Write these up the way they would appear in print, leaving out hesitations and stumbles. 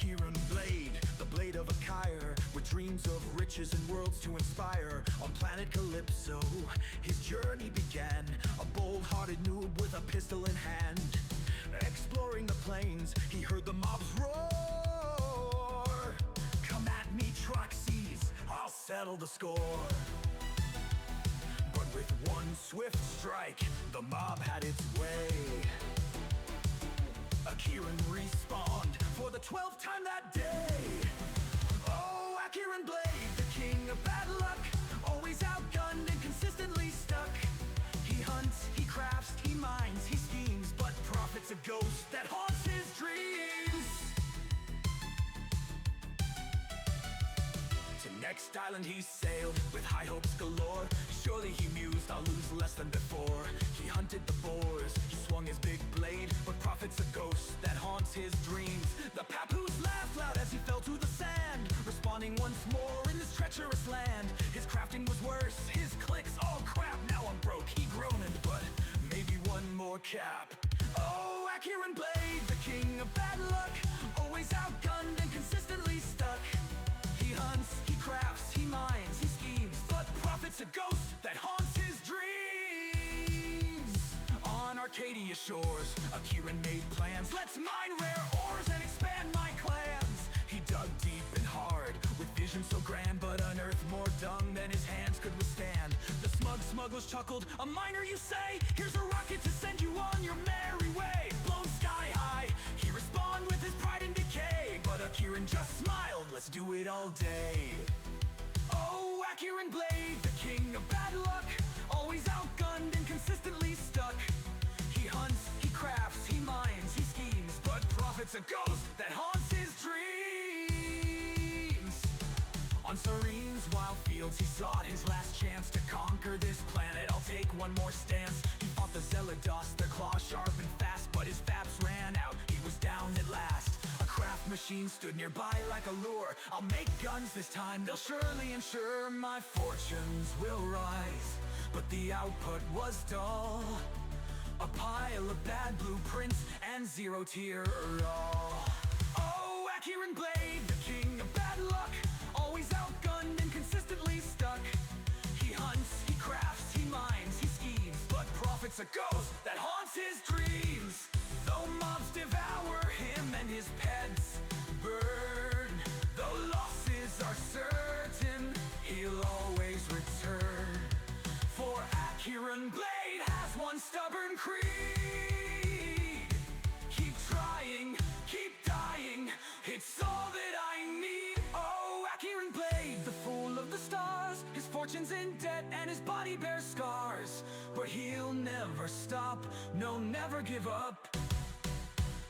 Akiran Blade, the blade of Akire, with dreams of riches and worlds to inspire. On planet Calypso, his journey began, a bold-hearted noob with a pistol in hand. Exploring the plains, he heard the mobs roar. Come at me, Troxys, I'll settle the score. But with one swift strike, the mob had its way. Akiran respawned for the 12th time that day. Oh, Akiran Blade, the king of bad luck, always outgunned and consistently stuck. He hunts, he crafts, he mines, he schemes, but profit's a ghost that haunts his dreams. To next island he sailed with high hopes galore. Surely he mused, I'll lose less than before. He hunted the boars, he swung his big blade, but profit's a ghost that haunts his dreams. The papoose laughed loud as he fell to the sand, responding once more in this treacherous land. His crafting was worse, his clicks, oh crap, now I'm broke. He groaned, but maybe one more cap. Oh, Akiran Blade, the king of bad luck, always outgunned and consistently stuck. He hunts, he crafts, he mines, he schemes, but profit's a ghost that haunts his dreams. On Arcadia shores, Akiran made plans. Let's mine rare ores and expand my clans. He dug deep and hard, with vision so grand, but unearthed more dung than his hands could withstand. The smugglers chuckled, a miner you say? Here's a rocket to send you on your merry way. Blown sky high, he responded with his pride and decay, but Akiran just smiled, let's do it all day. Oh, Akiran Blade, the king of bad luck, always outgunned and consistently stuck. He hunts, he crafts, he mines, he schemes, but profit's a ghost that haunts his dreams. On Serene's wild fields he sought his last chance to conquer this planet. I'll take one more stance. He fought the Zelados, their claws sharp and fast, but his faps ran out, he was down at last. A craft machine stood nearby like a lure. I'll make guns this time, they'll surely ensure my fortunes will rise. But the output was dull, a pile of bad blueprints and zero tier raw. Oh, Akiran Blade, the king of bad luck, always outgunned and consistently stuck. He hunts, he crafts, he mines, he schemes, but profit's a ghost that haunts his dreams. Though mobs devour him and his pets burn, though losses are certain, he'll always return. For Akiran Blade has one stubborn creed: keep trying, keep dying, it's all that I need. Oh, Akiran Blade, the fool of the stars, his fortune's in debt and his body bears scars, but he'll never stop, no, never give up.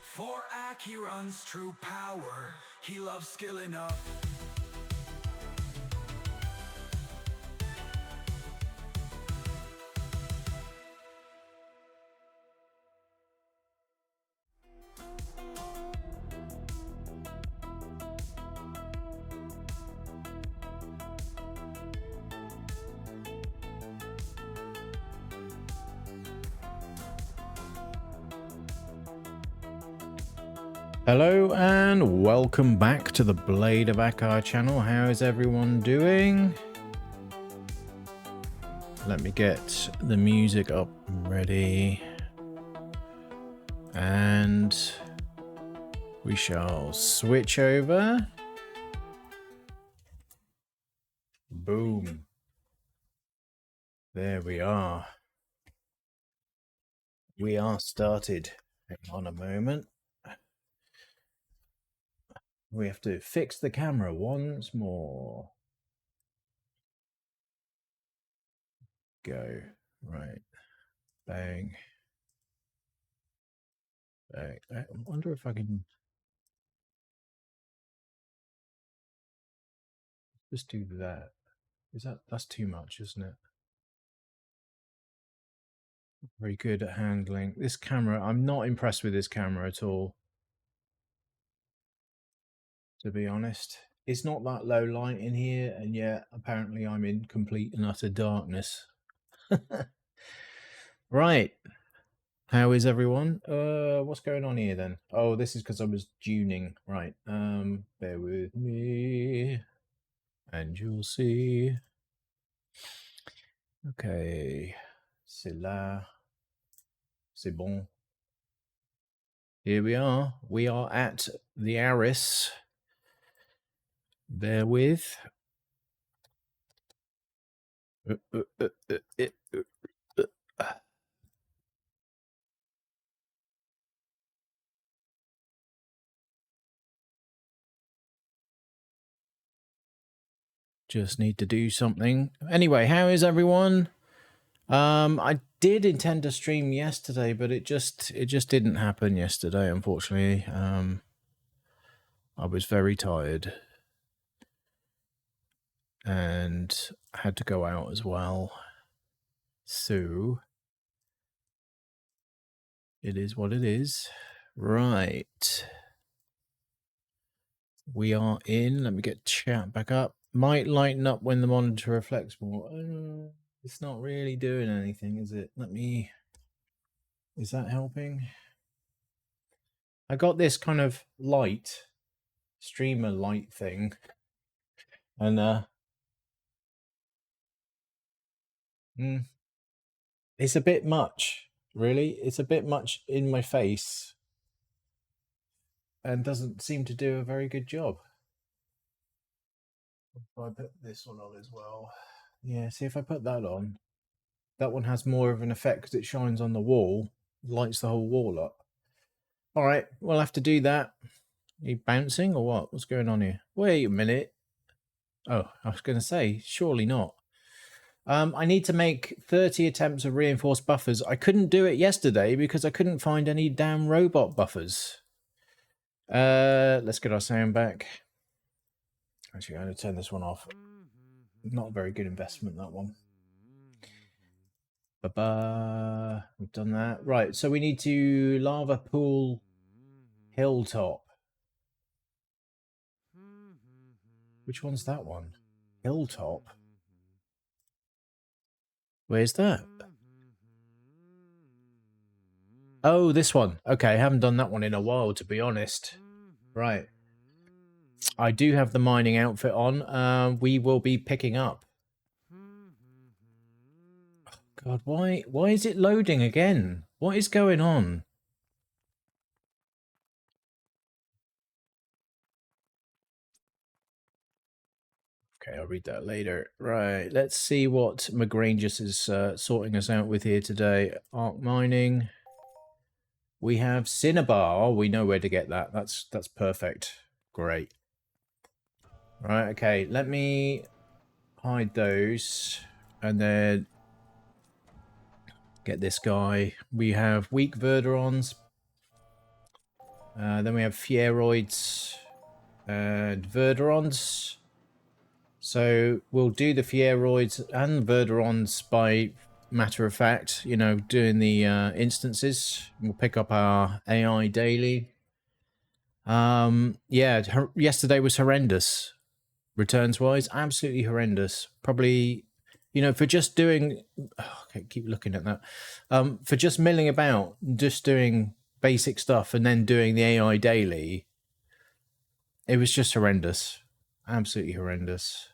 For Akiran's true power, he loves skilling up. Hello and welcome back to the Blade of Akar channel. How is everyone doing? Let me get the music up and ready. And we shall switch over. Boom. There we are. We are started. Hang on a moment. We have to fix the camera once more. Go. Right. Bang. Bang. I wonder if I can just do that. That's too much, isn't it? Very good at handling this camera. I'm not impressed with this camera at all, to be honest. It's not that low light in here, and yet apparently I'm in complete and utter darkness. Right. How is everyone? What's going on here then? Oh, this is because I was tuning. Right. Bear with me, and you'll see. Okay. C'est là. C'est bon. Here we are. We are at the ARIS. Bear with. Just need to do something. Anyway, how is everyone? I did intend to stream yesterday, but it just didn't happen yesterday, unfortunately. I was very tired and had to go out as well. So it is what it is. Right. We are in. Let me get chat back up. Might lighten up when the monitor reflects more. It's not really doing anything, is it? Let me... Is that helping? I got this kind of light, streamer light thing. And it's a bit much, really. It's a bit much in my face and doesn't seem to do a very good job. If I put this one on as well. Yeah, see if I put that on. That one has more of an effect because it shines on the wall, lights the whole wall up. All right, we'll have to do that. Are you bouncing or what? What's going on here? Wait a minute. Oh, I was going to say, surely not. I need to make 30 attempts of reinforced buffers. I couldn't do it yesterday because I couldn't find any damn robot buffers. Let's get our sound back. Actually, I'm going to turn this one off. Not a very good investment, that one. Ba-ba. We've done that. Right, so we need to lava pool hilltop. Which one's that one? Hilltop? Where's that? Oh, this one. Okay, I haven't done that one in a while, to be honest. Right. I do have the mining outfit on. We will be picking up. Oh, God, why is it loading again? What is going on? Okay, I'll read that later. Right, let's see what McGrangus is sorting us out with here today. Arc mining. We have Cinnabar. Oh, we know where to get that. That's perfect. Great. Right, okay, let me hide those and then get this guy. We have weak Verderons. Then we have Fieroids and Verderons. So we'll do the Fieroids and Verderons by matter of fact, you know, doing the instances. We'll pick up our AI daily. Yeah, yesterday was horrendous. Returns-wise, absolutely horrendous. Probably, you know, for just doing... Oh, okay, keep looking at that. For just milling about, just doing basic stuff and then doing the AI daily, it was just horrendous. Absolutely horrendous.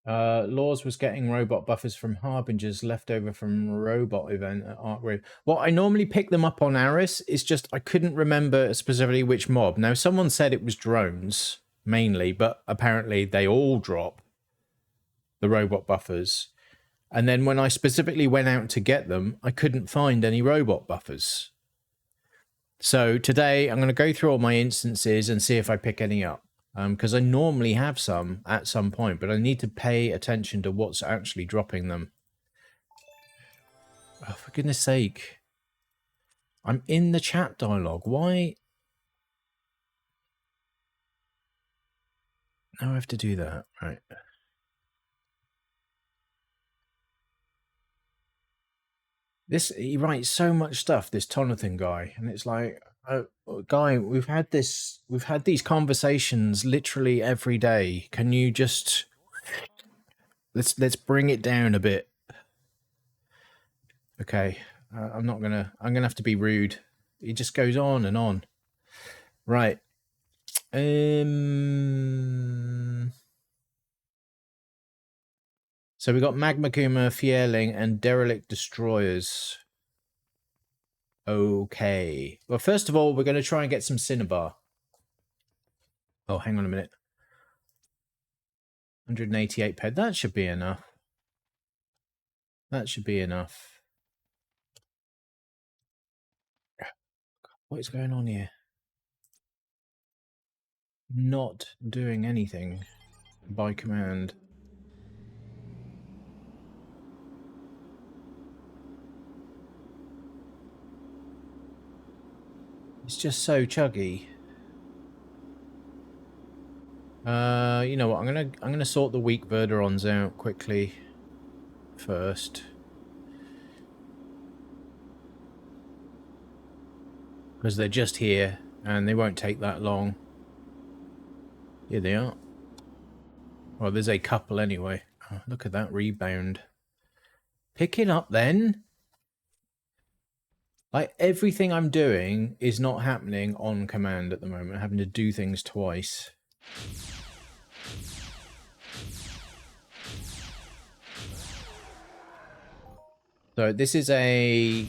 Laws was getting robot buffers from Harbingers left over from robot event at Arkwave. Well, I normally pick them up on ARIS. It's just I couldn't remember specifically which mob. Now, someone said it was drones mainly, but apparently they all drop the robot buffers. And then when I specifically went out to get them, I couldn't find any robot buffers. So today I'm going to go through all my instances and see if I pick any up. Because I normally have some at some point, but I need to pay attention to what's actually dropping them. Oh, for goodness sake. I'm in the chat dialogue. Why? Now I have to do that. Right. He writes so much stuff, this Tonathan guy, and it's like, Guy, we've had these conversations literally every day. Can you just let's bring it down a bit? Okay, I'm gonna have to be rude. It just goes on and on. Right. So we got Magma Kuma, Fierling, and Derelict Destroyers. Okay. Well, first of all, we're going to try and get some Cinnabar. Oh, hang on a minute. 188 ped. That should be enough. That should be enough. What is going on here? Not doing anything by command. It's just so chuggy. You know what? I'm gonna sort the weak Verderons out quickly first. Because they're just here and they won't take that long. Here they are. Well, there's a couple anyway. Oh, look at that rebound. Pick it up then. Like, everything I'm doing is not happening on command at the moment. I'm having to do things twice. So this is a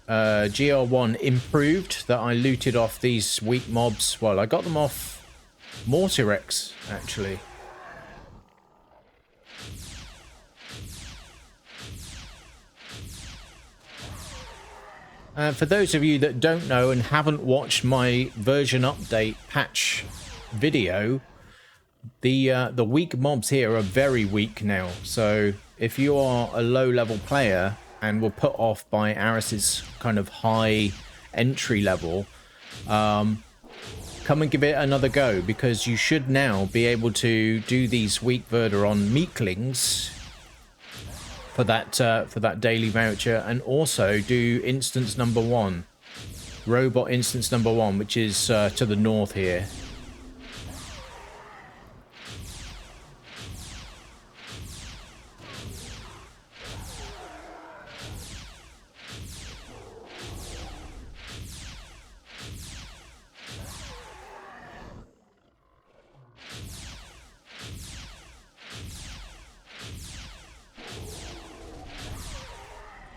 GR1 improved that I looted off these weak mobs. Well, I got them off Mortirex, actually. For those of you that don't know and haven't watched my version update patch video, the weak mobs here are very weak now. So if you are a low-level player and were put off by ARIS's kind of high entry level, come and give it another go, because you should now be able to do these weak Verderon meeklings for that daily voucher, and also do instance number 1, robot instance number 1, which is to the north here.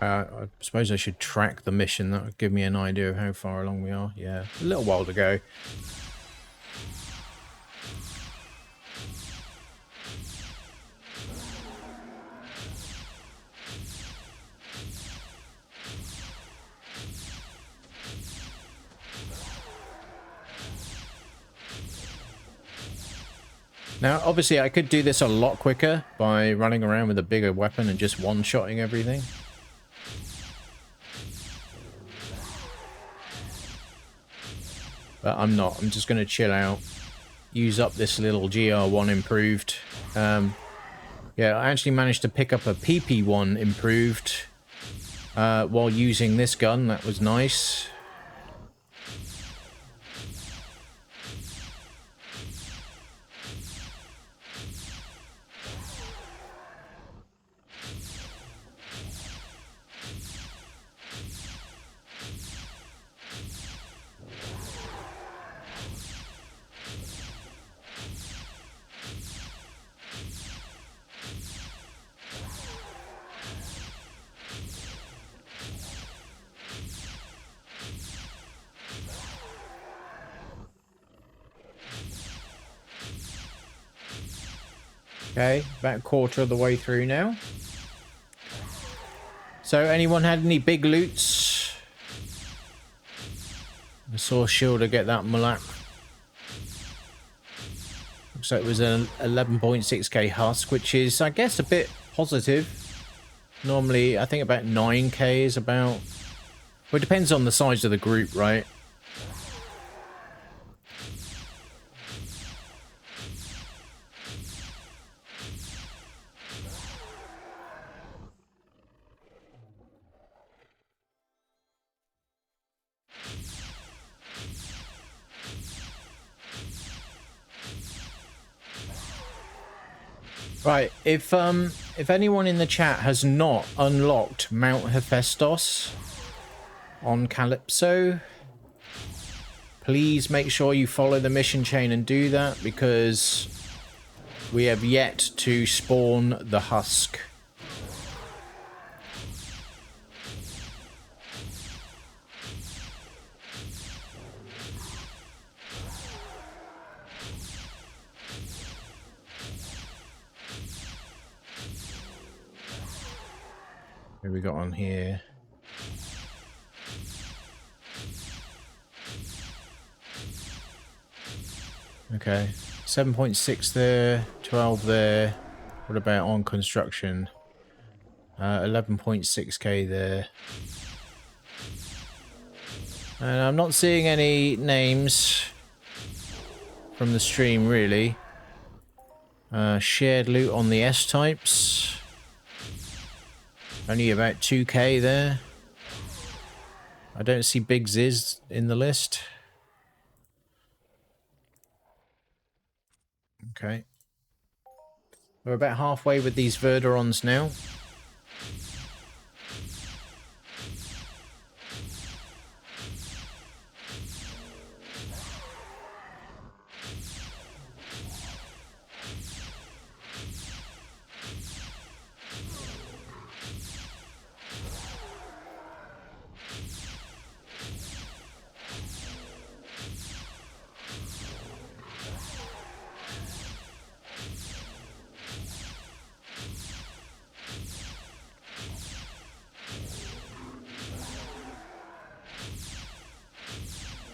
I suppose I should track the mission. That would give me an idea of how far along we are. Yeah, a little while to go. Now, obviously, I could do this a lot quicker by running around with a bigger weapon and just one-shotting everything. But I'm not. I'm just going to chill out. Use up this little GR1 improved. Yeah, I actually managed to pick up a PP1 improved while using this gun. That was nice. Okay, about a quarter of the way through now. So, anyone had any big loots? I saw Shielder get that Malak. Looks like it was an 11.6k husk, which is, I guess, a bit positive. Normally, I think about 9k is about... Well, it depends on the size of the group, right? Right, if anyone in the chat has not unlocked Mount Hephaestus on Calypso, please make sure you follow the mission chain and do that, because we have yet to spawn the husk. What have we got on here? Okay, 7.6 there, 12 there. What about on construction? 11.6k there. And I'm not seeing any names from the stream, really. Shared loot on the S-types. Only about 2k there. I don't see Big Ziz in the list. Okay. We're about halfway with these Verderons now.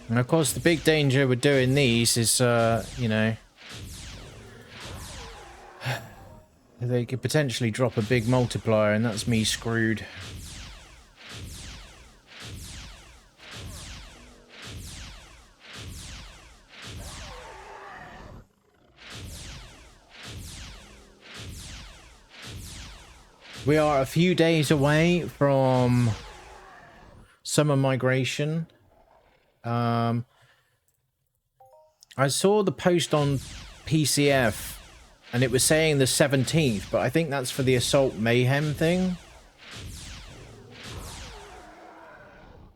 And of course, the big danger with doing these is, you know, they could potentially drop a big multiplier, and that's me screwed. We are a few days away from summer migration. I saw the post on PCF and it was saying the 17th, but I think that's for the Assault Mayhem thing.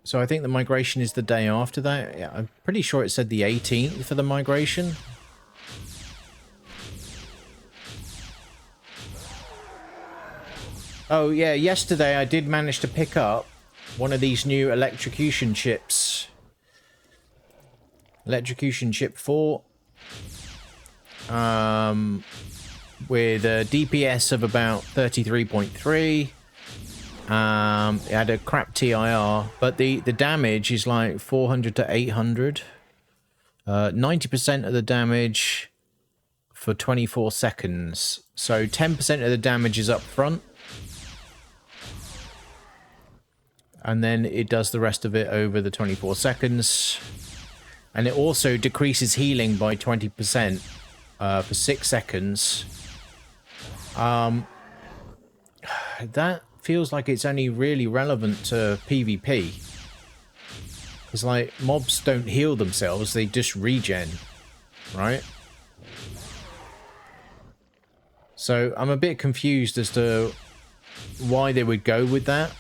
So I think the migration is the day after that. Yeah, I'm pretty sure it said the 18th for the migration. Oh yeah, yesterday I did manage to pick up one of these new electrocution chips. Electrocution chip 4. With a DPS of about 33.3. It had a crap TIR, but the damage is like 400 to 800. 90% of the damage for 24 seconds. So 10% of the damage is up front. And then it does the rest of it over the 24 seconds. And it also decreases healing by 20% for 6 seconds. That feels like it's only really relevant to PvP. Because, like, mobs don't heal themselves, they just regen, right? So I'm a bit confused as to why they would go with that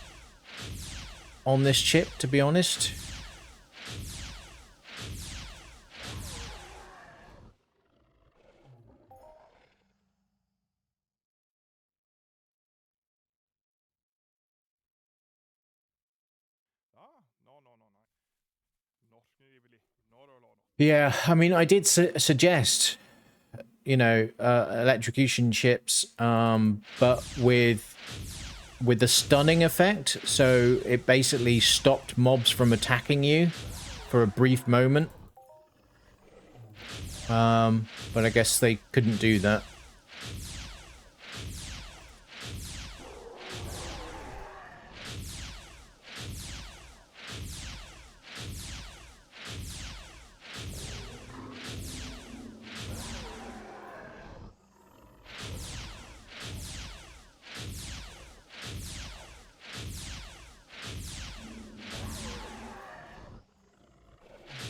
on this chip, to be honest. Yeah, I mean, I did suggest, you know, electrocution chips, but with the stunning effect, so it basically stopped mobs from attacking you for a brief moment. But I guess they couldn't do that.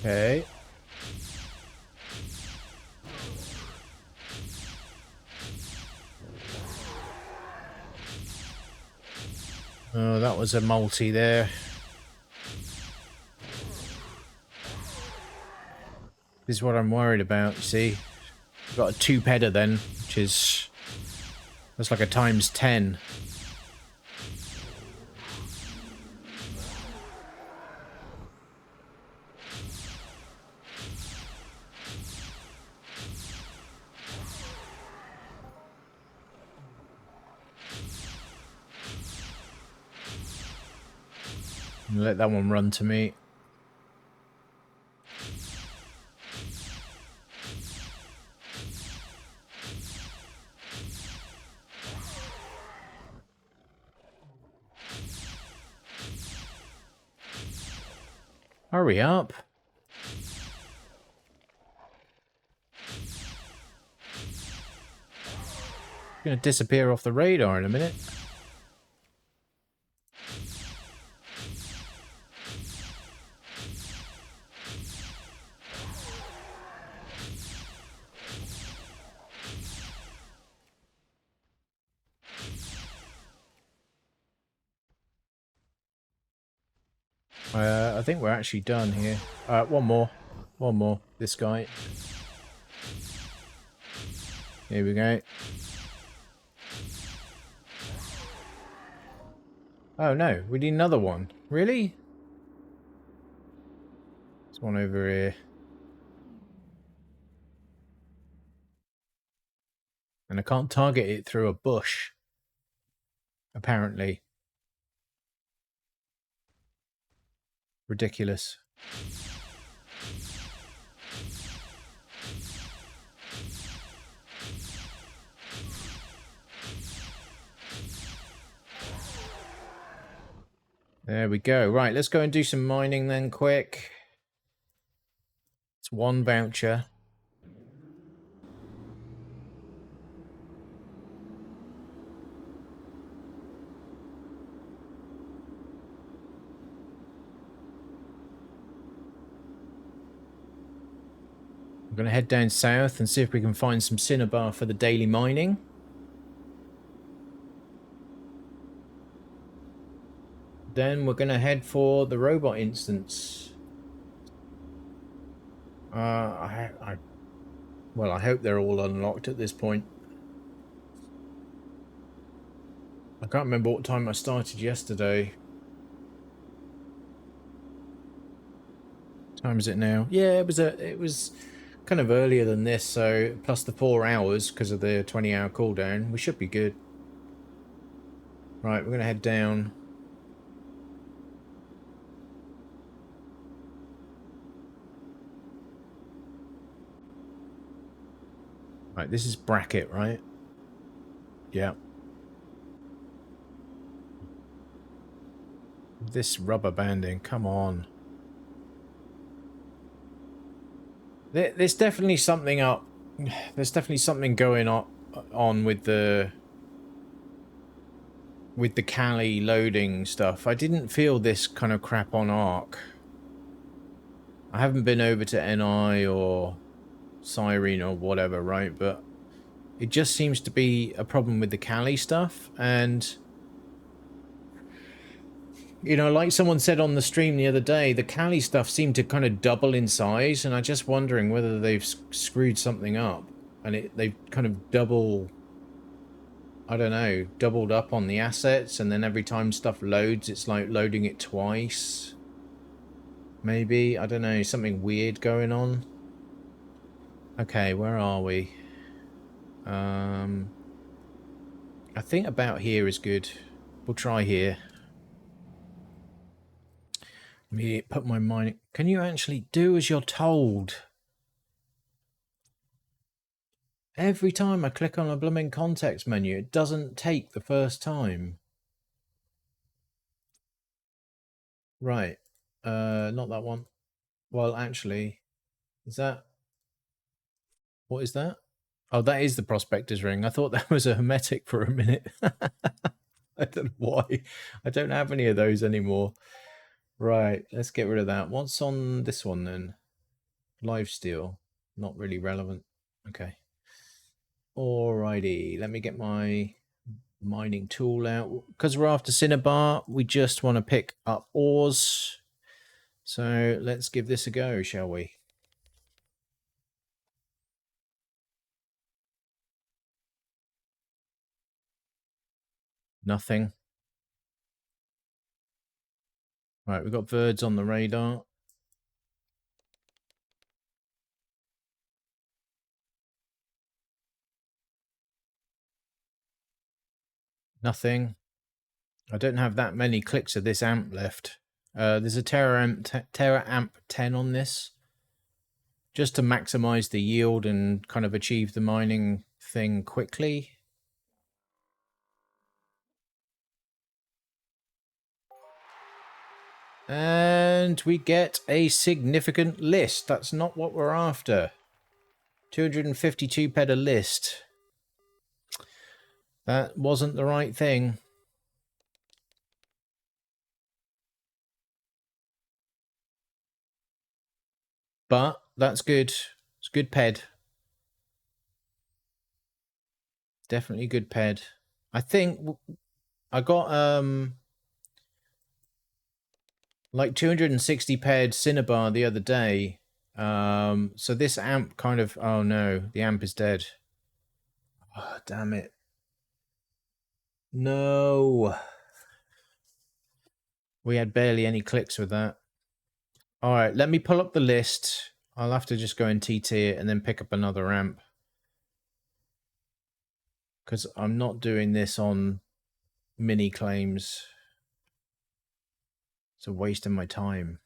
Okay. Oh, that was a multi there. This is what I'm worried about, you see. I've got a 2-pedder then, which is... that's like a times 10. Let that one run to me. Hurry up. Gonna disappear off the radar in a minute. I think we're actually done here. One more. One more. This guy. Here we go. Oh no, we need another one. Really? There's one over here. And I can't target it through a bush. Apparently. Ridiculous. There we go. Right, let's go and do some mining then quick. It's 1 voucher. I'm going to head down south and see if we can find some cinnabar for the daily mining. Then we're going to head for the robot instance. Well, I hope they're all unlocked at this point. I can't remember what time I started yesterday. What time is it now? Yeah, it was kind of earlier than this, so plus the 4 hours because of the 20-hour cooldown, we should be good. Right, we're going to head down. Right, this is bracket, right? Yeah. This rubber banding, come on. There's definitely something up. There's definitely something going on with the Kali loading stuff. I didn't feel this kind of crap on Arc. I haven't been over to NI or Siren or whatever, right? But it just seems to be a problem with the Kali stuff. And, you know, like someone said on the stream the other day, the Kali stuff seemed to kind of double in size. And I'm just wondering whether they've screwed something up. And they've kind of I don't know, doubled up on the assets. And then every time stuff loads, it's like loading it twice. Maybe, I don't know, something weird going on. Okay, where are we? I think about here is good. We'll try here. Let me put my mining... Can you actually do as you're told? Every time I click on a blooming context menu, it doesn't take the first time. Right. Not that one. Well, actually, is that... What is that? Oh, that is the prospector's ring. I thought that was a hermetic for a minute. I don't know why. I don't have any of those anymore. Right, let's get rid of that. What's on this one then? Live steel. Not really relevant. Okay. Alrighty, let me get my Mining tool out. Because we're after Cinnabar, we just want to pick up ores. So let's give this a go, shall we? Nothing. Right, we've got birds on the radar. Nothing. I don't have that many clicks of this amp left. There's a Terra Amp 10 on this. Just to maximize the yield and kind of achieve the mining thing quickly. And we get a significant list. That's not what we're after. 252 ped a list. That wasn't the right thing. But that's good. It's good ped. Definitely good ped. I think I got like 260 ped Cinnabar the other day. So this amp kind of, oh no, the amp is dead. Oh, damn it. No. We had barely any clicks with that. All right, let me pull up the list. I'll have to just go and TT it and then pick up another amp. Because I'm not doing this on mini claims. It's a waste of my time.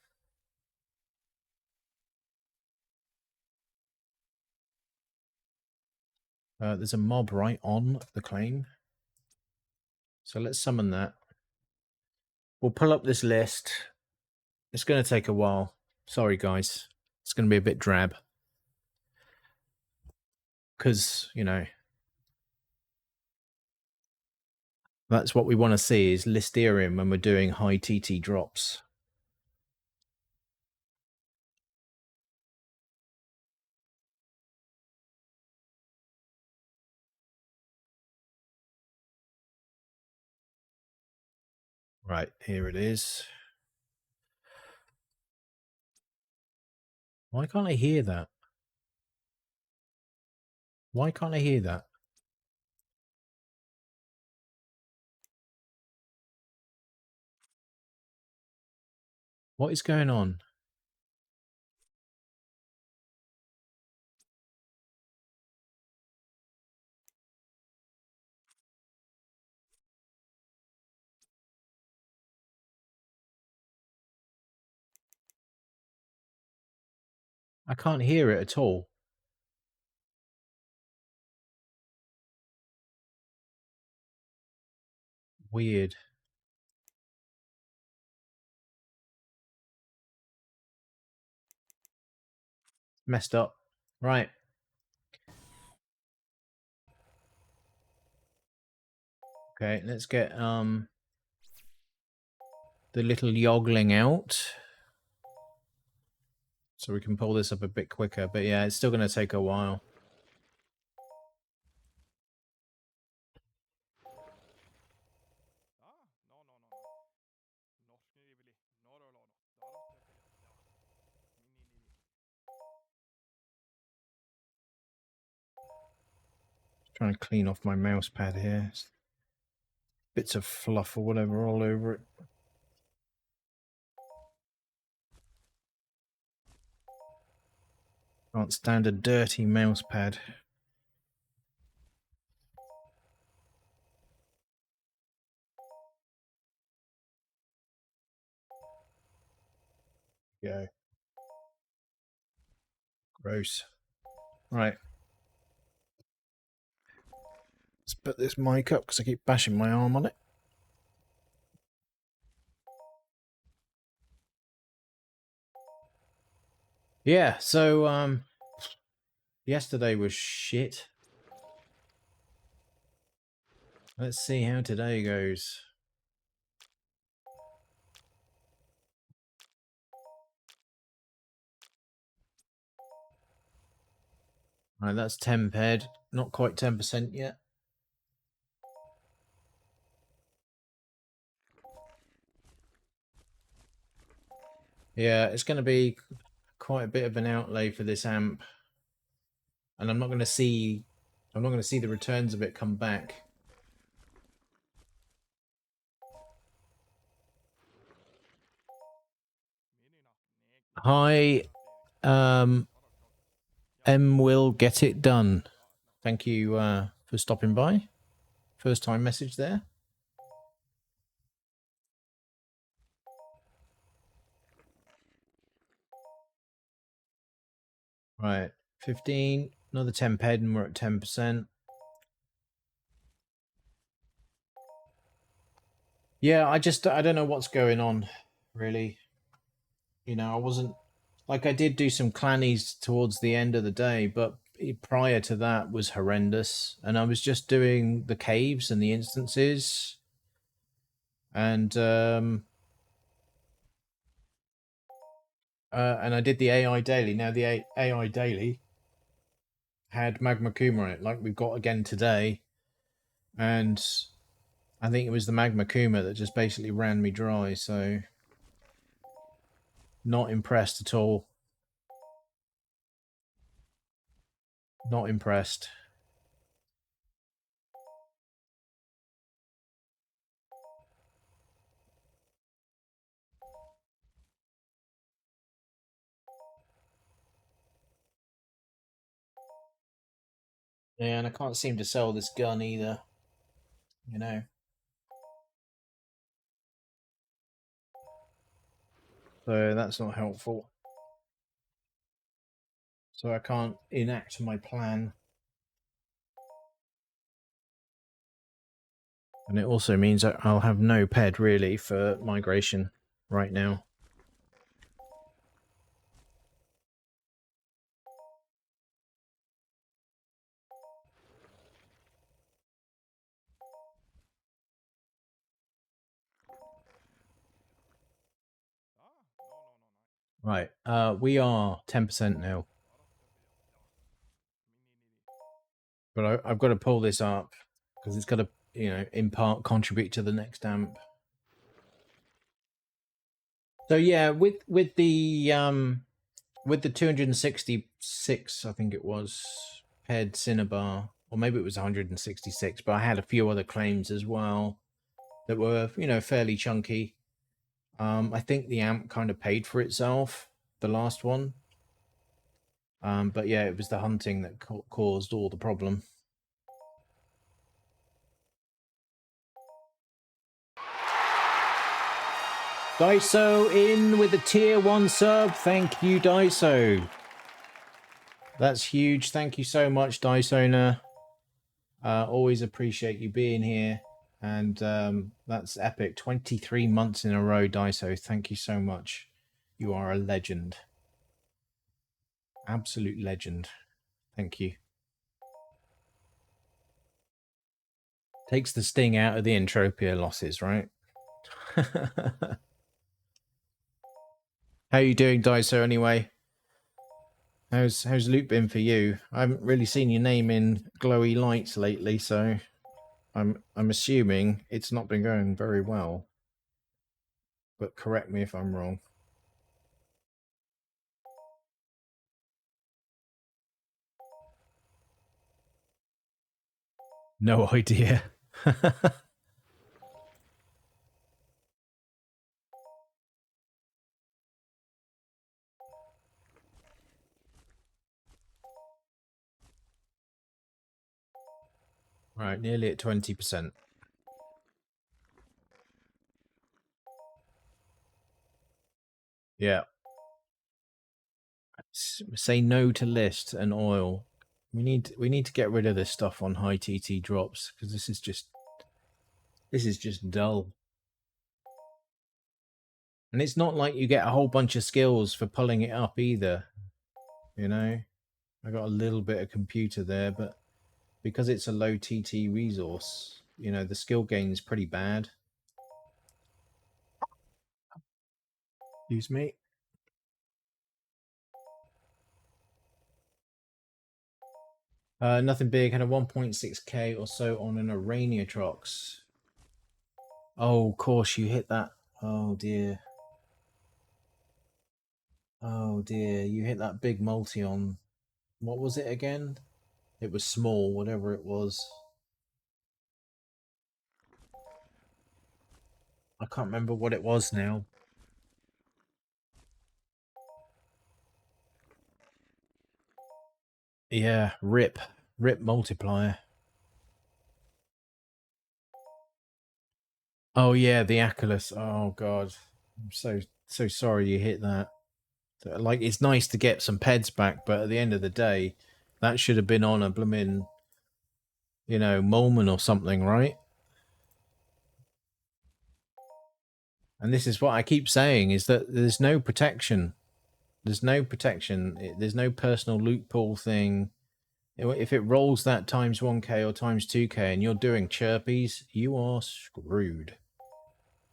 There's a mob right on the claim. So let's summon that. We'll pull up this list. It's going to take a while. Sorry, guys. It's going to be a bit drab. Because, you know, that's what we want to see is Listerium when we're doing high TT drops. Right, here it is. Why can't I hear that? Why can't I hear that? What is going on? I can't hear it at all. Weird. Messed up. Right. Okay, let's get the little yoggling out. So we can pull this up a bit quicker. But yeah, it's still going to take a while. Trying to clean off my mouse pad here. Bits of fluff or whatever all over it. Can't stand a dirty mouse pad. Go. Gross. Right. Let's put this mic up because I keep bashing my arm on it. Yeah, so yesterday was shit. Let's see how today goes. Right, that's 10 ped. Not quite 10% yet. Yeah, it's going to be quite a bit of an outlay for this amp, and I'm not going to see the returns of it come back. Hi, M will get it done. Thank you for stopping by. First time message there. Right, 15, another 10 ped, and we're at 10%. Yeah, I don't know what's going on, really. You know, I wasn't like I did do some clannies towards the end of the day, but prior to that was horrendous, and I was just doing the caves and the instances, and I did the AI daily. Now the AI daily had magma kuma on it, like we've got again today, and I think it was the magma kuma that just basically ran me dry. So not impressed at all. Not impressed. Yeah, and I can't seem to sell this gun either. You know. So that's not helpful. So I can't enact my plan. And it also means that I'll have no ped really for migration right now. Right, we are 10% now. But I've got to pull this up because it's got to, you know, in part contribute to the next amp. So yeah, with the 266, I think it was ped Cinnabar, or maybe it was 166, but I had a few other claims as well that were, you know, fairly chunky. I think the amp kind of paid for itself, the last one. But yeah, it was the hunting that caused all the problem. Daiso in with a tier 1 sub. Thank you, Daiso. That's huge. Thank you so much, Daisona. Always appreciate you being here. And that's epic. 23 months in a row, Daiso. Thank you so much. You are a legend. Absolute legend. Thank you. Takes the sting out of the Entropia losses, right? How you doing, Daiso, anyway? How's loot been for you? I haven't really seen your name in glowy lights lately, so I'm assuming it's not been going very well. But correct me if I'm wrong. No idea. Right, nearly at 20%. Yeah. Say no to list and oil. We need to get rid of this stuff on high TT drops because this is just dull. And it's not like you get a whole bunch of skills for pulling it up either. You know, I got a little bit of computer there, but because it's a low TT resource, you know, the skill gain is pretty bad. Excuse me. Nothing big. Had a 1.6k or so on an Araniatrox. Oh, of course you hit that. Oh dear. Oh dear, you hit that big multi on. What was it again? It was small, whatever it was. I can't remember what it was now. Yeah, rip. Rip multiplier. Oh yeah, the Achilles. Oh god. I'm so sorry you hit that. Like, it's nice to get some peds back, but at the end of the day, that should have been on a blooming, Molman or something, right? And this is what I keep saying, is that there's no protection. There's no protection. There's no personal loot pool thing. If it rolls that times 1k or times 2k and you're doing chirpies, you are screwed.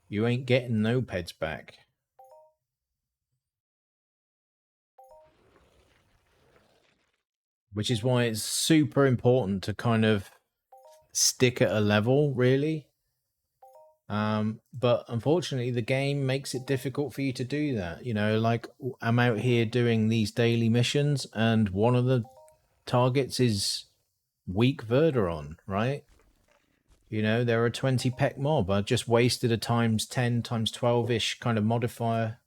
You ain't getting no peds back. Which is why it's super important to kind of stick at a level, really. But unfortunately, the game makes it difficult for you to do that. Like, I'm out here doing these daily missions, and one of the targets is weak Verderon, right? There are 20 peck mob. I just wasted a times 10, times 12-ish kind of multiplier,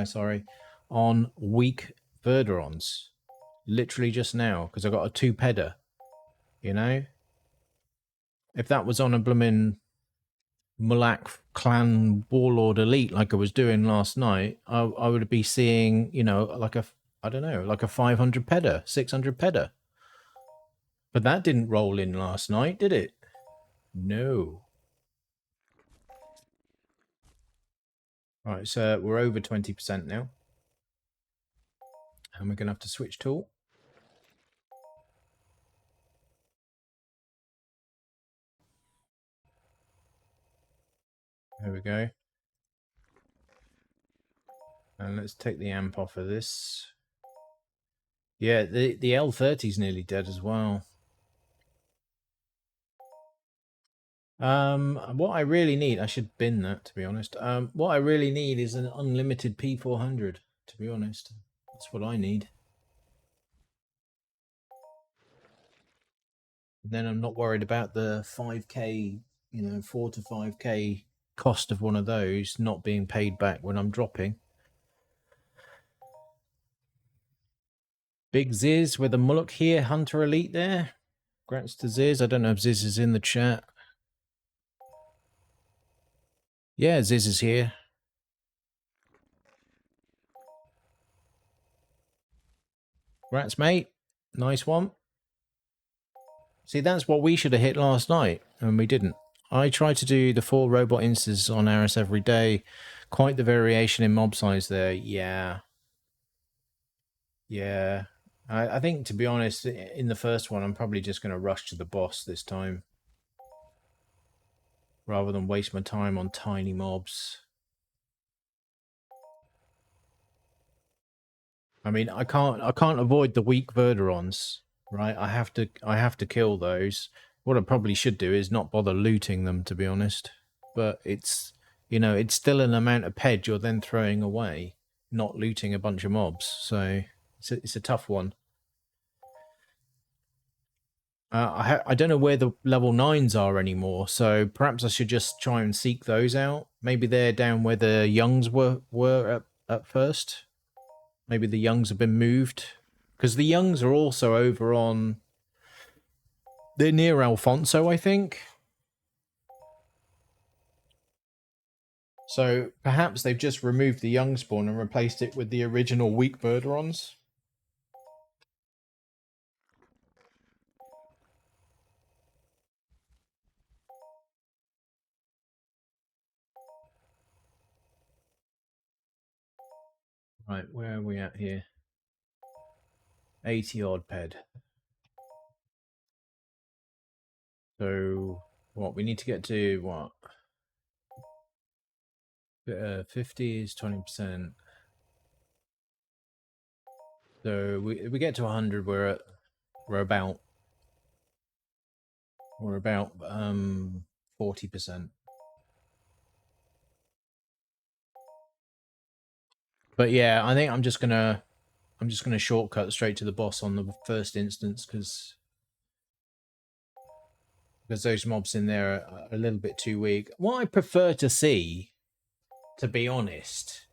sorry, on weak Verderons. Literally just now, because I got a 2-pedder, If that was on a blooming Mulak clan warlord elite like I was doing last night, I would be seeing, I don't know, like a 500 pedder, 600 pedder. But that didn't roll in last night, did it? No. Right, so we're over 20% now. And we're going to have to switch tool. There we go. And let's take the amp off of this. Yeah, the L30 is nearly dead as well. What I really need, I should bin that, to be honest. What I really need is an unlimited P400, to be honest. That's what I need. And then I'm not worried about the 5k, 4 to 5k cost of one of those not being paid back when I'm dropping. Big Ziz with a Mullock here, Hunter Elite there. Congrats to Ziz. I don't know if Ziz is in the chat. Yeah, Ziz is here. Congrats, mate. Nice one. See, that's what we should have hit last night, and we didn't. I try to do the 4 robot instances on ARIS every day. Quite the variation in mob size there. Yeah. Yeah. I think, to be honest, in the first one, I'm probably just going to rush to the boss this time, rather than waste my time on tiny mobs. I mean, I can't avoid the weak Verderons, right? I have to kill those. What I probably should do is not bother looting them, to be honest. But it's it's still an amount of ped you're then throwing away, not looting a bunch of mobs. So it's a tough one. I don't know where the level 9s are anymore, so perhaps I should just try and seek those out. Maybe they're down where the youngs were at first. Maybe the youngs have been moved, because the youngs are also over on. They're near Alfonso, I think. So perhaps they've just removed the young spawn and replaced it with the original weak Verderons. Right, where are we at here? 80 odd ped. So what we need to get to what? 50 is 20%. So we get to 100, we're about 40%. But yeah, I think I'm just gonna shortcut straight to the boss on the first instance because those mobs in there are a little bit too weak. What I prefer to see, to be honest,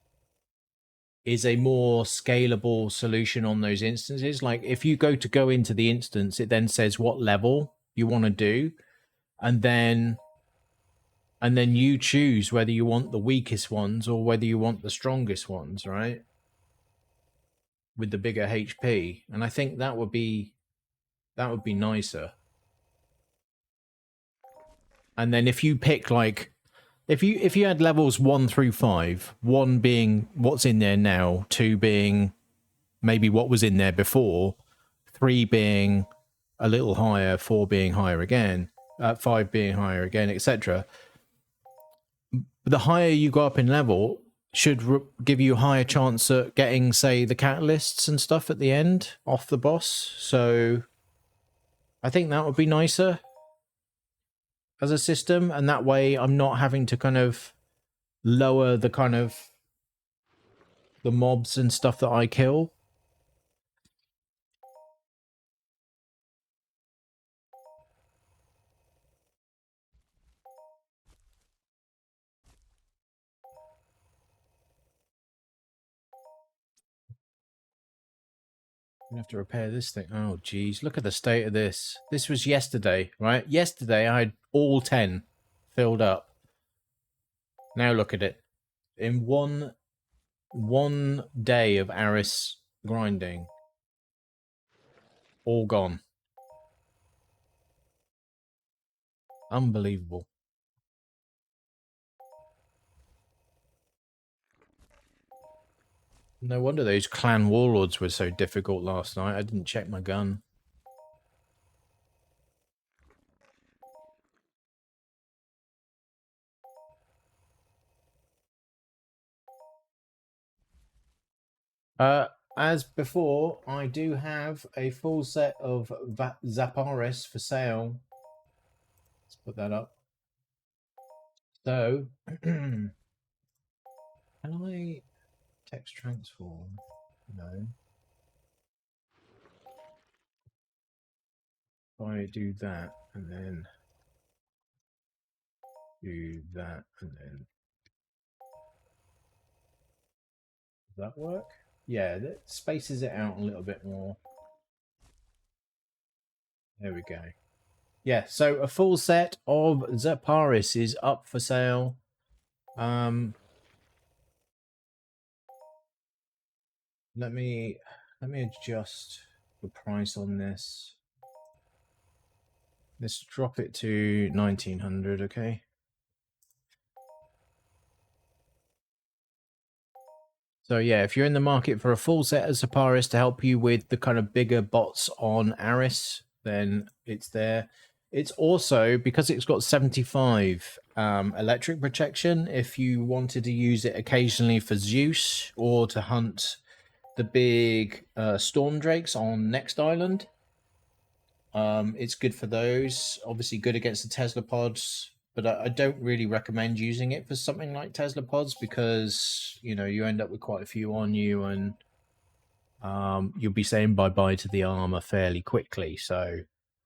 is a more scalable solution on those instances. Like if you go into the instance, it then says what level you want to do, and then you choose whether you want the weakest ones or whether you want the strongest ones, right? With the bigger HP. And I think that would be nicer. And then if you pick like if you had levels 1 through 5, 1 being what's in there now, 2 being maybe what was in there before, 3 being a little higher, 4 being higher again, 5 being higher again, etc. The higher you go up in level should give you a higher chance at getting, say, the catalysts and stuff at the end off the boss. So I think that would be nicer as a system, and that way I'm not having to kind of lower the kind of the mobs and stuff that I kill. I have to repair this thing. Oh, geez. Look at the state of this. This was yesterday, right? Yesterday, I had all 10 filled up. Now look at it. In one day of ARIS grinding, all gone. Unbelievable. No wonder those clan warlords were so difficult last night. I didn't check my gun. As before, I do have a full set of Zaparis for sale. Let's put that up. So, can I text transform? No. If I do that and then do that and then does that work? Yeah, that spaces it out a little bit more. There we go. Yeah, so a full set of Zaparis is up for sale. Let me adjust the price on this. Let's drop it to 1900, okay? So yeah, if you're in the market for a full set of Zaparis to help you with the kind of bigger bots on ARIS, then it's there. It's also, because it's got 75 electric protection, if you wanted to use it occasionally for Zeus or to hunt the big storm drakes on Next Island, it's good for those. Obviously good against the Tesla pods, but I don't really recommend using it for something like Tesla pods because, you know, you end up with quite a few on you and you'll be saying bye-bye to the armor fairly quickly. So,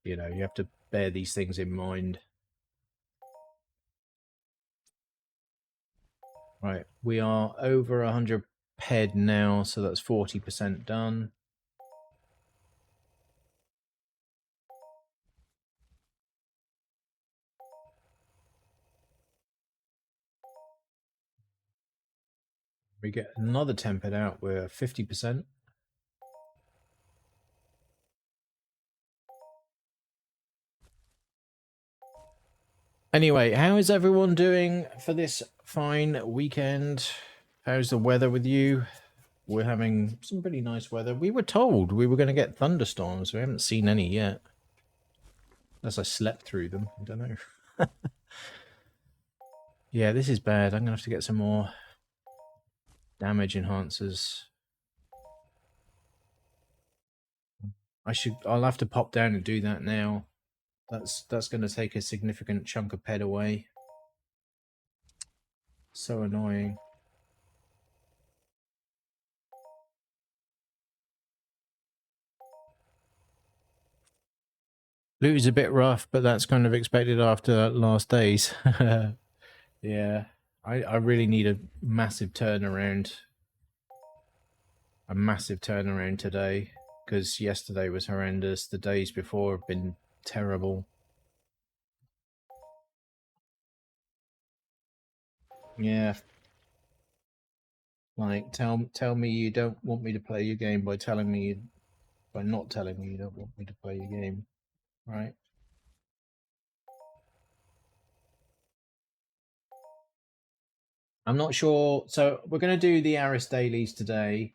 you know, you have to bear these things in mind. Right, we are over 100 ped now, so that's 40% done. We get another 10 ped out, we're 50%. Anyway, how is everyone doing for this fine weekend? How's the weather with you? We're having some pretty nice weather. We were told we were going to get thunderstorms. We haven't seen any yet. Unless I slept through them. I don't know. Yeah, this is bad. I'm going to have to get some more damage enhancers. I'll have to pop down and do that now. That's going to take a significant chunk of ped away. So annoying. Loot is a bit rough, but that's kind of expected after that last days. Yeah, I really need a massive turnaround. A massive turnaround today, because yesterday was horrendous. The days before have been terrible. Yeah. Like, tell me you don't want me to play your game by not telling me you don't want me to play your game, right? I'm not sure. So we're going to do the ARIS dailies today.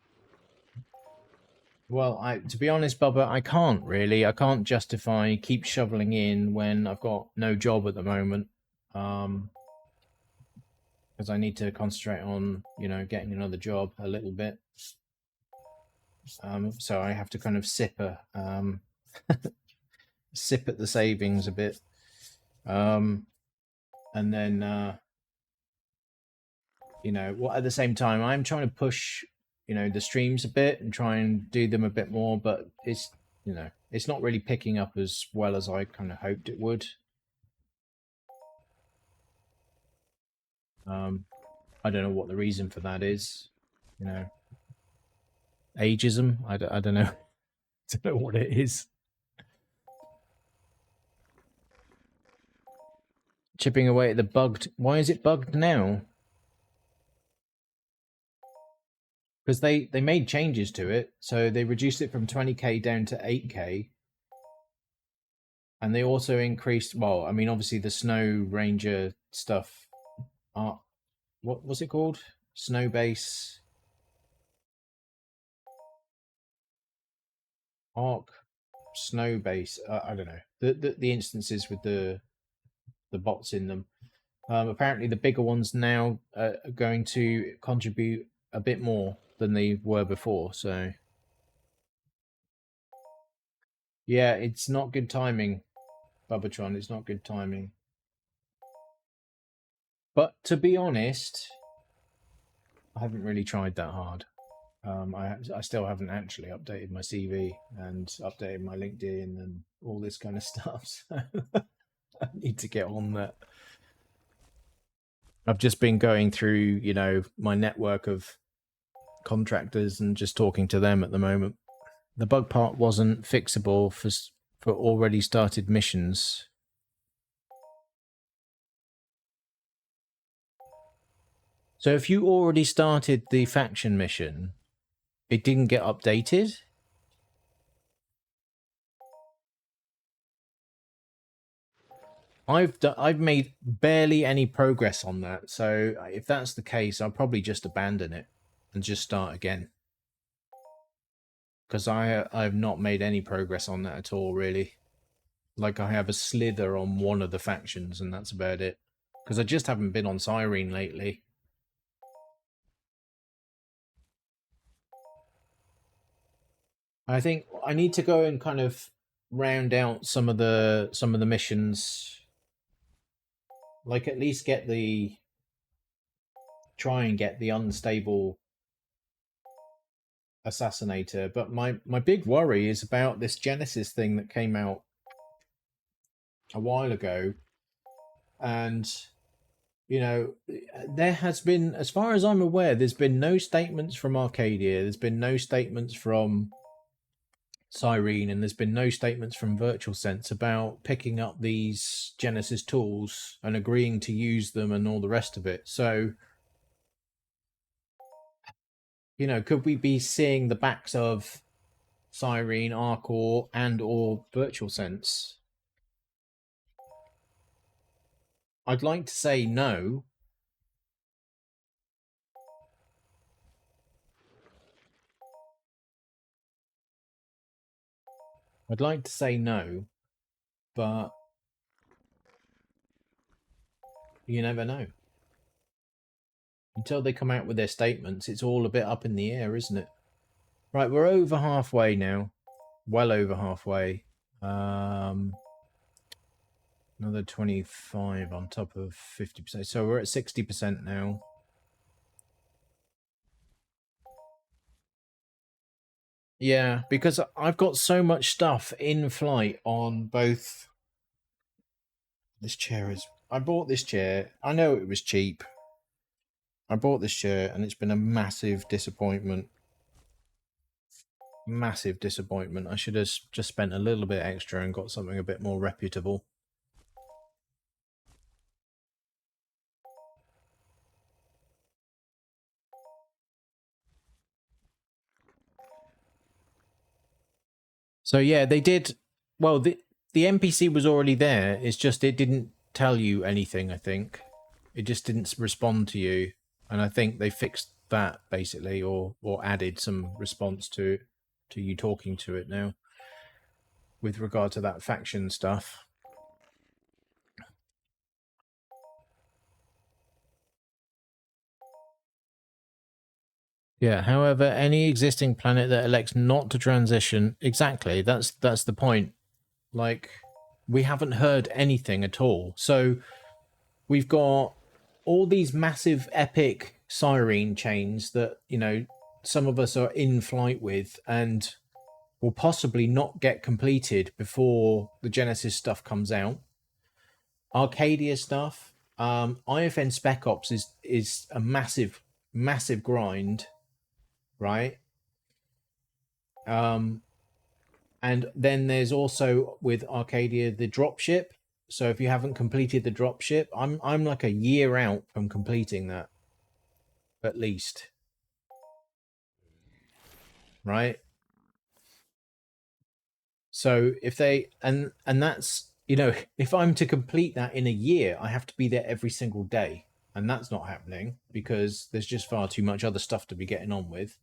Well, to be honest, Bubba, I can't really. I can't justify keep shoveling in when I've got no job at the moment. Because I need to concentrate on, getting another job a little bit. So I have to kind of sip sip at the savings a bit. And then, at the same time, I'm trying to push, the streams a bit and try and do them a bit more, but it's not really picking up as well as I kind of hoped it would. I don't know what the reason for that is. Ageism. I don't know. I don't know what it is. Chipping away at the bugged. Why is it bugged now? Because they made changes to it, so they reduced it from 20k down to 8k, and they also increased. Well, I mean, obviously the Snow Ranger stuff. What was it called? Snow Base. Arc. Snow Base. I don't know. The instances with the bots in them. Apparently, the bigger ones now are going to contribute a bit more than they were before. So, yeah, it's not good timing, Bubbatron. It's not good timing. But to be honest, I haven't really tried that hard. I still haven't actually updated my CV and updated my LinkedIn and all this kind of stuff. So I need to get on that. I've just been going through, my network of contractors and just talking to them at the moment. The bug part wasn't fixable for already started missions. So if you already started the faction mission, it didn't get updated? I've made barely any progress on that. So if that's the case, I'll probably just abandon it and just start again. Because I've not made any progress on that at all, really. Like, I have a slither on one of the factions, and that's about it. Because I just haven't been on Cyrene lately. I think I need to go and kind of round out some of the missions. Like, at least try and get the unstable assassinator. But my big worry is about this Genesis thing that came out a while ago. And, there has been, as far as I'm aware, there's been no statements from Arcadia. There's been no statements from Cyrene, and there's been no statements from Virtual Sense about picking up these Genesis tools and agreeing to use them and all the rest of it. So, could we be seeing the backs of Cyrene, Arcor, and or Virtual Sense? I'd like to say no. I'd like to say no, but you never know. Until they come out with their statements, it's all a bit up in the air, isn't it? Right, we're over halfway now. Well over halfway. Another 25 on top of 50%. So we're at 60% now. Yeah, because I've got so much stuff in flight on both. This chair is. I bought this chair. I know it was cheap. I bought this chair and it's been a massive disappointment. Massive disappointment. I should have just spent a little bit extra and got something a bit more reputable. So yeah, they did. Well, the NPC was already there. It's just it didn't tell you anything. I think it just didn't respond to you, and I think they fixed that basically, or added some response to you talking to it now with regard to that faction stuff. Yeah. However, any existing planet that elects not to transition, exactly. That's the point. Like, we haven't heard anything at all. So we've got all these massive epic siren chains that, you know, some of us are in flight with and will possibly not get completed before the Genesis stuff comes out. Arcadia stuff, IFN Spec Ops is a massive grind, right? And then there's also with Arcadia the dropship. So if you haven't completed the dropship, I'm like a year out from completing that, at least. Right? So if they and that's, you know, if I'm to complete that in a year, I have to be there every single day, and that's not happening because there's just far too much other stuff to be getting on with.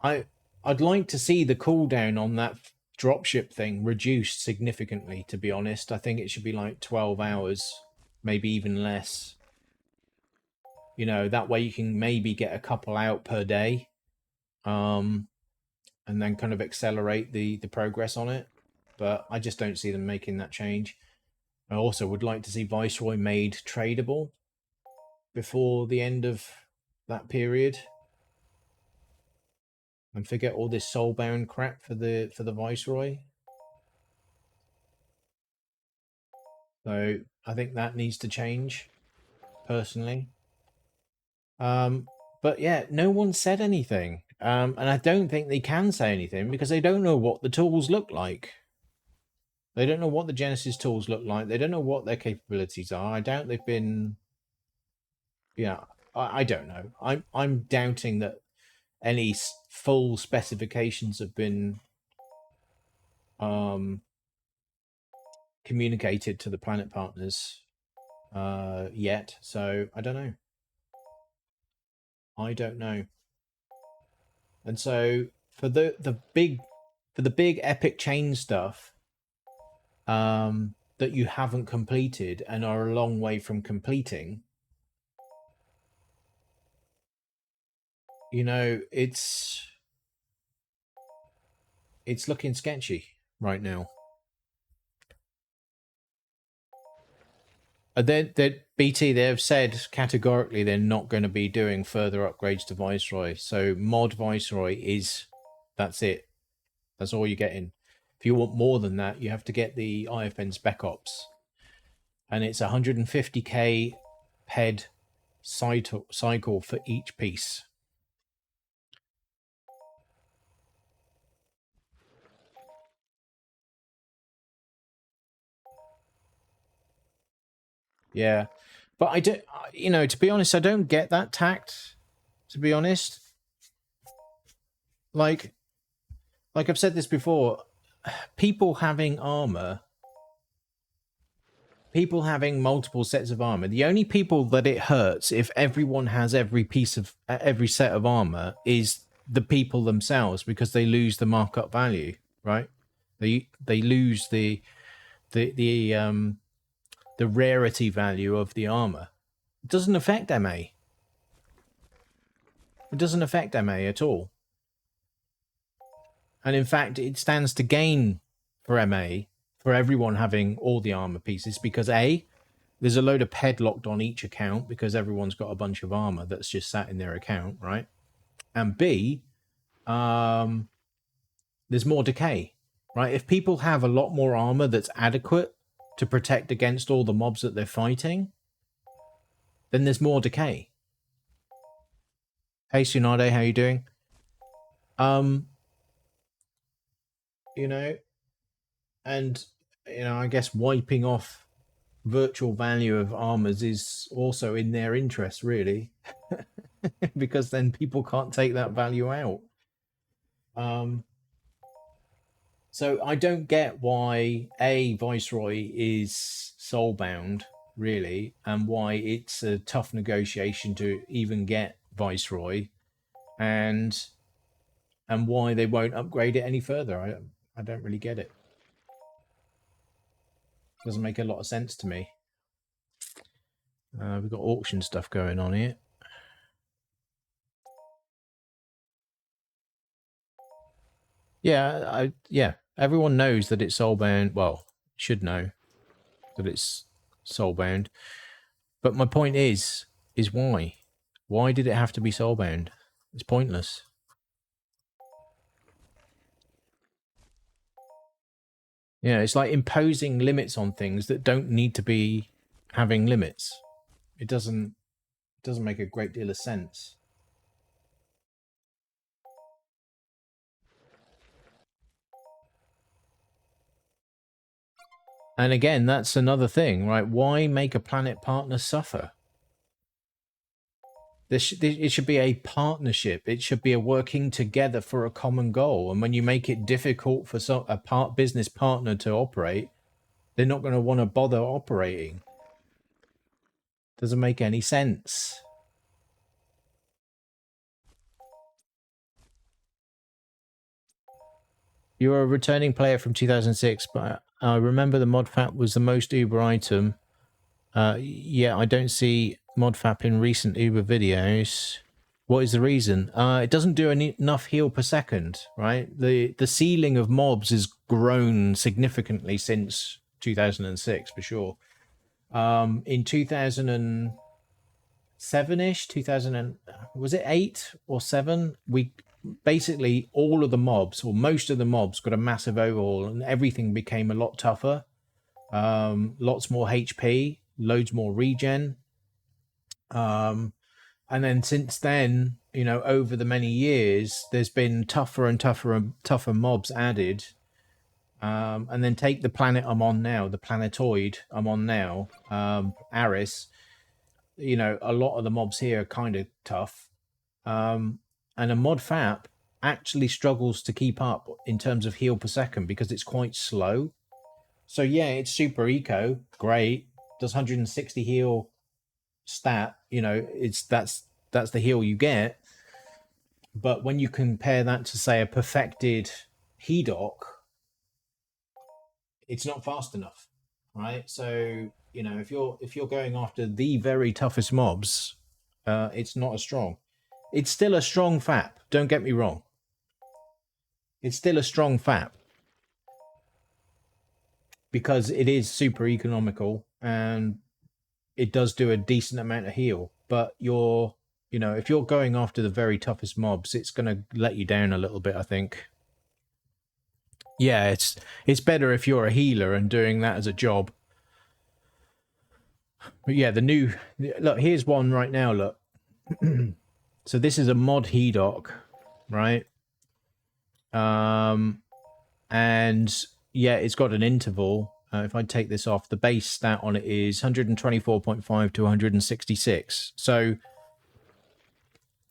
I'd like to see the cooldown on that dropship thing reduced significantly, to be honest. I think it should be like 12 hours, maybe even less. You know, that way you can maybe get a couple out per day. And then kind of accelerate the progress on it. But I just don't see them making that change. I also would like to see Viceroy made tradable before the end of that period, and forget all this soulbound crap for the Viceroy. So I think that needs to change, personally. But yeah, no one said anything. And I don't think they can say anything because they don't know what the tools look like. They don't know what the Genesis tools look like. They don't know what their capabilities are. I doubt they've been. Yeah, I don't know. I'm doubting that any full specifications have been communicated to the planet partners yet. So I don't know. I don't know. And so for the big epic chain stuff that you haven't completed and are a long way from completing, you know, it's looking sketchy right now. That BT, they've said categorically they're not going to be doing further upgrades to Viceroy. So mod Viceroy that's it. That's all you're getting. If you want more than that, you have to get the IFN Spec Ops, and it's 150k PED cycle for each piece. Yeah, but I don't. You know, to be honest, I don't get that tact. To be honest, like I've said this before, people having armor, people having multiple sets of armor, the only people that it hurts if everyone has every piece of every set of armor is the people themselves, because they lose the markup value, right? They lose the rarity value of the armor. It doesn't affect MA. It doesn't affect MA at all. And in fact, it stands to gain for MA for everyone having all the armor pieces, because A, there's a load of PED locked on each account because everyone's got a bunch of armor that's just sat in their account, right? And B, there's more decay, right? If people have a lot more armor that's adequate to protect against all the mobs that they're fighting, then there's more decay. Hey Tsunade, how you doing? You know, and I guess wiping off virtual value of armors is also in their interest, really, because then people can't take that value out. So I don't get why Viceroy is soulbound, really, and why it's a tough negotiation to even get Viceroy, and why they won't upgrade it any further. I don't really get it. Doesn't make a lot of sense to me. We've got auction stuff going on here. Yeah, everyone knows that it's soulbound. Well, should know that it's soulbound. But my point is why? Why did it have to be soulbound? It's pointless. Yeah, it's like imposing limits on things that don't need to be having limits. It doesn't make a great deal of sense. And again, that's another thing, right? Why make a planet partner suffer? It should be a partnership. It should be a working together for a common goal. And when you make it difficult for a business partner to operate, they're not going to want to bother operating. Doesn't make any sense. You're a returning player from 2006, but I remember the modfap was the most Uber item. Yeah, I don't see modfap in recent Uber videos. What is the reason? It doesn't do enough heal per second, right? The ceiling of mobs has grown significantly since 2006, for sure. In 2007-ish, was it 8 or 7? We basically, all of the mobs, or most of the mobs, got a massive overhaul, and everything became a lot tougher. Lots more HP, loads more regen. And then since then, over the many years, there's been tougher and tougher and tougher mobs added. And then take the planet I'm on now, the planetoid I'm on now, ARIS. A lot of the mobs here are kind of tough. And a mod FAP actually struggles to keep up in terms of heal per second because it's quite slow. So yeah, it's super eco, great, does 160 heal stat. That's the heal you get. But when you compare that to, say, a perfected Hedoc, it's not fast enough, right? So if you're going after the very toughest mobs, it's not as strong. It's still a strong FAP, don't get me wrong. It's still a strong FAP because it is super economical and it does do a decent amount of heal. But if you're going after the very toughest mobs, it's going to let you down a little bit, I think. Yeah, it's better if you're a healer and doing that as a job. But yeah, look, here's one right now, look. So this is a mod Hedoc, right? And yeah, it's got an interval. If I take this off, the base stat on it is 124.5 to 166. So,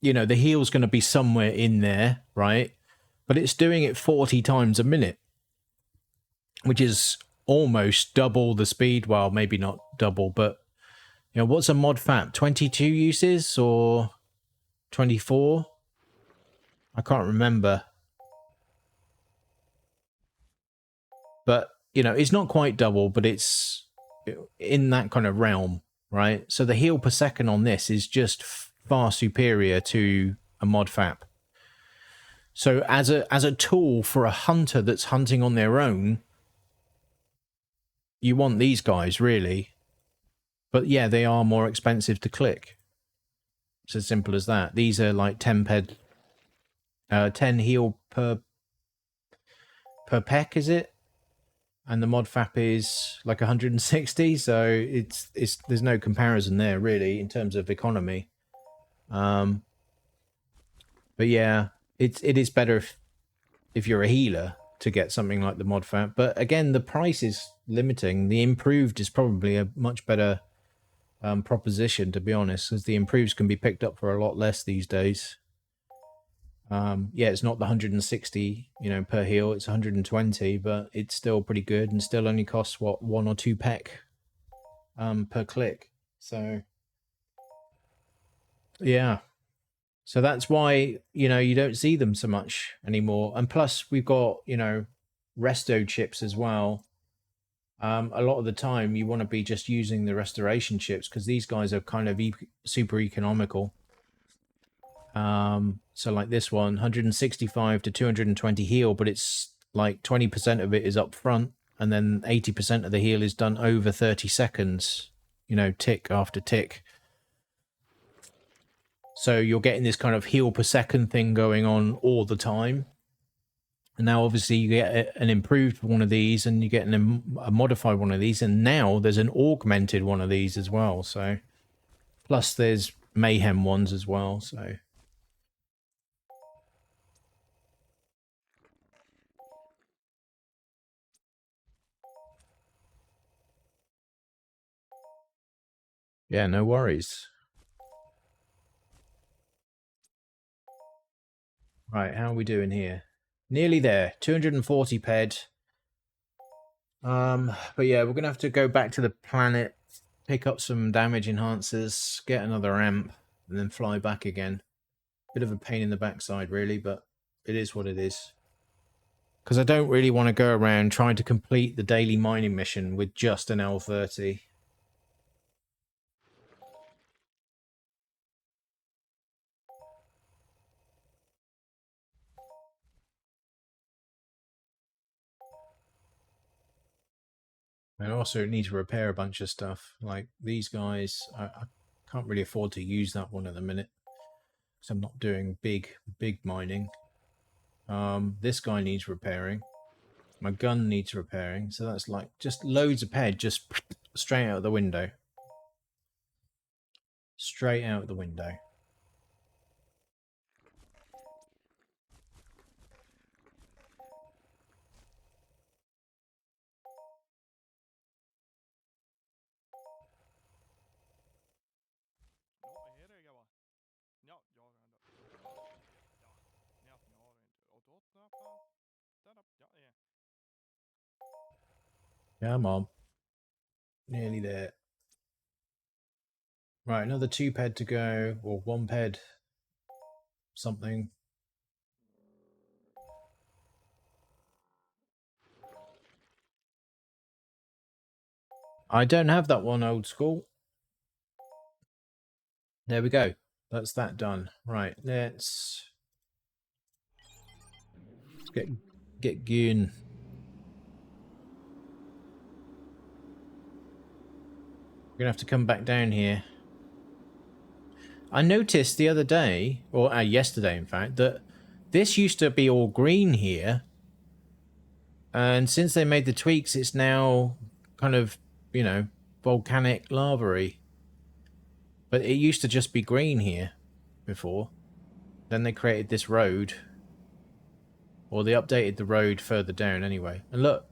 the heal's going to be somewhere in there, right? But it's doing it 40 times a minute, which is almost double the speed. Well, maybe not double, but what's a mod FAP? 22 uses or 24? I can't remember. But, it's not quite double, but it's in that kind of realm, right? So the heal per second on this is just far superior to a mod FAP. So as a tool for a hunter that's hunting on their own, you want these guys, really. But yeah, they are more expensive to click. It's as simple as that. These are like 10 ped 10 heal per peck, is it? And the mod fap is like 160, so it's there's no comparison there really in terms of economy. But yeah, it is better if you're a healer to get something like the mod fap. But again, the price is limiting. The improved is probably a much better proposition, to be honest, as the improves can be picked up for a lot less these days. Yeah, it's not the 160, per heal. It's 120, but it's still pretty good and still only costs what 1 or 2 peck per click. So yeah, so that's why you don't see them so much anymore. And plus, we've got resto chips as well. A lot of the time, you want to be just using the restoration chips because these guys are kind of super economical. So like this one, 165 to 220 heal, but it's like 20% of it is up front, and then 80% of the heal is done over 30 seconds, tick after tick. So you're getting this kind of heal per second thing going on all the time. And now obviously you get an improved one of these and you get a modified one of these, and now there's an augmented one of these as well. So plus there's mayhem ones as well, so yeah, no worries. Right, how are we doing here? Nearly there. 240 ped. But yeah, we're gonna have to go back to the planet, pick up some damage enhancers, get another amp, and then fly back again. Bit of a pain in the backside, really, but it is what it is. Because I don't really want to go around trying to complete the daily mining mission with just an L30. I also need to repair a bunch of stuff. Like these guys, I can't really afford to use that one at the minute. So I'm not doing big mining. This guy needs repairing. My gun needs repairing. So that's like just loads of ped just straight out the window. Straight out the window. Come on. Nearly there. Right, another 2 ped to go, or 1 ped something. I don't have that one, old school. There we go. That's that done. Right, let's get going. We're gonna have to come back down here. I noticed the other day, or yesterday in fact, that this used to be all green here. And since they made the tweaks, it's now kind of, volcanic lava-y. But it used to just be green here before. Then they created this road. Or they updated the road further down anyway. And look.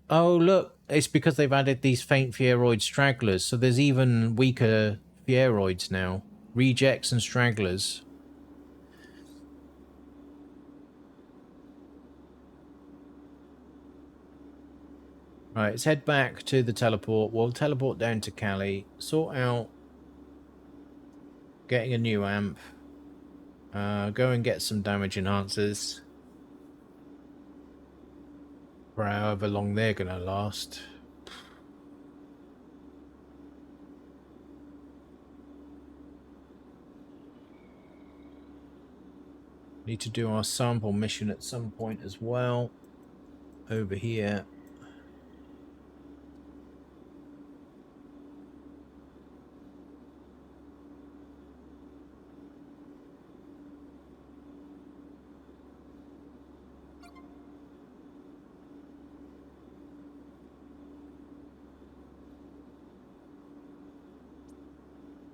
Oh, look. It's because they've added these faint spheroid stragglers. So there's even weaker spheroids now. Rejects and stragglers. Right, let's head back to the teleport. We'll teleport down to Cali. Sort out getting a new amp. Go and get some damage enhancers. For however long they're going to last. Need to do our sample mission at some point as well. Over here.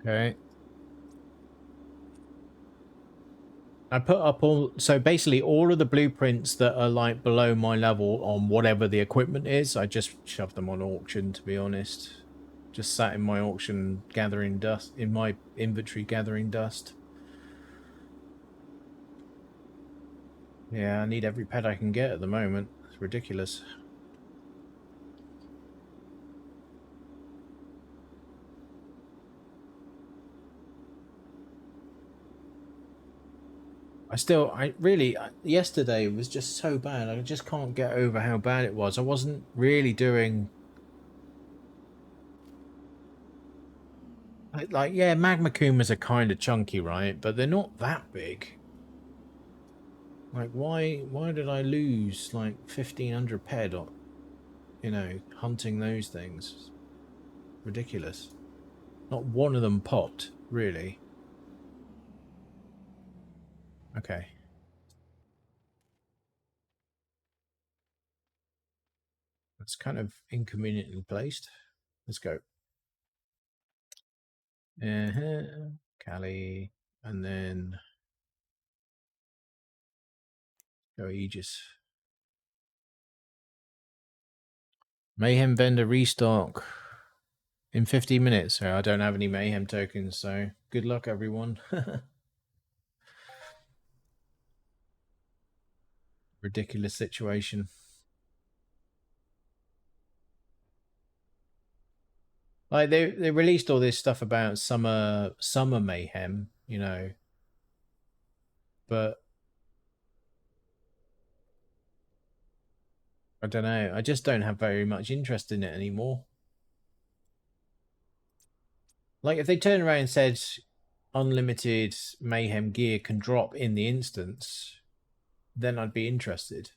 Okay. I put up so basically all of the blueprints that are like below my level on whatever the equipment is, I just shoved them on auction, to be honest. Just sat in my auction gathering dust, in my inventory gathering dust. Yeah, I need every pet I can get at the moment. It's ridiculous. Yesterday was just so bad. I just can't get over how bad it was. I wasn't really doing like yeah, magma kumas are kind of chunky, right? But they're not that big. Like why did I lose like 1,500 ped or hunting those things? Ridiculous. Not one of them popped, really. Okay. That's kind of inconveniently placed. Let's go. Cali. And then go Aegis. Mayhem vendor restock in 15 minutes. So I don't have any Mayhem tokens, so good luck, everyone. Ridiculous situation. Like they released all this stuff about summer mayhem, but I don't know. I just don't have very much interest in it anymore. Like if they turned around and said unlimited mayhem gear can drop in the instance, then I'd be interested.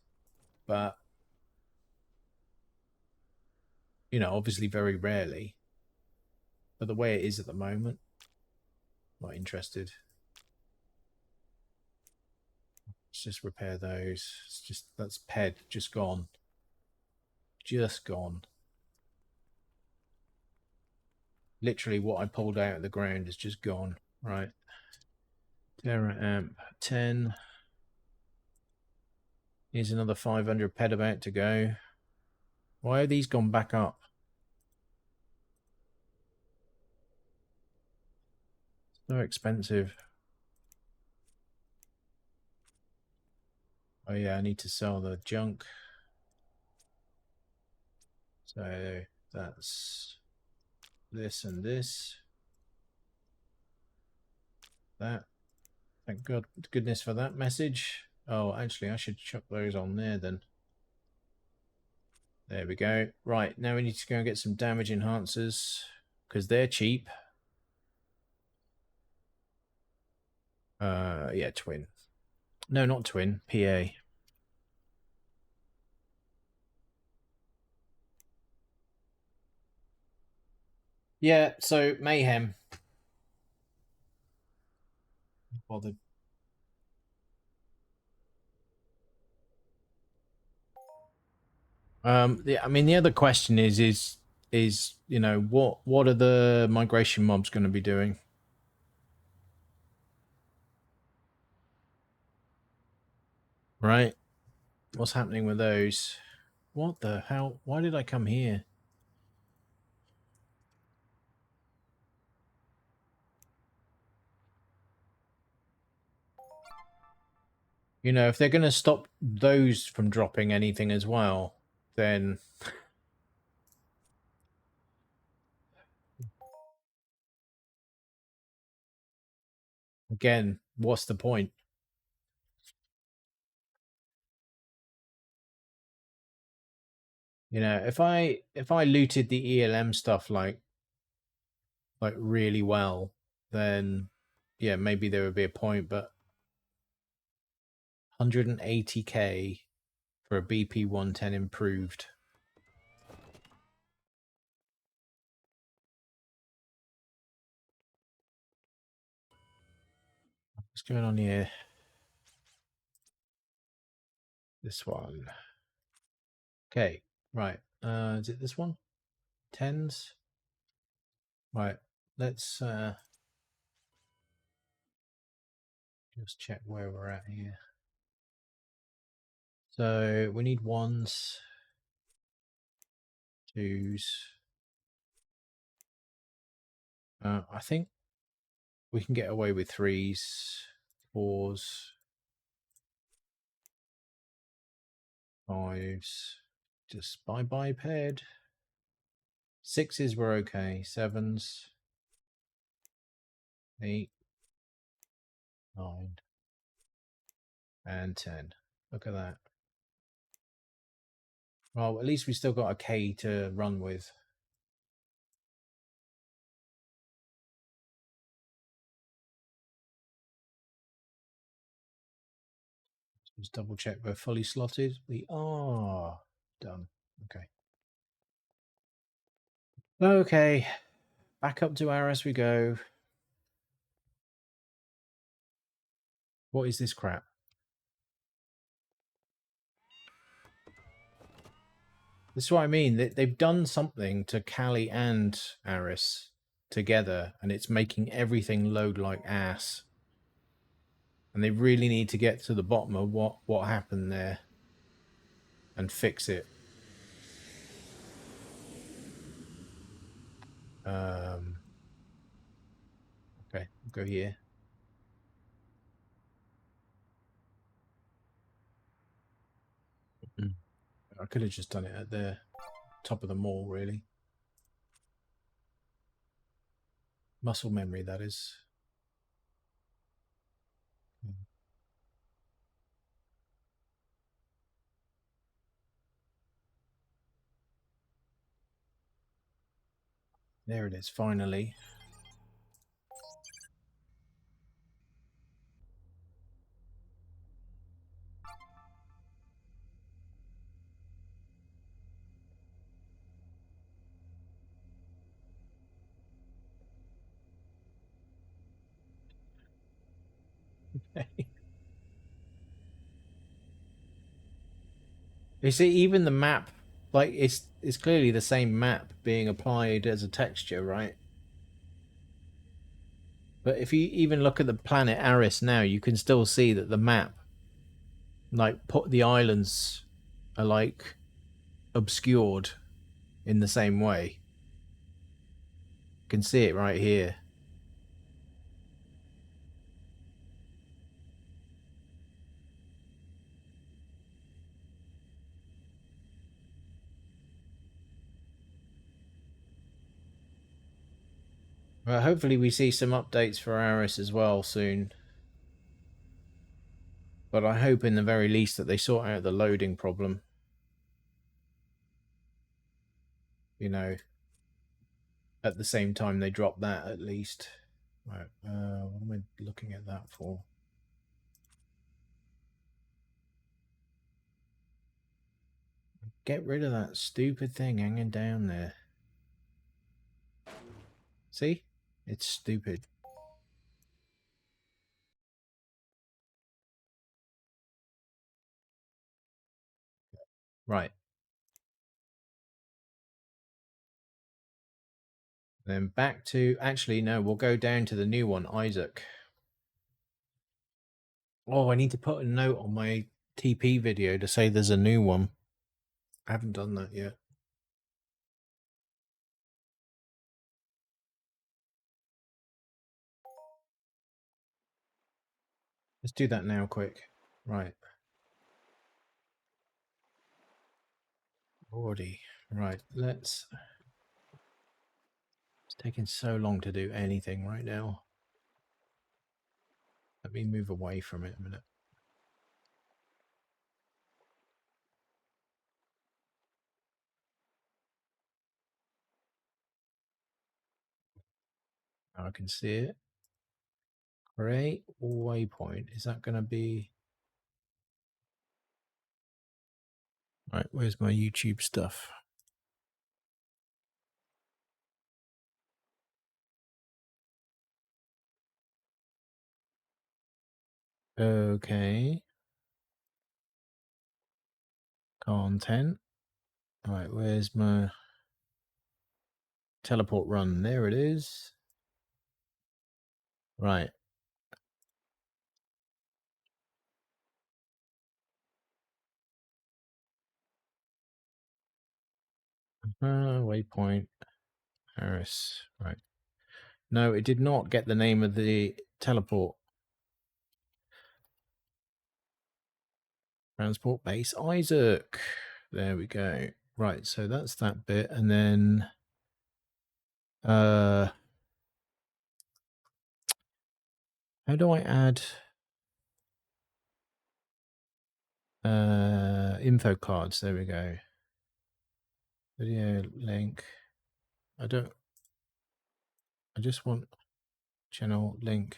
But obviously very rarely. But the way it is at the moment, not interested. Let's just repair those. It's just that's ped just gone. Just gone. Literally what I pulled out of the ground is just gone. Right. Terra amp 10. Here's another 500 ped about to go. Why have these gone back up? So expensive. Oh yeah, I need to sell the junk. So that's this and this. That. Thank God, goodness for that message. Oh, actually, I should chuck those on there then. There we go. Right, now we need to go and get some damage enhancers because they're cheap. Yeah, twin. No, not twin. PA. Yeah, so mayhem. Bothered. I mean, the other question is what are the migration mobs going to be doing? Right? What's happening with those? What the hell? Why did I come here? If they're going to stop those from dropping anything as well, then again, what's the point? If I looted the ELM stuff like really well, then yeah, maybe there would be a point, but 180k for a BP 110 improved. What's going on here? This one. Okay, right. Is it this one? Tens? Right. Let's Just check where we're at here. So we need ones, twos. I think we can get away with threes, fours, fives. Just bye paired. Sixes were okay. Sevens, 8, 9, and 10. Look at that. Well, at least we still got a K to run with. Just double check we're fully slotted. We are done. Okay. Okay. Back up to ARIS we go. What is this crap? This is what I mean. They've done something to Kali and ARIS together, and it's making everything load like ass. And they really need to get to the bottom of what happened there and fix it. Okay, go here. I could have just done it at the top of the mall, really. Muscle memory, that is. There it is, finally. You see, even the map, like it's clearly the same map being applied as a texture, right? But if you even look at the planet Aris now, you can still see that the map, like, put the islands are like obscured in the same way. You can see it right here. Well, hopefully we see some updates for Aris as well soon. But I hope in the very least that they sort out the loading problem. You know, at the same time they drop that at least. Right, what am I looking at that for? Get rid of that stupid thing hanging down there. See? It's stupid. Right. Then back to... Actually, no, we'll go down to the new one, Isaac. Oh, I need to put a note on my TP video to say there's a new one. I haven't done that yet. Let's do that now, quick. Right. Already. Right, let's... It's taking so long to do anything right now. Let me move away from it a minute. Now I can see it. Create waypoint. Is that going to be... Right, where's my YouTube stuff? Okay. Content. Right, where's my teleport run? There it is. Right. Waypoint. ARIS. Right. No, it did not get the name of the teleport. Transport base Isaac. There we go. Right, so that's that bit. And then how do I add info cards? There we go. Video link. I just want channel link.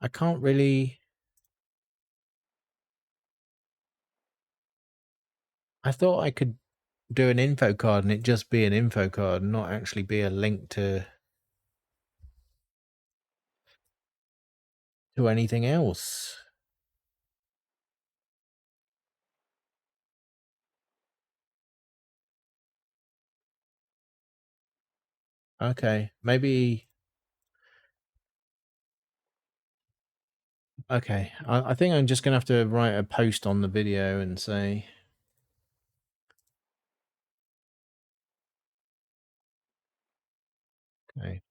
I can't really. I thought I could do an info card and it just be an info card and not actually be a link to anything else. Okay, maybe. Okay, I think I'm just gonna have to write a post on the video and say. Okay.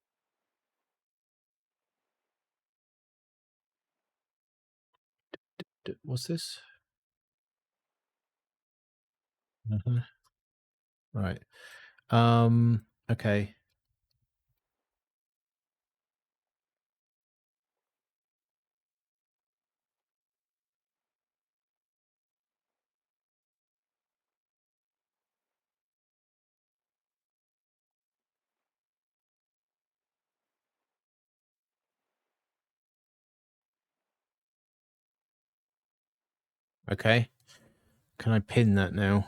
What's this? Right. Okay. Okay. Can I pin that now?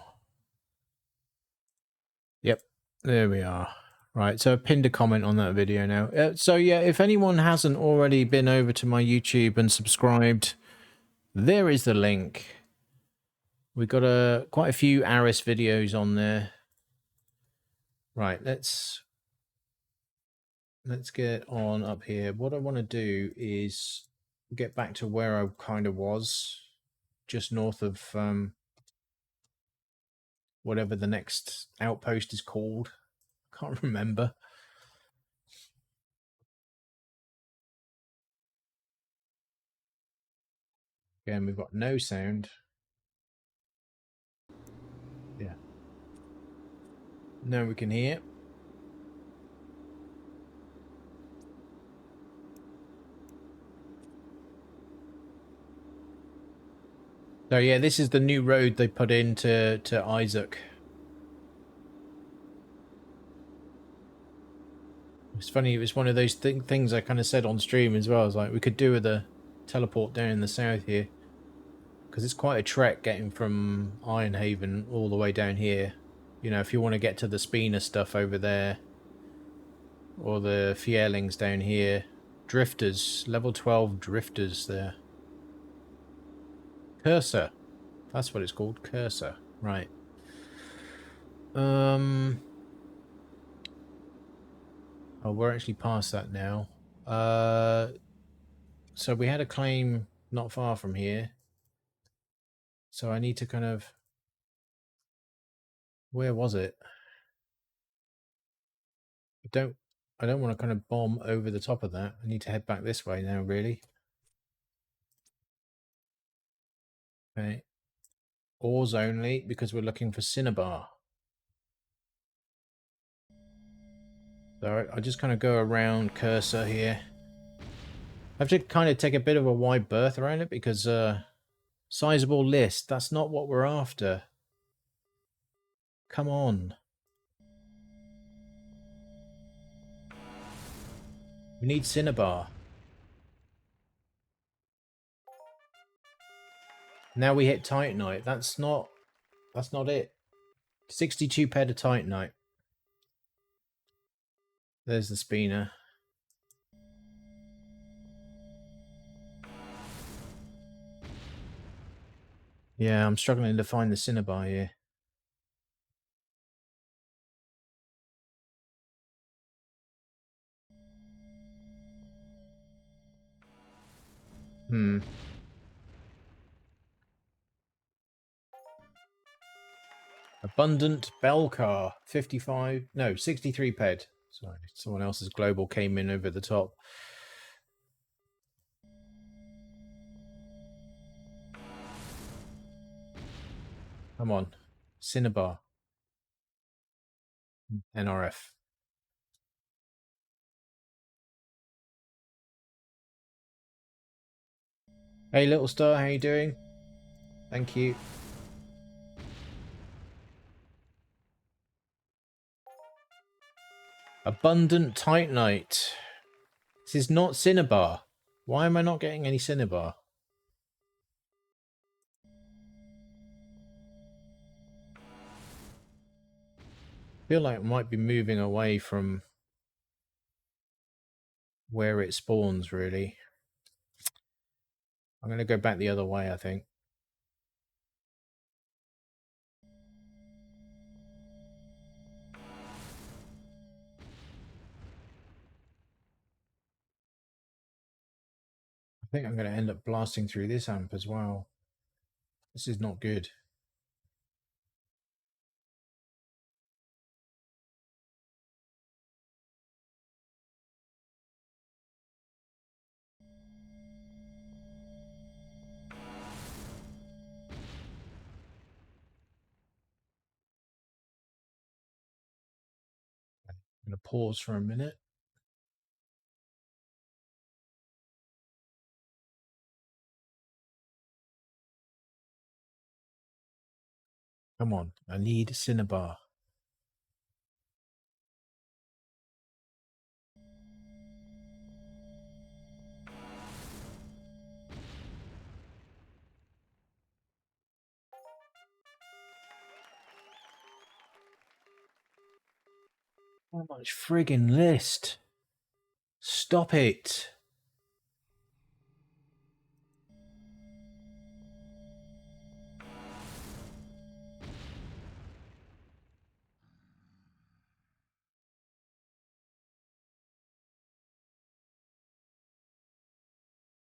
Yep. There we are. Right. So I pinned a comment on that video now. So yeah, if anyone hasn't already been over to my YouTube and subscribed, there is the link. We've got quite a few ARIS videos on there. Right. Let's get on up here. What I want to do is get back to where I kind of was, just north of whatever the next outpost is called. Can't remember. Again, we've got no sound. Yeah. Now we can hear. So yeah, this is the new road they put into Isaac. It's funny, it was one of those things I kind of said on stream as well. I was like, we could do with a teleport down in the south here. Because it's quite a trek getting from Ironhaven all the way down here. You know, if you want to get to the Spina stuff over there. Or the Fierlings down here. Drifters. Level 12 drifters there. Cursor. That's what it's called. Cursor. Right. Oh, we're actually past that now. So we had a claim not far from here. So I need to kind of... Where was it? I don't want to kind of bomb over the top of that. I need to head back this way now, really. Okay. Ores only, because we're looking for Cinnabar. So I just kind of go around Cursor here. I have to kind of take a bit of a wide berth around it because sizable list, that's not what we're after. Come on. We need Cinnabar. Now we hit Titanite. That's not it. 62 petaTitanite. There's the Spina. Yeah, I'm struggling to find the Cinnabar here. Abundant bell car, 55, no, 63 ped. Sorry, someone else's global came in over the top. Come on, Cinnabar. NRF. Hey, little star, how you doing? Thank you. Abundant Titanite. This is not Cinnabar. Why am I not getting any Cinnabar? I feel like it might be moving away from where it spawns, really. I'm going to go back the other way, I think. I think I'm going to end up blasting through this amp as well. This is not good. I'm going to pause for a minute. Come on, I need Cinnabar. How much friggin' list? Stop it.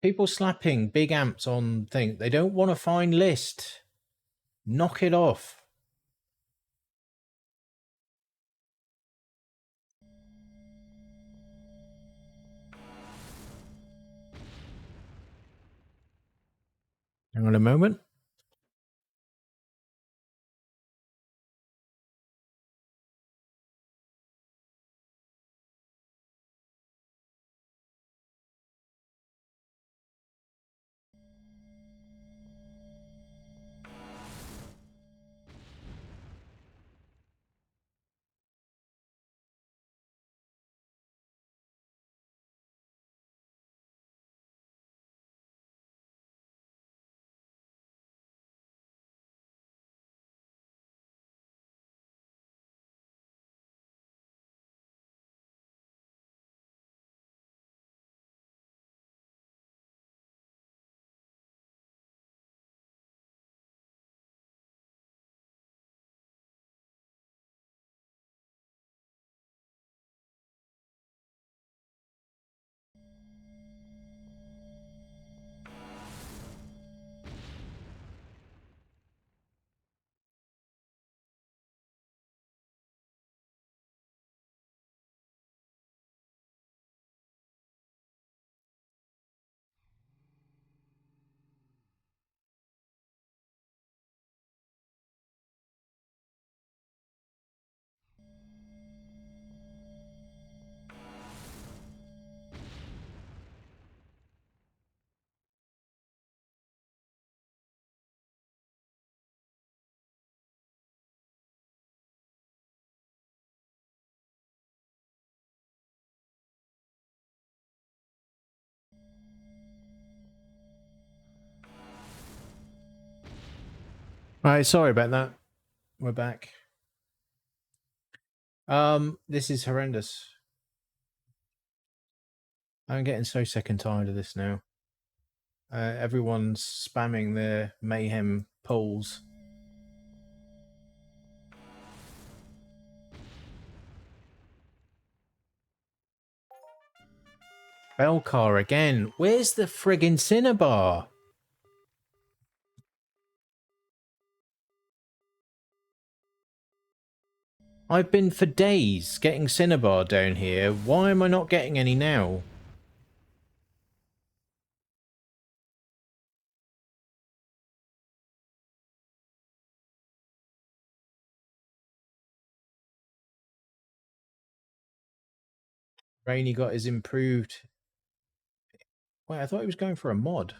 People slapping big amps on things. They don't want to find list. Knock it off. Hang on a moment. Right, sorry about that. We're back. This is horrendous. I'm getting so sick and tired of this now. Everyone's spamming their mayhem polls. Bellcar again. Where's the friggin' Cinnabar? I've been for days getting cinnabar down here. Why am I not getting any now? Rainy got his improved... Wait, I thought he was going for a mod.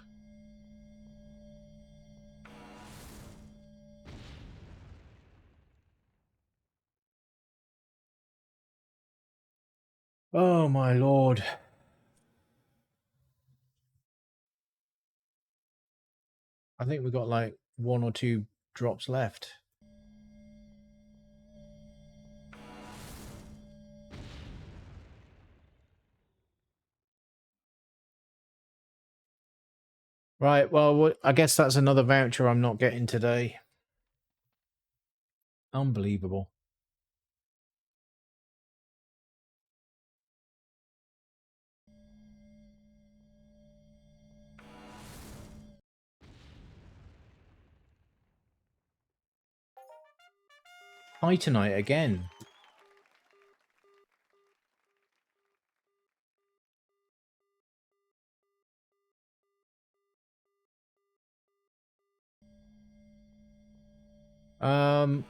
Oh my lord. I think we've got like 1 or 2 drops left. Right, well, I guess that's another voucher I'm not getting today. Unbelievable. Titanite again.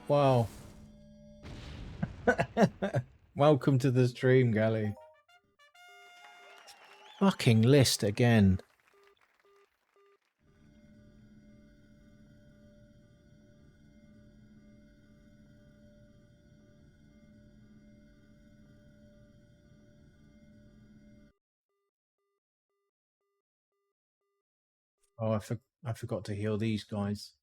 Well. Welcome to the stream, Gally. Fucking list again. Oh, I forgot to heal these guys.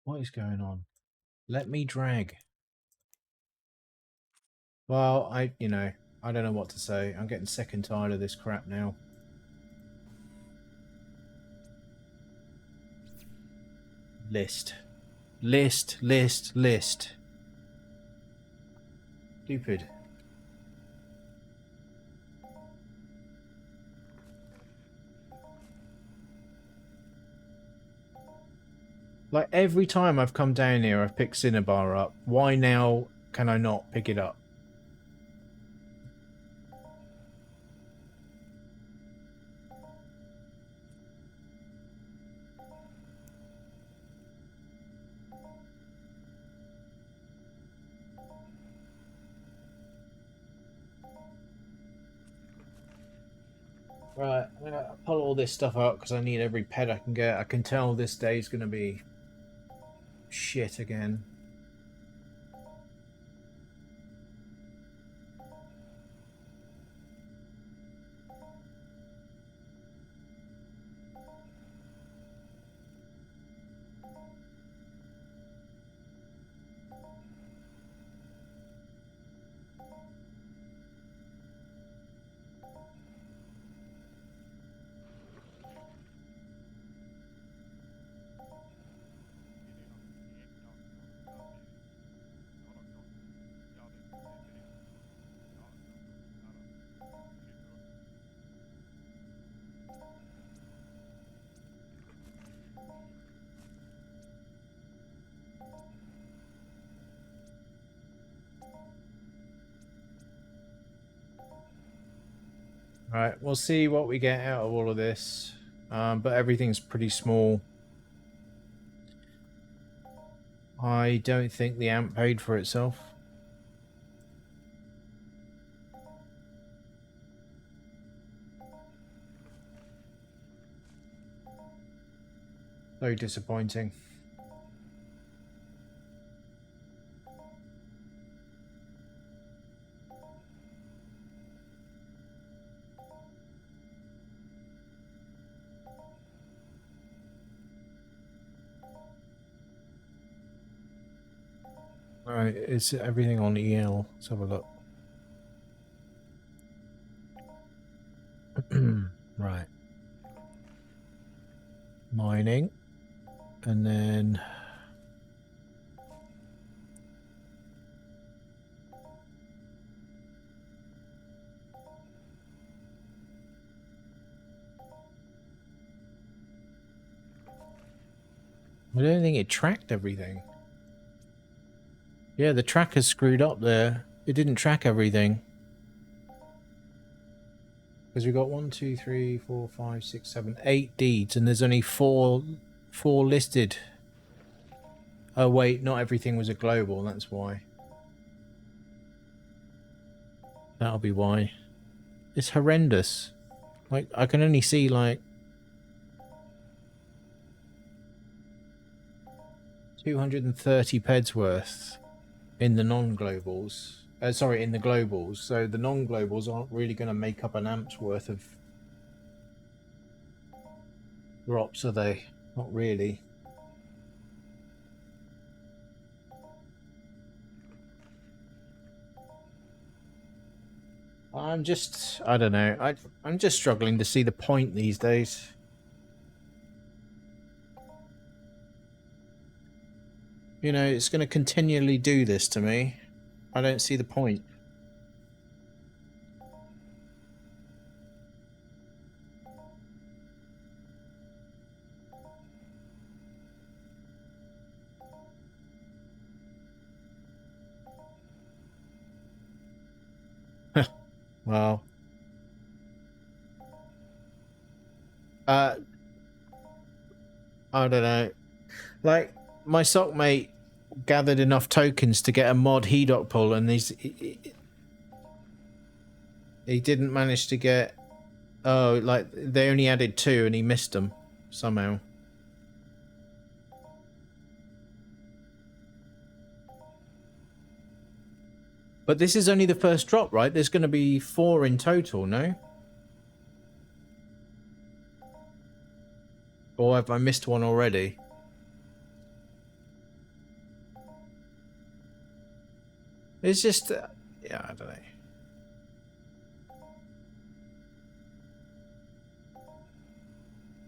What is going on? Let me drag. Well, I don't know what to say. I'm getting sick and tired of this crap now. List. List, list, list. Stupid. Like, every time I've come down here, I've picked Cinnabar up. Why now can I not pick it up? Right, I'm gonna pull all this stuff out because I need every pet I can get. I can tell this day's gonna be shit again. Right, we'll see what we get out of all of this. But everything's pretty small. I don't think the amp paid for itself. Very disappointing. Alright, is everything on EL? Let's have a look. Right. Mining. And then... I don't think it tracked everything. Yeah, the tracker's screwed up there. It didn't track everything. Because we got 1, 2, 3, 4, 5, 6, 7, 8 deeds, and there's only four listed. Oh wait, not everything was a global, that's why. That'll be why. It's horrendous. Like, I can only see like 230 peds worth in the non-globals. Sorry, in the globals. So the non-globals aren't really going to make up an amp's worth of drops, are they? Not really. I don't know. I'm just struggling to see the point these days. You know, it's going to continually do this to me. I don't see the point. Well, I don't know. Like, my sock mate gathered enough tokens to get a mod HEDOC pull, and he didn't manage to get. Oh, like they only added 2, and he missed them somehow. But this is only the first drop, right? There's going to be 4 in total, no? Or have I missed one already? It's just, yeah, I don't know.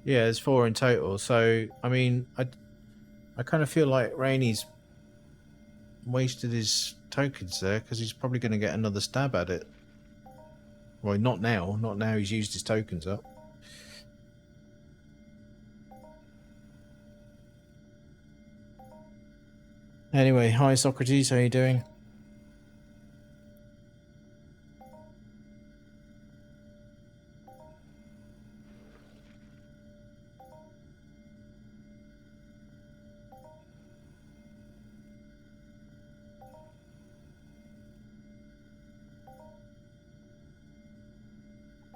Yeah, there's 4 in total. So, I mean, I kind of feel like Rainy's wasted his tokens there, because he's probably going to get another stab at it. Well, not now. Not now he's used his tokens up. Anyway, hi Socrates, how you doing?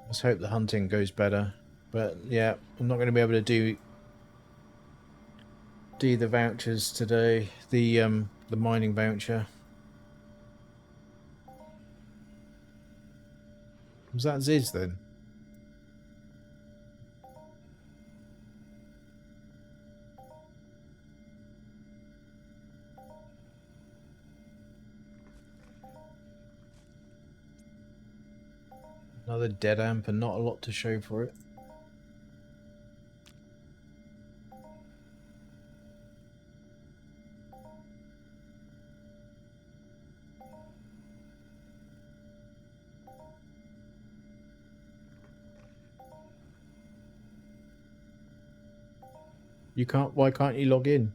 Let's hope the hunting goes better. But yeah, I'm not going to be able to do the vouchers today. The mining voucher. Was that Ziz then? Another dead amp and not a lot to show for it. You can't. Why can't you log in?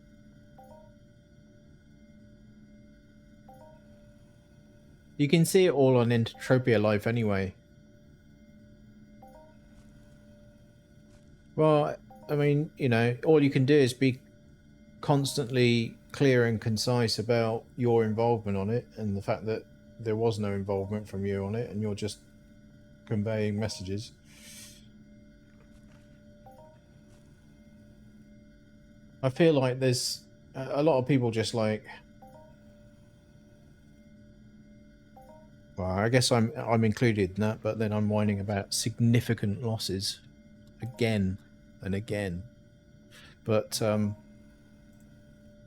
You can see it all on Entropia Life anyway. Well, I mean, you know, all you can do is be constantly clear and concise about your involvement on it, and the fact that there was no involvement from you on it, and you're just conveying messages. I feel like there's a lot of people just like, well, I guess I'm included in that, but then I'm whining about significant losses again and again. But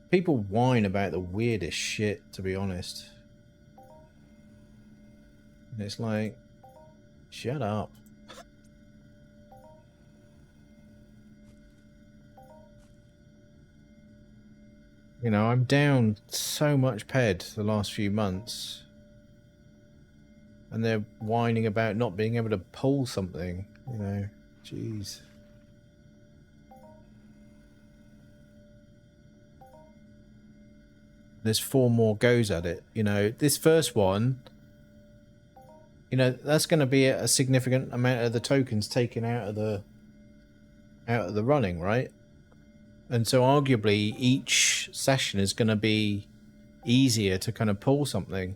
people whine about the weirdest shit, to be honest. And it's like, shut up. You know, I'm down so much ped the last few months. And they're whining about not being able to pull something, you know. Jeez. there's 4 more goes at it. You know, this first one, you know, that's going to be a significant amount of the tokens taken out of the running, right? And so arguably each session is going to be easier to kind of pull something.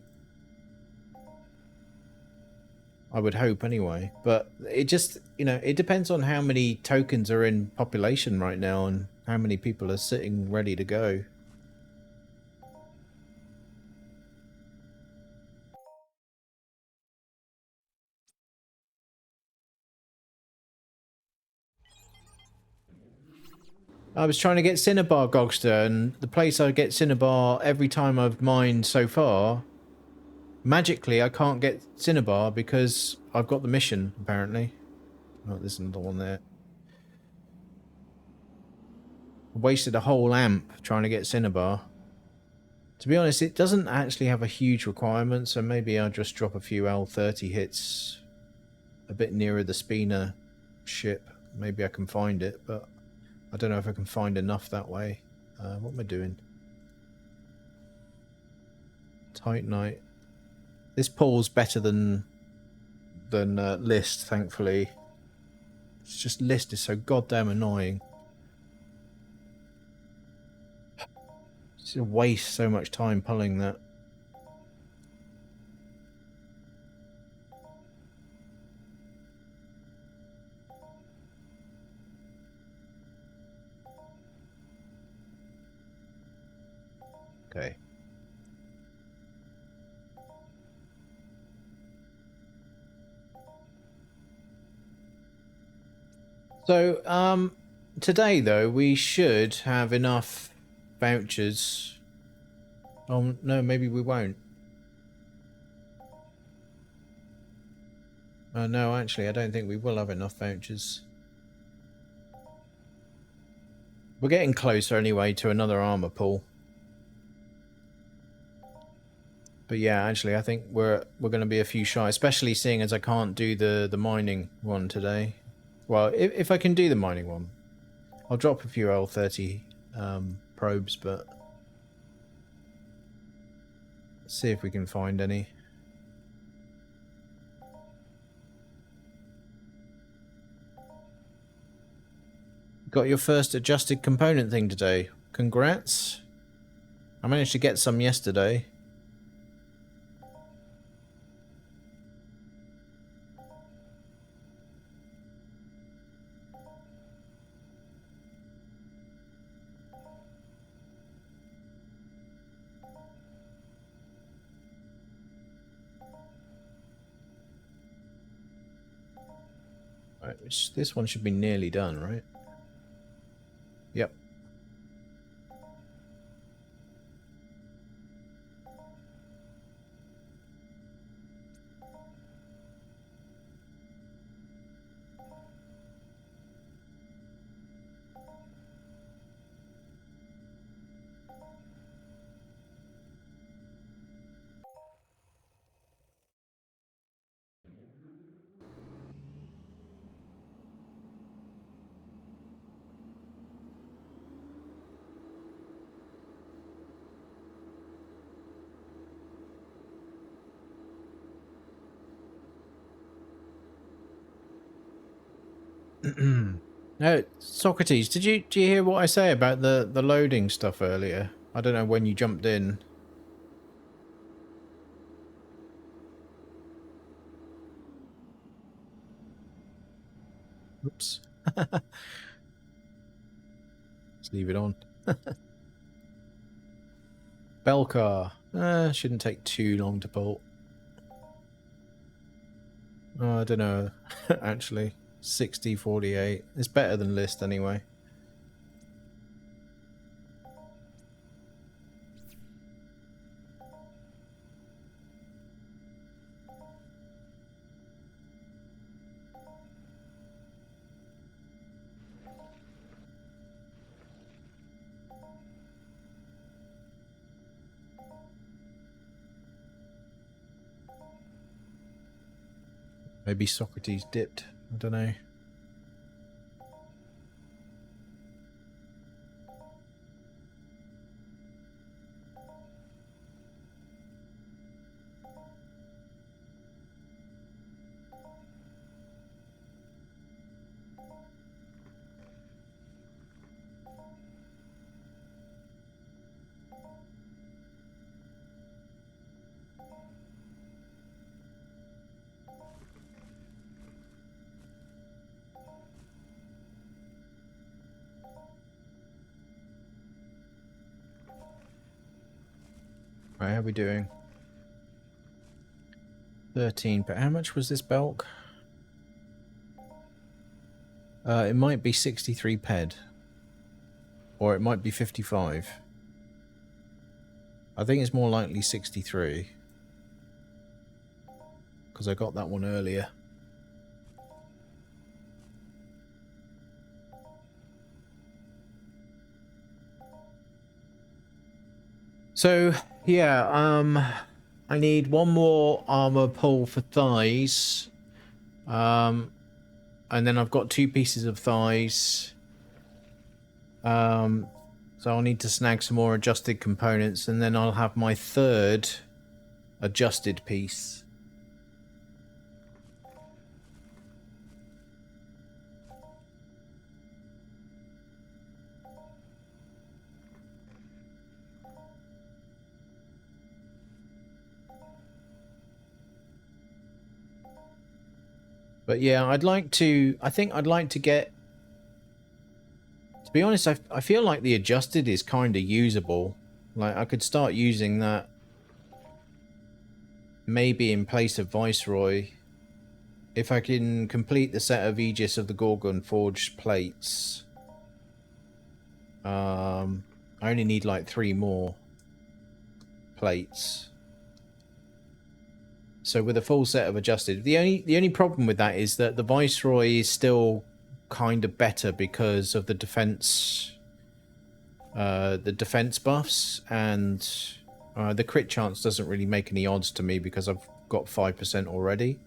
I would hope anyway. But it just, you know, it depends on how many tokens are in population right now and how many people are sitting ready to go. I was trying to get Cinnabar, Gogster, and the place I get Cinnabar every time I've mined so far, magically I can't get Cinnabar because I've got the mission, apparently. Oh, there's another one there. I wasted a whole amp trying to get Cinnabar. To be honest, it doesn't actually have a huge requirement, so maybe I'll just drop a few L30 hits a bit nearer the Spina ship. Maybe I can find it, but I don't know if I can find enough that way. What am I doing? Titanite. This pull's better than List, thankfully. It's just List is so goddamn annoying. Just waste so much time pulling that. Okay. So, today though, we should have enough vouchers. Oh, no, maybe we won't. No, actually, I don't think we will have enough vouchers. We're getting closer anyway to another armor pull. But yeah, actually, I think we're going to be a few shy, especially seeing as I can't do the mining one today. Well, if I can do the mining one, I'll drop a few L30 probes, but let's see if we can find any. Got your first adjusted component thing today. Congrats. I managed to get some yesterday. Right, this one should be nearly done, right? Yep. No, Socrates, do you hear what I say about the loading stuff earlier? I don't know when you jumped in. Oops. Let's leave it on. Belcar. Shouldn't take too long to pull. Oh, I don't know. Actually, 60-48. It's better than List anyway. Maybe Socrates dipped. I don't know. Right, how are we doing? 13, but how much was this bulk? It might be 63 ped. Or it might be 55. I think it's more likely 63. Because I got that one earlier. So, yeah, I need one more armor pull for thighs. And then I've got 2 pieces of thighs. So I'll need to snag some more adjusted components, and then I'll have my 3rd adjusted piece. But yeah, I think I'd like to get, to be honest, I feel like the adjusted is kind of usable. Like, I could start using that maybe in place of Viceroy. If I can complete the set of Aegis of the Gorgon forged plates. I only need like 3 more plates. So with a full set of adjusted, the only problem with that is that the Viceroy is still kind of better because of the defense buffs, and the crit chance doesn't really make any odds to me because I've got 5% already.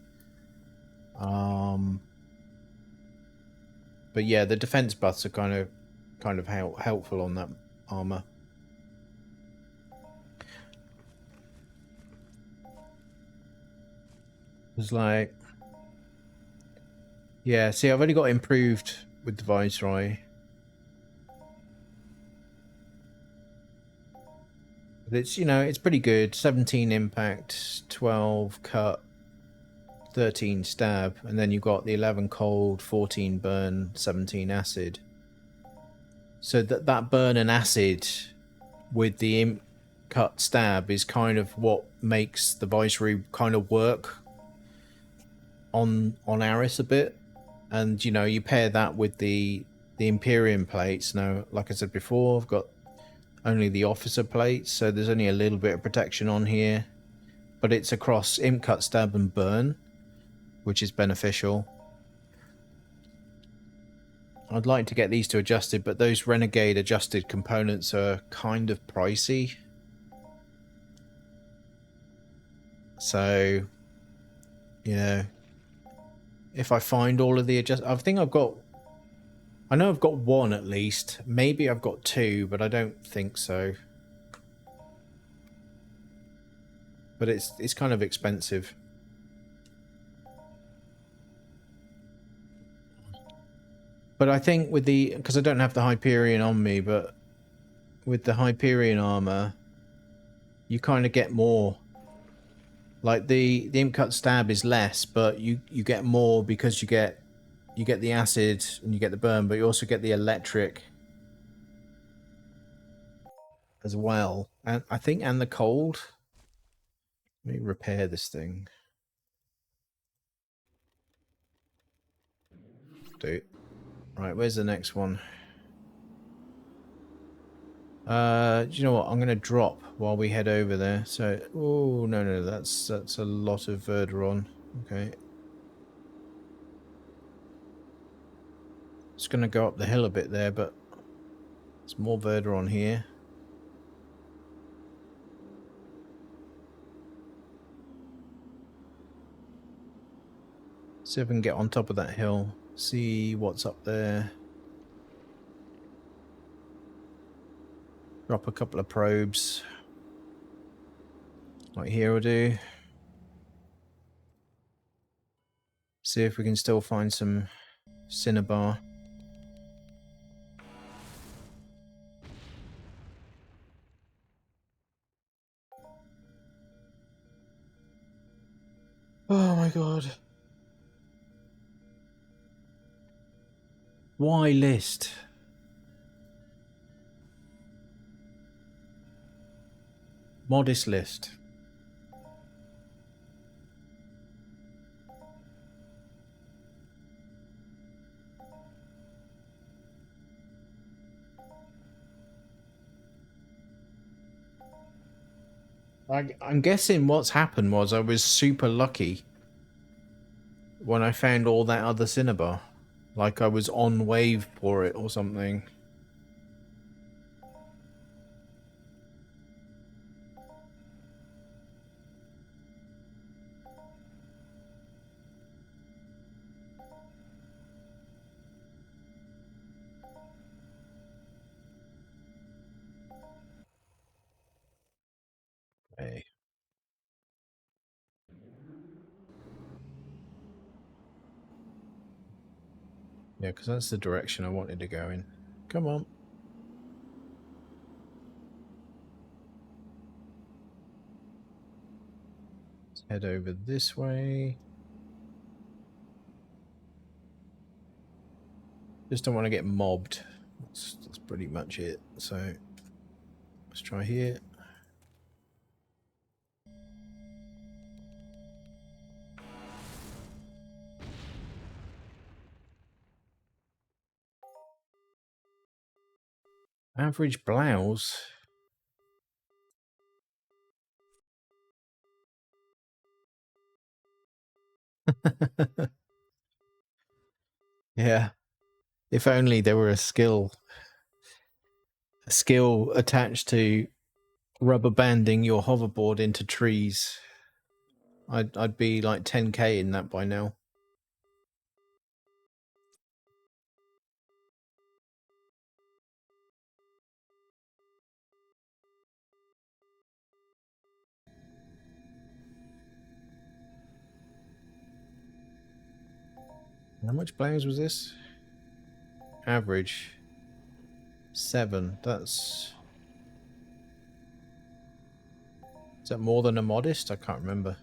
But yeah, the defense buffs are kind of helpful on that armor. It's like, yeah, see, I've only got improved with the Viceroy. But it's, you know, it's pretty good. 17 impact, 12 cut, 13 stab, and then you've got the 11 cold, 14 burn, 17 acid. So that burn and acid with the imp cut stab is kind of what makes the Viceroy kind of work on ARIS a bit. And, you know, you pair that with the Imperium plates. Now, like I said before, I've got only the officer plates, so there's only a little bit of protection on here. But it's across imp cut, stab, and burn, which is beneficial. I'd like to get these two adjusted, but those Renegade adjusted components are kind of pricey. So, you know, if I find all of the I know I've got 1 at least. Maybe I've got 2, but I don't think so. But it's kind of expensive. But I think with because I don't have the Hyperion on me, but with the Hyperion armor, you kind of get more. Like the imp cut stab is less, but you get more because you get the acid and you get the burn, but you also get the electric as well, and I think and the cold. Let me repair this thing. Dude. Right, where's the next one? Do you know what? I'm going to drop while we head over there. So, oh, no, that's a lot of Verderon. Okay. It's going to go up the hill a bit there, but there's more Verderon here. See if I can get on top of that hill. See what's up there. Drop a couple of probes. Like here will do. See if we can still find some Cinnabar. Oh my god. Why list? Modest list. I'm guessing what's happened was I was super lucky when I found all that other Cinnabar. Like I was on wave for it or something. Okay. Yeah, because that's the direction I wanted to go in. Come on. Let's head over this way. Just don't want to get mobbed. That's pretty much it. So let's try here. Average blouse. Yeah. If only there were a skill attached to rubber banding your hoverboard into trees. I'd be like 10k in that by now. How much blouse was this? Average 7. Is that more than a modest? I can't remember.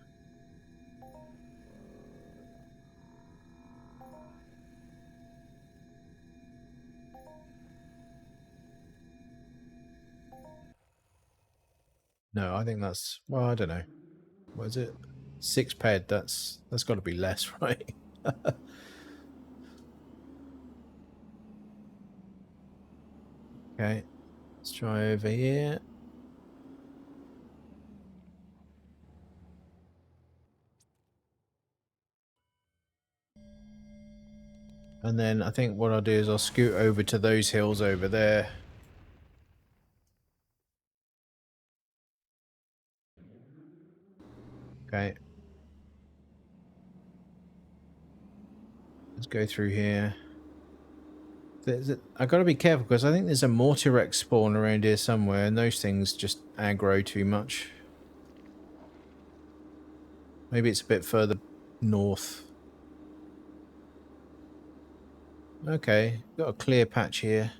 No, I think that's, well, I don't know. What is it? 6 ped. That's got to be less, right? Okay, let's try over here. And then I think what I'll do is I'll scoot over to those hills over there. Okay. Let's go through here. I've got to be careful because I think there's a Mortirex spawn around here somewhere and those things just aggro too much. Maybe it's a bit further north. Okay, got a clear patch here.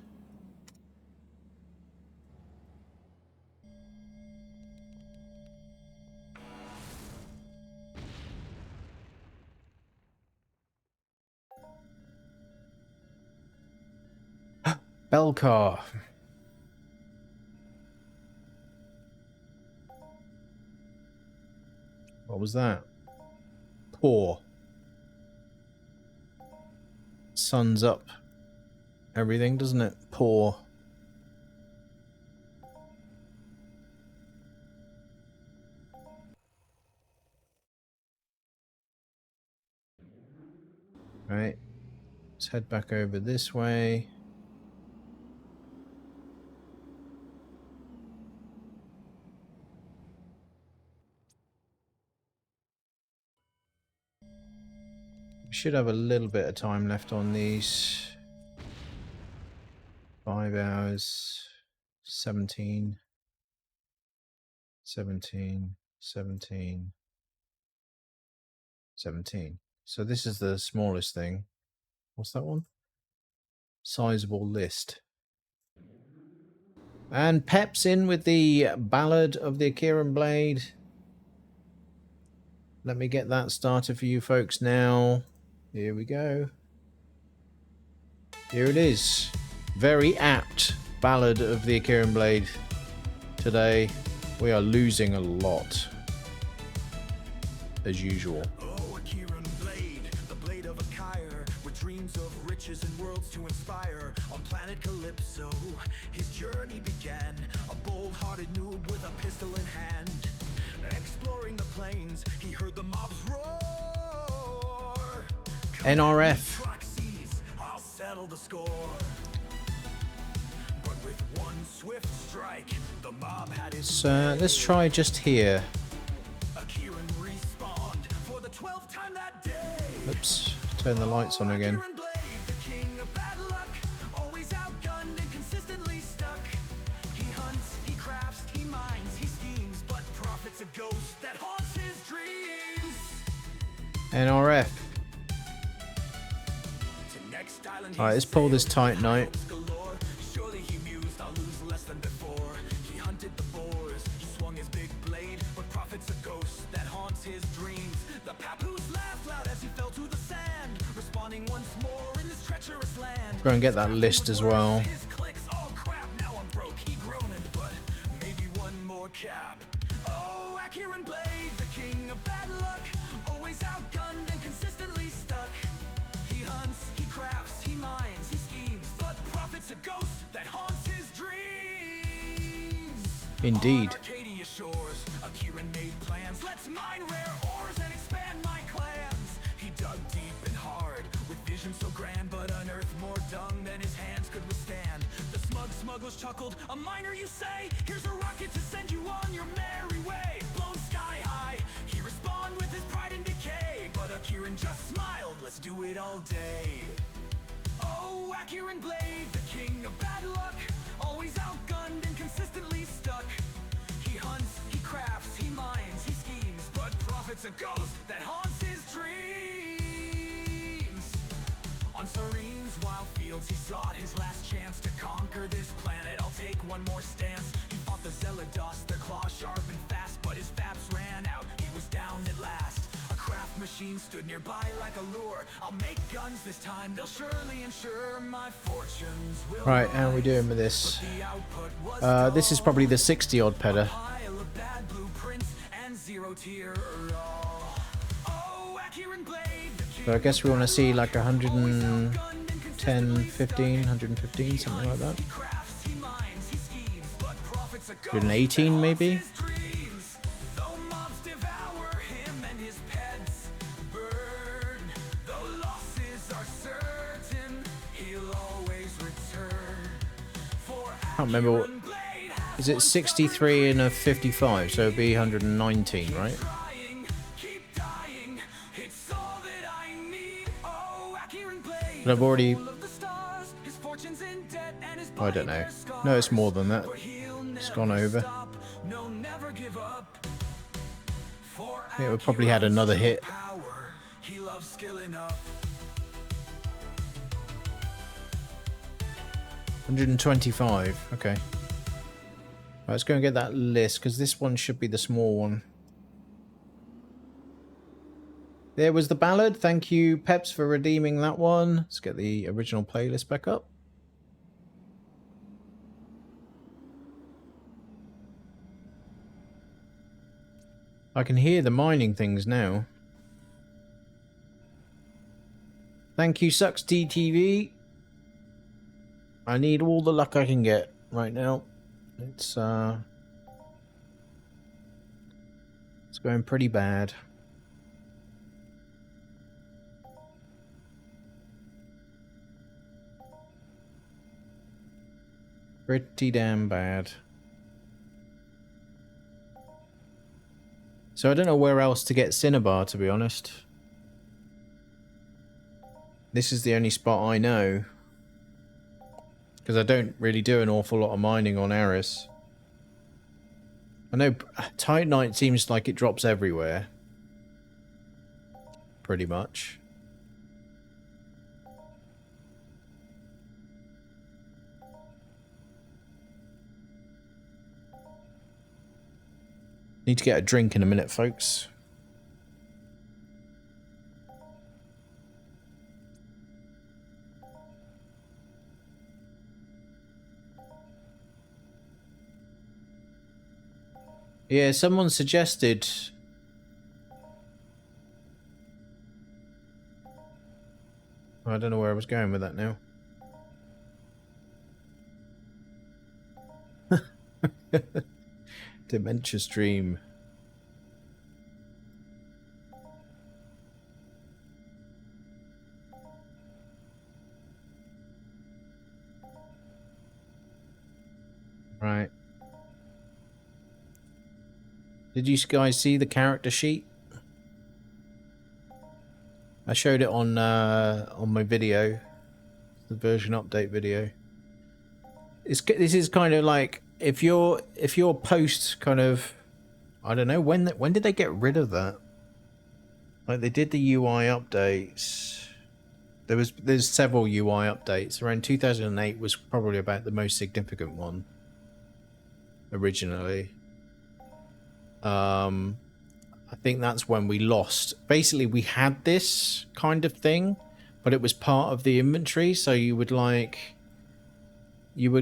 Belcar. What was that? Poor. Sun's up. Everything, doesn't it? Poor. Right. Let's head back over this way. We should have a little bit of time left on these. 5 hours. 17. 17. 17. 17. So this is the smallest thing. What's that one? Sizable list. And Pep's in with the Ballad of the Akiran Blade. Let me get that started for you folks now. Here we go. Here it is. Very apt Ballad of the Akiran Blade today. We are losing a lot, as usual. Oh, Akiran Blade, the blade of a Kyre, with dreams of riches and worlds to inspire. On planet Calypso, his journey began. A bold-hearted noob with a pistol in hand. Exploring the plains, he heard the mobs roar. NRF. I'll settle the score. But with one swift strike, the mob had his So let's try just here. Akiran respawned for the 12th time that day. Oops, turn the lights on again. Akiran Blade, the king of bad luck, always outgunned and consistently stuck. He hunts, he crafts, he mines, he schemes, but profits a ghost that haunts his dreams. NRF. To next island Alright, let's pull this tight night. galore. Surely he mused, I'll lose less than before. He hunted the boars, he swung his big blade, but profits a ghost that haunts his dreams. The papoose laughed loud as he fell to the sand, responding once more in this treacherous land. Go and get that list as well. His clicks, oh crap, now I'm broke. He groaned, but maybe one more cap. Oh, Akiran Blade, the king of bad luck, always outgunned and consistently stuck. He hunts, he crafts, he mines, he schemes, but profits a ghost that haunts his dreams. Indeed. On Arcadia shores, Akiran made plans. Let's mine rare ores and expand my clans. He dug deep and hard, with vision so grand, but unearthed more dung than his hands could withstand. The smugglers chuckled, a miner you say? Here's a rocket to send you on your merry way. Blown sky high, he responded with his pride and decay. But Akiran just smiled, let's do it all day. Oh, Akiran Blade, the king of bad luck, always outgunned and consistently stuck. He hunts, he crafts, he mines, he schemes, but profits a ghost that haunts his dreams. On Serene's wild fields, he sought his last chance to conquer this planet. I'll take one more stance. He fought the Zelados, their claws sharp and fast, but his faps ran out, he was down at last. A craft machine stood nearby like a lure. I'll make guns this time, they'll surely ensure my fortunes will Right, how are we doing with this? This is probably the 60 odd peta. pile of bad blueprints and zero tier raw. Oh, Akiran Blade, the king So I guess we want to see like 110, 15, 115, something like that. he crafts, he mines, he schemes, but profits a Do ghost an 18 maybe? his dreams. Though mobs devour him and his pets burn, though losses are certain, he'll always return. For Can't remember what. Akiran Blade has Is it 63 and a 55? So it'd be 119, right? trying, keep dying, it's all that I need. Oh, Akiran Blade, But I've already. full of the stars, his fortunes in debt and his I don't know. body bears No, it's scars. more than that. But he'll It's never gone over. stop, no, never give up. For Yeah, we probably had another hit. power, he loves skilling up. 125. Okay. Right, let's go and get that list, because this one should be the small one. There was the ballad. Thank you, Peps, for redeeming that one. Let's get the original playlist back up. I can hear the mining things now. Thank you, Sucks TTV. I need all the luck I can get right now. It's going pretty bad. Pretty damn bad. So I don't know where else to get Cinnabar, to be honest. This is the only spot I know. Because I don't really do an awful lot of mining on ARIS. I know Titanite seems like it drops everywhere. Pretty much. Need to get a drink in a minute, folks. Yeah, someone suggested... I don't know where I was going with that now. Dementia stream. Right. Did you guys see the character sheet? I showed it on my video, the version update video. This is kind of like if your post kind of, I don't know when did they get rid of that? Like they did the UI updates. There's several UI updates. Around 2008 was probably about the most significant one. Originally, I think that's when we lost. Basically, we had this kind of thing, but it was part of the inventory. So you would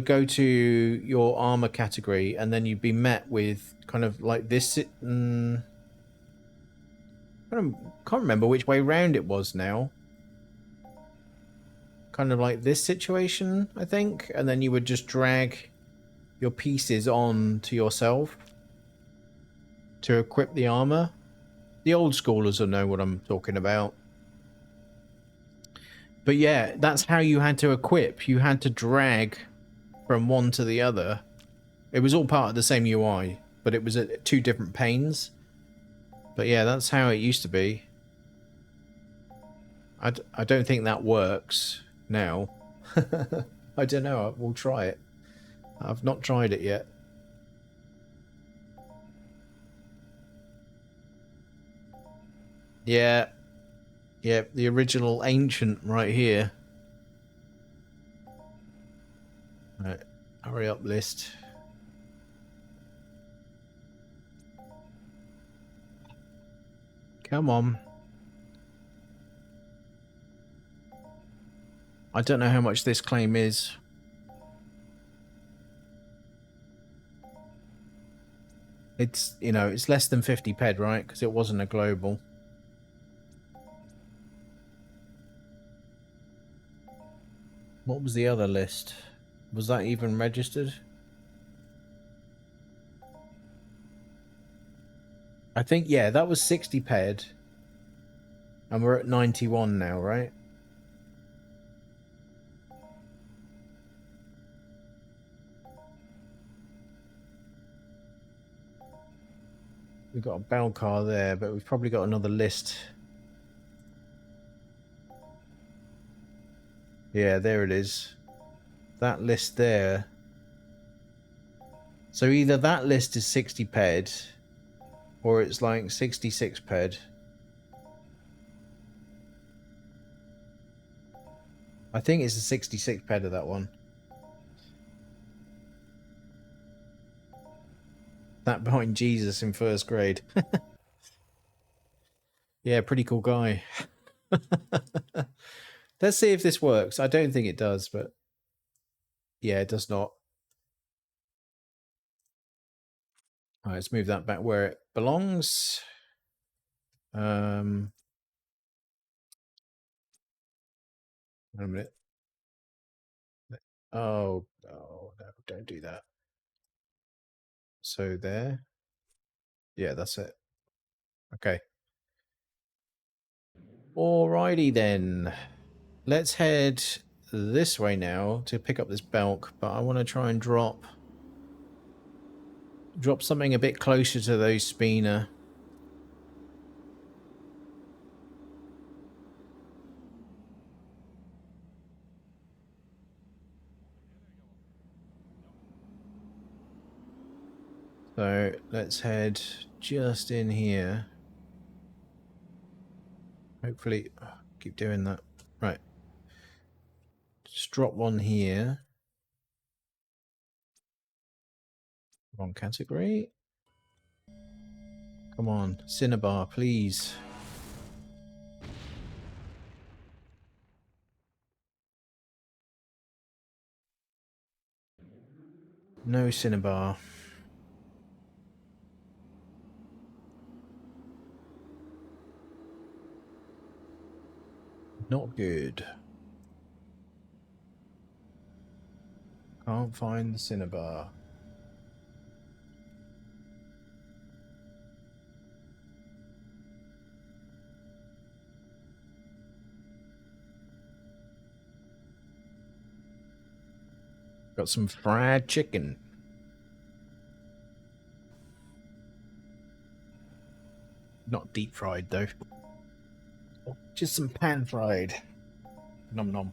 go to your armor category, and then you'd be met with kind of like this. I can't remember which way round it was now. Kind of like this situation, I think, and then you would just drag your pieces on to yourself to equip the armor. The old schoolers will know what I'm talking about. But yeah, that's how you had to equip. You had to drag from one to the other. It was all part of the same UI, but it was at two different panes. But yeah, that's how it used to be. I don't think that works now. I don't know. We'll try it. I've not tried it yet. Yeah. Yeah, the original ancient right here. Right. Hurry up list. Come on. I don't know how much this claim is. It's, you know, it's less than 50 ped, right? Because it wasn't a global. What was the other list? Was that even registered? I think, yeah, that was 60 ped. And we're at 91 now, right? We've got a bell car there, but we've probably got another list. Yeah, there it is. That list there. So either that list is 60 ped, or it's like 66 ped. I think it's a 66 ped of that one. That behind Jesus in first grade. Yeah, pretty cool guy. Let's see if this works. I don't think it does, but yeah, it does not. All right, let's move that back where it belongs. Wait a minute. Oh, no, don't do that. So there. Yeah, that's it. Okay. Alrighty then. Let's head this way now to pick up this bulk, but I want to try and drop something a bit closer to those spina. So let's head just in here. Hopefully, keep doing that. Right. Just drop one here. Wrong category. Come on, Cinnabar, please. No Cinnabar. Not good. Can't find the Cinnabar. Got some fried chicken. Not deep fried though. Just some pan fried. Nom nom.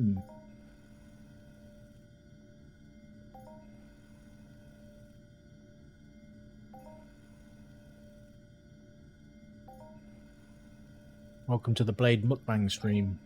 Mm. Welcome to the Blade Mukbang stream.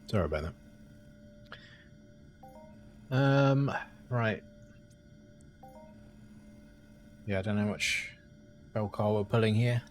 Sorry about that. Right. Yeah, I don't know how much Belcar we're pulling here.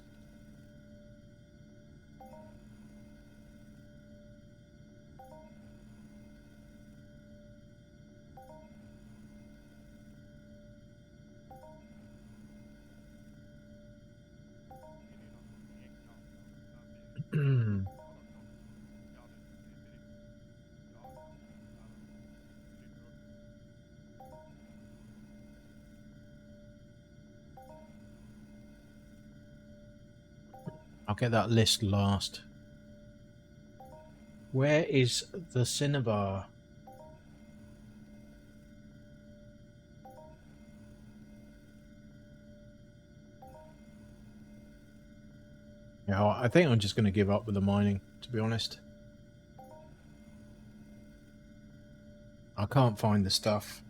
I'll get that list last. Where is the Cinnabar? Yeah, I think I'm just going to give up with the mining, to be honest. I can't find the stuff.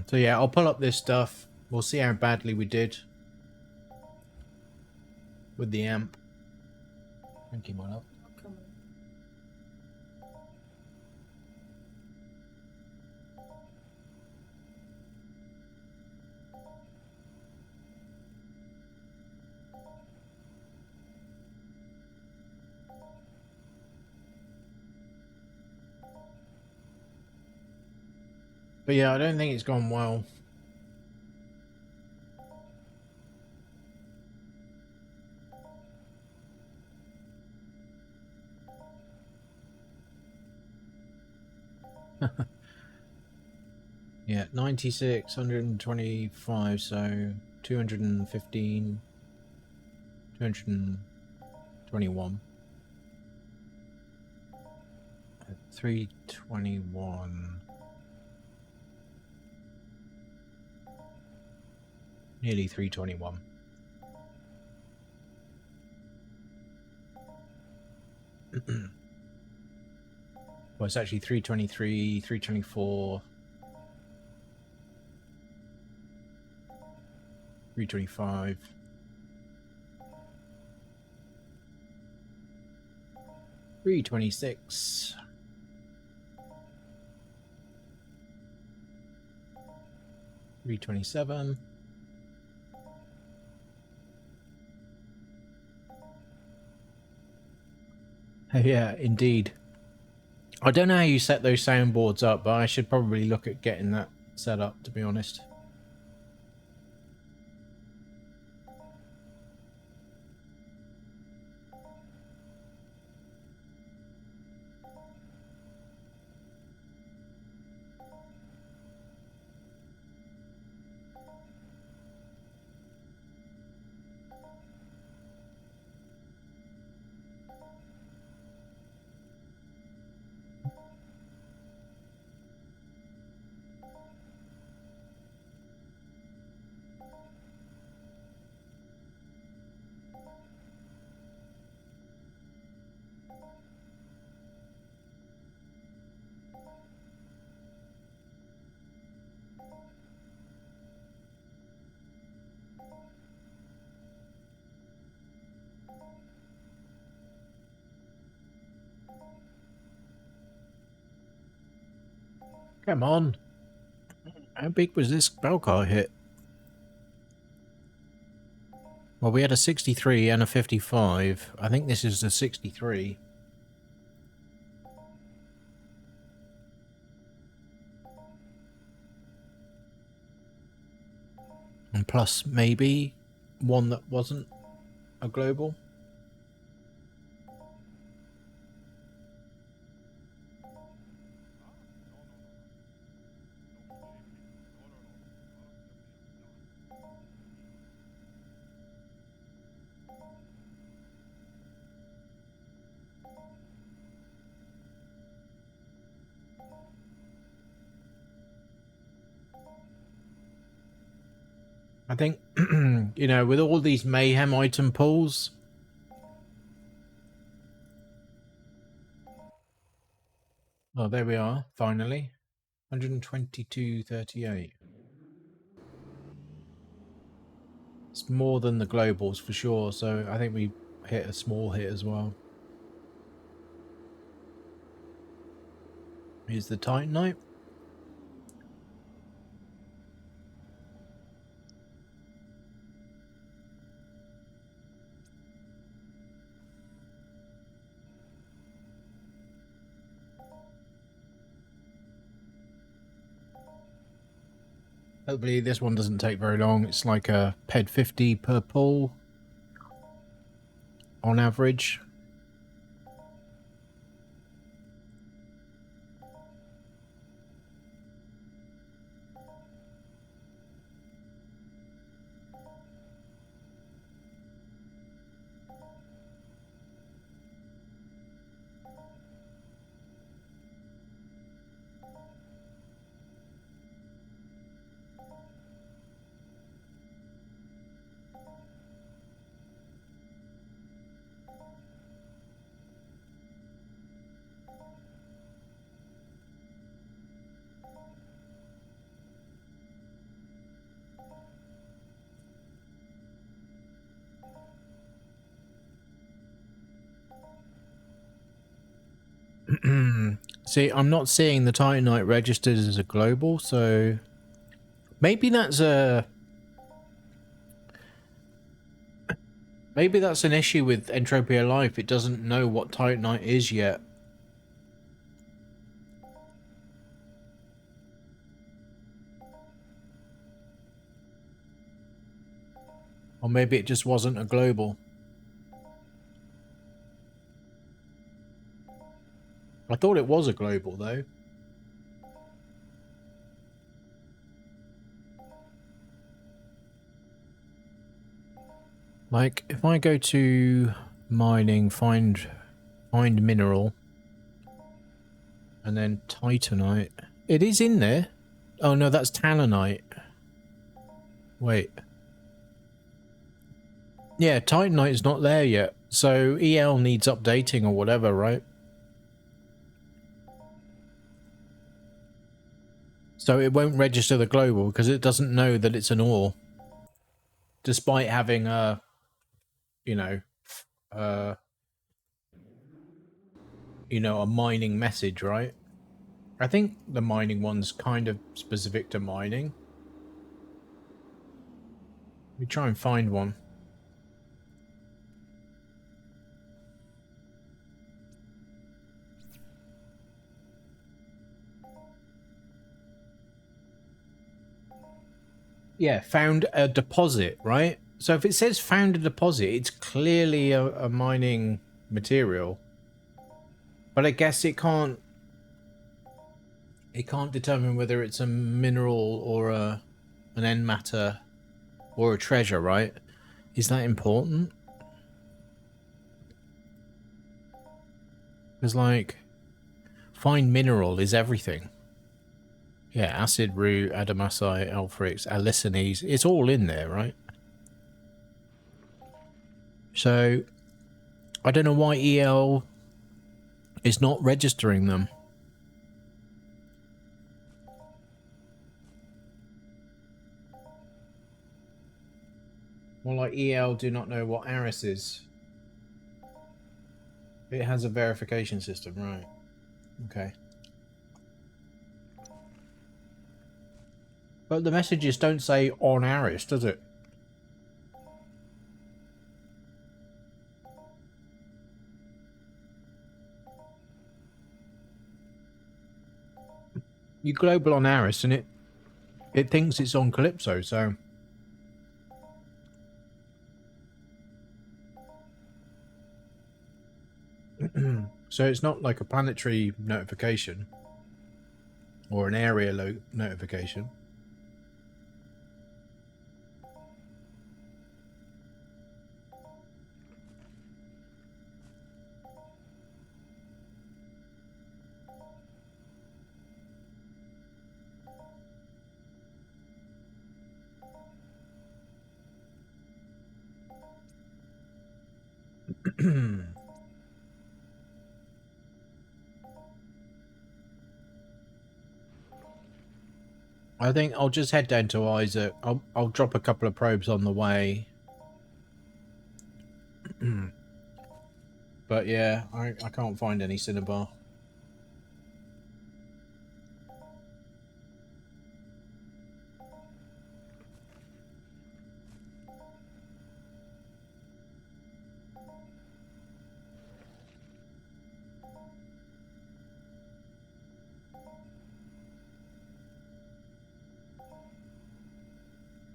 So yeah, I'll pull up this stuff. We'll see how badly we did with the amp. Thank you, my love. But yeah, I don't think it's gone well. Yeah, 96, 125, so 215, 221. 321. Nearly 321. Well, it's actually 323, 324, 325. 326. 327. Yeah, indeed. I don't know how you set those soundboards up, but I should probably look at getting that set up, to be honest. Come on. How big was this Belcar hit? Well, we had a 63 and a 55. I think this is the 63. And plus, maybe one that wasn't a global. I think, you know, with all these mayhem item pulls, oh, there we are, finally. 122.38. It's more than the globals for sure, so I think we hit a small hit as well. Here's the Titanite. Hopefully this one doesn't take very long. It's like a PED 50 per pull on average. See, I'm not seeing the Titanite registered as a global, so maybe that's an issue with Entropia Life. It doesn't know what Titanite is yet. Or maybe it just wasn't a global. I thought it was a global, though. Like, if I go to mining, find mineral, and then Titanite. It is in there. Oh, no, that's Talonite. Wait. Yeah, Titanite is not there yet. So EL needs updating or whatever, right? So it won't register the global because it doesn't know that it's an ore. Despite having a, you know, a mining message, right? I think the mining one's kind of specific to mining. Let me try and find one. Yeah, found a deposit, right? So if it says found a deposit, it's clearly a mining material. But I guess it can't determine whether it's a mineral or an end matter or a treasure, right? Is that important? Because like fine mineral is everything. Yeah, acid root, adamasite, alphrix, alicinese, it's all in there, right? So I don't know why EL is not registering them. Well, like EL do not know what ARIS is. It has a verification system, right? Okay. But the messages don't say on ARIS, does it? You global on ARIS and it thinks it's on Calypso, so... So it's not like a planetary notification or an area notification. I think I'll just head down to Isaac. I'll drop a couple of probes on the way. But yeah, I can't find any Cinnabar.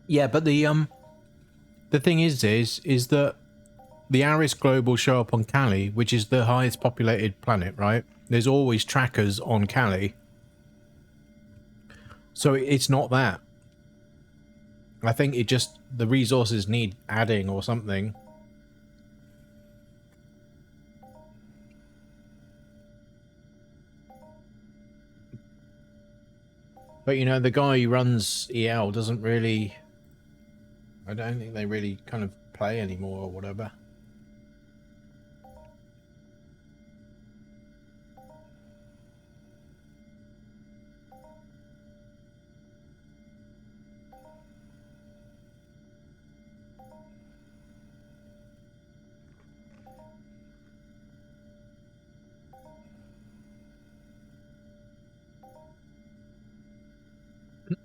Yeah, but the thing is that the ARIS globe will show up on Cali, which is the highest populated planet, right? There's always trackers on Cali. So it's not that. I think it just, the resources need adding or something. But you know, the guy who runs EL doesn't really... I don't think they really kind of play anymore or whatever.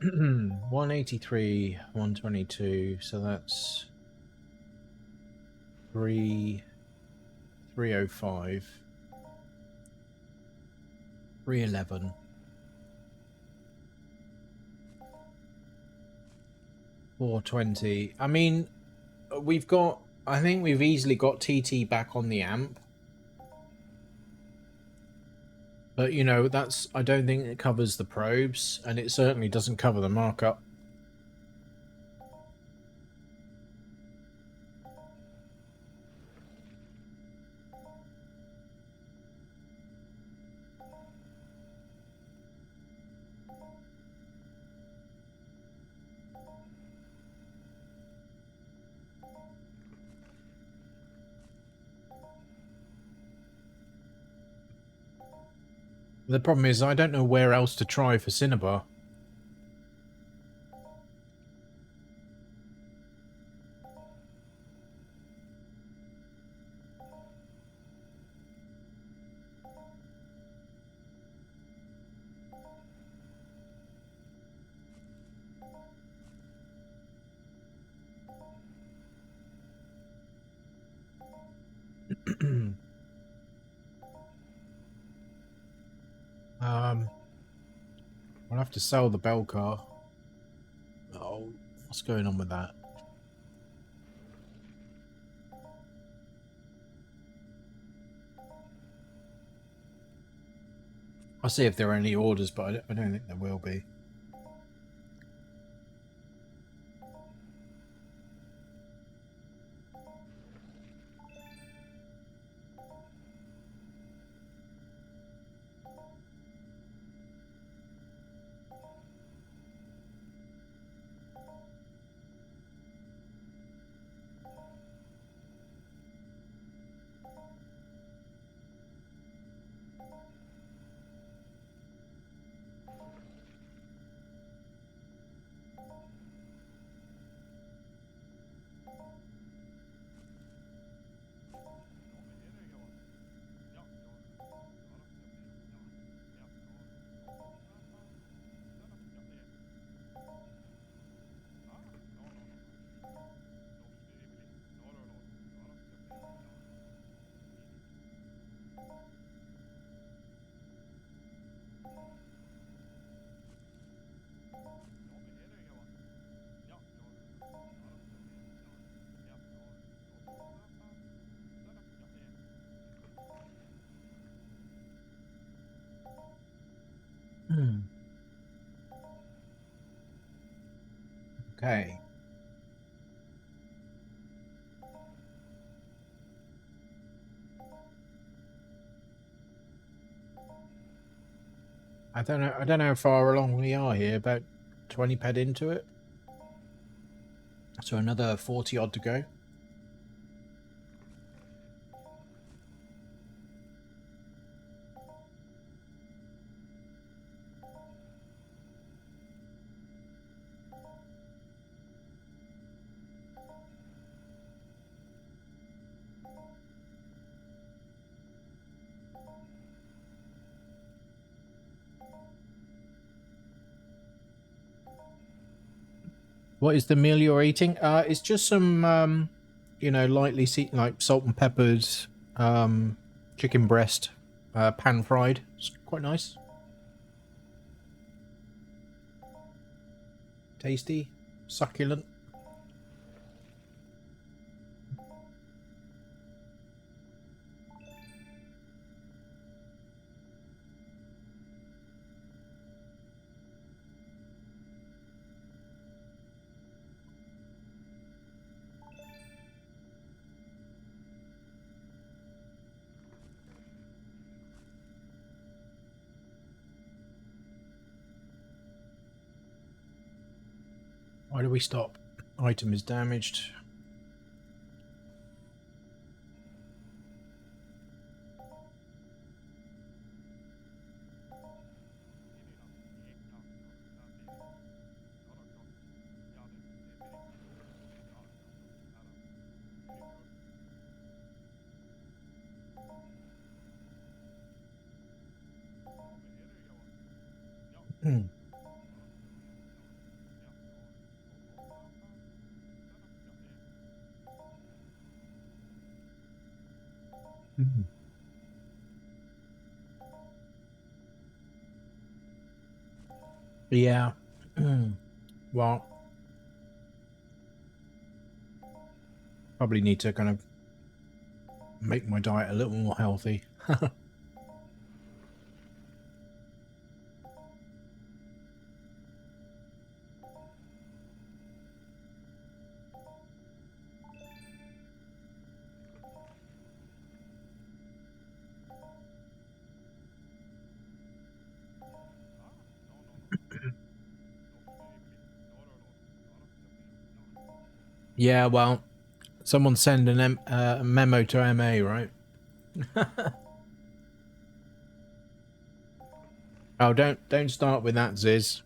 $183, $122, so that's 305, 311, 420. I mean, we've got, I think we've easily got TT back on the amp. But, you know, that's, I don't think it covers the probes, and it certainly doesn't cover the markup. The problem is I don't know where else to try for Cinnabar. I'll have to sell the bell car. Oh, what's going on with that? I'll see if there are any orders, but I don't think there will be. Okay. I don't know how far along we are here, about 20 ped into it. So another 40 odd to go. What is the meal you're eating? It's just some, you know, lightly like salt and peppers, chicken breast, pan fried. It's quite nice. Tasty, succulent. Why do we stop? Item is damaged. Yeah. Well, probably need to kind of make my diet a little more healthy. Yeah, well, someone send a memo to MA, right? Oh, don't start with that, Ziz.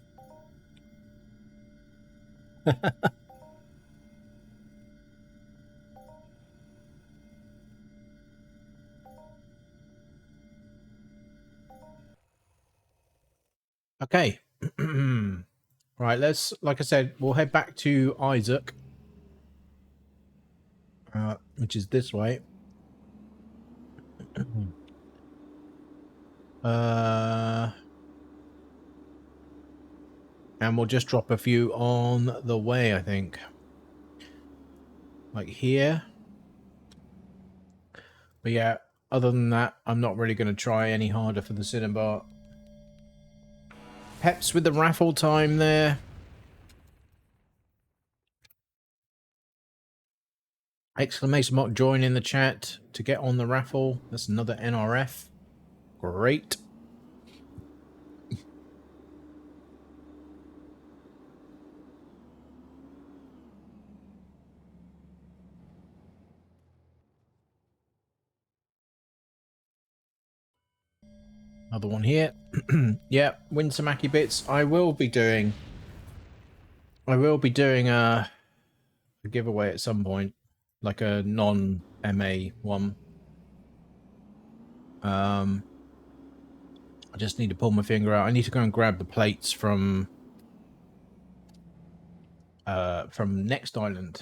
Okay. Right, let's, like I said, we'll head back to Isaac, which is this way. And we'll just drop a few on the way, I think. Like here. But yeah, other than that, I'm not really going to try any harder for the Cinnabar. Peps with the raffle time there. Exclamation mark join in the chat to get on the raffle. That's another NRF. Great. Another one here. Yeah, win some Aki bits. I will be doing a giveaway at some point, like a non-MA one. I just need to pull my finger out. I need to go and grab the plates from Next Island.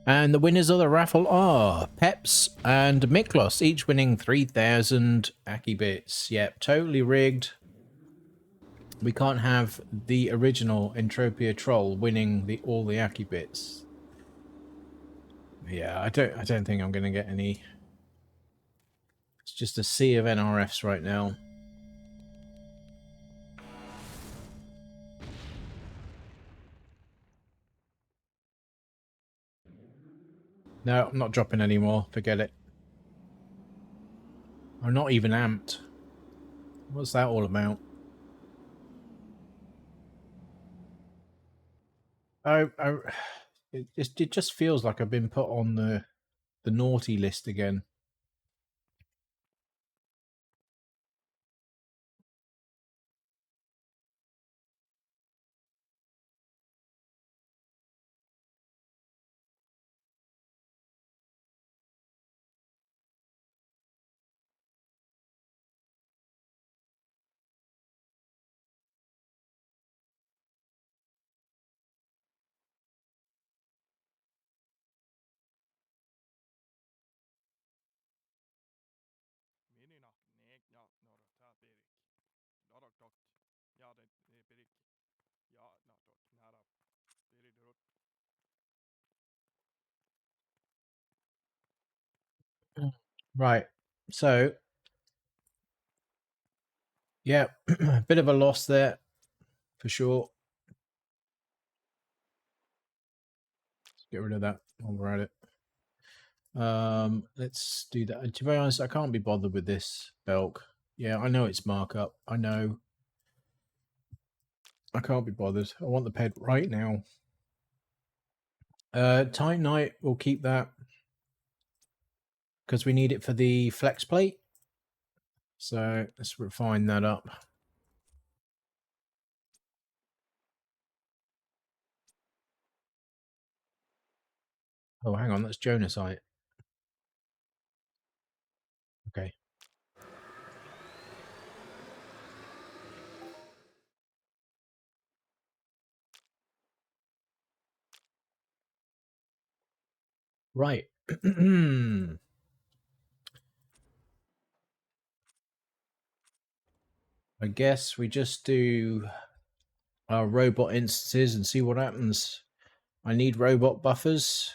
And the winners of the raffle are Peps and Miklos, each winning 3,000 Aki bits. Yep, totally rigged. We can't have the original Entropia troll winning all the Aki bits. Yeah, I don't think I'm going to get any. It's just a sea of NRFs right now. No, I'm not dropping any more. Forget it. I'm not even amped. What's that all about? It just feels like I've been put on the naughty list again. Right. So, yeah, a bit of a loss there for sure. Let's get rid of that while we're at it. Let's do that. To be honest, I can't be bothered with this Belk. Yeah, I know it's markup. I know. I can't be bothered. I want the ped right now. Tight Night, we'll keep that because we need it for the flex plate. So let's refine that up. Oh, hang on, that's Jonasite. Okay. Right. I guess we just do our robot instances and see what happens. I need robot buffers.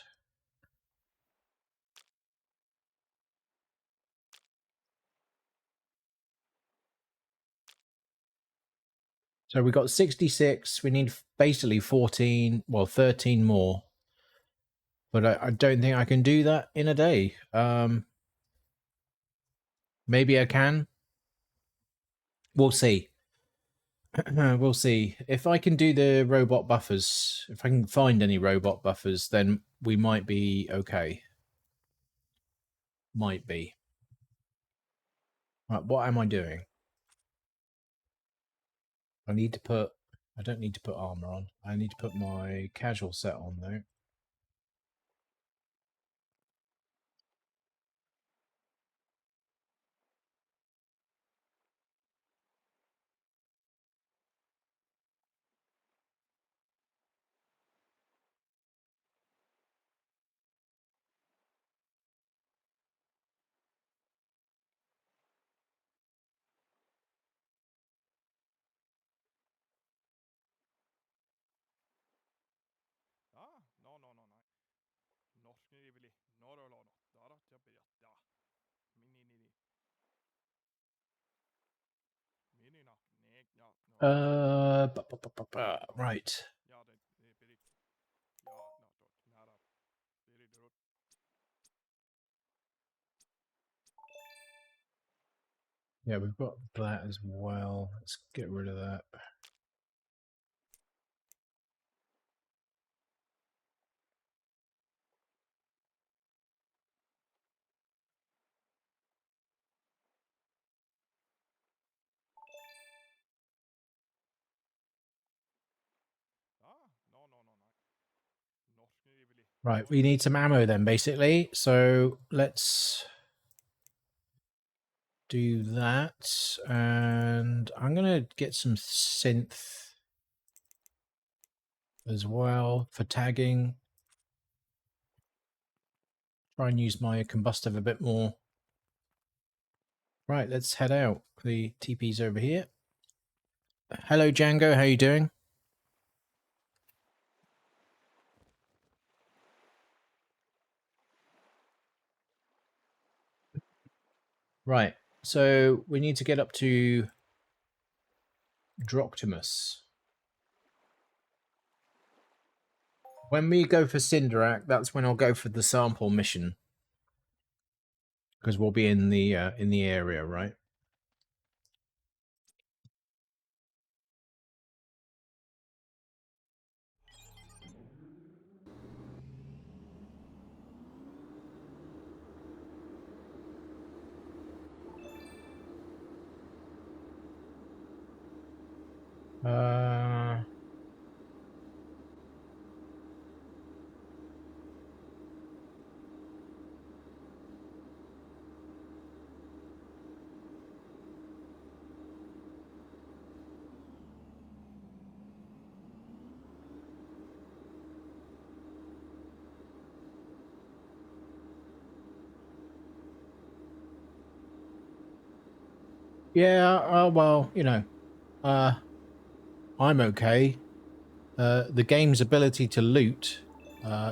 So we got 66. We need basically 14, well, 13 more. But I don't think I can do that in a day. Maybe I can. We'll see. We'll see. If I can do the robot buffers, if I can find any robot buffers, then we might be okay. Might be. Right, what am I doing? I need to put... I don't need to put armor on. I need to put my casual set on, though. Right. Yeah, we've got that as well. Let's get rid of that. Right, we need some ammo then, basically. So let's do that. And I'm going to get some synth as well for tagging. Try and use my combustive a bit more. Right, let's head out. The TP's over here. Hello, Django. How you doing? Right, so we need to get up to Droctimus. When we go for Cinderac, that's when I'll go for the sample mission, because we'll be in the area, right? Yeah, well, you know, I'm okay. The game's ability to loot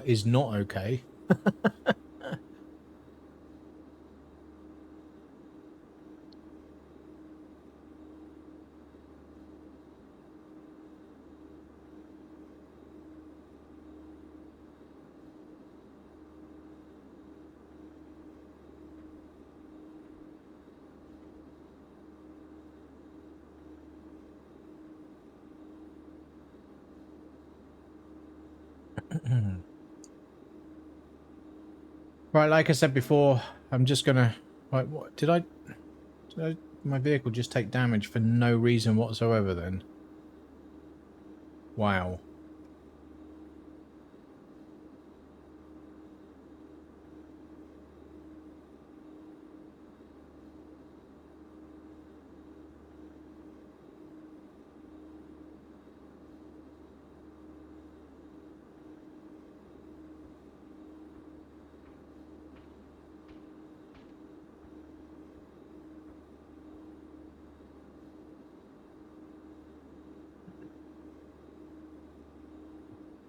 is not okay. Right, like I said before, I'm just gonna. Right, what did I? My vehicle just take damage for no reason whatsoever? Then, wow.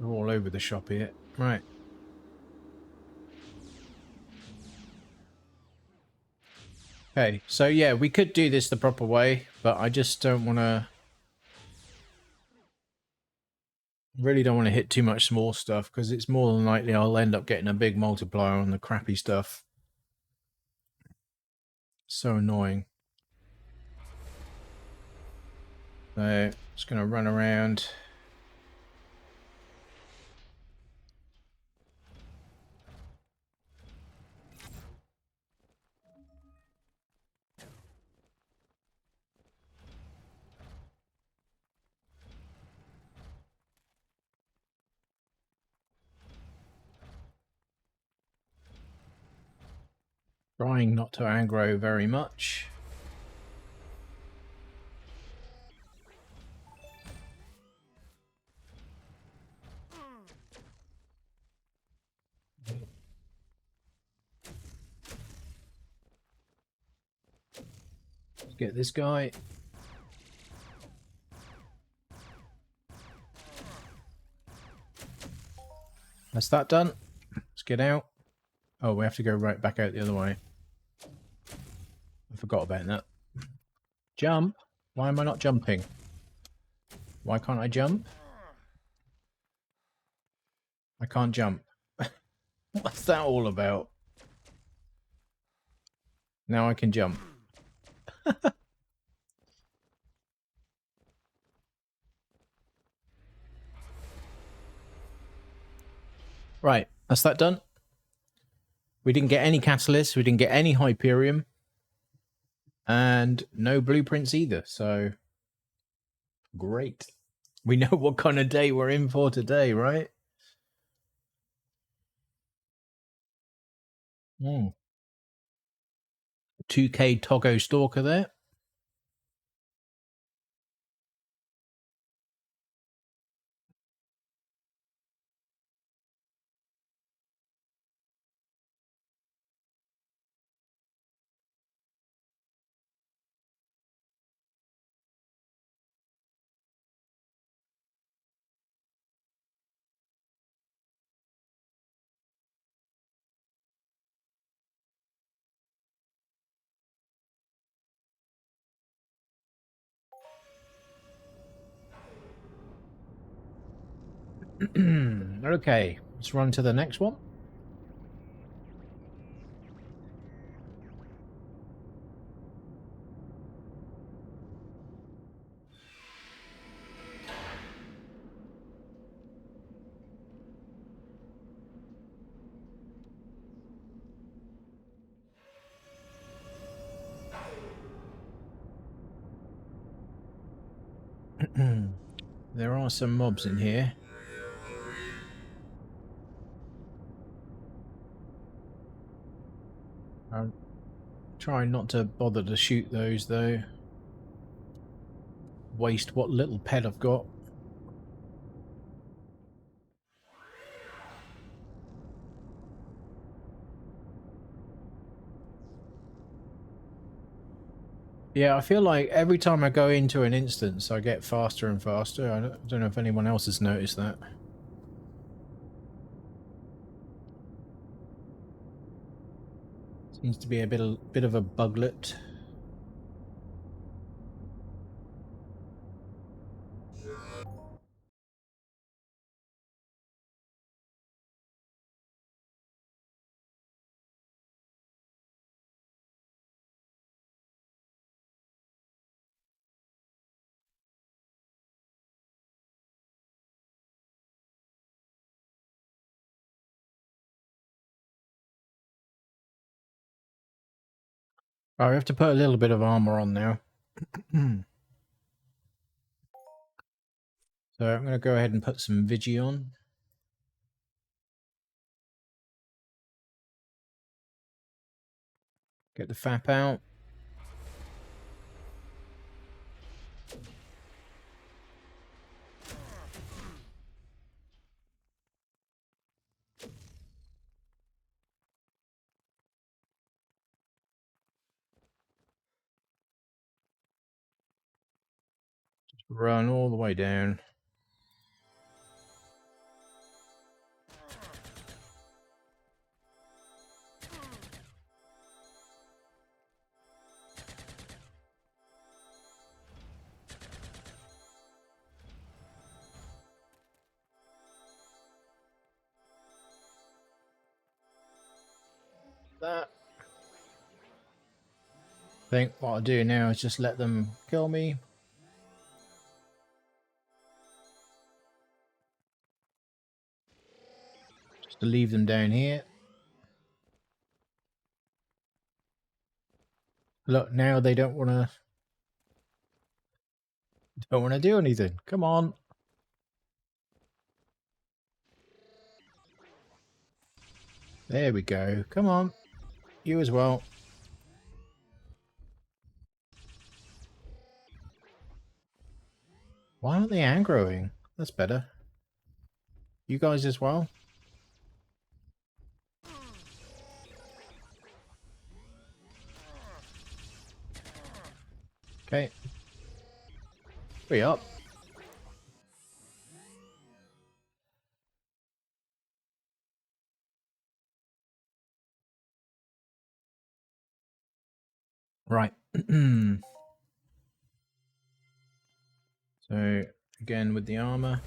We're all over the shop here. Right. Okay, so yeah, we could do this the proper way, but I just don't want to. Really don't want to hit too much small stuff, because it's more than likely I'll end up getting a big multiplier on the crappy stuff. So annoying. So, just going to run around. Trying not to aggro very much. Let's get this guy. That's that done. Let's get out. Oh, we have to go right back out the other way. I forgot about that. Jump? Why am I not jumping? Why can't I jump? I can't jump. What's that all about? Now I can jump. Right, that's that done. We didn't get any catalysts, we didn't get any Hyperium, and no blueprints either, so great. We know what kind of day we're in for today, right? 2K Togo Stalker there. Okay, let's run to the next one. There are some mobs in here. I'm trying not to bother to shoot those, though. Waste what little pet I've got. Yeah, I feel like every time I go into an instance, I get faster and faster. I don't know if anyone else has noticed that. Seems to be a bit of a buglet. Oh, we have to put a little bit of armor on now. So I'm going to go ahead and put some Vigi on. Get the FAP out. Just run all the way down. That. I think what I'll do now is just let them kill me. Just to leave them down here. Look, now they don't want to do anything. Come on. There we go. Come on. You as well. Why aren't they aggroing? That's better. You guys as well? Okay. Hurry up. Right. So again with the armor.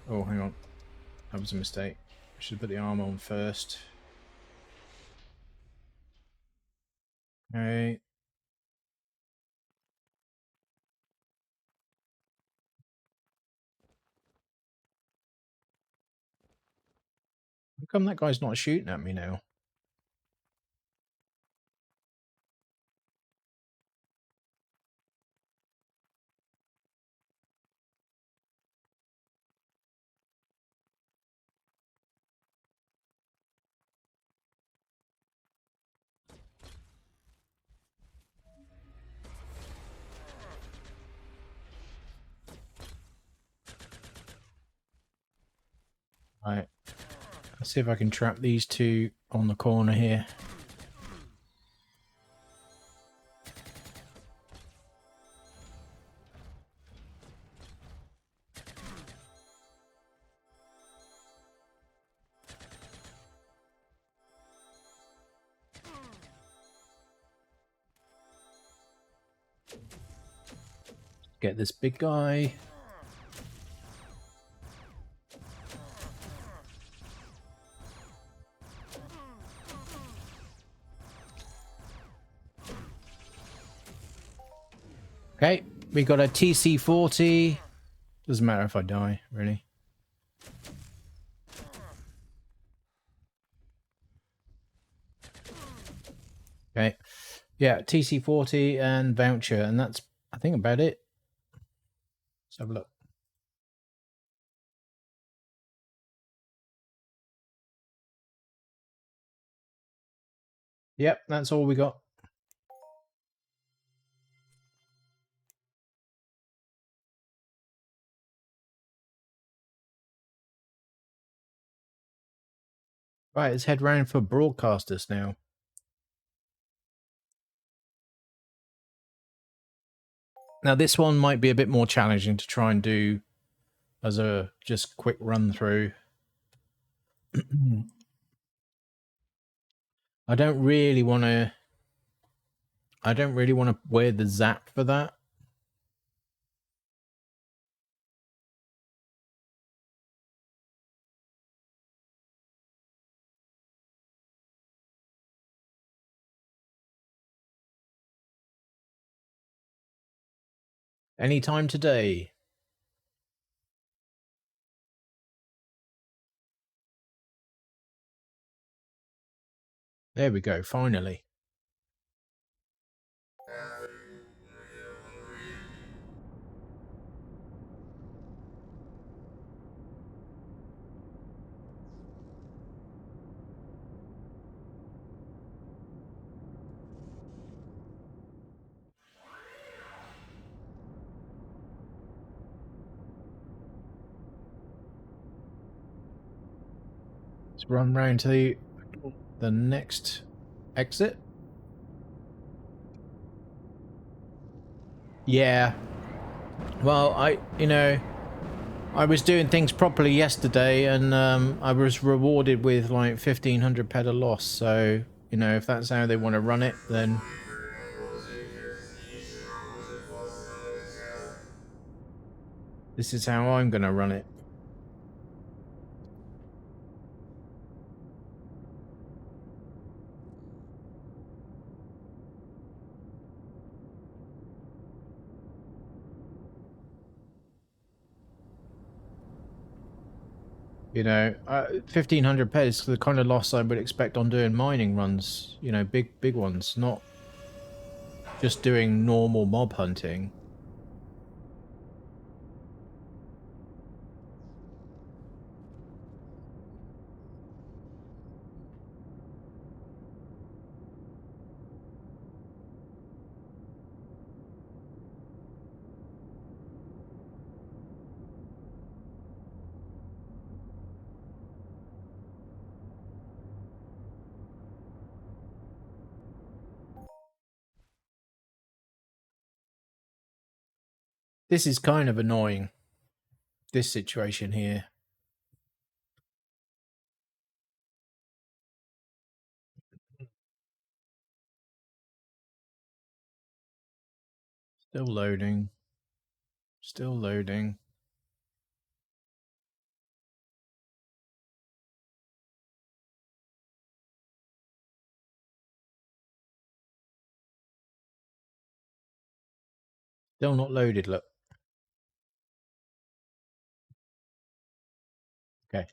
Oh, hang on. That was a mistake. I should put the armor on first. Okay. How come that guy's not shooting at me now? Right. Let's see if I can trap these two on the corner here. Get this big guy. Okay, we got a TC-40. Doesn't matter if I die, really. Okay. Yeah, TC-40 and voucher, and that's, I think, about it. Let's have a look. Yep, that's all we got. Right, let's head round for broadcasters now. Now, this one might be a bit more challenging to try and do as a just quick run through. I don't really want to wear the zap for that. Anytime today. There we go, finally. Let's run round to the next exit. Yeah. Well, I was doing things properly yesterday, and I was rewarded with like 1,500 peta loss. So, if that's how they want to run it, then this is how I'm going to run it. You know, 1,500 pet is the kind of loss I would expect on doing mining runs. Big ones, not just doing normal mob hunting. This is kind of annoying, this situation here. Still loading. Still loading. Still not loaded, look. Okay.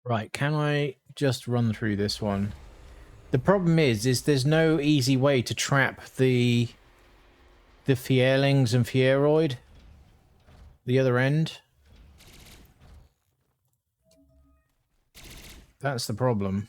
Right, can I just run through this one? The problem is there's no easy way to trap the Fierlings and Fieroid. The other end. That's the problem.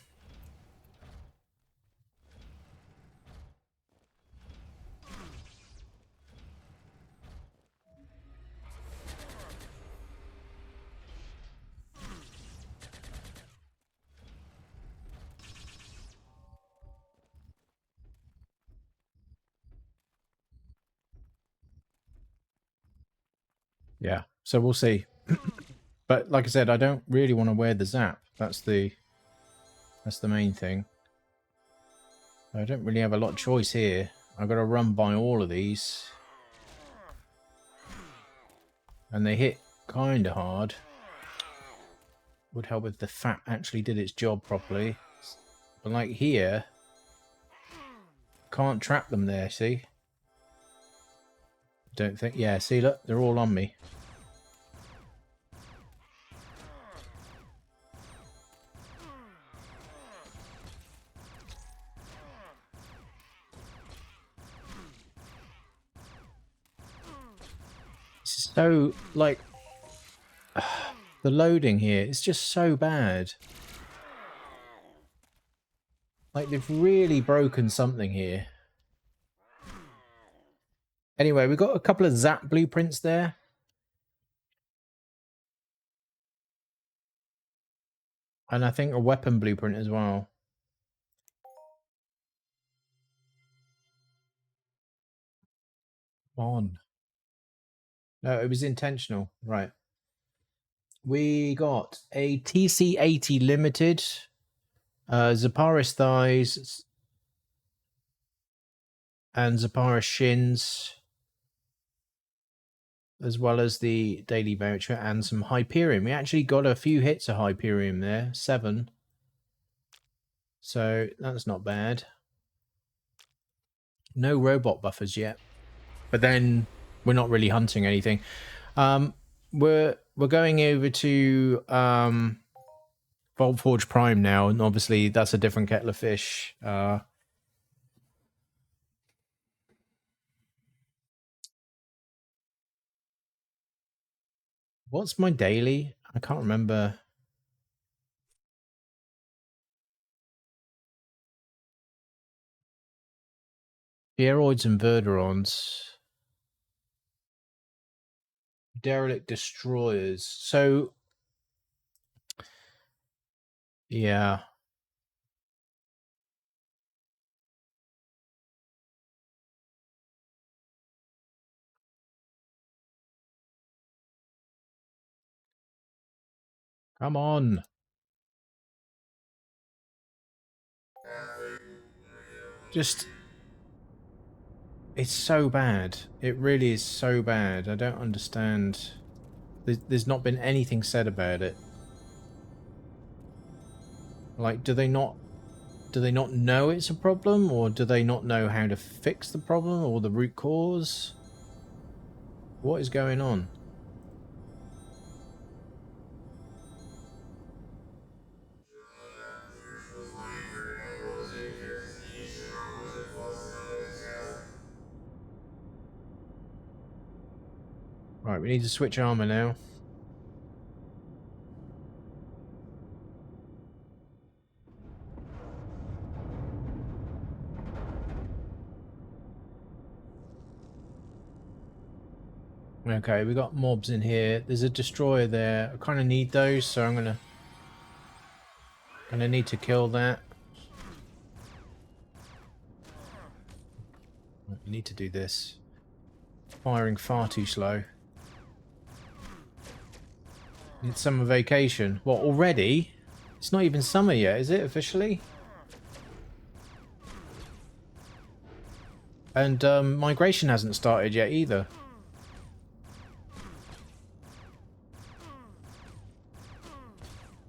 Yeah, so we'll see. But like I said, I don't really want to wear the zap. That's the main thing. I don't really have a lot of choice here. I've got to run by all of these. And they hit kind of hard. Would help if the FAP actually did its job properly. But like here, can't trap them there, see? Don't think... Yeah, see, look, they're all on me. This is so, like... the loading here is just so bad. Like, they've really broken something here. Anyway, we've got a couple of zap blueprints there. And I think a weapon blueprint as well. On. No, it was intentional. Right. We got a TC80 Limited. Zaparis thighs. And Zaparis shins. As well as the daily voucher and some Hyperion. We actually got a few hits of Hyperion there. 7. So that's not bad. No robot buffers yet. But then we're not really hunting anything. We're going over to Vaultforge Prime now, and obviously that's a different kettle of fish. What's my daily? I can't remember. Spheroids and Verderons. Derelict Destroyers. So, yeah. Come on. Just... It's so bad. It really is so bad. I don't understand. There's not been anything said about it. Like, do they not know it's a problem, or do they not know how to fix the problem or the root cause? What is going on? Right, we need to switch armor now. Okay, we got mobs in here. There's a destroyer there. I kind of need those, so I'm gonna need to kill that. We need to do this. Firing far too slow. Need summer vacation. What, already? It's not even summer yet, is it, officially? And migration hasn't started yet either.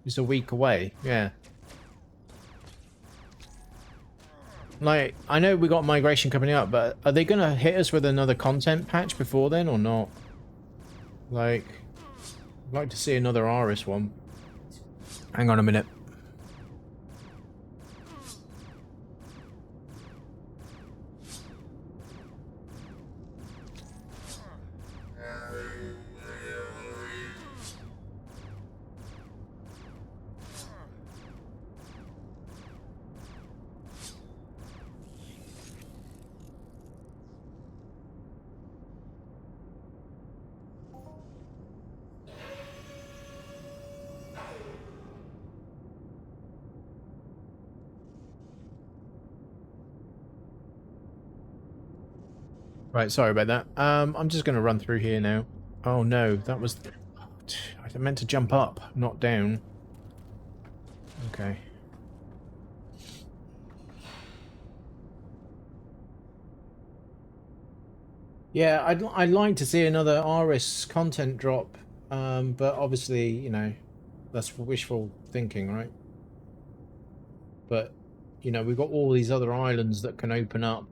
It's a week away, yeah. Like, I know we got migration coming up, but are they going to hit us with another content patch before then or not? Like, I'd like to see another ARIS one. Hang on a minute. Right, sorry about that. I'm just going to run through here now. Oh no, that was... I meant to jump up, not down. Okay. Yeah, I'd like to see another ARIS content drop, but obviously, you know, that's wishful thinking, right? But, you know, we've got all these other islands that can open up.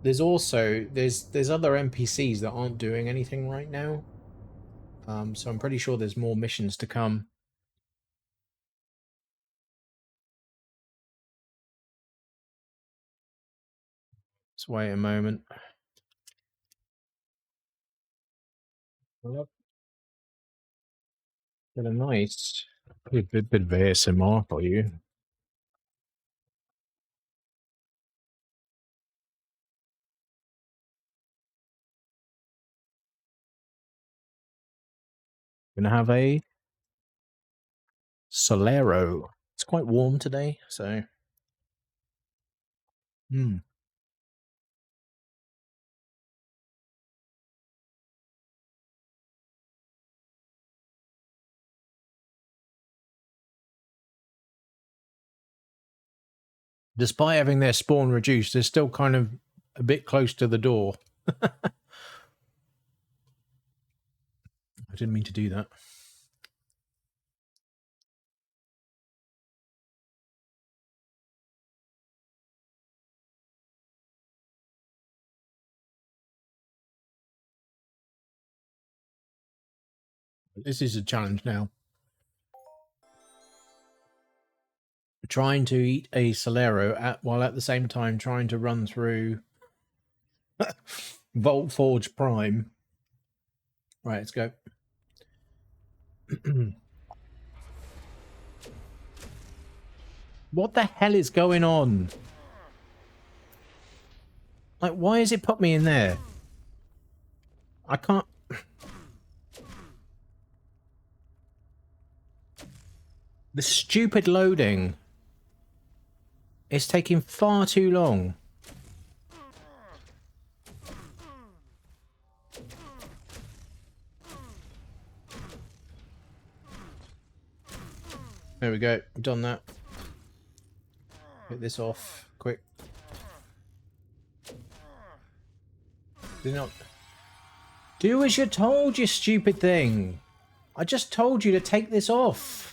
There's also there's other NPCs that aren't doing anything right now. So I'm pretty sure there's more missions to come. Let's wait a moment. Well, bit of nice. Bit of ASMR for you. Gonna have a Solero. It's quite warm today, so. Despite having their spawn reduced, they're still kind of a bit close to the door. I didn't mean to do that. This is a challenge now. Trying to eat a Solero while at the same time trying to run through Vault Forge Prime. Right, let's go. What the hell is going on? Like, why has it put me in there? I can't... The stupid loading is taking far too long. There we go. I've done that. Get this off quick. Do not do as you're told, you stupid thing. I just told you to take this off.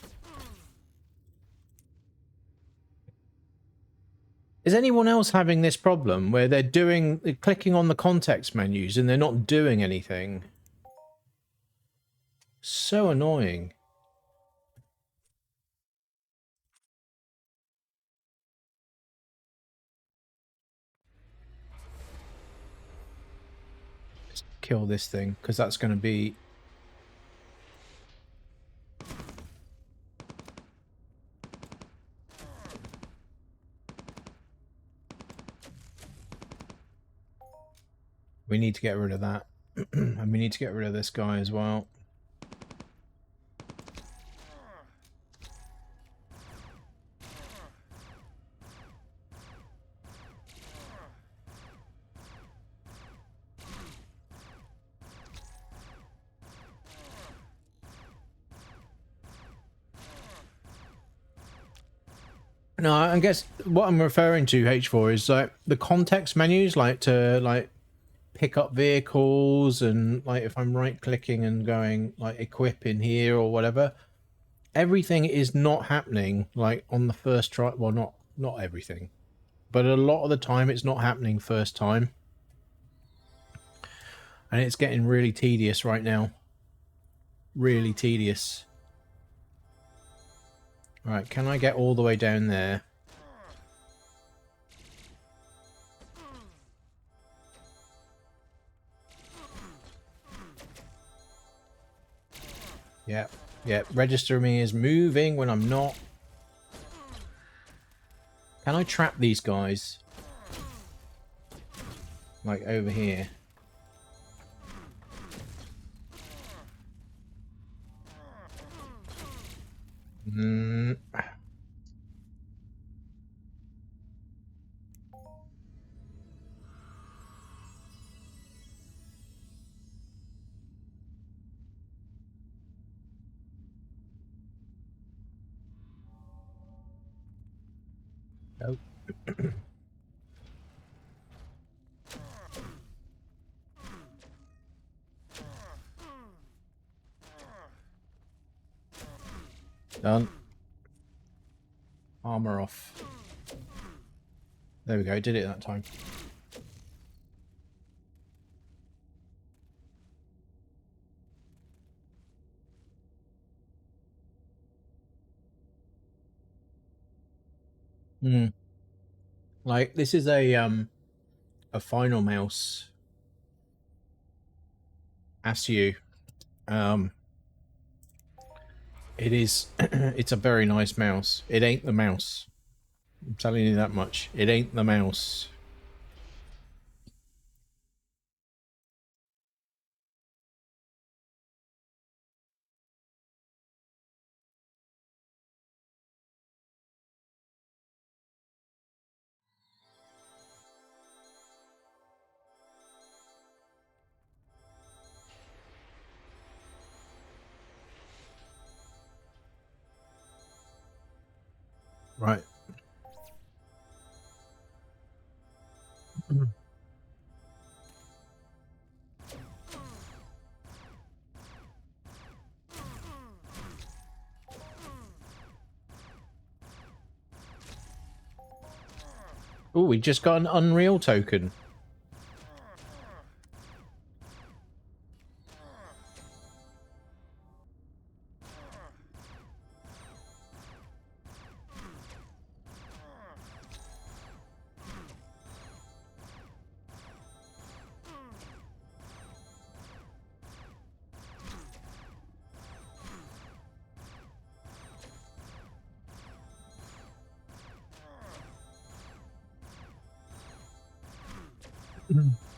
Is anyone else having this problem where they're clicking on the context menus and they're not doing anything? So annoying. Let's kill this thing because that's going to be... We need to get rid of that. And we need to get rid of this guy as well. No, I guess what I'm referring to H4 is like the context menus, like to like pick up vehicles, and like if I'm right clicking and going like equip in here or whatever, everything is not happening like on the first try. Well, not everything, but a lot of the time it's not happening first time, and it's getting really tedious right now. Really tedious. All right, can I get all the way down there? Yeah, yeah. Register me as moving when I'm not. Can I trap these guys? Like over here. Mm. Nope. Done. Armor off. There we go. Did it that time. Hmm. Like this is a final mouse. ASU. It is. It's a very nice mouse. It ain't the mouse. I'm telling you that much. It ain't the mouse. Right. Oh, we just got an Unreal token.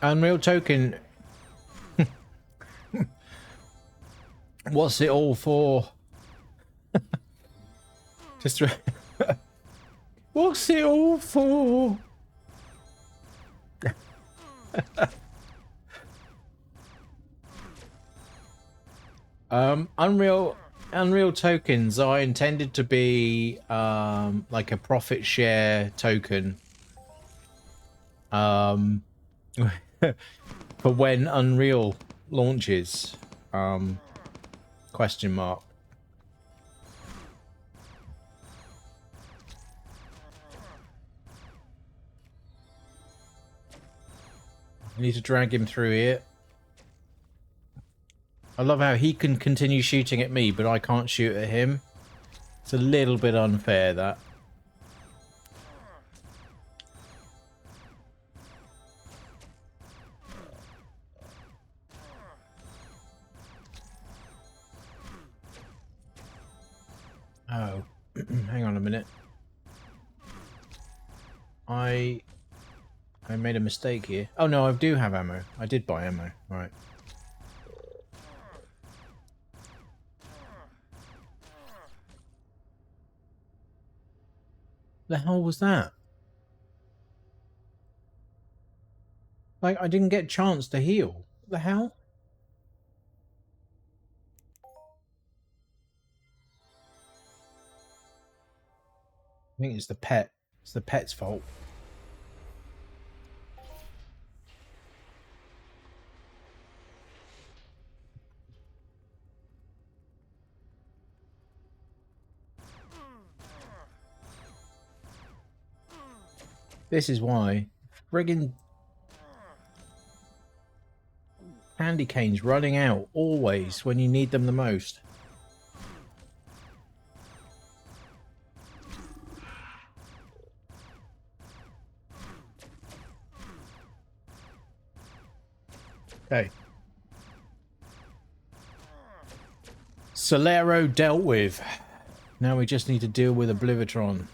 Unreal token. What's it all for? Just. What's it all for? Unreal tokens are intended to be like a profit share token. For when Unreal launches. Question mark. I need to drag him through here. I love how he can continue shooting at me, but I can't shoot at him. It's a little bit unfair, that. Oh, hang on a minute. I made a mistake here. Oh no, I do have ammo. I did buy ammo. Right. The hell was that? Like, I didn't get a chance to heal. What the hell? I think it's the pet. It's the pet's fault. This is why friggin' candy canes running out always when you need them the most. Okay. Solero dealt with. Now we just need to deal with Oblivitron.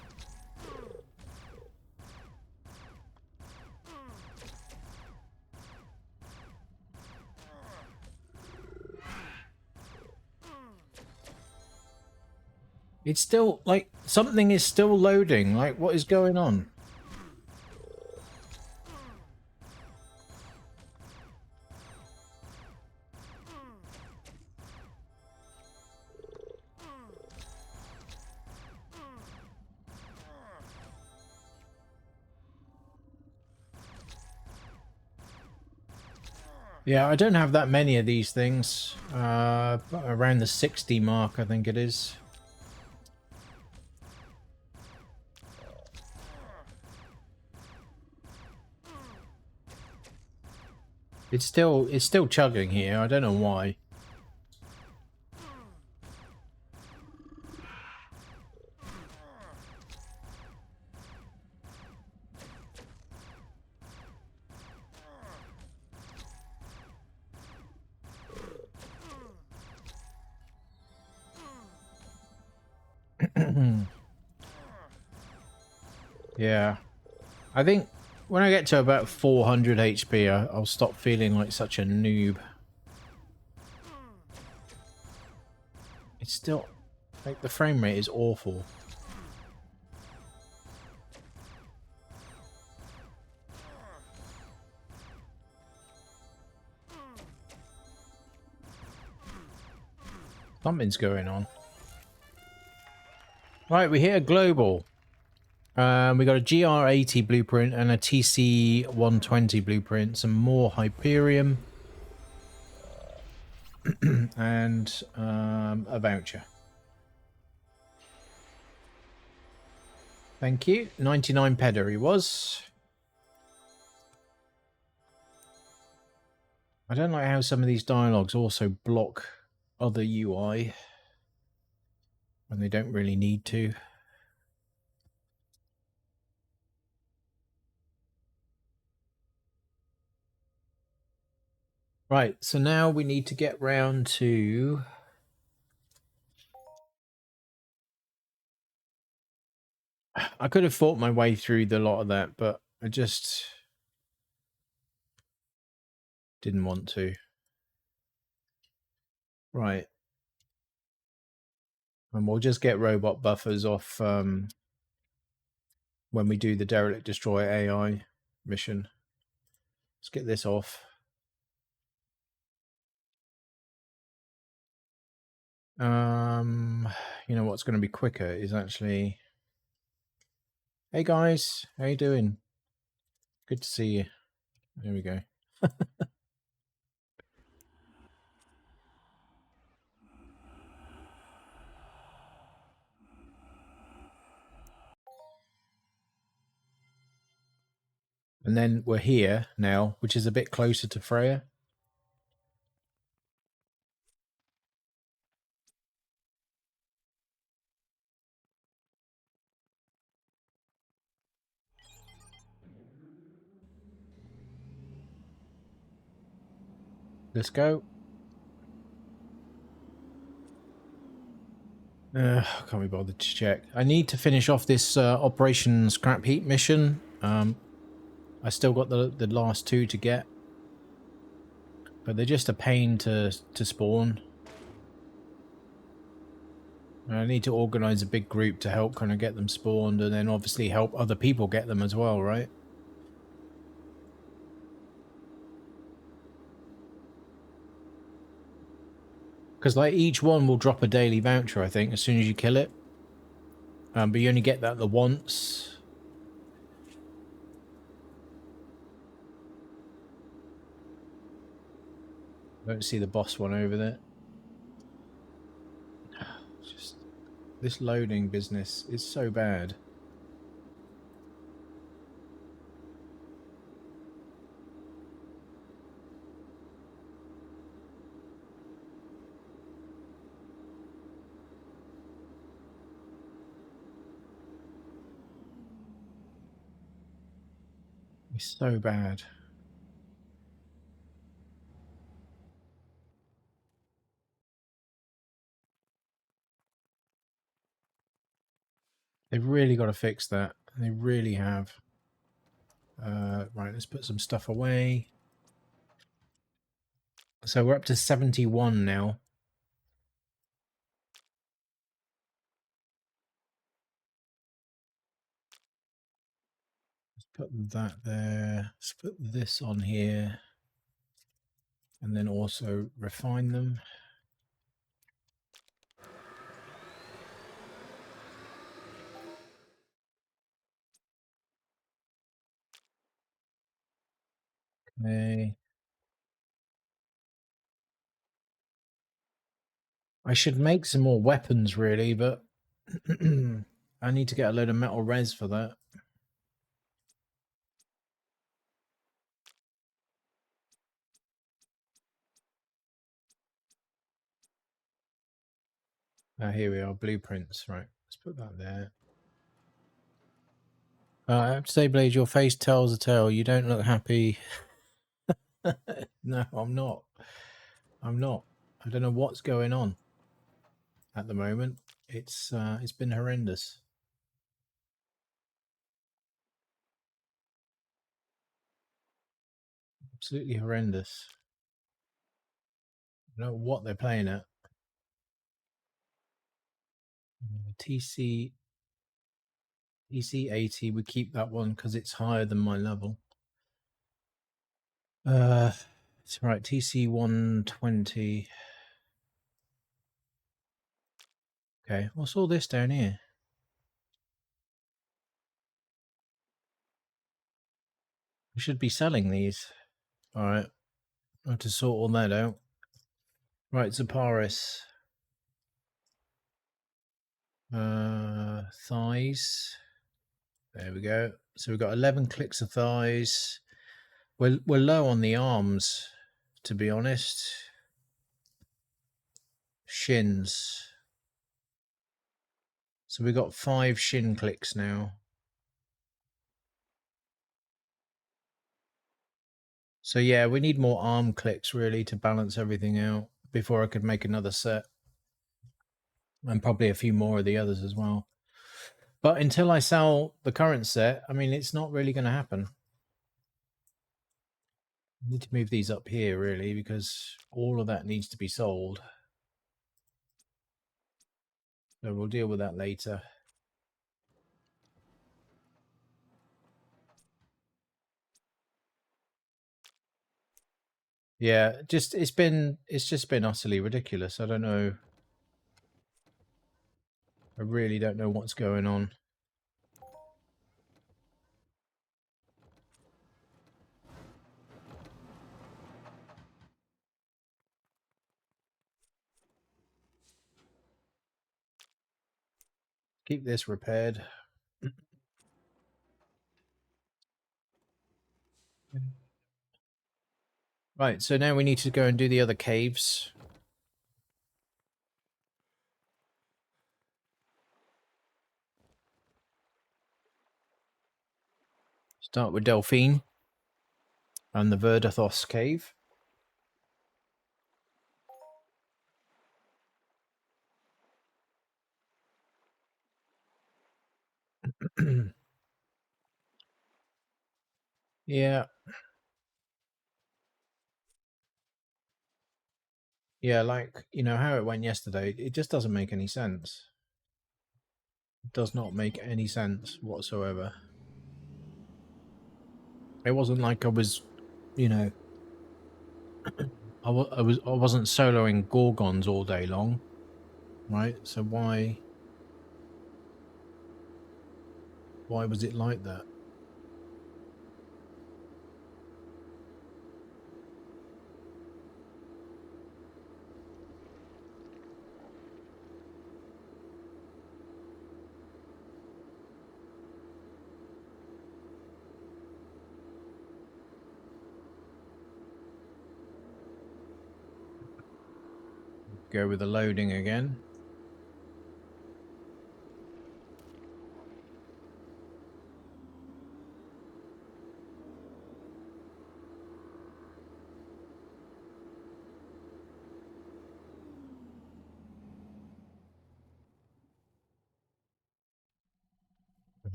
It's still, like, something is still loading. Like, what is going on? Yeah, I don't have that many of these things. Around the 60 mark, I think it is. It's still chugging here. I don't know why. Yeah. I think when I get to about 400 HP, I'll stop feeling like such a noob. It's still, like, the frame rate is awful. Something's going on. Right, we hit a global. We got a GR80 blueprint and a TC120 blueprint, some more Hyperium, and a voucher. Thank you. 99 Pedder he was. I don't like how some of these dialogues also block other UI when they don't really need to. Right, so now we need to get round to... I could have fought my way through the lot of that, but I just didn't want to. Right. And we'll just get robot buffers off when we do the Derelict Destroy AI mission. Let's get this off. You know what's going to be quicker is actually... Hey guys, how you doing? Good to see you. There we go. And then we're here now, which is a bit closer to Freya. Let's go. I can't be bothered to check. I need to finish off this Operation Scrap Heap mission. I still got the last two to get. But they're just a pain to spawn. And I need to organize a big group to help kind of get them spawned, and then obviously help other people get them as well, right? Because like each one will drop a daily voucher, I think, as soon as you kill it. But you only get that the once. I don't see the boss one over there. Just this loading business is so bad. It's so bad. They've really got to fix that. They really have. Right, let's put some stuff away. So we're up to 71 now. Let's put that there. Let's put this on here. And then also refine them. Okay. I should make some more weapons, really, but I need to get a load of metal res for that. Here we are, blueprints. Right, let's put that there. I have to say, Blaze, your face tells a tale. You don't look happy. No, I'm not. I'm not. I don't know what's going on at the moment. It's been horrendous. Absolutely horrendous. I don't know what they're playing at. TC 80, we keep that one because it's higher than my level. It's right, TC 120. Okay, what's all this down here? We should be selling these. Alright, I have to sort all that out. Right, Zaparis. Thighs. There we go. So we've got 11 clicks of thighs. We're low on the arms, to be honest. Shins. So we've got 5 shin clicks now. So yeah, we need more arm clicks really to balance everything out before I could make another set. And probably a few more of the others as well. But until I sell the current set, I mean, it's not really going to happen. I need to move these up here really because all of that needs to be sold. So we'll deal with that later. Yeah, it's just been utterly ridiculous. I don't know. I really don't know what's going on. Keep this repaired. Right, so now we need to go and do the other caves. Start with Delphine and the Verdathos cave. Yeah. Yeah, like, you know, how it went yesterday, it just doesn't make any sense. It does not make any sense whatsoever. It wasn't like I was, you know, I wasn't soloing Gorgons all day long, right? So why Why was it like that? Go with the loading again.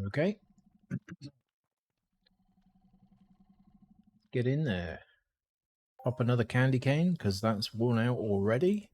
Okay. Get in there. Pop another candy cane, because that's worn out already.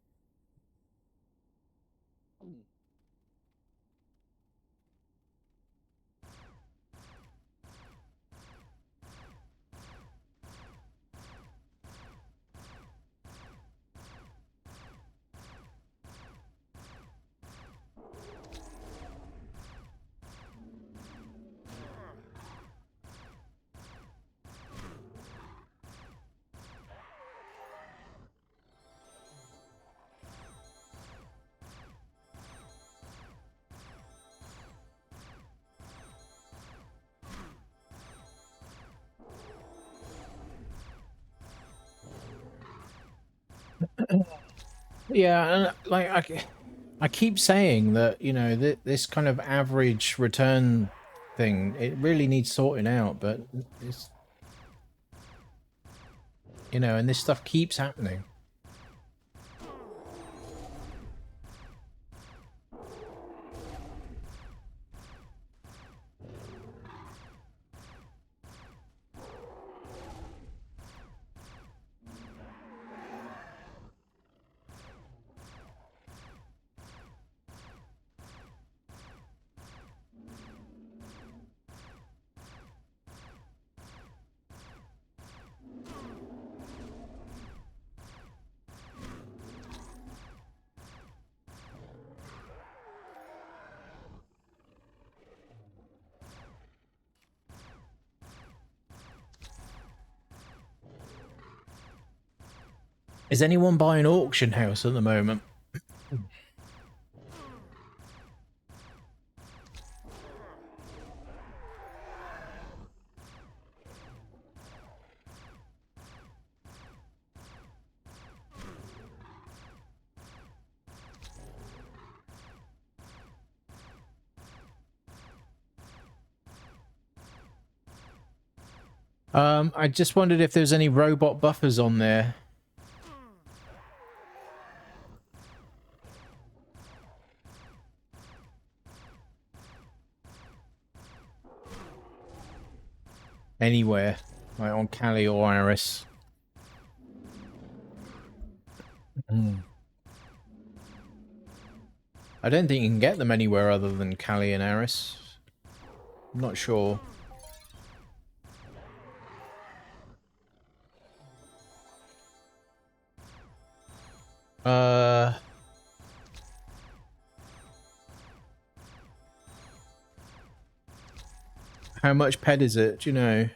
Yeah, and like I keep saying that, you know, this kind of average return thing, it really needs sorting out, but it's, you know, and this stuff keeps happening. Is anyone buying auction house at the moment? I just wondered if there's any robot buffers on there. Anywhere, like on Kali or ARIS. I don't think you can get them anywhere other than Kali and ARIS. I'm not sure. How much ped is it? Do you know?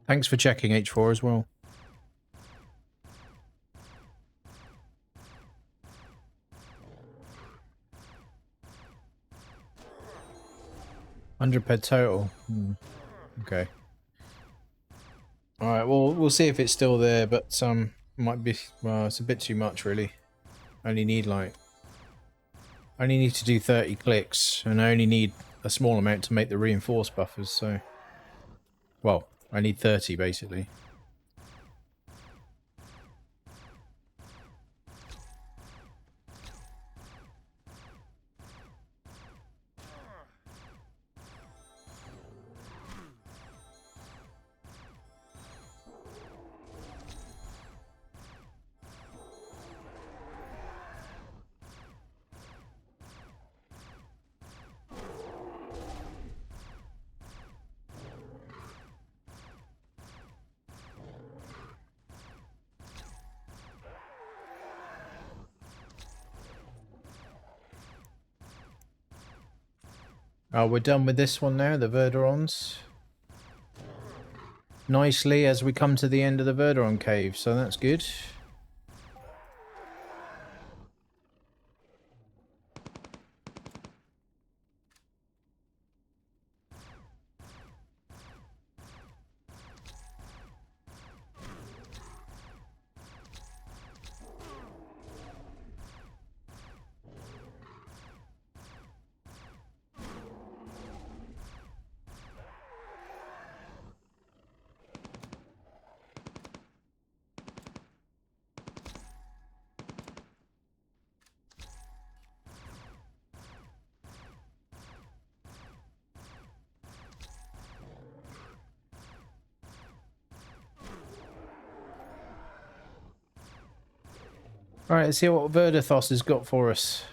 Thanks for checking H4 as well. $100 total. Okay. All right. Well, we'll see if it's still there, but might be. Well, it's a bit too much, really. I only need to do 30 clicks, and I only need a small amount to make the reinforced buffers. So, well, I need 30 basically. Oh, we're done with this one now, the Verderons. Nicely as we come to the end of the Verderon cave, so that's good. Alright, let's see what Verdathos has got for us.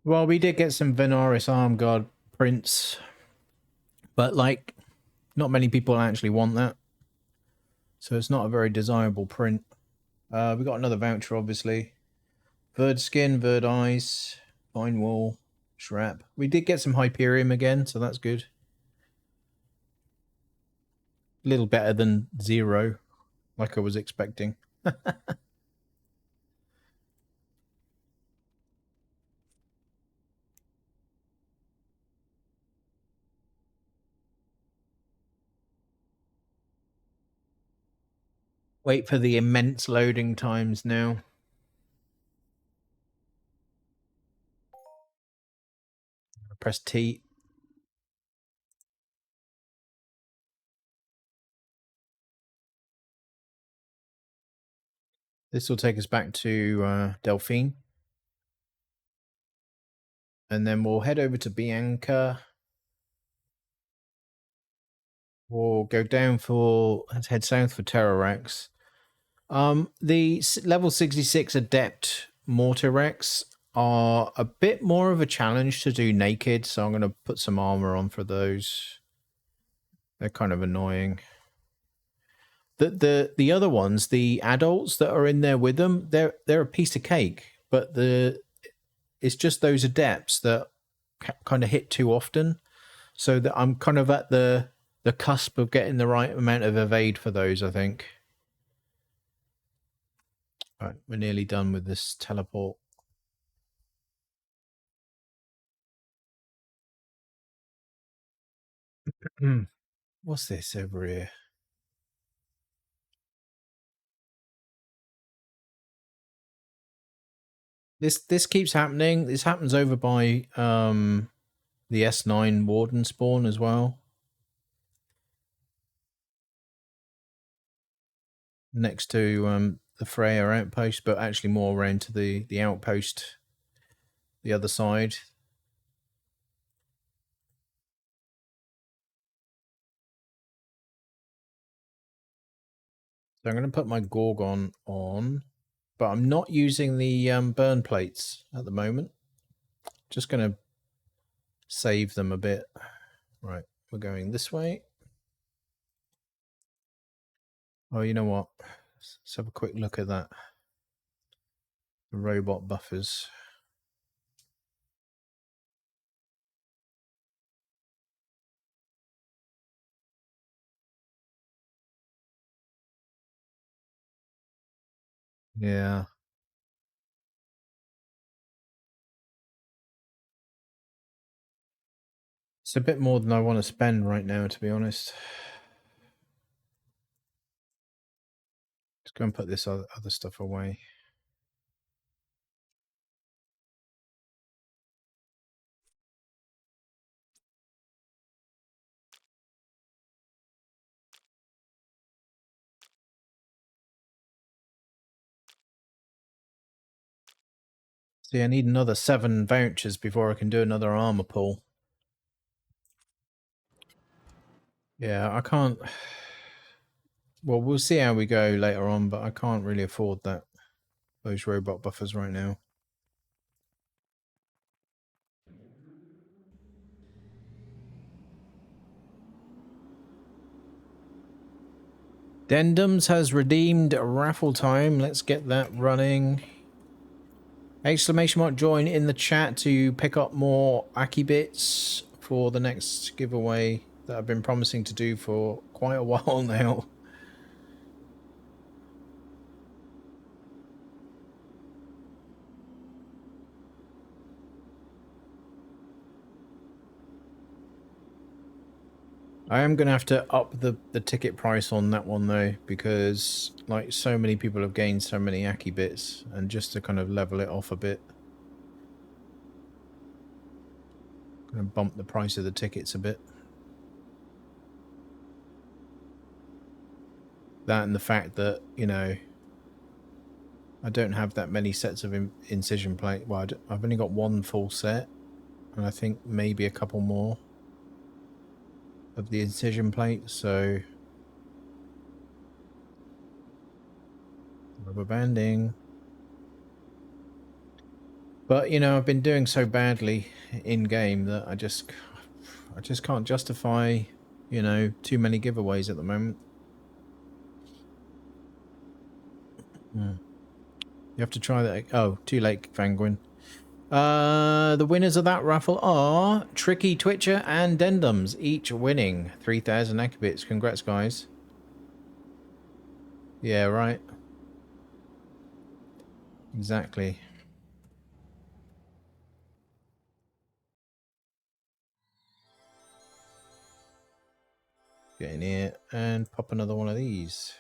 Well, we did get some Venaris Arm Guard prints, but like, not many people actually want that. So it's not a very desirable print. We got another voucher, obviously. Verd Skin, Verd Eyes, Vine Wool, Shrap. We did get some Hyperium again, so that's good. A little better than 0, like I was expecting. Wait for the immense loading times now. Press T. This will take us back to Delphine. And then we'll head over to Bianca. We'll go down for... Let's head south for Terrarax. The level 66 Adept Mortarex are a bit more of a challenge to do naked, so I'm going to put some armor on for those. They're kind of annoying. The other ones, the adults that are in there with them, they're a piece of cake. But it's just those adepts that kind of hit too often, so that I'm kind of at the cusp of getting the right amount of evade for those, I think. All right, we're nearly done with this teleport. What's this over here? This keeps happening. This happens over by the S9 Warden spawn as well. Next to the Freya outpost, but actually more around to the outpost, the other side. So I'm going to put my Gorgon on, but I'm not using the burn plates at the moment. Just going to save them a bit. Right, we're going this way. Oh, you know what? Let's have a quick look at that. The robot buffers. Yeah. It's a bit more than I want to spend right now, to be honest. Let's go and put this other stuff away. See, I need another 7 vouchers before I can do another armor pull. Yeah, I can't. Well, we'll see how we go later on, but I can't really afford those robot buffers right now. Dendums has redeemed raffle time. Let's get that running. Exclamation mark join in the chat to pick up more Aki bits for the next giveaway that I've been promising to do for quite a while now. I am going to have to up the ticket price on that one though, because like so many people have gained so many Aki bits, and just to kind of level it off a bit, I'm going to bump the price of the tickets a bit. That and the fact that, you know, I don't have that many sets of incision plate. Well, I've only got one full set, and I think maybe a couple more of the incision plate, so rubber banding. But you know, I've been doing so badly in game that I just can't justify, you know, too many giveaways at the moment. You have to try that. Oh, too late, Vanguin. The winners of that raffle are Tricky Twitcher and Dendums, each winning 3,000 Ekabits. Congrats, guys. Yeah, right. Exactly. Get in here and pop another one of these.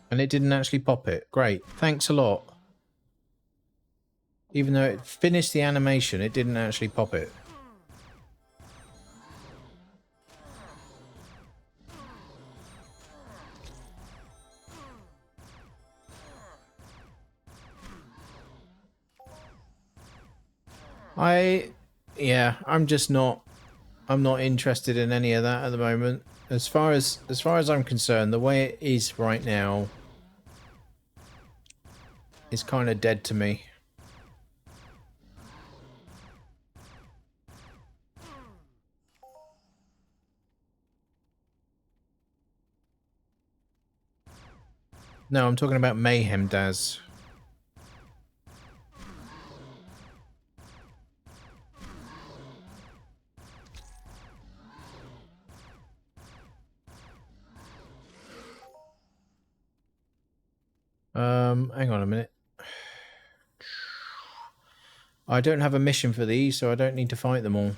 And it didn't actually pop it. Great. Thanks a lot. Even though it finished the animation, it didn't actually pop it. I'm not interested in any of that at the moment. As far as I'm concerned, the way it is right now is kind of dead to me. No, I'm talking about Mayhem Daz. Hang on a minute. I don't have a mission for these, so I don't need to fight them all.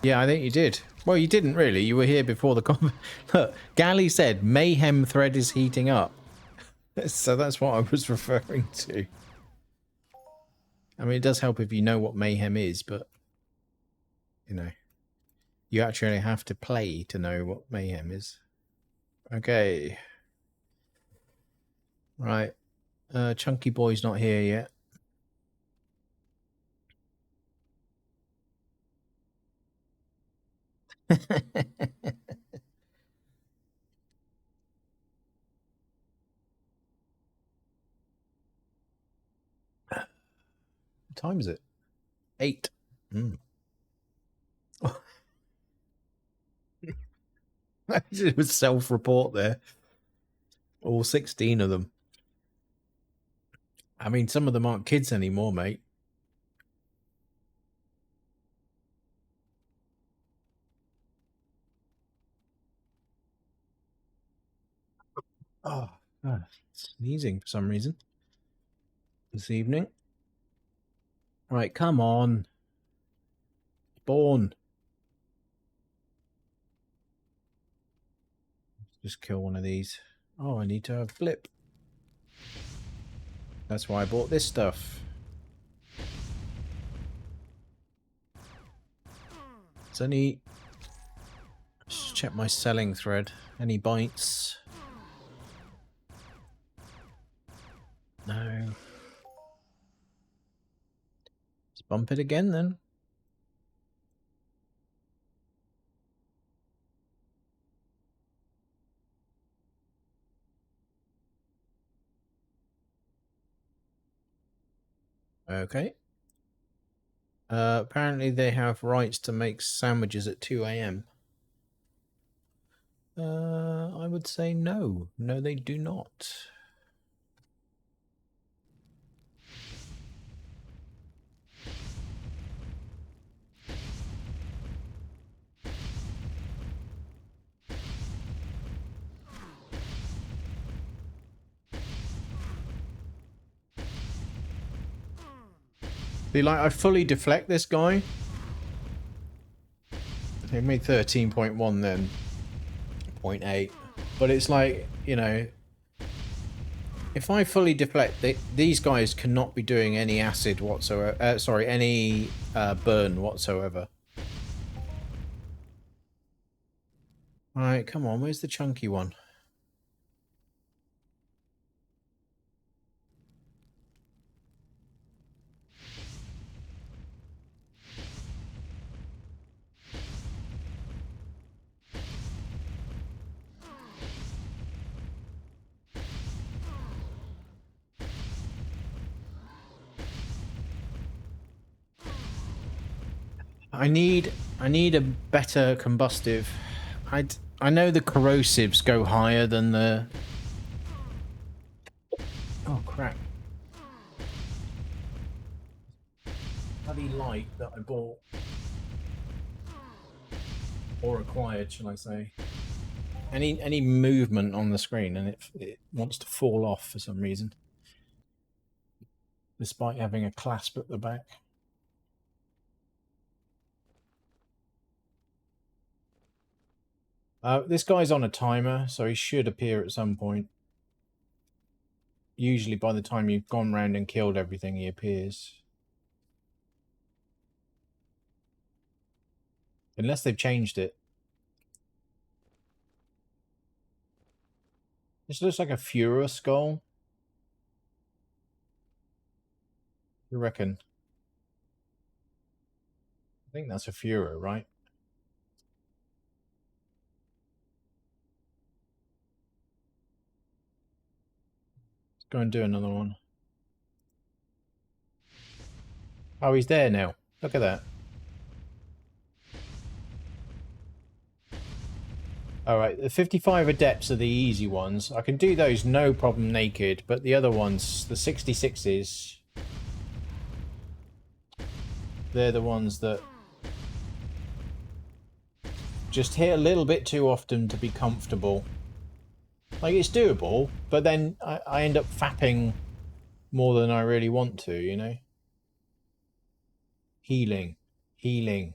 Yeah, I think you did. Well, you didn't really. You were here before the combat. Look, Gally said Mayhem thread is heating up. So that's what I was referring to. I mean, it does help if you know what Mayhem is, but, you know, you actually have to play to know what Mayhem is. Okay. Right. Chunky Boy's not here yet. What time is it? 8. It was self-report there. All 16 of them. I mean, some of them aren't kids anymore, mate. Oh, God, sneezing for some reason this evening. Right, come on. Spawn. Just kill one of these. Oh, I need to have blip. That's why I bought this stuff. It's only check my selling thread. Any bites? No. Let's bump it again then. Okay. Apparently they have rights to make sandwiches at 2 a.m. I would say no. No, they do not. Be like, I fully deflect this guy. They made 13.1 then. 0.8. But it's like, you know, if I fully deflect, these guys cannot be doing any acid whatsoever. Sorry, any burn whatsoever. Alright, come on, where's the chunky one? I need a better combustive. I know the corrosives go higher than the... Oh crap. Bloody light that I bought. Or acquired, shall I say. Any movement on the screen and it wants to fall off for some reason. Despite having a clasp at the back. This guy's on a timer, so he should appear at some point. Usually by the time you've gone round and killed everything, he appears. Unless they've changed it. This looks like a Fura skull. You reckon? I think that's a Fura, right? Let's go and do another one. Oh, he's there now. Look at that. Alright, the 55 adepts are the easy ones. I can do those no problem naked, but the other ones, the 66s, they're the ones that just hit a little bit too often to be comfortable. Like, it's doable, but then I end up fapping more than I really want to, you know? Healing. Healing.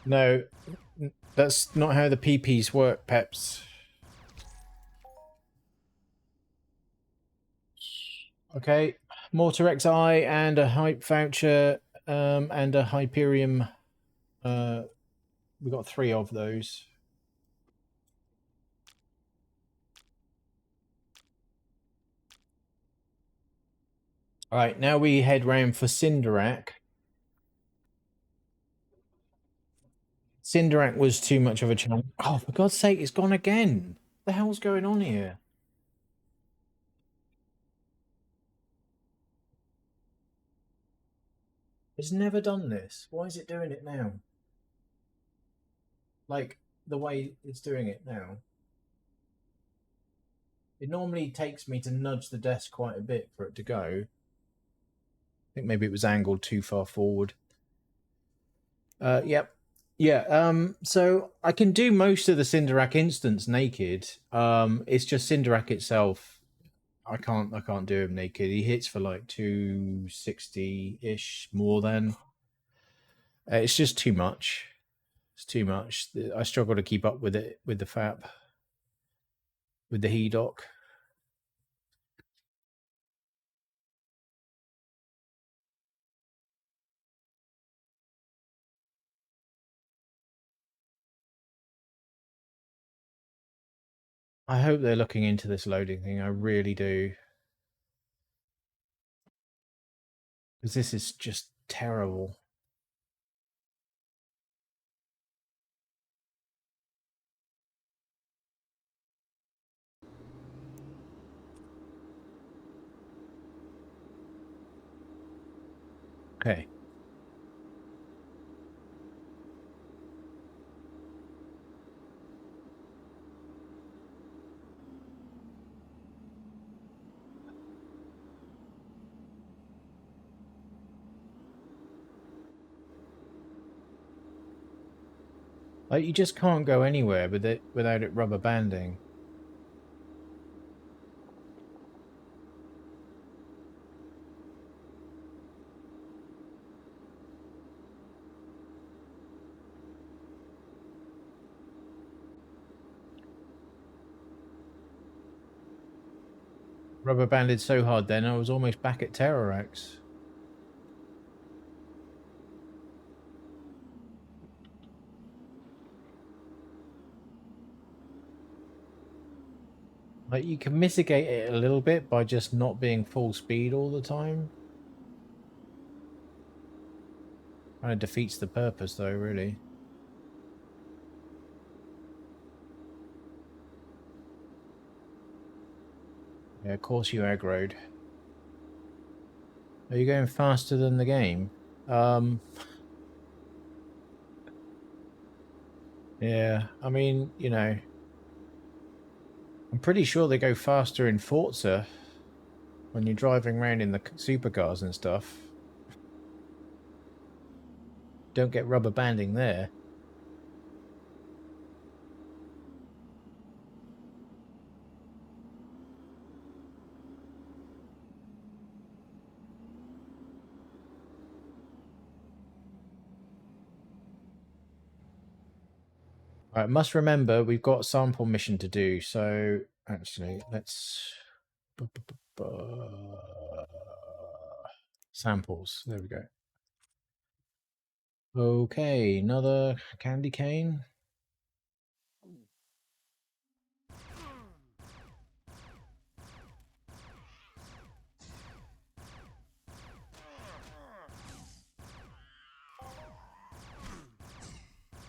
No, that's not how the PPs work, Peps. Okay, Mortar XI and a Hype Voucher and a Hyperium. We got 3 of those. Alright, now we head round for Cinderak. Cinderak was too much of a challenge. Oh, for God's sake, it's gone again. What the hell's going on here? It's never done this. Why is it doing it now? Like, the way it's doing it now. It normally takes me to nudge the desk quite a bit for it to go. I think maybe it was angled too far forward. Yep. Yeah, so I can do most of the Cinderak instance naked. It's just Cinderak itself. I can't do him naked. He hits for like 260-ish more than. It's just too much. It's too much. I struggle to keep up with it with the FAP, with the HEDOC. I hope they're looking into this loading thing. I really do. Because this is just terrible. Okay. Like, you just can't go anywhere with it without it rubber banding. Rubber banded so hard then I was almost back at Terrorax. Like, you can mitigate it a little bit by just not being full speed all the time. Kind of defeats the purpose though, really. Yeah, of course you aggroed. Are you going faster than the game? Yeah, I mean, you know, I'm pretty sure they go faster in Forza when you're driving around in the supercars and stuff. Don't get rubber banding there. Right, must remember we've got a sample mission to do, so actually let's samples. There we go. Okay, another candy cane.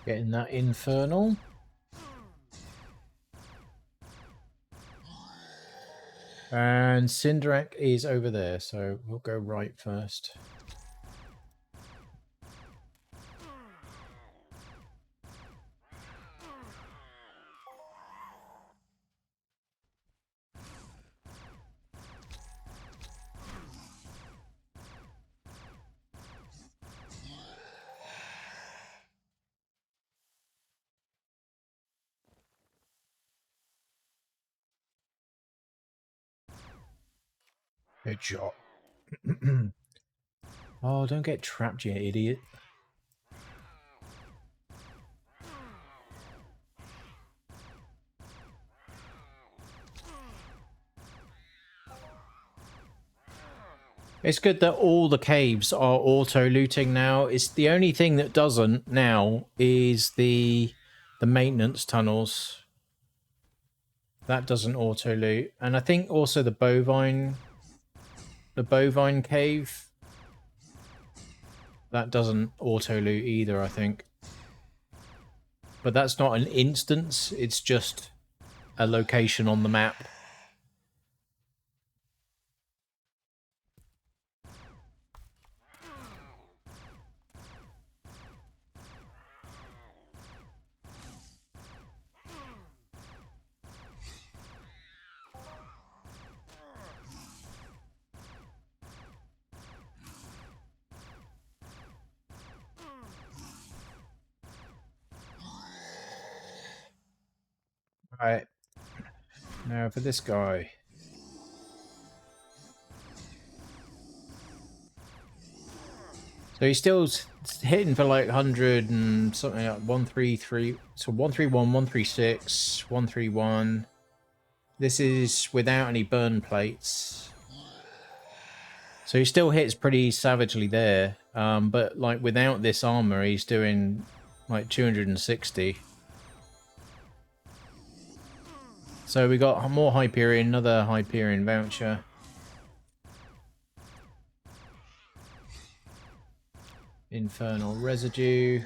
Getting that infernal. And Cinderac is over there, so we'll go right first. Good shot. Oh, don't get trapped, you idiot. It's good that all the caves are auto-looting now. It's the only thing that doesn't now is the maintenance tunnels. That doesn't auto-loot. And I think also the bovine cave, that doesn't auto-loot either, I think. But that's not an instance, it's just a location on the map. Right. Now for this guy. So he's still hitting for like 100 and something like 133. So 131, 136, 131. This is without any burn plates. So he still hits pretty savagely there. But like without this armor, he's doing like 260. So we got more Hyperion, another Hyperion voucher. Infernal residue.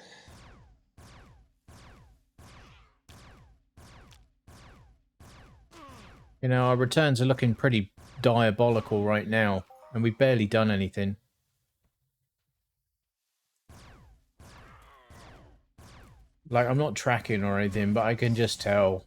You know, our returns are looking pretty diabolical right now, and we've barely done anything. Like, I'm not tracking or anything, but I can just tell.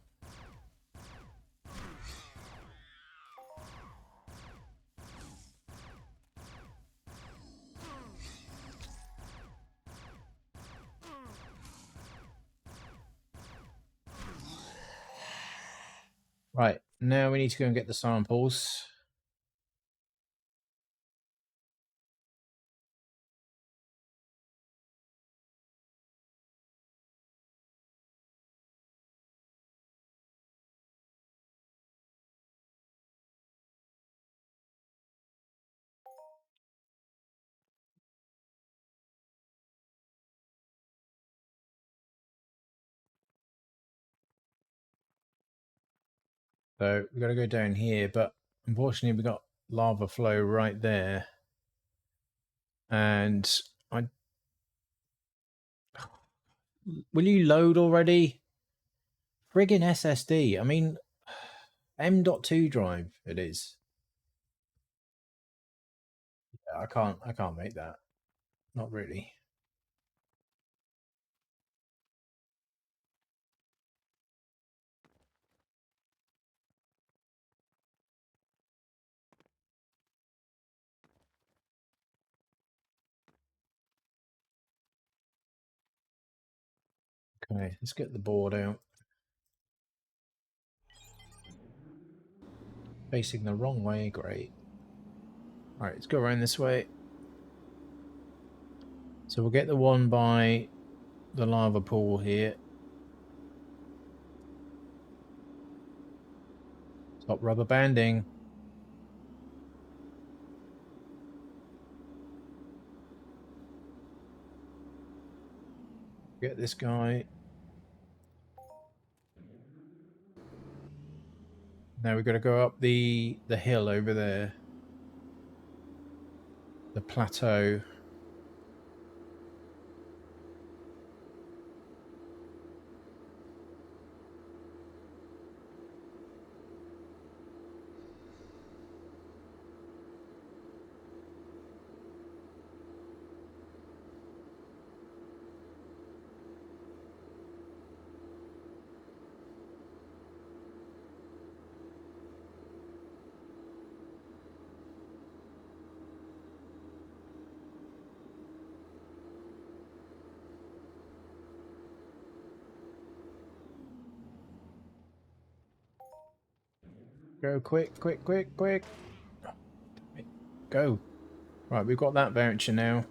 Right, now we need to go and get the samples. So we've got to go down here, but unfortunately we got lava flow right there. And I... Will you load already? Friggin' SSD. I mean, M.2 drive it is. Yeah, I can't make that. Not really. Okay, let's get the board out. Facing the wrong way, great. Alright, let's go around this way. So we'll get the one by the lava pool here. Stop rubber banding. Get this guy. Now we've got to go up the hill over there. The plateau. Go quick, quick, quick, quick. Go. Right, we've got that voucher now.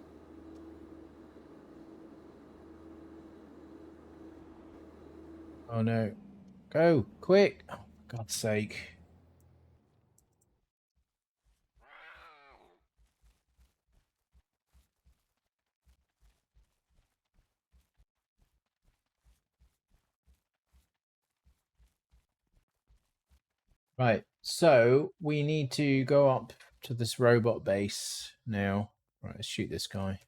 Oh no. Go, quick. Oh, for God's sake. Right, so we need to go up to this robot base now. Right, let's shoot this guy.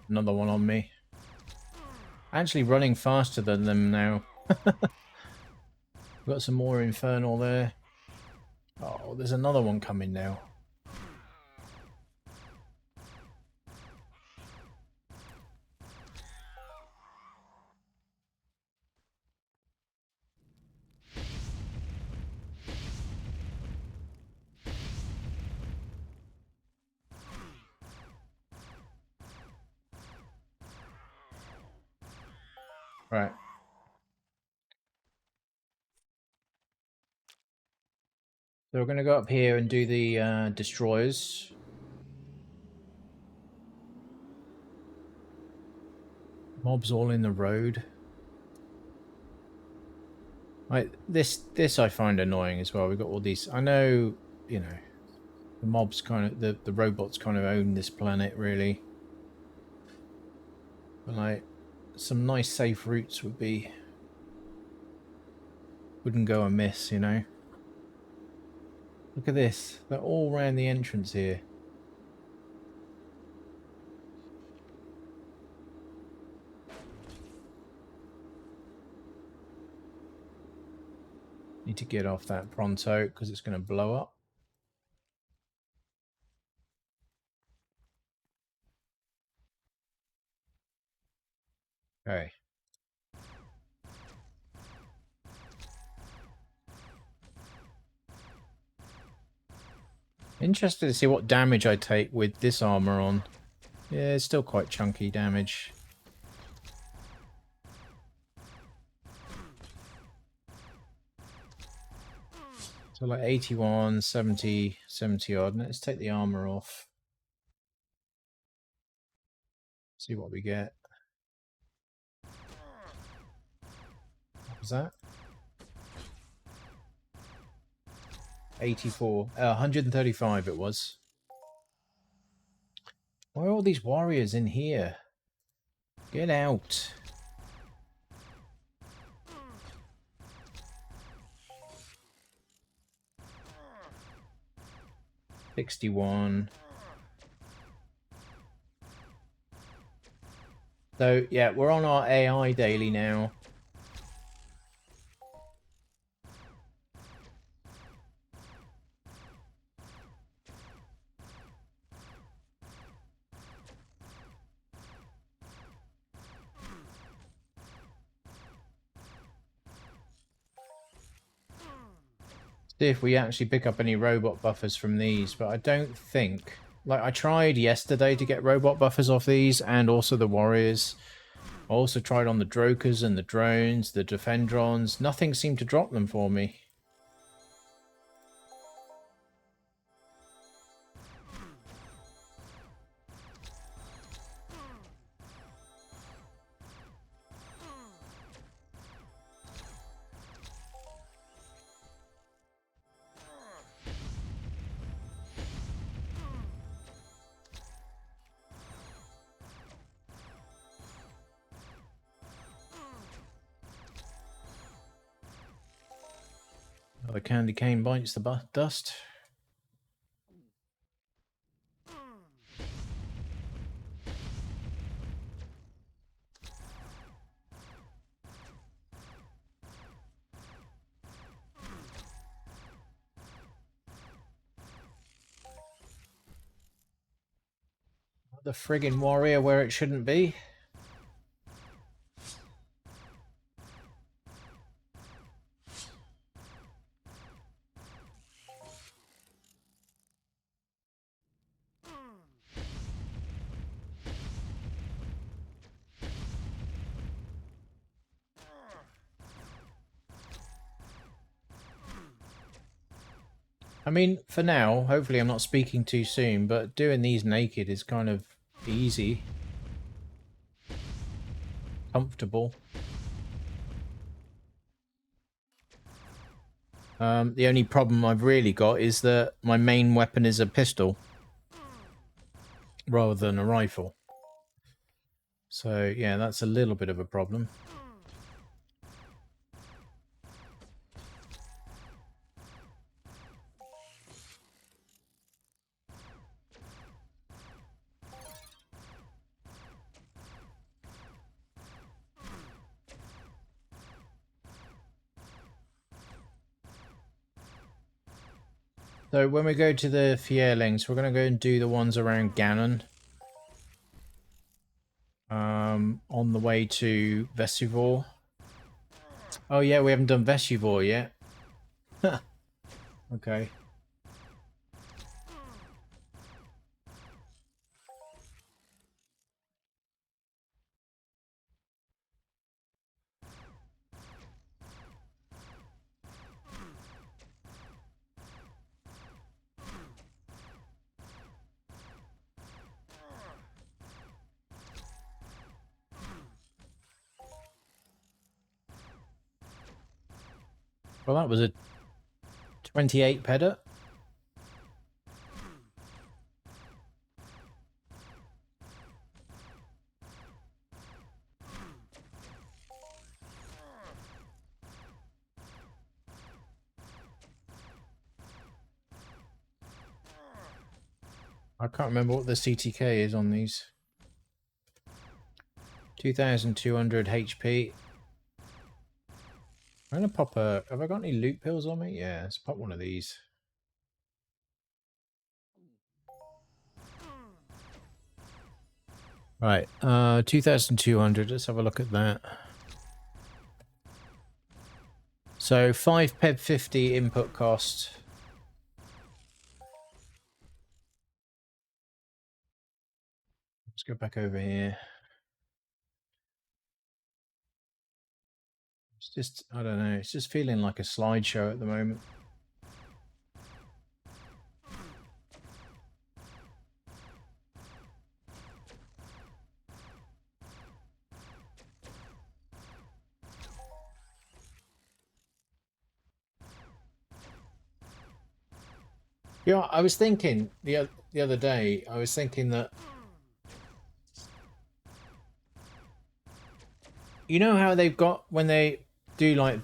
Another one on me. Actually running faster than them now. We've got some more infernal there. Oh, there's another one coming now. Right. So we're going to go up here and do the destroyers. Mobs all in the road. Like this I find annoying as well. We've got all these. I know, you know, the mobs kind of the robots kind of own this planet really. But like some nice safe routes wouldn't go amiss, you know. Look at this. They're all around the entrance here. Need to get off that pronto because it's going to blow up. Okay. Interested to see what damage I take with this armor on. Yeah, it's still quite chunky damage. So like 81, 70, 70 odd. Let's take the armor off. See what we get. What was that? 84. 135 it was. Why are all these warriors in here? Get out. $61. So, yeah, we're on our AI daily now. See if we actually pick up any robot buffers from these, but I don't think... Like, I tried yesterday to get robot buffers off these, and also the warriors. I also tried on the Drokers and the drones, the Defendrons. Nothing seemed to drop them for me. The candy cane bites the dust. The friggin' warrior where it shouldn't be. I mean, for now, hopefully I'm not speaking too soon, but doing these naked is kind of easy. Comfortable. The only problem I've really got is that my main weapon is a pistol rather than a rifle. So, yeah, that's a little bit of a problem. So when we go to the Fierlings, we're going to go and do the ones around Ganon. On the way to Vesuvor. Oh yeah, we haven't done Vesuvor yet. Okay. Well, that was a 28 pedal. I can't remember what the CTK is on these. 2,200 HP. I'm gonna pop a... Have I got any loot pills on me? Yeah, let's pop one of these. Right, 2,200. Let's have a look at that. So 5 PEB 50 input cost. Let's go back over here. It's just, I don't know, it's just feeling like a slideshow at the moment. Yeah, I was thinking the other day, I was thinking that, you know how they've got, when they do like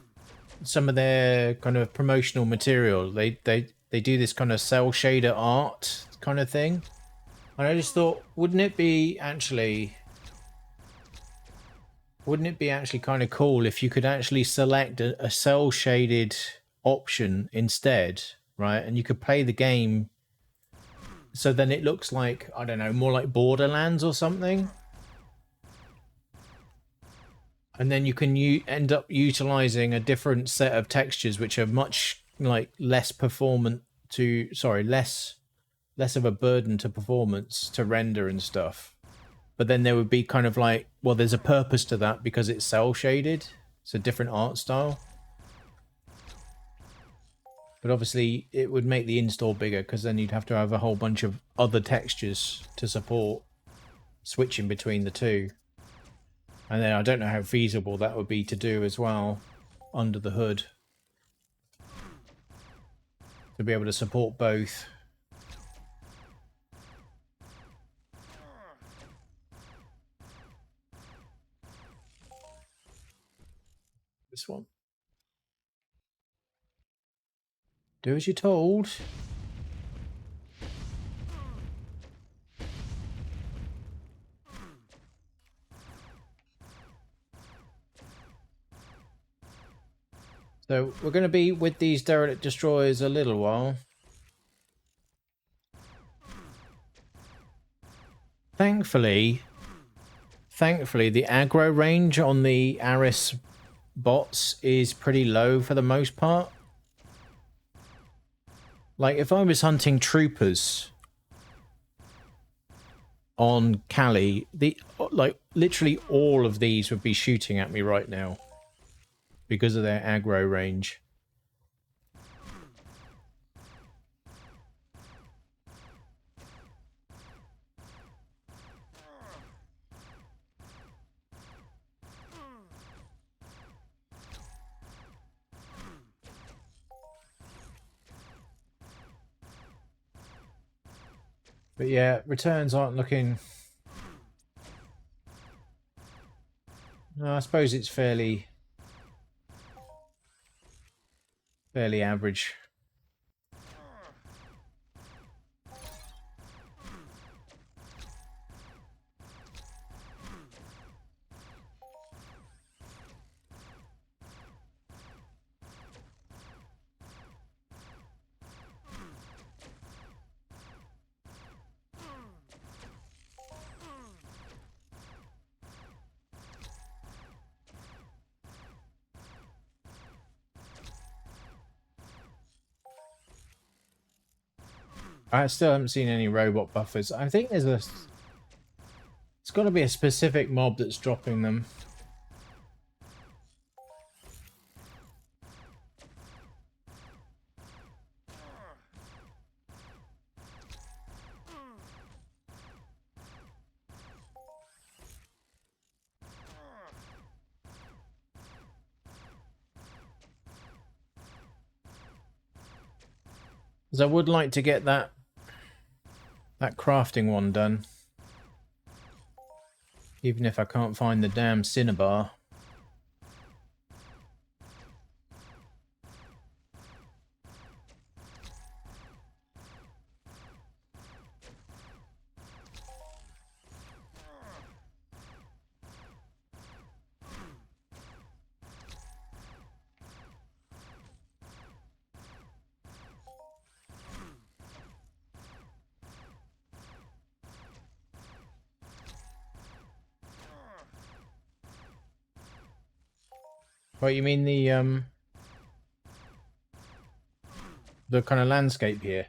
some of their kind of promotional material, they do this kind of cell shader art kind of thing. And I just thought, wouldn't it be actually kind of cool if you could actually select a cell shaded option instead, right? And you could play the game so then it looks like, I don't know, more like Borderlands or something. And then you can end up utilizing a different set of textures which are much like less performant to, sorry, less of a burden to performance to render and stuff. But then there would be kind of like, well, there's a purpose to that because it's cell shaded. It's a different art style. But obviously it would make the install bigger because then you'd have to have a whole bunch of other textures to support switching between the two. And then I don't know how feasible that would be to do as well under the hood. To be able to support both. This one. Do as you're told. So we're going to be with these derelict destroyers a little while. Thankfully, the aggro range on the ARIS bots is pretty low for the most part. Like, if I was hunting troopers on Cali, like, literally all of these would be shooting at me right now because of their aggro range. But yeah, returns aren't looking... No, I suppose it's fairly average. I still haven't seen any robot buffers. I think there's a... It's got to be a specific mob that's dropping them. Because I would like to get that crafting one done. Even if I can't find the damn cinnabar. What, you mean the kind of landscape here?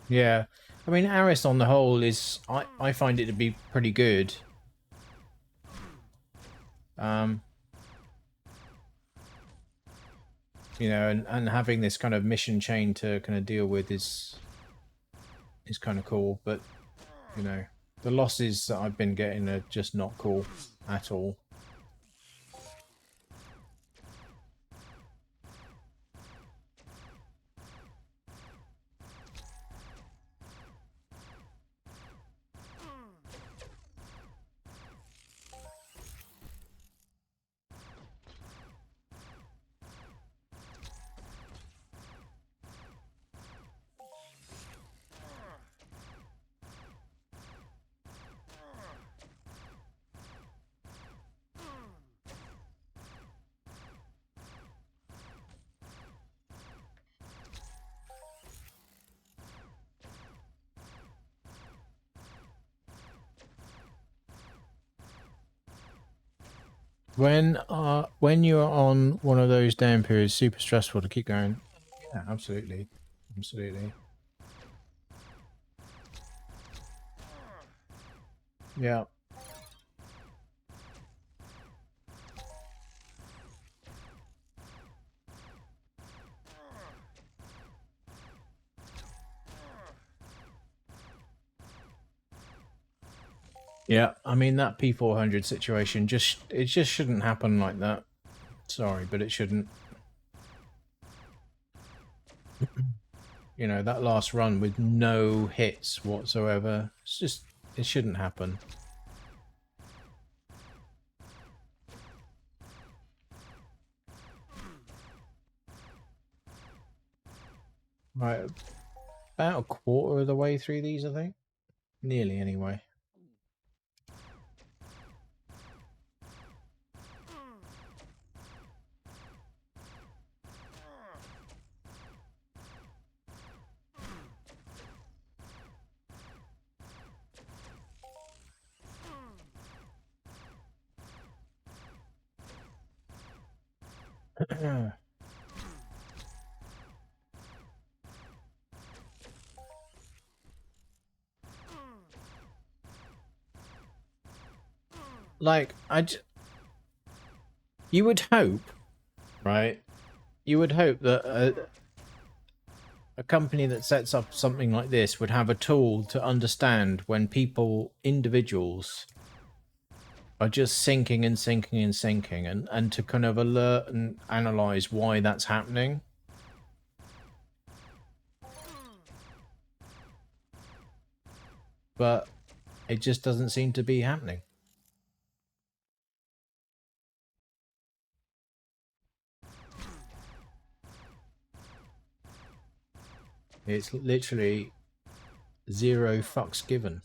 Yeah. I mean, ARIS on the whole is... I find it to be pretty good. You know, and having this kind of mission chain to kind of deal with is kind of cool, but, you know, the losses that I've been getting are just not cool at all. When you're on one of those down periods, super stressful to keep going. Yeah, absolutely. Absolutely. Yeah. Yeah, I mean, that P400 situation, it just shouldn't happen like that. Sorry, but it shouldn't. You know, that last run with no hits whatsoever, it shouldn't happen. Right, about a quarter of the way through these, I think. Nearly, anyway. Like, you would hope, right? You would hope that a company that sets up something like this would have a tool to understand when individuals, are just sinking and sinking and sinking, and to kind of alert and analyze why that's happening. But it just doesn't seem to be happening. It's literally 0 fucks given.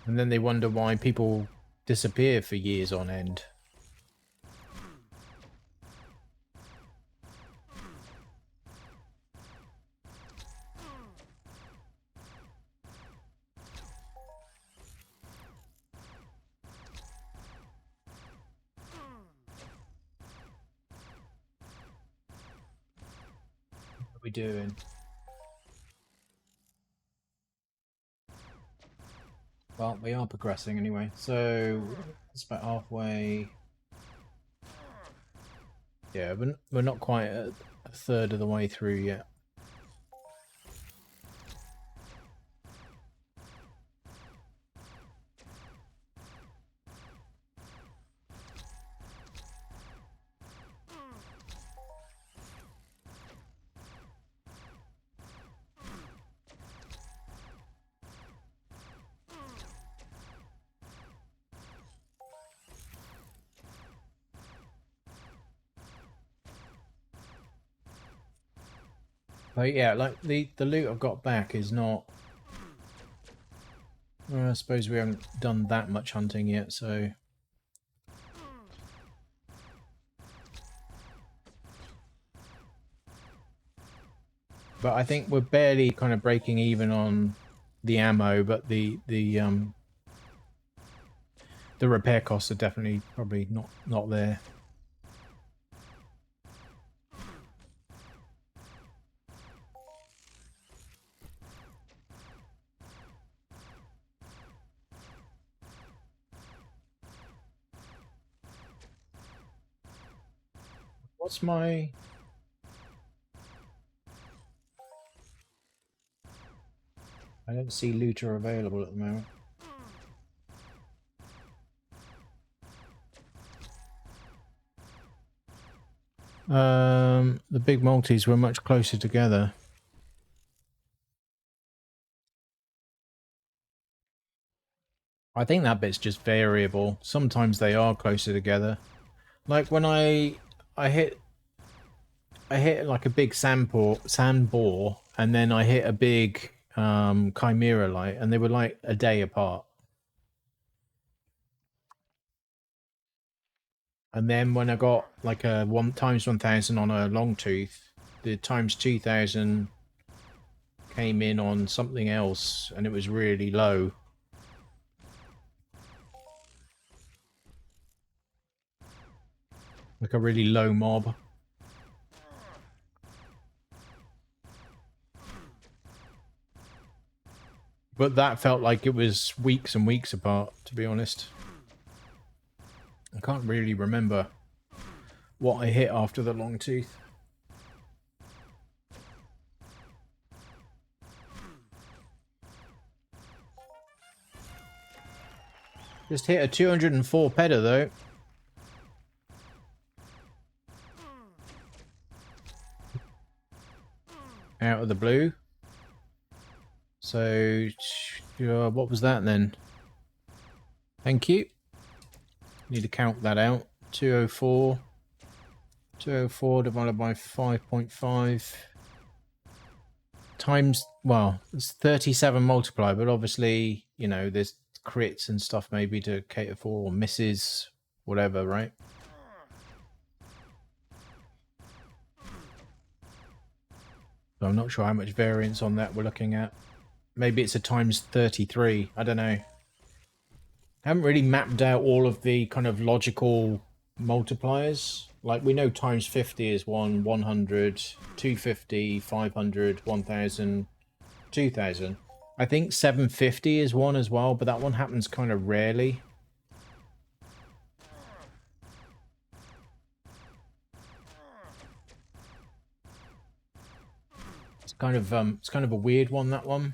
And then they wonder why people disappear for years on end. What are we doing? Well, we are progressing anyway, so it's about halfway. Yeah, we're not quite a third of the way through yet. But yeah, like the loot I've got back is not... Well, I suppose we haven't done that much hunting yet, so... But I think we're barely kind of breaking even on the ammo, but the repair costs are definitely probably not there. What's my... I don't see looter available at the moment. The big multis were much closer together. I think that bit's just variable. Sometimes they are closer together. Like when I hit like a big sand boar, and then I hit a big chimera light, and they were like a day apart. And then when I got like a 1 times 1000 on a long tooth, the times 2000 came in on something else, and it was really low. Like a really low mob. But that felt like it was weeks and weeks apart, to be honest. I can't really remember what I hit after the long tooth. Just hit a 204 peda though. Out of the blue. So, what was that then? Thank you. Need to count that out. 204. 204 divided by 5.5 times, well, it's 37 multiply, but obviously, you know, there's crits and stuff maybe to cater for, or misses, whatever, right? So I'm not sure how much variance on that we're looking at. Maybe it's a times 33. I don't know. I haven't really mapped out all of the kind of logical multipliers. Like, we know times 50 is 1, 100, 250, 500, 1000, 2000. I think 750 is one as well, but that one happens kind of rarely. It's kind of a weird one, that one.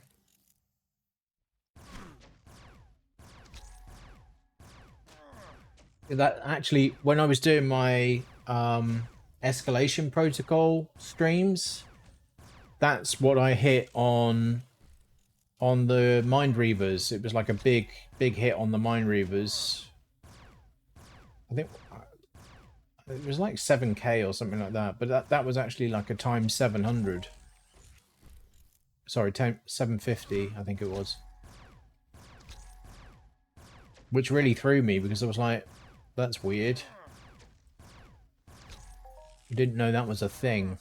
That actually, when I was doing my escalation protocol streams, that's what I hit on the Mind Reavers. It was like a big hit on the Mind Reavers. I think it was like 7k or something like that, but that was actually like a times 700. Sorry, 750, I think it was. Which really threw me because I was like, that's weird. I didn't know that was a thing.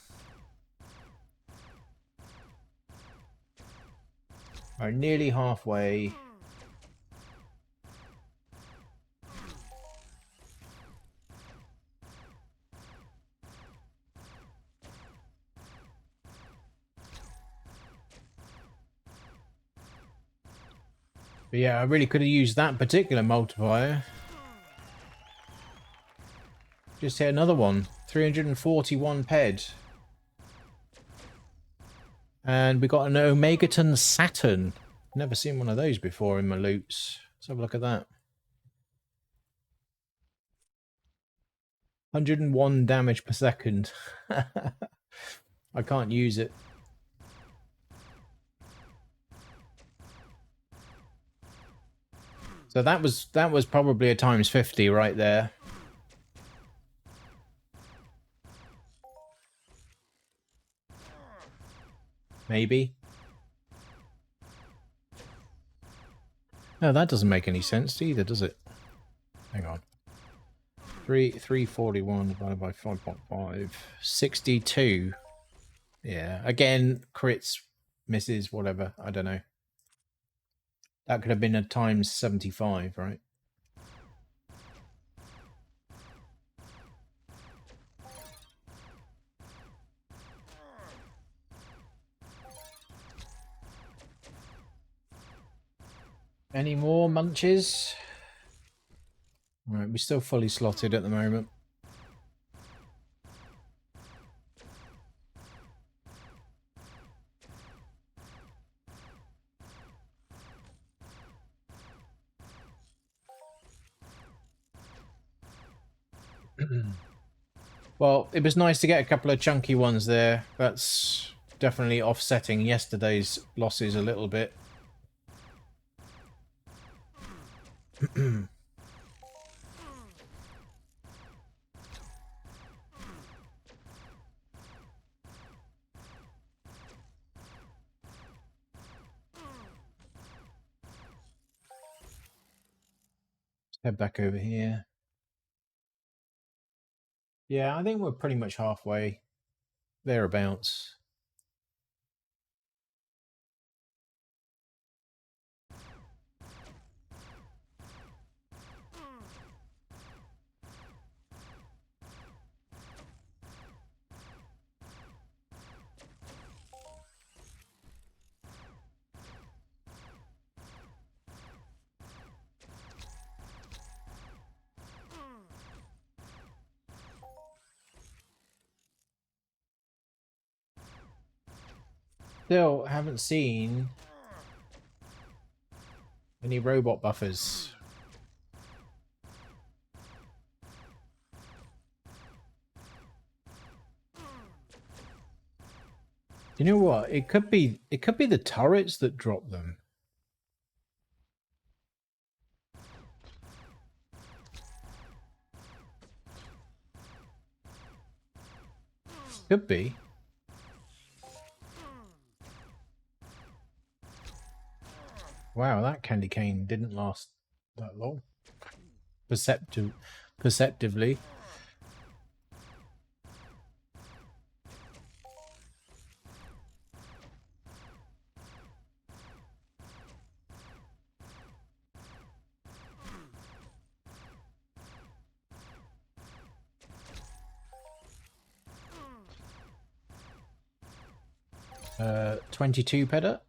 Alright, nearly halfway. But yeah, I really could have used that particular multiplier. Just hit another one. 341 ped. And we got an Omegaton Saturn. Never seen one of those before in my loots. Let's have a look at that. 101 damage per second. I can't use it. So that was probably a times 50 right there. Maybe. No, that doesn't make any sense either, does it? Hang on. 341 divided by 5.5. 62. Yeah. Again, crits, misses, whatever. I don't know. That could have been a times 75, right? Any more munches? Right, we're still fully slotted at the moment. Well, it was nice to get a couple of chunky ones there. That's definitely offsetting yesterday's losses a little bit. Head back over here. Yeah, I think we're pretty much halfway. Thereabouts. Still haven't seen any robot buffers. You know what? It could be the turrets that drop them. Could be. Wow, that candy cane didn't last that long. Perceptively. Uh, 22 peda.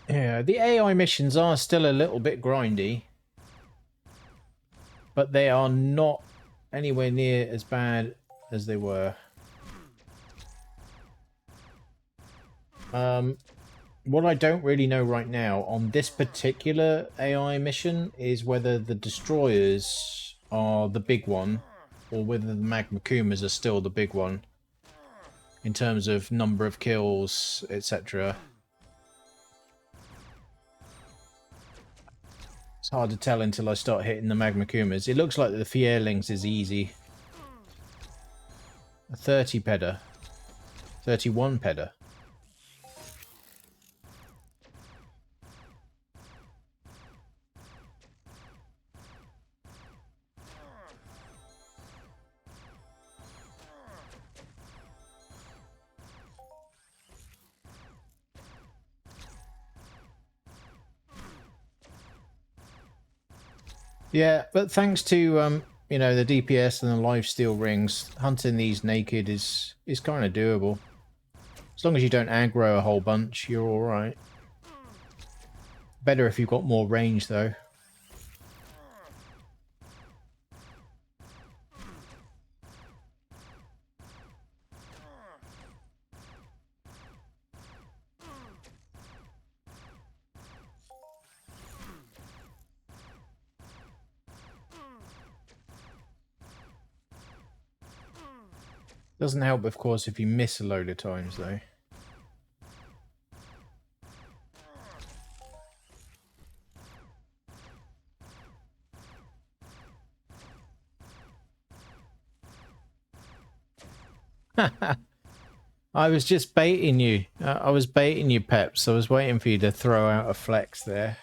Yeah, the AI missions are still a little bit grindy, but they are not anywhere near as bad as they were. What I don't really know right now on this particular AI mission is whether the destroyers are the big one or whether the magma kumas are still the big one in terms of number of kills, etc. It's hard to tell until I start hitting the magma kumas. It looks like the Fierlings is easy. A 30 peda. 31 peda. Yeah, but thanks to you know, the DPS and the lifesteal rings, hunting these naked is kind of doable. As long as you don't aggro a whole bunch, you're all right. Better if you've got more range, though. Doesn't help, of course, if you miss a load of times, though. I was just baiting you. I was baiting you, Peps. I was waiting for you to throw out a flex there.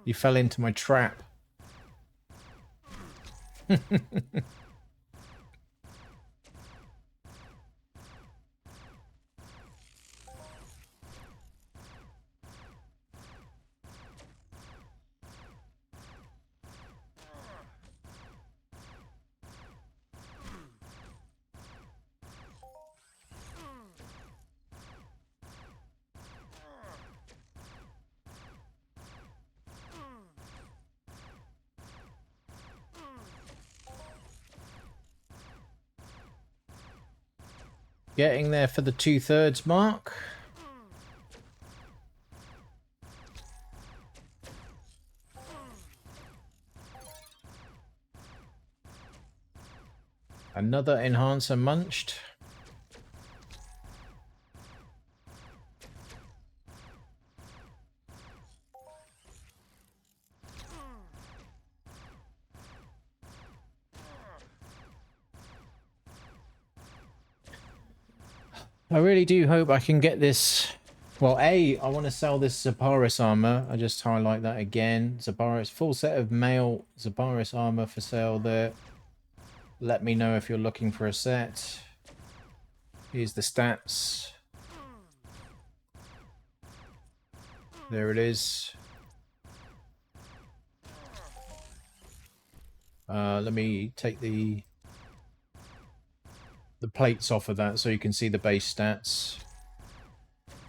You fell into my trap. Getting there for the 2/3 mark. Another enhancer munched. I really do hope I can get this. Well, I want to sell this Zaparis armor. I just highlight that again. Zaparis, full set of male Zaparis armor for sale there. Let me know if you're looking for a set. Here's the stats. There it is. Let me take the plates off of that so you can see the base stats.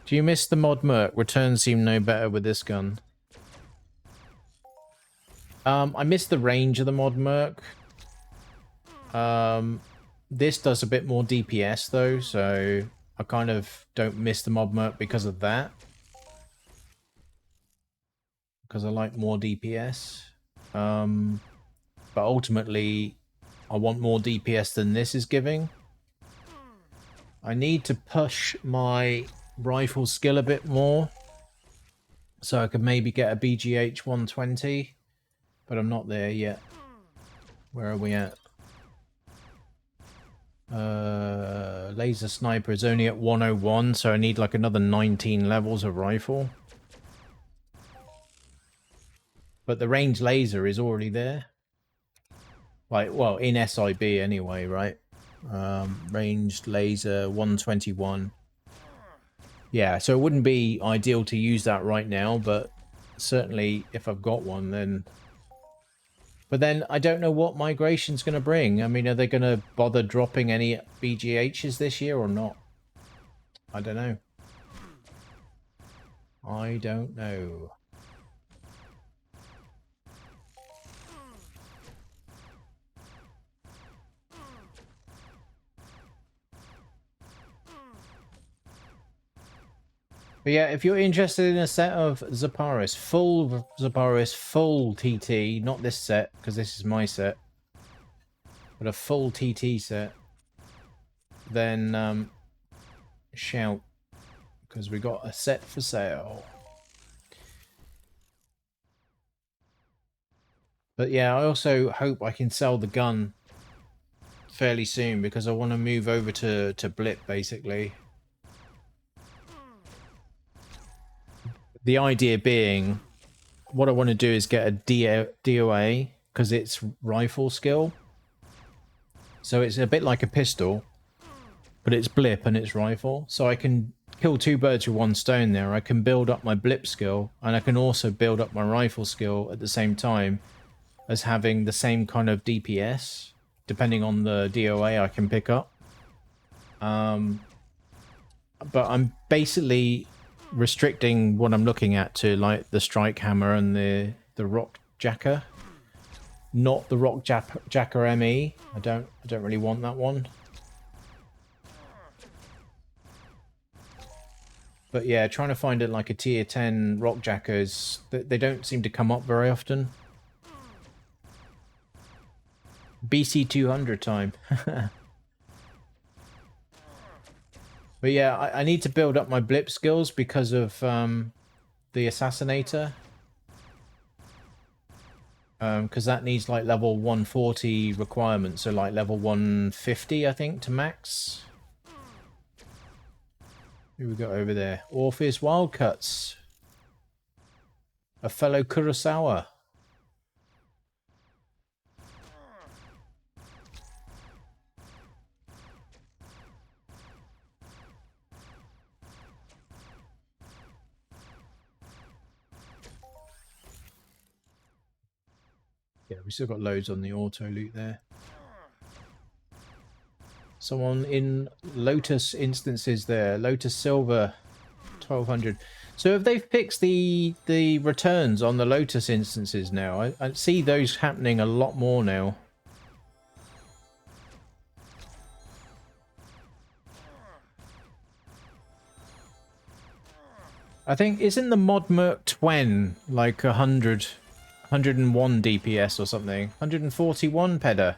Do you miss the mod merc? Returns seem no better with this gun. I miss the range of the mod merc. This does a bit more DPS though, so I kind of don't miss the mod merc because of that. Because I like more DPS. But ultimately, I want more DPS than this is giving. I need to push my rifle skill a bit more. So I could maybe get a BGH 120. But I'm not there yet. Where are we at? Laser sniper is only at 101, so I need like another 19 levels of rifle. But the range laser is already there. Like, well, in SIB anyway, right? Ranged laser 121. Yeah, so it wouldn't be ideal to use that right now, but certainly if I've got one, then... But then I don't know what migration's going to bring. I mean, are they going to bother dropping any BGHs this year or not? I don't know. I don't know. But yeah, if you're interested in a set of Zaparis, full Zaparis, full TT, not this set, because this is my set, but a full TT set, then shout, because we got a set for sale. But yeah, I also hope I can sell the gun fairly soon, because I want to move over to Blip, basically. The idea being, what I want to do is get a DOA, because it's rifle skill. So it's a bit like a pistol, but it's blip and it's rifle. So I can kill two birds with one stone there. I can build up my blip skill, and I can also build up my rifle skill at the same time as having the same kind of DPS, depending on the DOA I can pick up. But I'm basically restricting what I'm looking at to like the strike hammer and the rock jacker, not the rock jacker ME. I don't really want that one. But yeah, trying to find it like a tier 10 rock jackers, they don't seem to come up very often. BC 200 time. But yeah, I need to build up my blip skills because of the Assassinator. Because that needs like level 140 requirements, so like level 150, I think, to max. Who we got over there? Orpheus Wildcuts. A fellow Kurosawa. Yeah, we still got loads on the auto loot there. Someone in Lotus instances there. Lotus Silver, 1200. So have they fixed the returns on the Lotus instances now? I see those happening a lot more now. I think, isn't the mod Merc Twen like 101 DPS or something? 141 Peda.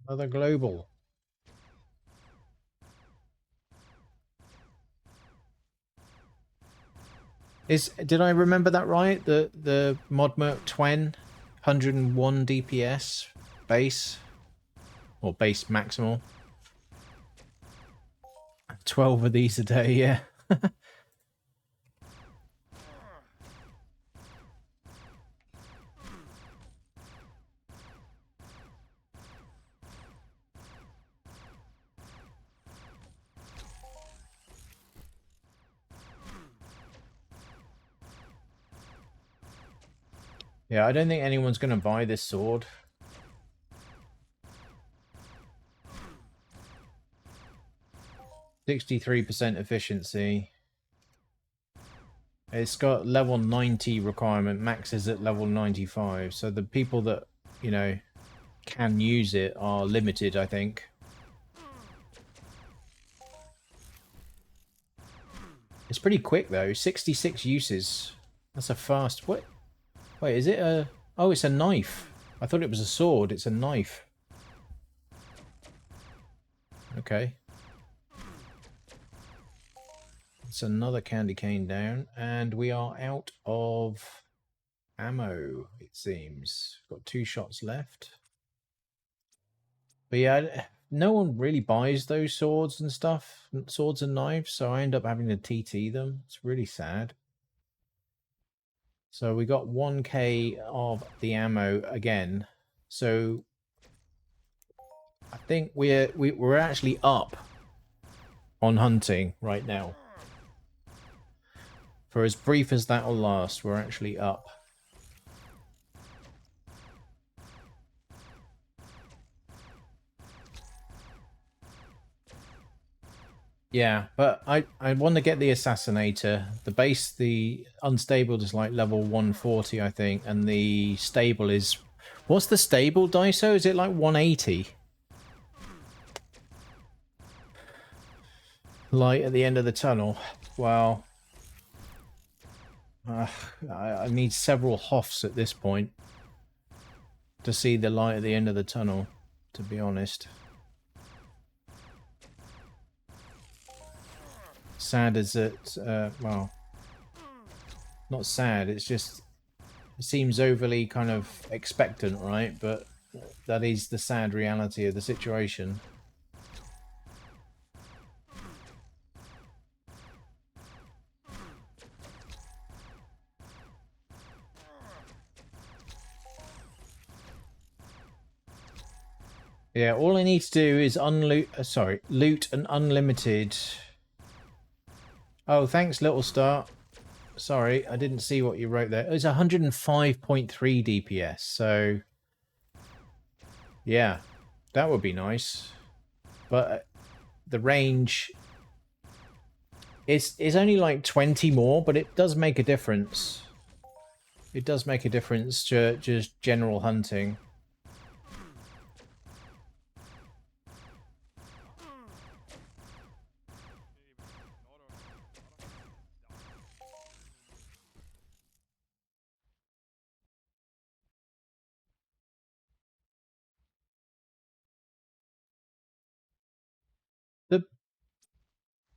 Another global. Did I remember that right? The mod Merc Twen, 101 DPS base, or base maximal. 12 of these a day, yeah. Yeah, I don't think anyone's going to buy this sword. 63% efficiency. It's got level 90 requirement, max is at level 95. So the people that, you know, can use it are limited, I think. It's pretty quick though, 66 uses. That's a fast... What? Wait, is it a... Oh, it's a knife. I thought it was a sword. It's a knife. Okay. It's another candy cane down. And we are out of ammo, it seems. Got 2 shots left. But yeah, no one really buys those swords and stuff. Swords and knives. So I end up having to TT them. It's really sad. So we got 1k of the ammo again. So I think we're actually up on hunting right now. For as brief as that will last, we're actually up. Yeah, but I want to get the Assassinator. The base, the unstable is like level 140, I think, and the stable is... What's the stable, Daiso? Is it like 180? Light at the end of the tunnel. Well, I need several Hoffs at this point to see the light at the end of the tunnel, to be honest. Sad as it, well, not sad, it's just, it seems overly kind of expectant, right? But that is the sad reality of the situation. Yeah, all I need to do is loot an unlimited... Oh, thanks, Little Star. Sorry, I didn't see what you wrote there. It's 105.3 DPS, so... Yeah, that would be nice. But the range... It's only like 20 more, but it does make a difference. It does make a difference to just general hunting.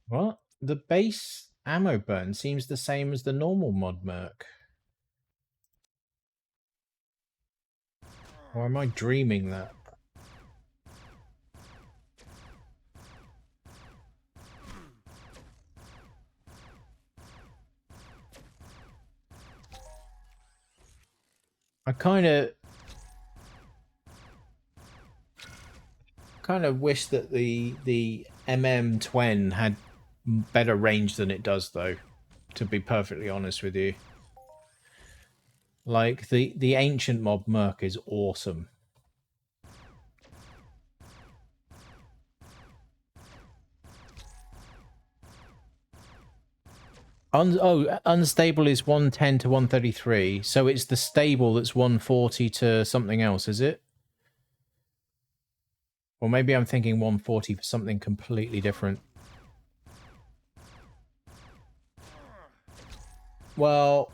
What? The base ammo burn seems the same as the normal mod merc. Or am I dreaming that? I kind of wish that the MM20 had better range than it does, though, to be perfectly honest with you. Like, the ancient mob merc is awesome. Unstable is 110 to 133, so it's the stable that's 140 to something else, is it? Or maybe I'm thinking 140 for something completely different. Well,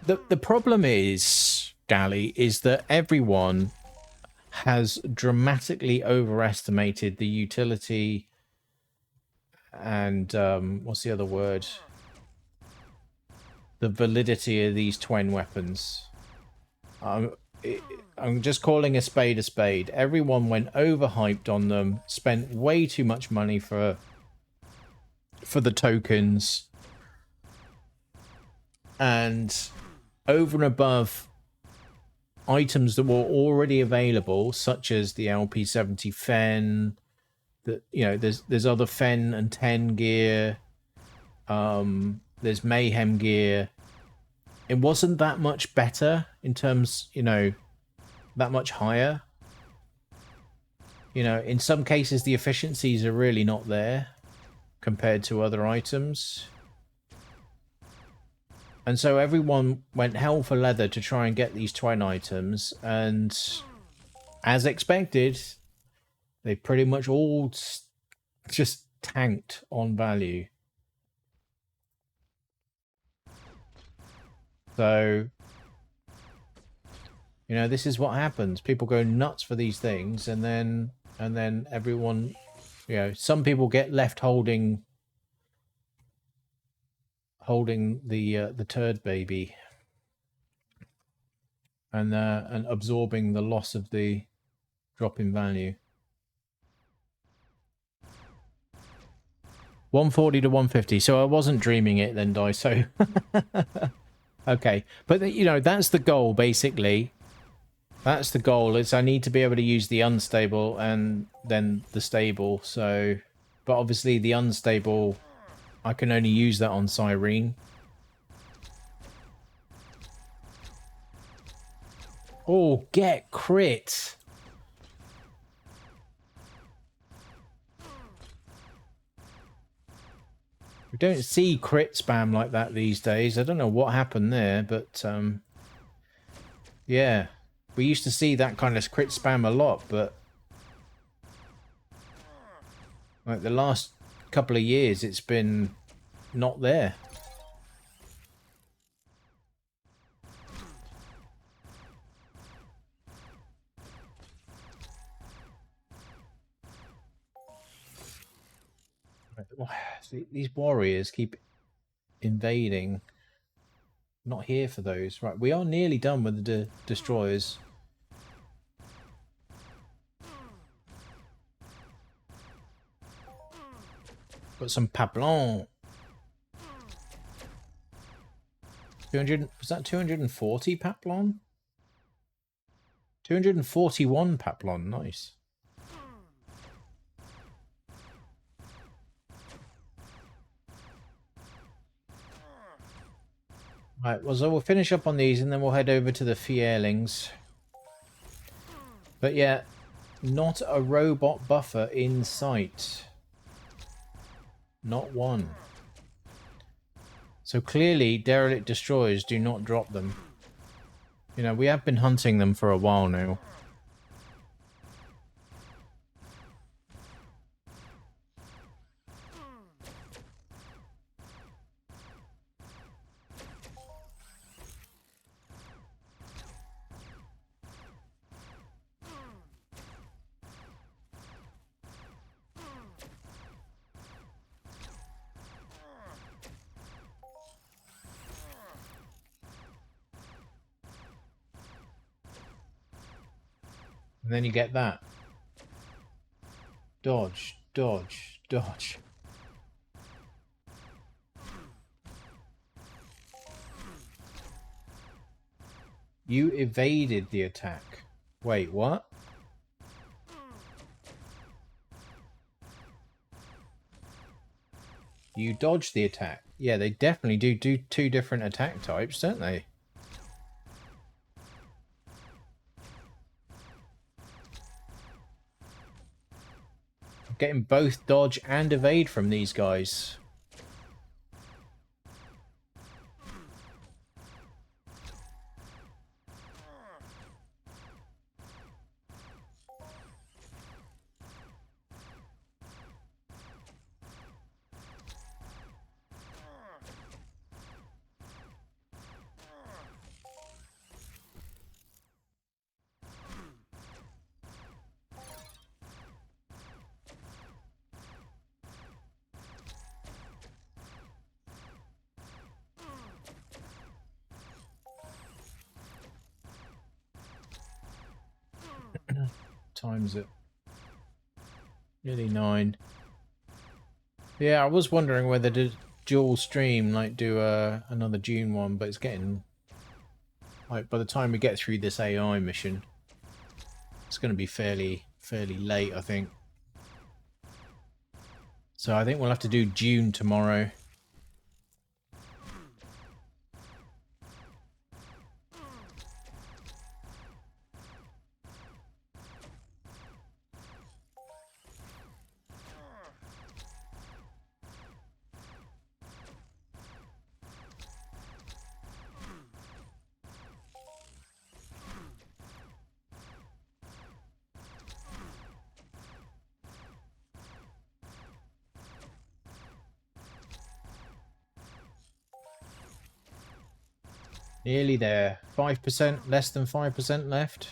the problem is, Gally, is that everyone has dramatically overestimated the utility and what's the other word? The validity of these twin weapons. I'm just calling a spade a spade. Everyone went overhyped on them, spent way too much money for the tokens, and over and above items that were already available, such as the LP70 Fen, that, you know, there's other Fen and 10 gear, there's Mayhem gear. It wasn't that much better in terms, you know, that much higher. You know, in some cases the efficiencies are really not there compared to other items. And so everyone went hell for leather to try and get these twin items, and as expected, they pretty much all just tanked on value. So, you know, this is what happens. People go nuts for these things, and then everyone, you know, some people get left holding the turd baby, and absorbing the loss of the drop in value. 140 to 150. So I wasn't dreaming it then, Daiso. Okay, but you know, that's the goal basically. That's the goal. Is I need to be able to use the unstable and then the stable. So, but obviously the unstable, I can only use that on Cyrene. Oh, get crit. We don't see crit spam like that these days. I don't know what happened there, but yeah. We used to see that kind of crit spam a lot, but like the last couple of years it's been not there. These warriors keep invading. Not here for those. Right, we are nearly done with the destroyers. Got some Pablon. 200, was that 240 Pablon? 241 Pablon, nice. Right, well, so we'll finish up on these and then we'll head over to the Fierlings. But yeah, not a robot buffer in sight. Not one. So clearly, derelict destroyers do not drop them. You know, we have been hunting them for a while now. And then you get that. Dodge, dodge, dodge. You evaded the attack. Wait, what? You dodged the attack. Yeah, they definitely do two different attack types, don't they? Getting both dodge and evade from these guys. Times it. Nearly 9. Yeah, I was wondering whether to dual stream, like do another June one, but it's getting... Like, by the time we get through this AI mission, it's going to be fairly late, I think. So I think we'll have to do June tomorrow. Nearly there. 5%, less than 5% left.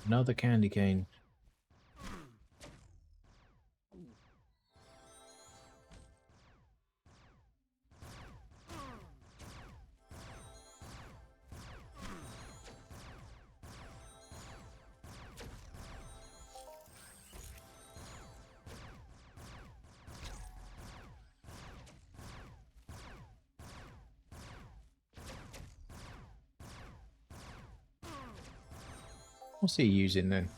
Another candy cane. What's he using then?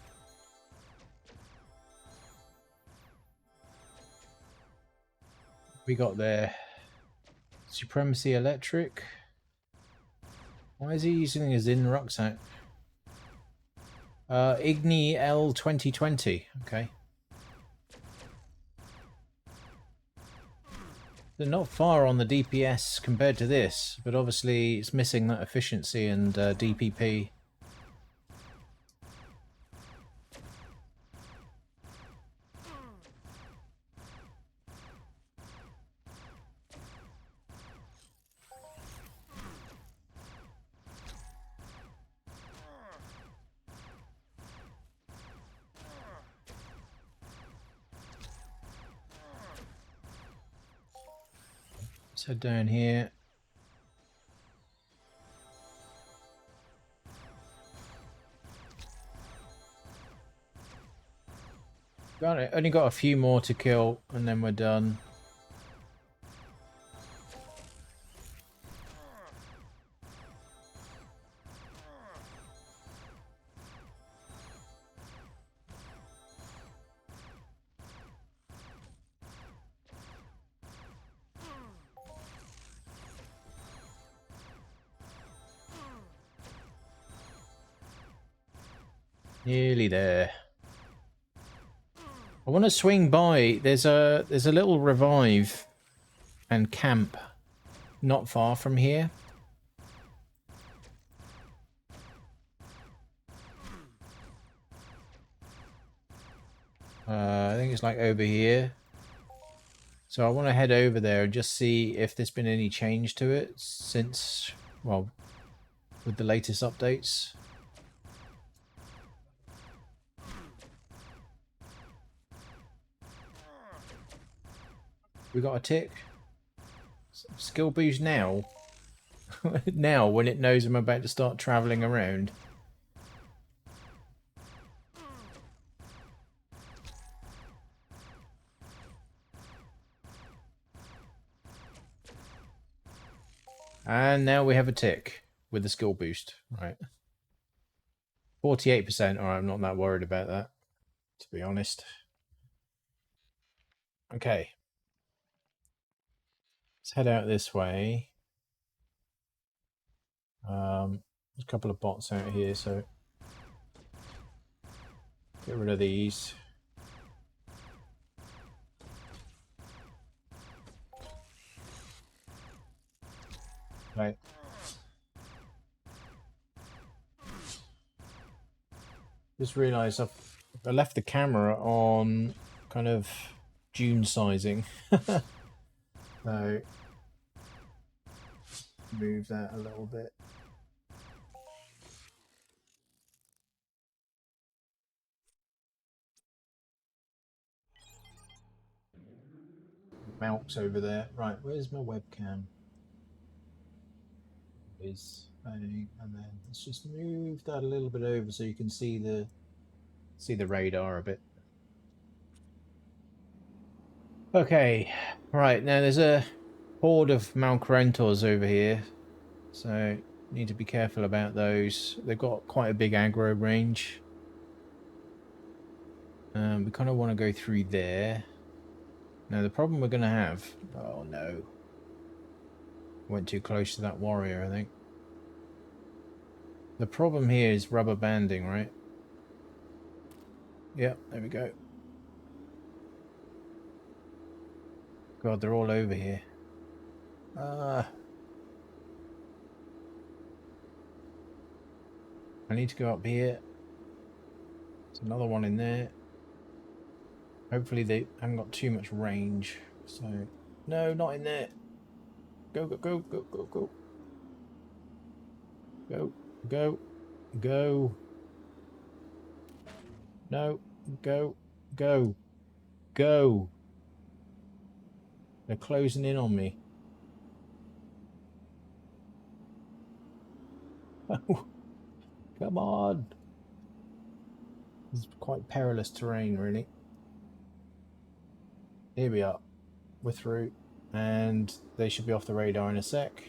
We got there. Supremacy Electric. Why is he using his in rucksack? Igni L 2020. Okay. They're not far on the DPS compared to this, but obviously it's missing that efficiency and DPP. Let's head down here. Got it. Only got a few more to kill, and then we're done. Nearly there. I want to swing by. There's a little revive and camp not far from here. I think it's like over here. So I want to head over there and just see if there's been any change to it since, well, with the latest updates. We got a tick. Skill boost now. Now, when it knows I'm about to start travelling around. And now we have a tick with the skill boost. Right. 48%. Alright, I'm not that worried about that, to be honest. Okay. Let's head out this way. There's a couple of bots out here, so get rid of these. Right. Just realised I left the camera on kind of dune sizing. So move that a little bit. Mouse over there. Right, where's my webcam? Is and then let's just move that a little bit over so you can see the radar a bit. Okay, right, now there's a horde of Malcrentors over here, so need to be careful about those. They've got quite a big aggro range. We kind of want to go through there. Now the problem we're going to have... Oh no. Went too close to that warrior, I think. The problem here is rubber banding, right? Yep, there we go. God, they're all over here. I need to go up here. There's another one in there. Hopefully they haven't got too much range. So, no, not in there. Go, go, go, go, go, go. Go, go, go. No, go, go, go. They're closing in on me. Come on. This is quite perilous terrain, really. Here we are. We're through. And they should be off the radar in a sec.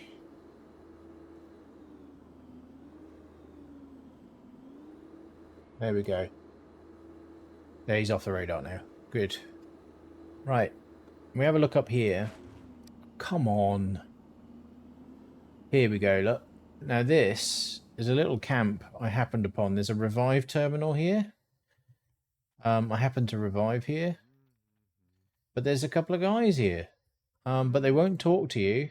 There we go. Yeah, he's off the radar now. Good. Right. We have a look up here. Come on. Here we go, look. Now this is a little camp I happened upon. There's a revive terminal here. I happened to revive here. But there's a couple of guys here. But they won't talk to you.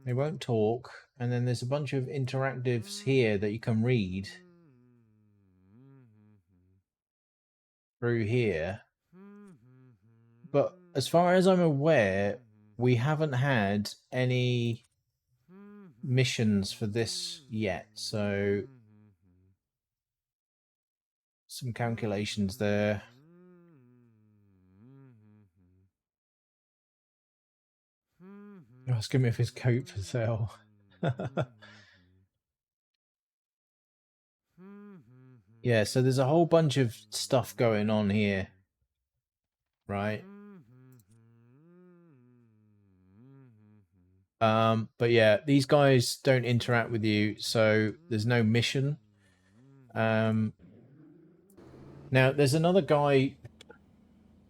They won't talk. And then there's a bunch of interactives here that you can read through here. But as far as I'm aware, we haven't had any missions for this yet. So some calculations there. Ask him if his coat for sale. Yeah, so there's a whole bunch of stuff going on here. Right? But yeah, these guys don't interact with you, so there's no mission. Now there's another guy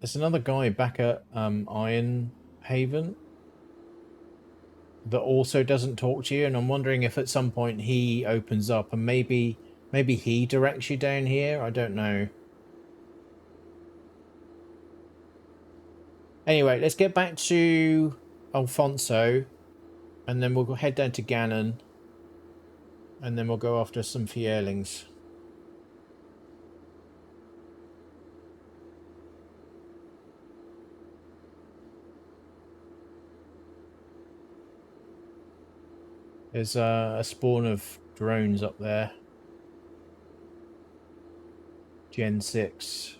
back at Iron Haven that also doesn't talk to you, and I'm wondering if at some point he opens up and maybe he directs you down here. I don't know. Anyway, let's get back to Alfonso, and then we'll head down to Ganon, and then we'll go after some Fierlings. There's a spawn of drones up there. Gen 6.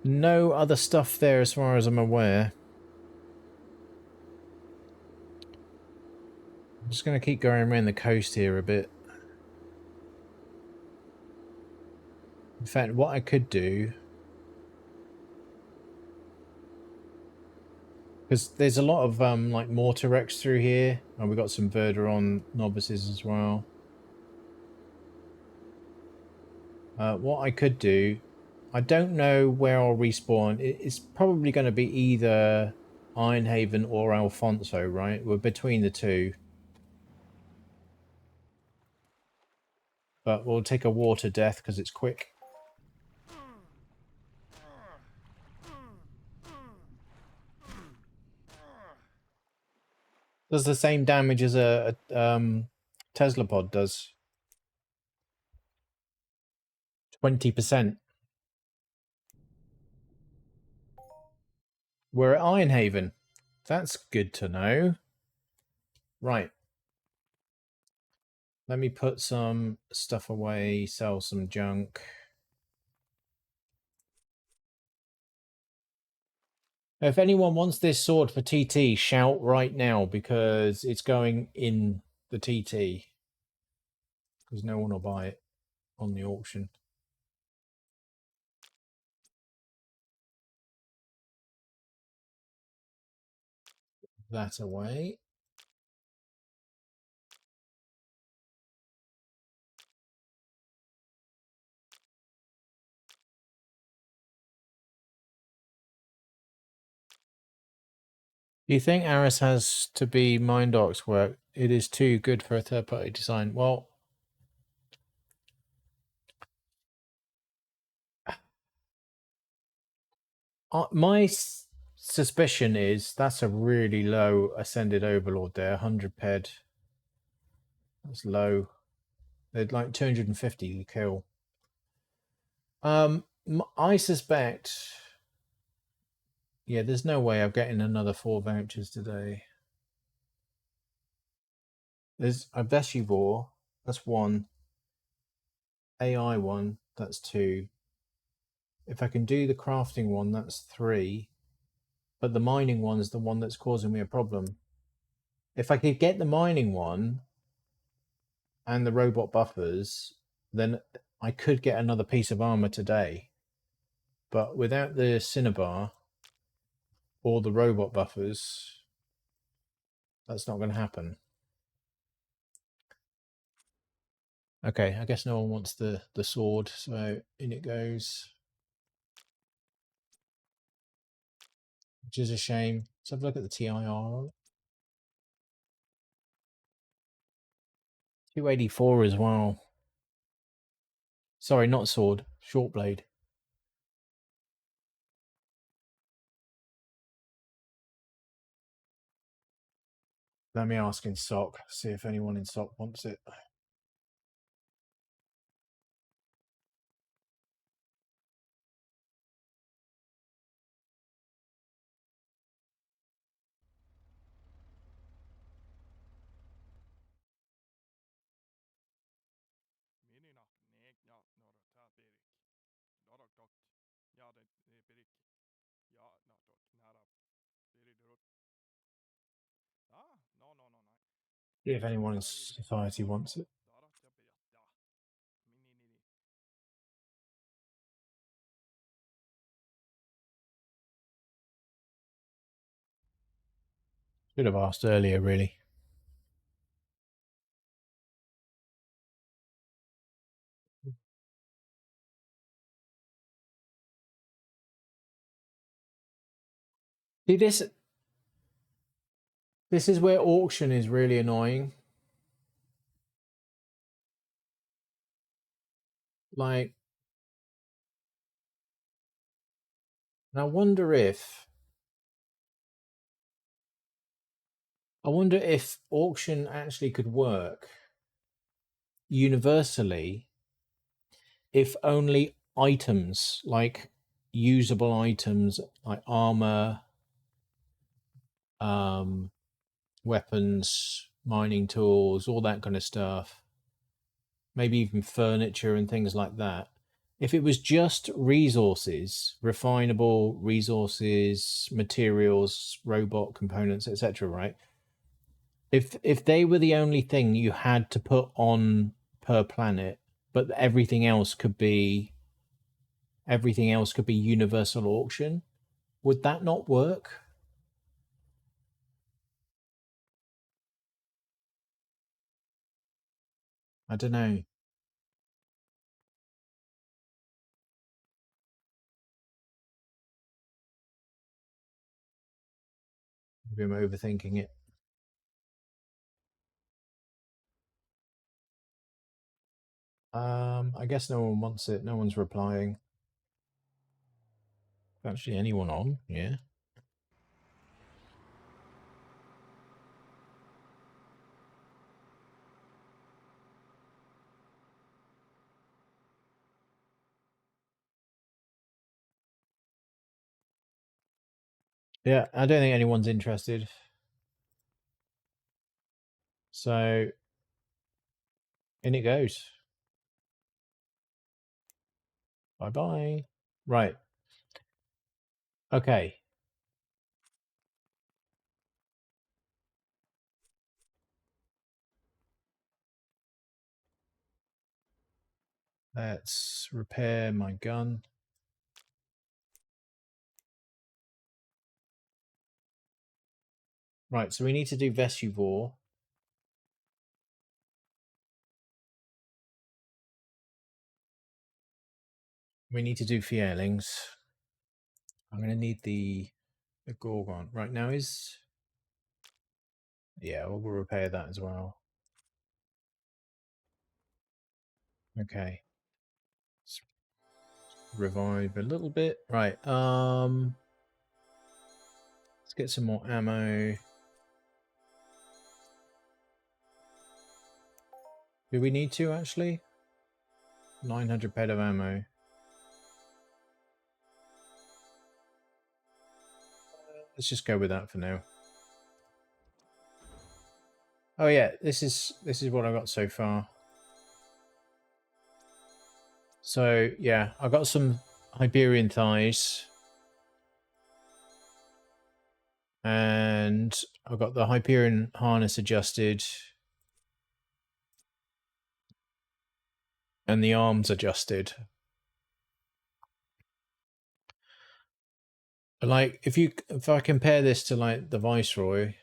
No other stuff there as far as I'm aware. I'm just going to keep going around the coast here a bit. In fact, what I could do, because there's a lot of like mortar wrecks through here, and we've got some Verderon novices as well. What I could do, I don't know where I'll respawn. It's probably going to be either Ironhaven or Alfonso, right? We're between the two. But we'll take a water death because it's quick. Does the same damage as a Tesla pod does. 20%. We're at Ironhaven. That's good to know. Right. Let me put some stuff away, sell some junk. If anyone wants this sword for TT, shout right now because it's going in the TT. Because no one will buy it on the auction. That away. Do you think ARIS has to be Mindox work? It is too good for a third-party design. Well, my suspicion is that's a really low Ascended Overlord there, 100 ped. That's low. They'd like 250 to kill. I suspect... Yeah, there's no way I'm getting another 4 vouchers today. There's a Veshivore, that's 1. AI 1, that's 2. If I can do the crafting one, that's 3. But the mining one's the one that's causing me a problem. If I could get the mining one and the robot buffers, then I could get another piece of armor today. But without the Cinnabar or the robot buffers, that's not going to happen. Okay, I guess no one wants the sword, so in it goes. Which is a shame. Let's have a look at the TIR. 284 as well. Sorry, not sword, short blade. Let me ask in SOC, see if anyone in SOC wants it. See if anyone in society wants it. Should have asked earlier, really. See, this is where auction is really annoying. Like, and I wonder if auction actually could work universally if only items, like usable items like armor, weapons, mining tools, all that kind of stuff, maybe even furniture and things like that, if it was just resources, refinable resources, materials, robot components, etc., right? If they were the only thing you had to put on per planet, but everything else could be universal auction, would that not work? I don't know. Maybe I'm overthinking it. I guess no one wants it. No one's replying. Actually, anyone on? Yeah. Yeah, I don't think anyone's interested. So in it goes. Bye bye. Right. Okay. Let's repair my gun. Right, so we need to do Vesuvor. We need to do Fierlings. I'm going to need the Gorgon. Right, now is... Yeah, we'll repair that as well. Okay. Let's revive a little bit. Right, let's get some more ammo. Do we need to, actually? 900 ped of ammo. Let's just go with that for now. Oh yeah, this is what I got so far. So yeah, I got some Hyperion thighs, and I got the Hyperion harness adjusted, and the arms adjusted. Like if I compare this to like the Viceroy,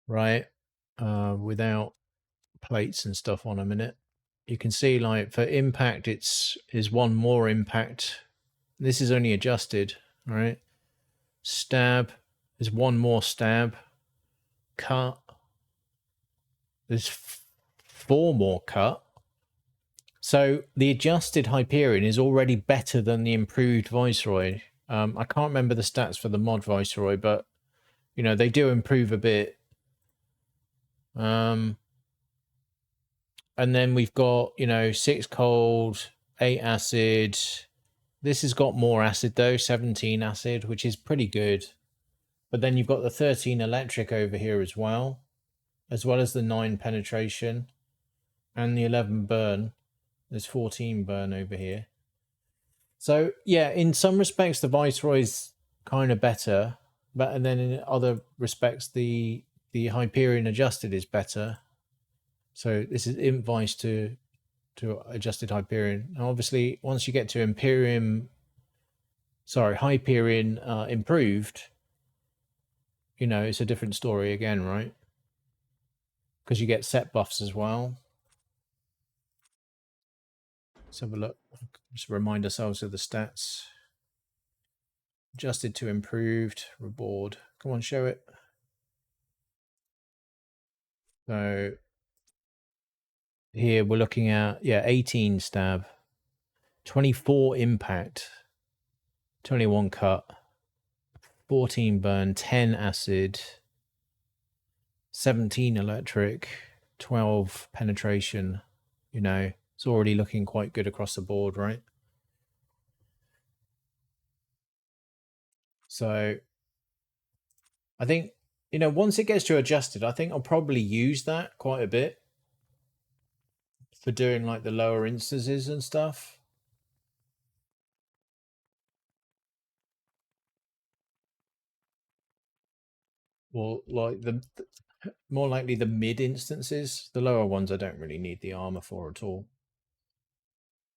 right, without plates and stuff on a minute, you can see like for impact is one more impact. This is only adjusted, right? Stab is one more stab. Cut, there's four more cut. So the adjusted Hyperion is already better than the improved Viceroy. I can't remember the stats for the mod Viceroy, but you know they do improve a bit. And then we've got 6 cold, 8 acid. This has got more acid though, 17 acid, which is pretty good. But then you've got the 13 electric over here as well as the 9 penetration and the 11 burn. There's 14 burn over here. So yeah, in some respects the Viceroy's kind of better, but then in other respects the Hyperion adjusted is better. So this is Imp Vice to adjusted Hyperion. And obviously, once you get to Hyperion improved, it's a different story again, right? Because you get set buffs as well. Let's have a look. Just remind ourselves of the stats. Adjusted to improved, reward. Come on, show it. So here we're looking at 18 stab, 24 impact, 21 cut, 14 burn, 10 acid, 17 electric, 12 penetration. It's already looking quite good across the board, right? So I think once it gets to adjusted, I think I'll probably use that quite a bit. for doing like the lower instances and stuff. Or like the more likely the mid instances. The lower ones I don't really need the armor for at all.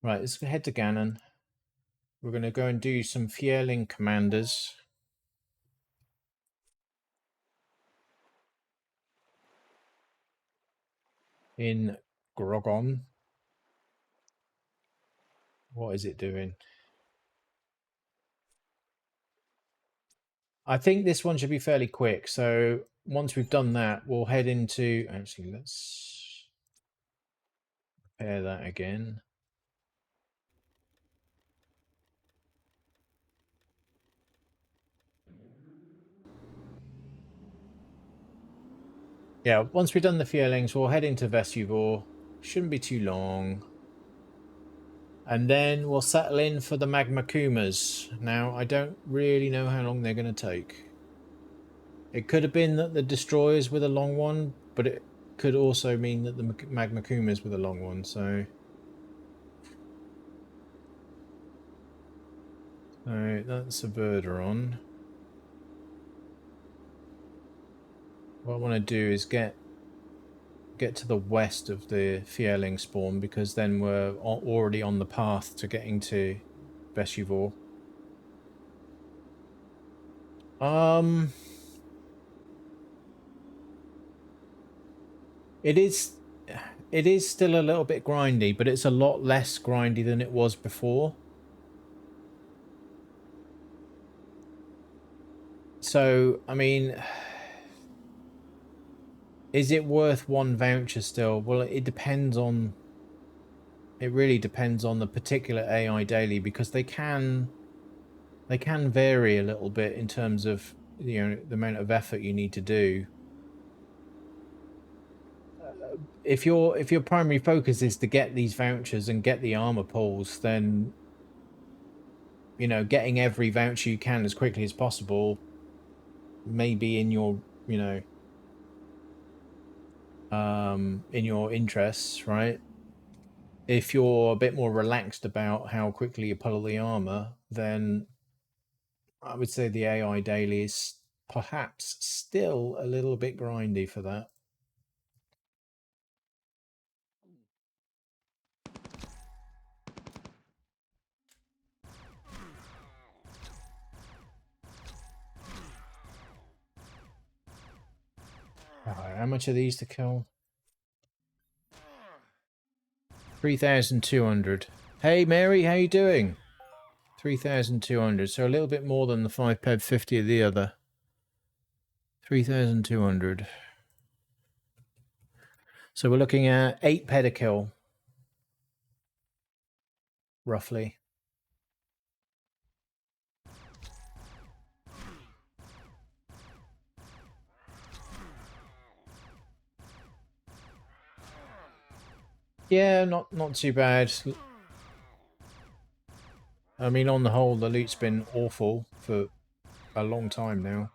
Right, let's head to Ganon. We're going to go and do some Fierling commanders. In Grogon. What is it doing? I think this one should be fairly quick. So once we've done that, we'll head into... Actually, let's repair that again. Yeah, once we've done the Fierlings, we'll head into Vesuvor. Shouldn't be too long. And then we'll settle in for the Magma Kumas. Now, I don't really know how long they're going to take. It could have been that the Destroyers were the long one, but it could also mean that the Magma Kumas were the long one, so... Alright, that's a Verderon. What I want to do is get to the west of the Fierling spawn, because then we're already on the path to getting to Vesuvor. It is still a little bit grindy, but it's a lot less grindy than it was before. So, I mean, is it worth one voucher still? Well, it depends on... It really depends on the particular AI daily, because they can vary a little bit in terms of, you know, the amount of effort you need to do. If your primary focus is to get these vouchers and get the armor pulls, then, you know, getting every voucher you can as quickly as possible may be in your, you know, in your interests, right? If you're a bit more relaxed about how quickly you pull the armor, then I would say the AI daily is perhaps still a little bit grindy for that. Right, how much are these to kill? 3,200. Hey Mary, how you doing? 3,200, so a little bit more than the 5 ped 50 of the other. 3,200. So we're looking at 8 ped a kill, roughly. Yeah, not too bad. I mean, on the whole, the loot's been awful for a long time now.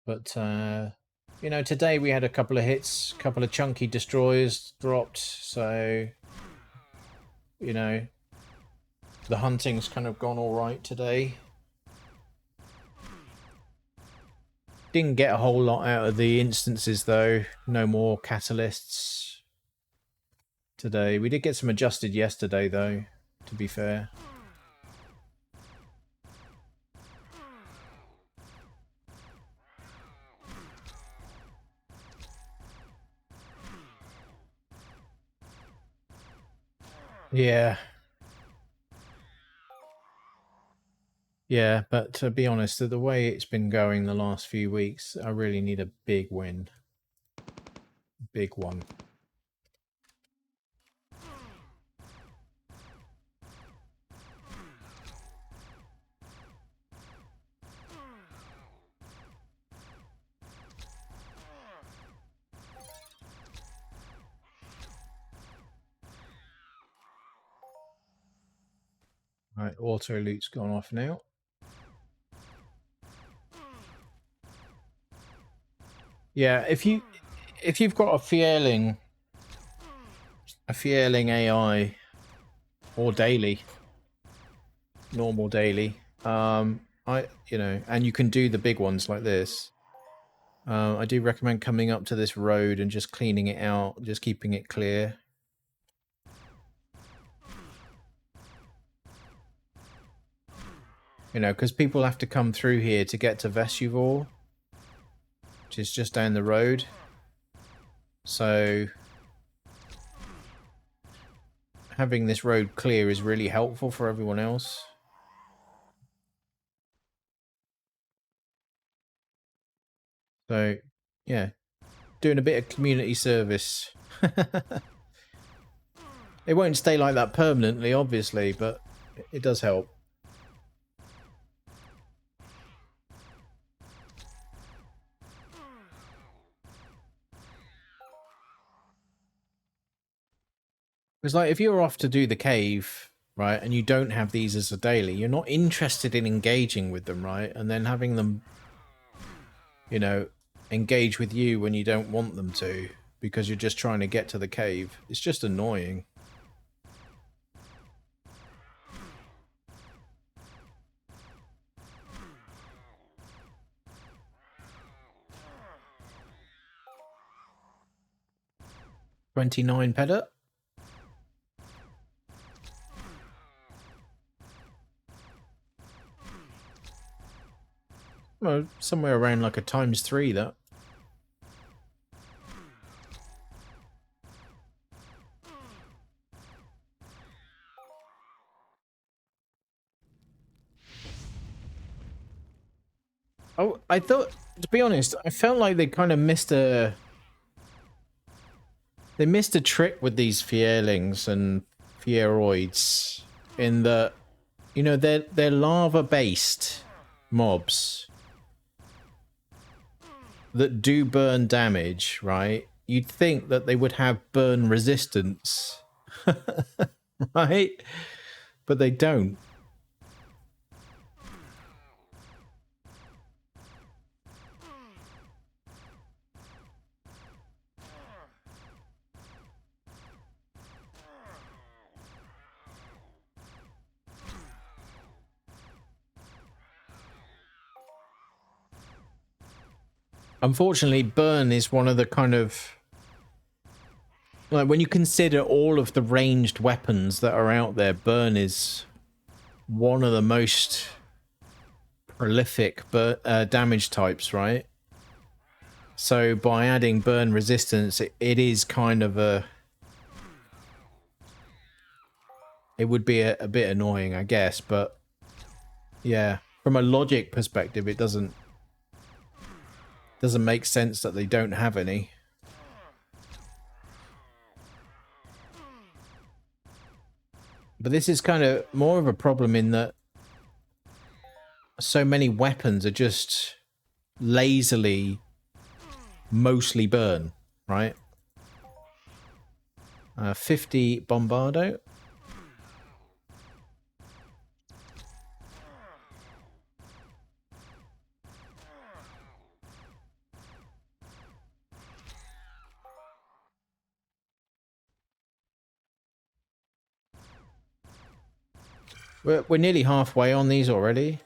But, you know, today we had a couple of hits, a couple of chunky destroyers dropped, so, you know, the hunting's kind of gone all right today. Didn't get a whole lot out of the instances, though. No more catalysts today. We did get some adjusted yesterday, though, to be fair. Yeah. Yeah, but to be honest, the way it's been going the last few weeks, I really need a big win. Big one. Right, auto loot's gone off now. Yeah, if you've got a Fierling a feeling AI or daily, normal daily. And you can do the big ones like this. I do recommend coming up to this road and just cleaning it out, just keeping it clear. You know, because people have to come through here to get to Vesuvor, which is just down the road. So having this road clear is really helpful for everyone else. So, yeah, doing a bit of community service. It won't stay like that permanently, obviously, but it does help. Because, like, if you're off to do the cave, right, and you don't have these as a daily, you're not interested in engaging with them, right? And then having them, you know, engage with you when you don't want them to, because you're just trying to get to the cave. It's just annoying. $29 pedit. Well, somewhere around like a ×3, that. Oh, I thought, to be honest, I felt like they kind of missed a... They missed a trick with these Fierlings and Fieroids in that, you know, they're lava-based mobs that do burn damage, right? You'd think that they would have burn resistance, right? But they don't. Unfortunately, burn is one of the kind of... Like, when you consider all of the ranged weapons that are out there, burn is one of the most prolific damage types, right? So by adding burn resistance, it is kind of a... It would be a bit annoying, I guess, but... Yeah, from a logic perspective, it doesn't make sense that they don't have any. But this is kind of more of a problem in that so many weapons are just lazily mostly burn, right? 50 Bombardo. We're nearly halfway on these already.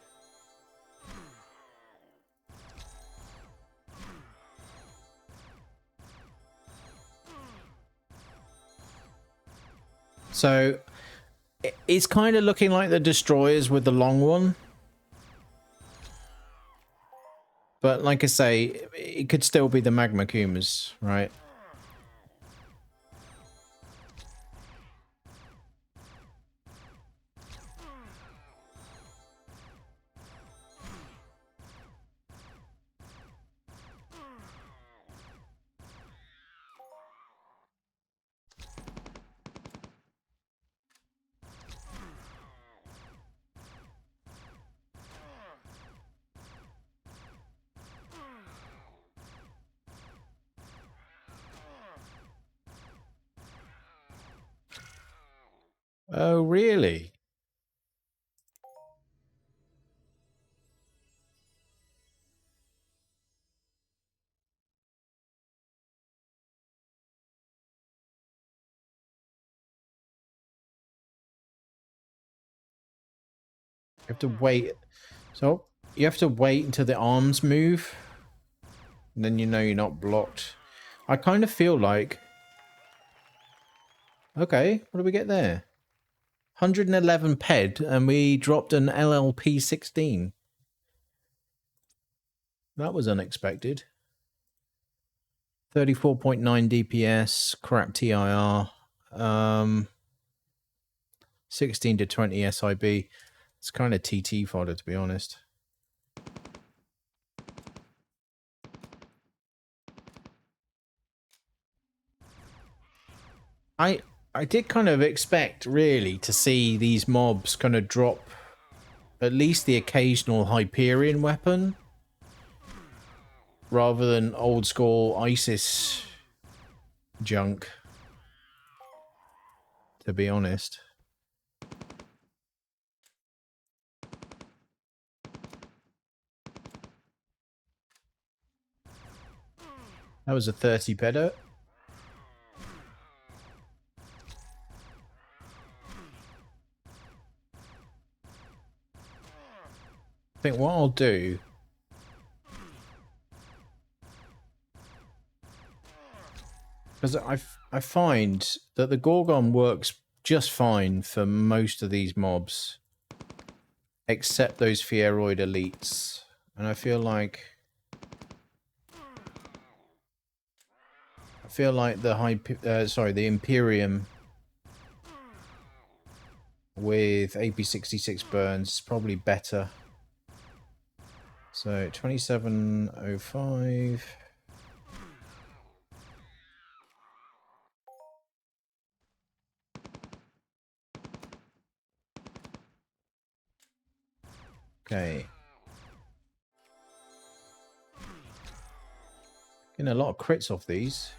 So it's kind of looking like the destroyers with the long one. But like I say, it could still be the magma kumas, right? Oh, really? have to wait. So you have to wait until the arms move. And then you know you're not blocked. I kind of feel like... Okay, what do we get there? 111 PED, and we dropped an LLP 16. That was unexpected. 34.9 DPS, crap TIR, 16 to 20 SIB. It's kind of TT fodder, to be honest. I did kind of expect, really, to see these mobs kind of drop at least the occasional Hyperion weapon, rather than old school ISIS junk, to be honest. That was a 30 pedo. I think what I'll do... Because I find that the Gorgon works just fine for most of these mobs. Except those Fieroid elites. And I feel like the Imperium with AP66 burns is probably better. So 2705. Okay. Getting a lot of crits off these.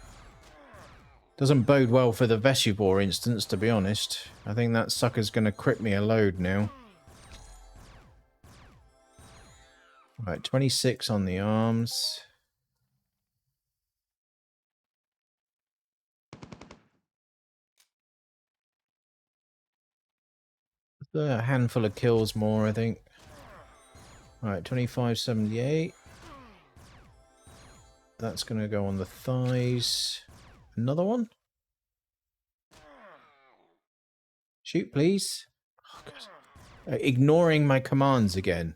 Doesn't bode well for the Vesuvor instance, to be honest. I think that sucker's going to crit me a load now. Right, 26 on the arms. A handful of kills more, I think. Alright, 2578. That's going to go on the thighs. Another one? Shoot, please. Oh, God. Ignoring my commands again.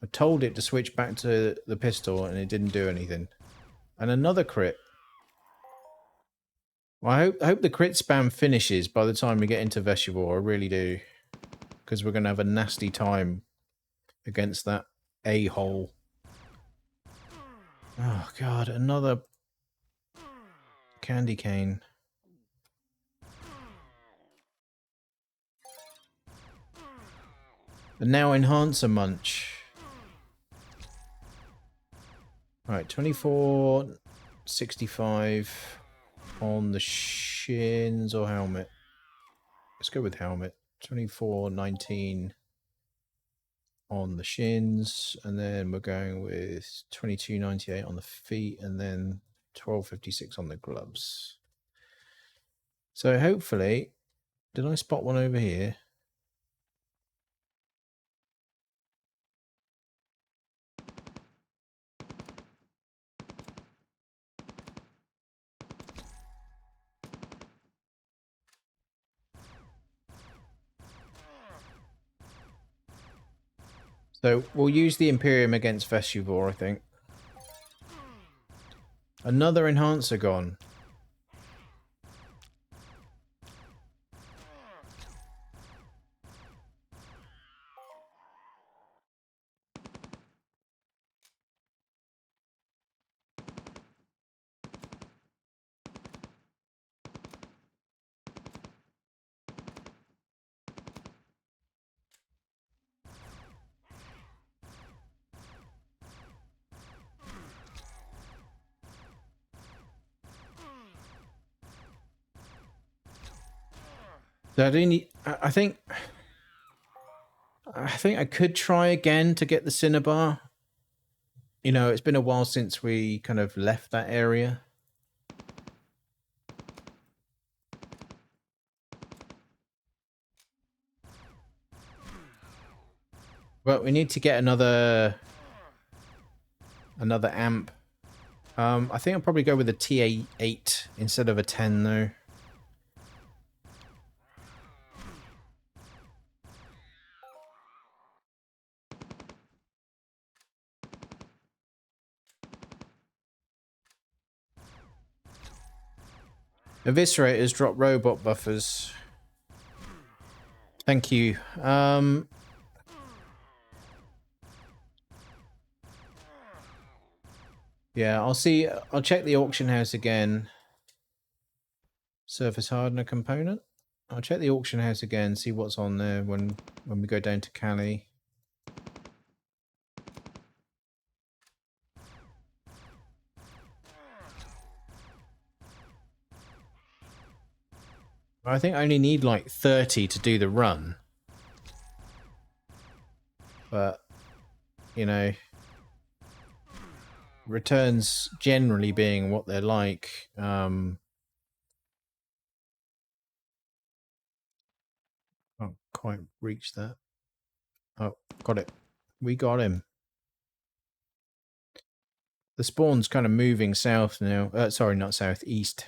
I told it to switch back to the pistol and it didn't do anything. And another crit. Well, I hope the crit spam finishes by the time we get into Vesuvor. I really do. Because we're going to have a nasty time against that a-hole. Oh, God. Another candy cane. And now Enhancer Munch. Alright, 2465 on the shins or helmet. Let's go with helmet. 2419 on the shins, and then we're going with 2298 on the feet, and then 1256 on the gloves. So hopefully, did I spot one over here? So we'll use the Imperium against Vesuvor, I think. Another Enhancer gone. So I think I could try again to get the Cinnabar. You know, it's been a while since we kind of left that area. But we need to get another amp. I think I'll probably go with a TA8 instead of a 10 though. Eviscerators drop robot buffers. Thank you. Yeah, I'll see. I'll check the auction house again. Surface hardener component. I'll check the auction house again, see what's on there when we go down to Cali. I think I only need like 30 to do the run. But, you know, returns generally being what they're like, can't quite reach that. Oh, got it. We got him. The spawn's kind of moving south now. Sorry, not south, east.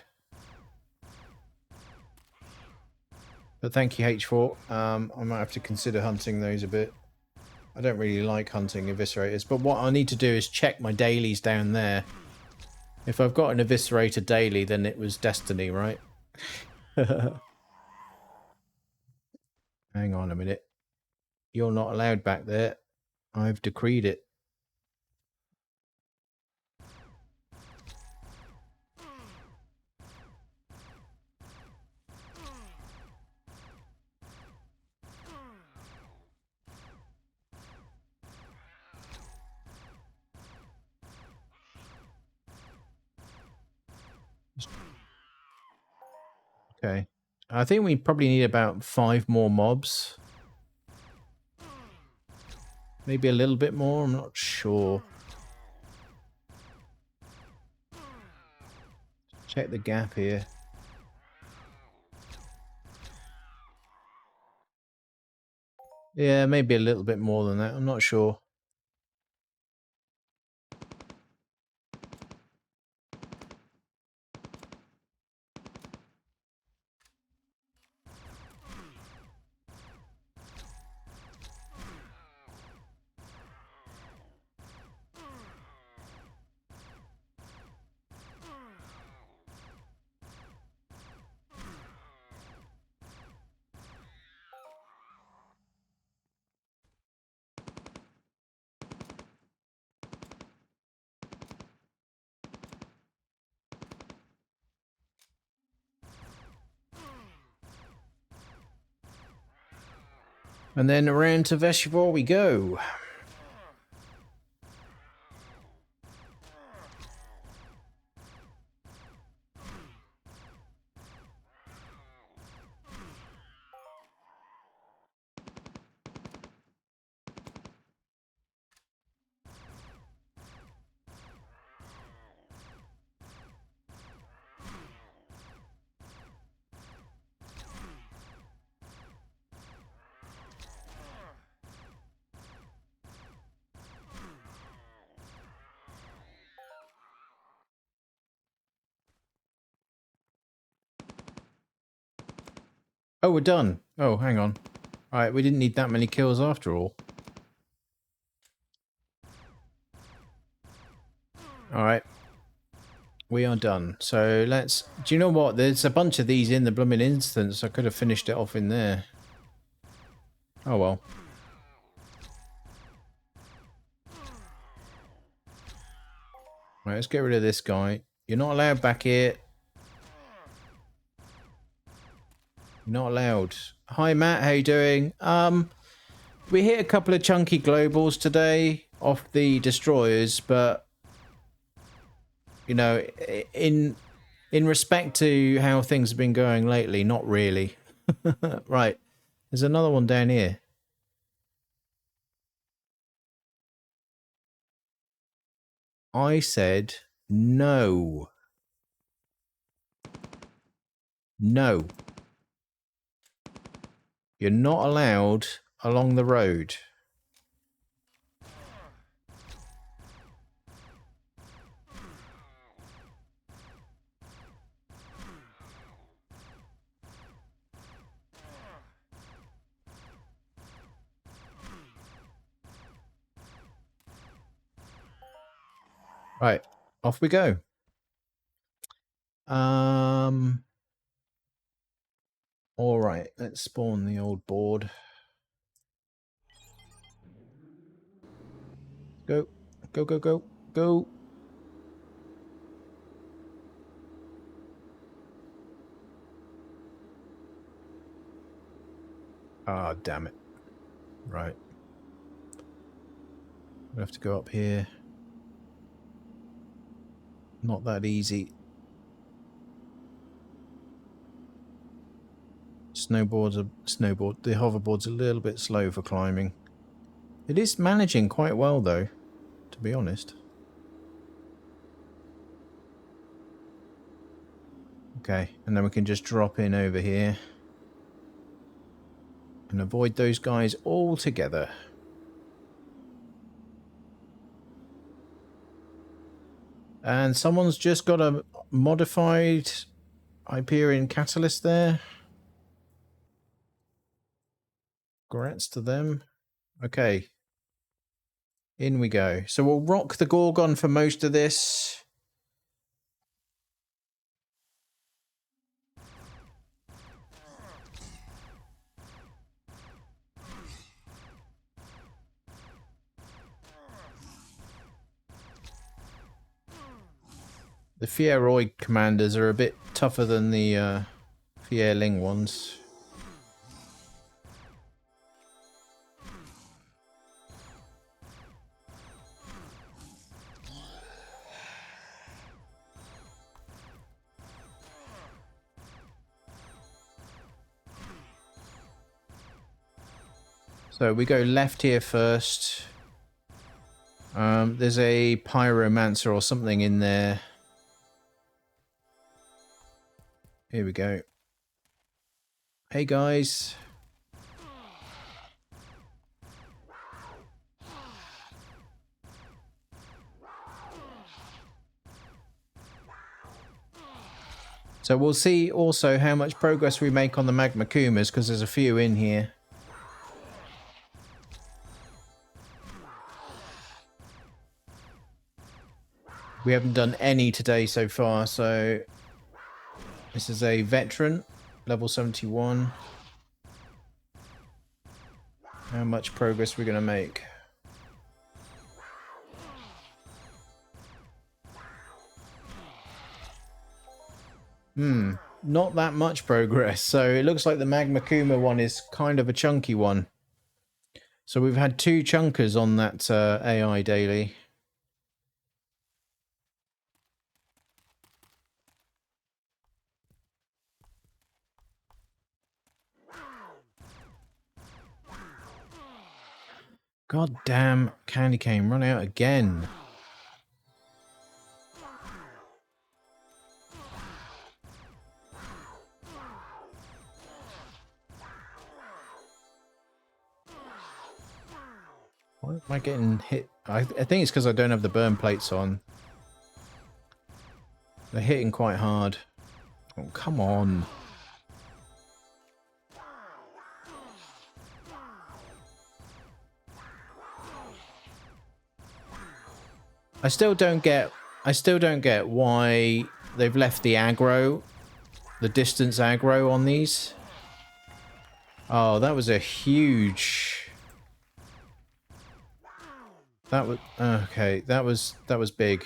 But thank you, H4. I might have to consider hunting those a bit. I don't really like hunting eviscerators, but what I need to do is check my dailies down there. If I've got an eviscerator daily, then it was destiny, right? Hang on a minute. You're not allowed back there. I've decreed it. Okay. I think we probably need about 5 more mobs. Maybe a little bit more, I'm not sure. Check the gap here. Yeah, maybe a little bit more than that, I'm not sure. And then around to Veshivor we go. Oh, we're done. Oh, hang on. Alright, we didn't need that many kills after all. Alright. We are done. So let's... Do you know what? There's a bunch of these in the blooming instance. I could have finished it off in there. Oh well. Right, let's get rid of this guy. You're not allowed back here. You're not allowed. Hi Matt, how you doing? We hit a couple of chunky globals today off the destroyers, but you know, in respect to how things have been going lately, not really. Right. There's another one down here. I said no. No. You're not allowed along the road. Right, off we go. All right, let's spawn the old board. Go, go, go, go, go. Ah, damn it. Right. We have to go up here. Not that easy. The hoverboard's a little bit slow for climbing. It is managing quite well though, to be honest. Okay, and then we can just drop in over here and avoid those guys altogether. And someone's just got a modified Hyperion Catalyst there. Congrats to them. Okay. In we go. So we'll rock the Gorgon for most of this. The Fieroid commanders are a bit tougher than the Fierling ones. So we go left here first. There's a Pyromancer or something in there. Here we go. Hey guys. So we'll see also how much progress we make on the Magma Kumas, because there's a few in here. We haven't done any today so far, so this is a veteran, level 71. How much progress we're going to make? Not that much progress. So it looks like the Magma Kuma one is kind of a chunky one. So we've had 2 chunkers on that AI daily. God damn, candy cane run out again. Why am I getting hit? I think it's because I don't have the burn plates on. They're hitting quite hard. Oh, come on. I still don't get why they've left the aggro, the distance aggro on these. Oh, that was a huge. That was okay. That was big.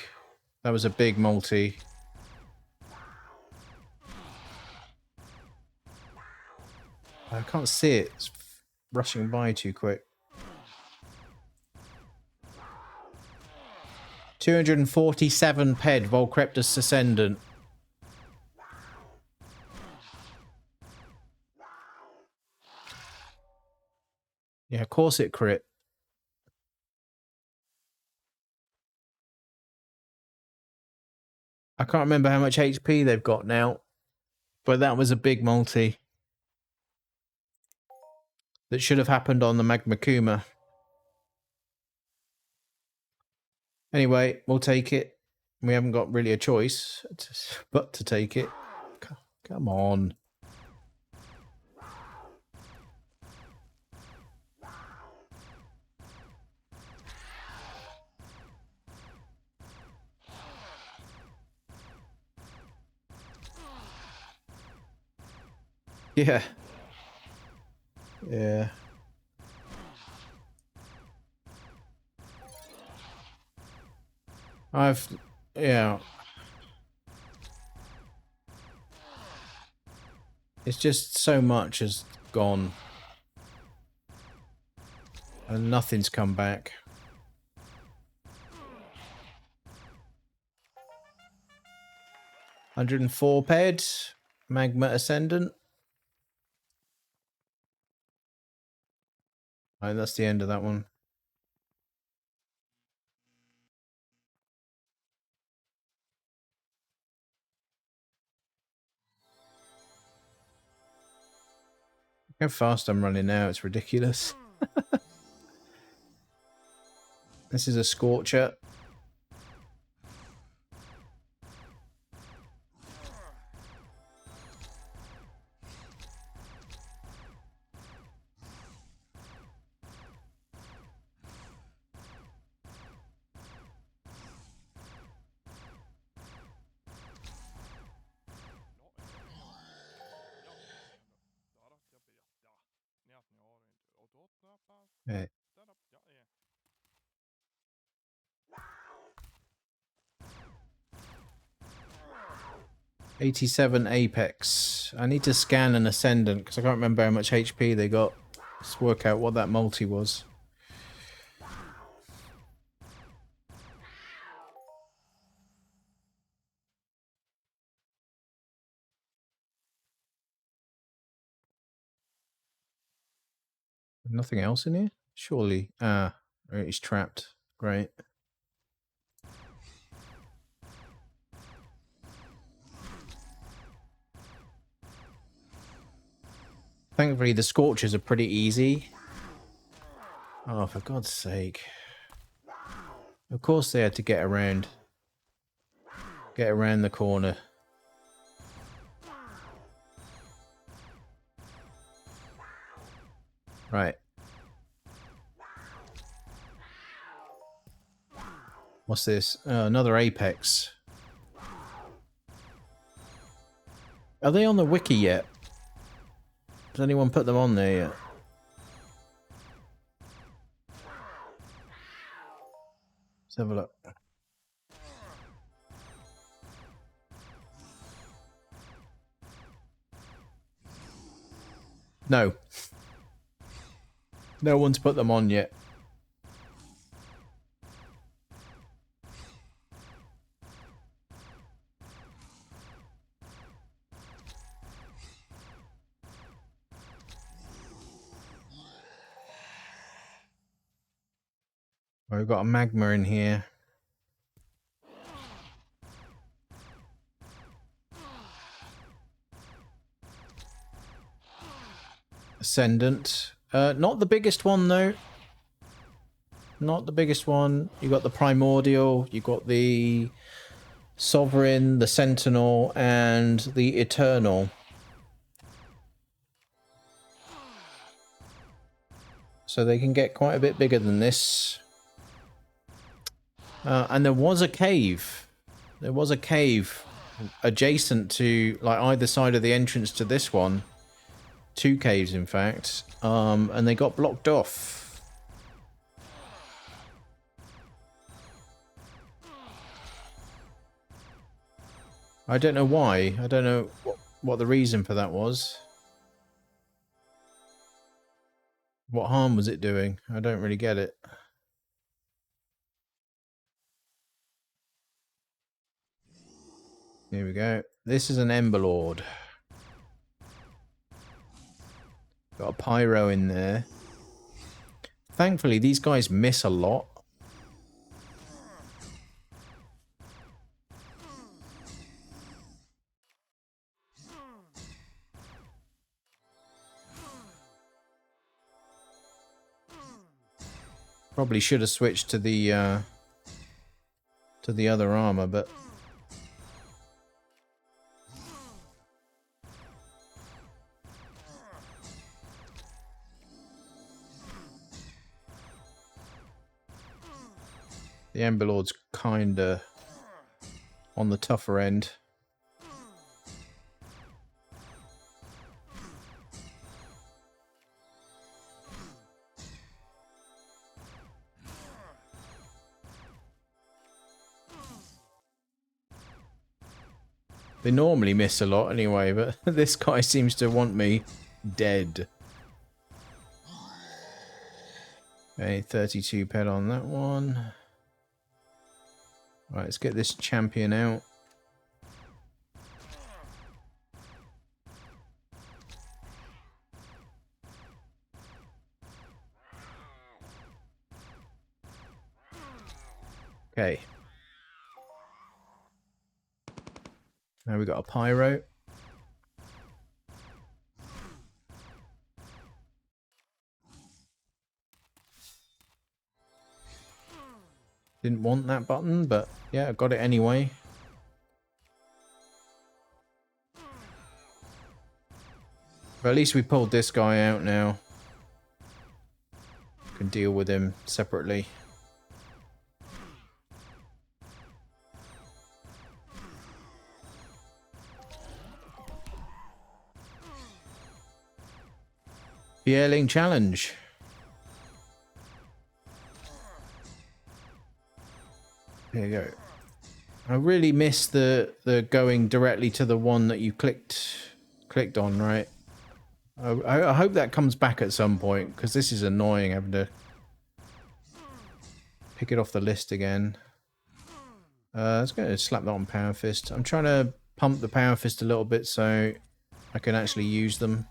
That was a big multi. I can't see it. It's rushing by too quick. 247 ped Volcreptus Ascendant. Yeah, of course it crit. I can't remember how much HP they've got now, but that was a big multi. That should have happened on the Magma Kuma. Anyway, we'll take it. We haven't got really a choice but to take it. Come on. Yeah. Yeah. Yeah. It's just so much has gone. And nothing's come back. $104 ped. Magma Ascendant. Right, that's the end of that one. How fast I'm running now, it's ridiculous. This is a Scorcher. Yeah. 87 Apex. I need to scan an Ascendant because I can't remember how much HP they got. Let's work out what that multi was. Nothing else in here? Surely. Ah, he's trapped. Great. Thankfully, the Scorchers are pretty easy. Oh, for God's sake. Of course they had to get around. Get around the corner. Right. What's this? Another Apex. Are they on the wiki yet? Has anyone put them on there yet? Let's have a look. No. No one's put them on yet. We've got a magma in here. Ascendant. Not the biggest one, though. Not the biggest one. You got the Primordial, you got the Sovereign, the Sentinel, and the Eternal. So they can get quite a bit bigger than this. And there was a cave. There was a cave adjacent to, like, either side of the entrance to this one. 2 caves, in fact. And they got blocked off. I don't know why. I don't know what the reason for that was. What harm was it doing? I don't really get it. Here we go. This is an Ember Lord. Got a Pyro in there. Thankfully, these guys miss a lot. Probably should have switched to the other armor, but the Ember Lord's kinda on the tougher end. They normally miss a lot anyway, but this guy seems to want me dead. Okay, 32 pet on that one. Right, let's get this champion out. Okay. Now we got a pyro. Didn't want that button, but yeah, I got it anyway. But at least we pulled this guy out now. Can deal with him separately. Fierling challenge. There you go. I really miss the going directly to the one that you clicked on, right? I hope that comes back at some point, because this is annoying having to pick it off the list again. Let's go slap that on Power Fist. I'm trying to pump the Power Fist a little bit so I can actually use them.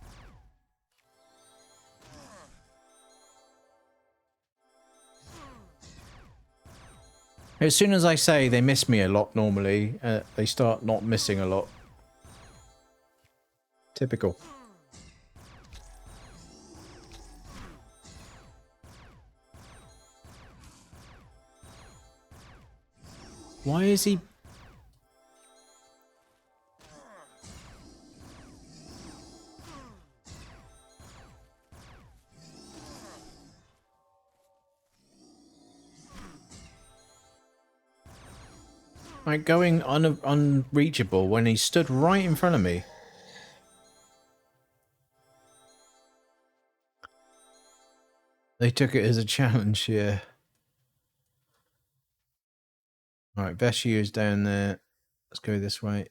As soon as I say they miss me a lot normally, they start not missing a lot. Typical. Why is he... like going unreachable when he stood right in front of me? They took it as a challenge, yeah. Alright, Veshu is down there. Let's go this way.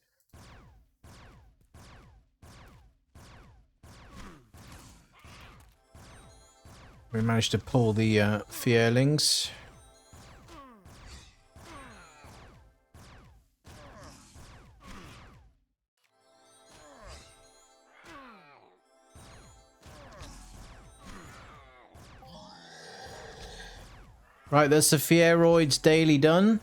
We managed to pull the Fierlings. Right, there's the Fieroids daily done.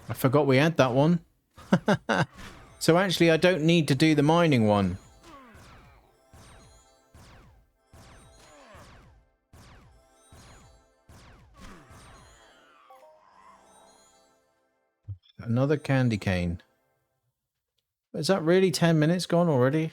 I forgot we had that one. So actually I don't need to do the mining one. Another candy cane. Is that really 10 minutes gone already?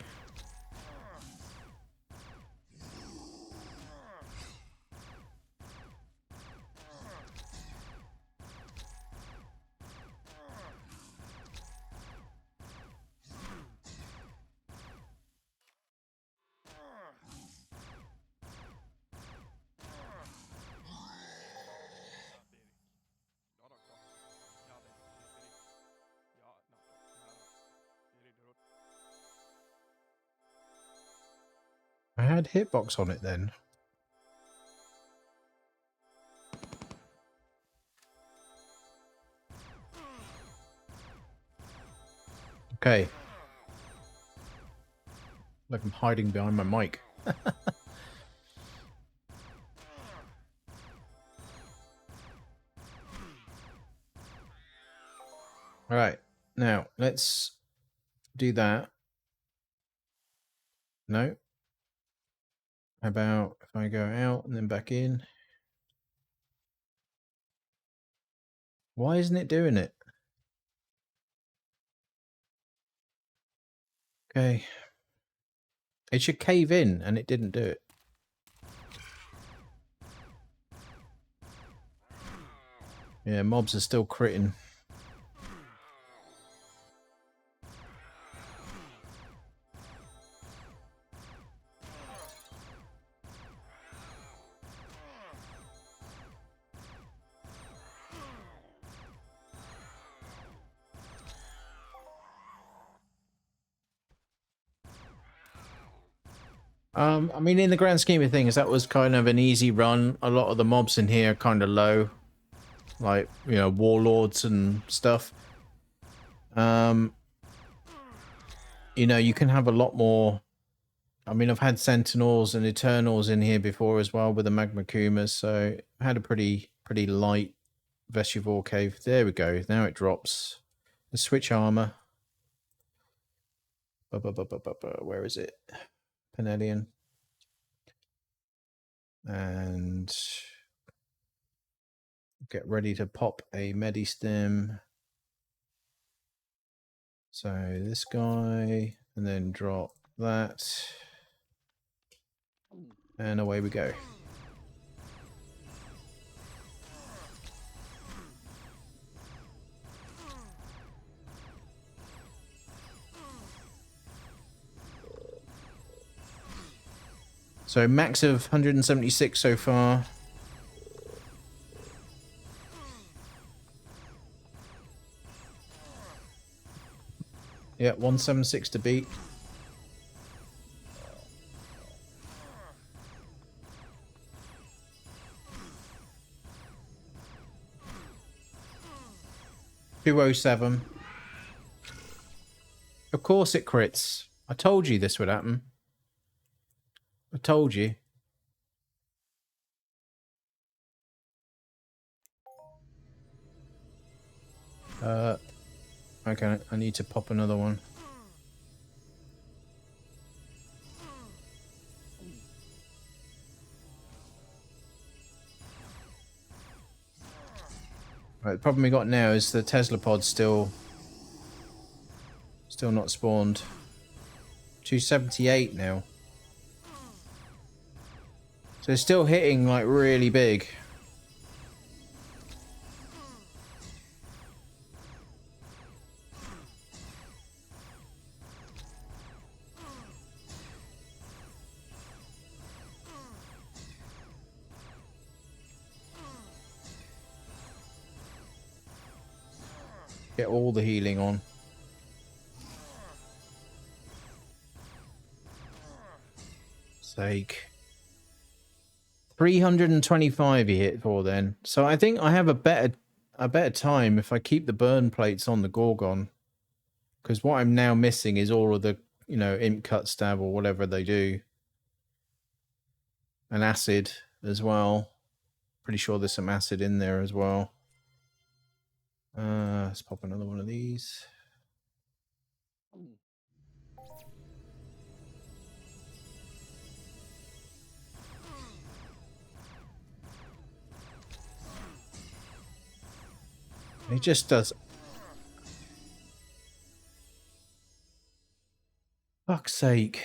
I had hitbox on it then. Okay. Like I'm hiding behind my mic. Alright. Now, let's do that. No. How about if I go out and then back in? Why isn't it doing it? Okay. It should cave in, and it didn't do it. Yeah, mobs are still critting. I mean, in the grand scheme of things, that was kind of an easy run. A lot of the mobs in here are kind of low, like, you know, warlords and stuff. You know, you can have a lot more. I mean, I've had Sentinels and Eternals in here before as well with the Magma Kumas, so I had a pretty light Vestuvor cave. There we go. Now it drops. The switch armor. Where is it? Penellian. And get ready to pop a Medistim. So this guy, and then drop that. And away we go. So max of 176 so far. Yeah, 176 to beat. $207. Of course it crits. I told you this would happen. I told you. Okay, I need to pop another one. Right, the problem we got now is the Tesla pod's still not spawned. 278 now. So it's still hitting like really big. Get all the healing on. Sake. 325 he hit for then. So I think I have a better time if I keep the burn plates on the Gorgon. Because what I'm now missing is all of the, you know, imp cut stab or whatever they do. And acid as well. Pretty sure there's some acid in there as well. Let's pop another one of these. He just does. Fuck's sake.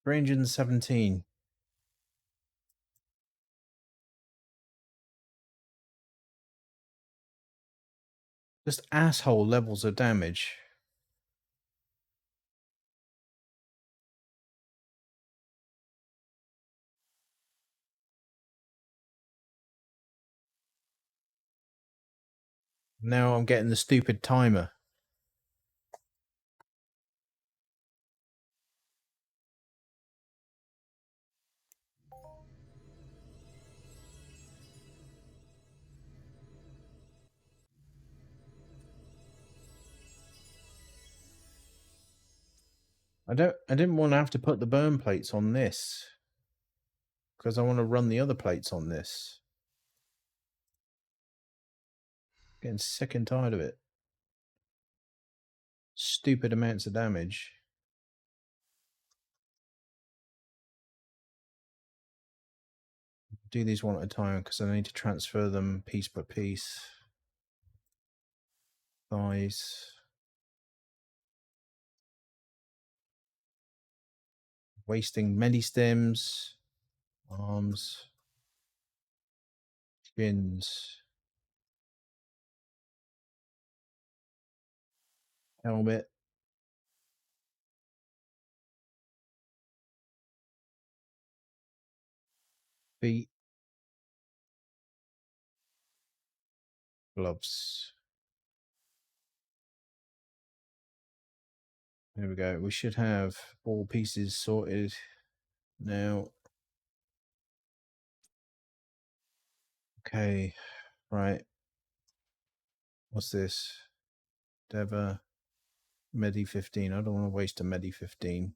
317. Just asshole levels of damage. Now I'm getting the stupid timer. I didn't want to have to put the burn plates on this. Because I want to run the other plates on this. Getting sick and tired of it. Stupid amounts of damage. Do these one at a time because I need to transfer them piece by piece. Thighs. Wasting Medistims. Arms. Shins. Helmet. Feet. Gloves. There we go. We should have all pieces sorted now. Okay, right. What's this? Deva Medi 15. I don't want to waste a Medi 15.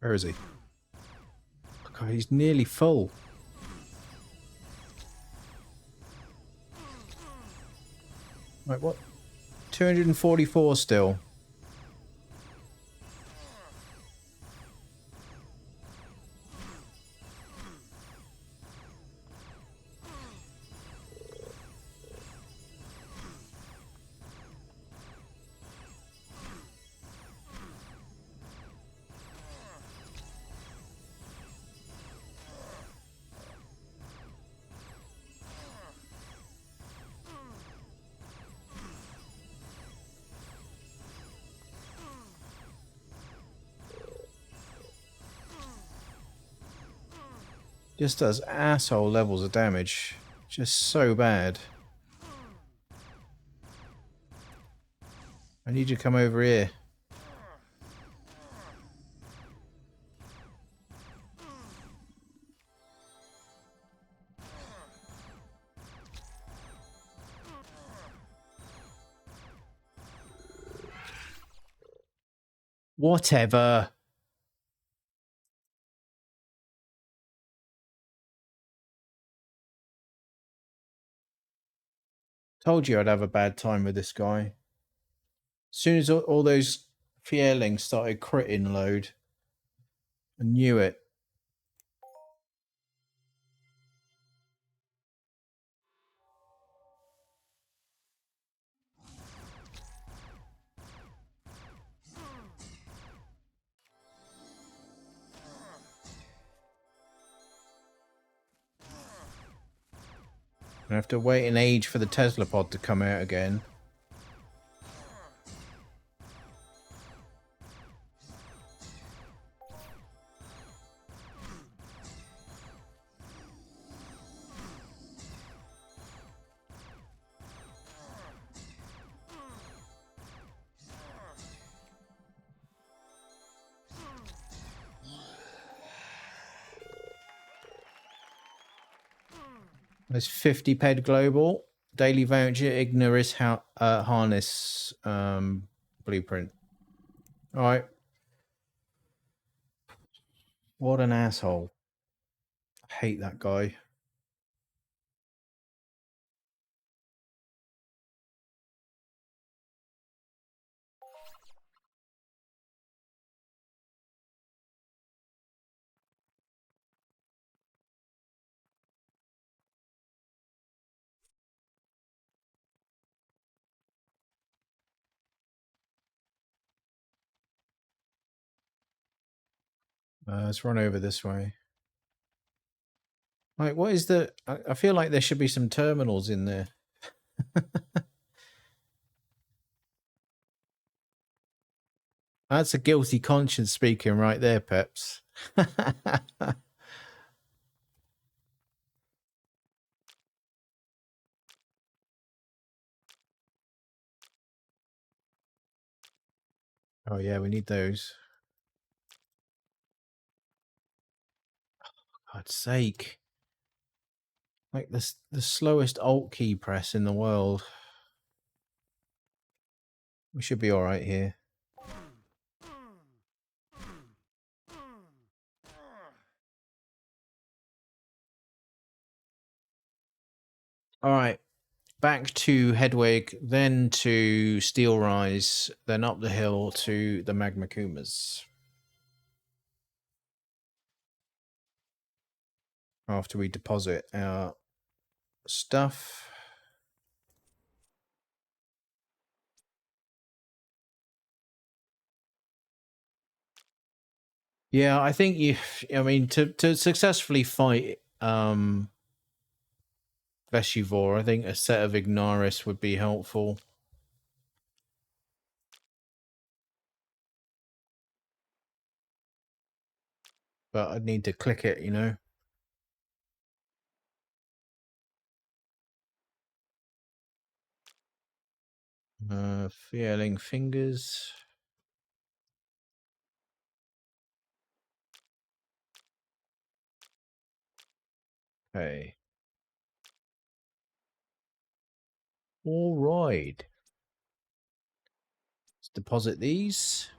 Where is he? God, he's nearly full. Right, what? 244 still. Just does asshole levels of damage. Just so bad. I need you to come over here. Whatever. Told you I'd have a bad time with this guy. As soon as all those Fierlings started critting load, I knew it. I have to wait an age for the Tesla pod to come out again. There's 50 ped global. Daily voucher, Ignoris harness blueprint. Alright. What an asshole. I hate that guy. Let's run over this way. Like, what is the... I feel like there should be some terminals in there. That's a guilty conscience speaking right there, Peps. Oh yeah, we need those. God's sake. Like the slowest alt key press in the world. We should be alright here. Alright. Back to Hedwig, then to Steel Rise, then up the hill to the Magma Kumas. After we deposit our stuff. Yeah, I think I mean, to successfully fight Veshivor, I think a set of Ignaris would be helpful. But I'd need to click it, you know. Feeling fingers. Okay. All right. Let's deposit these.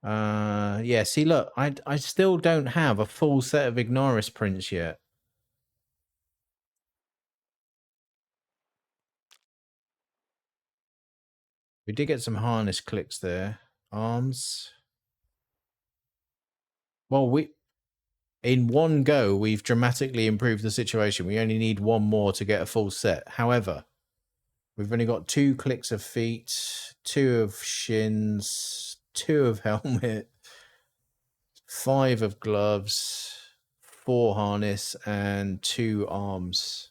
Yeah, see, look, I still don't have a full set of Ignaris prints yet. We did get some harness clicks there. Arms. Well, in one go, we've dramatically improved the situation. We only need one more to get a full set. However, we've only got 2 clicks of feet, 2 of shins, 2 of helmet, 5 of gloves, 4 harness, and 2 arms.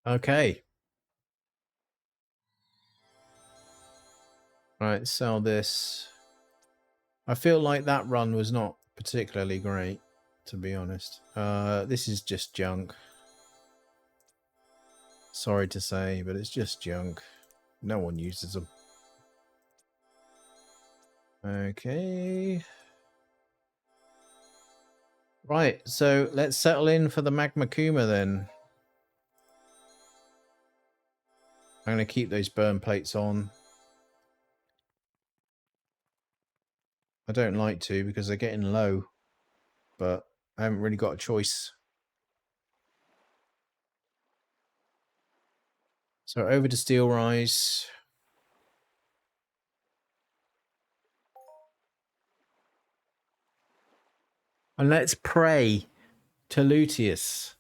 Okay. Right, sell this. I feel like that run was not particularly great, to be honest. This is just junk. Sorry to say, but it's just junk. No one uses them. Okay. Right, so let's settle in for the Magma Kuma then. I'm going to keep those burn plates on. I don't like to because they're getting low, but I haven't really got a choice. So over to Steel Rise. And let's pray to Luteus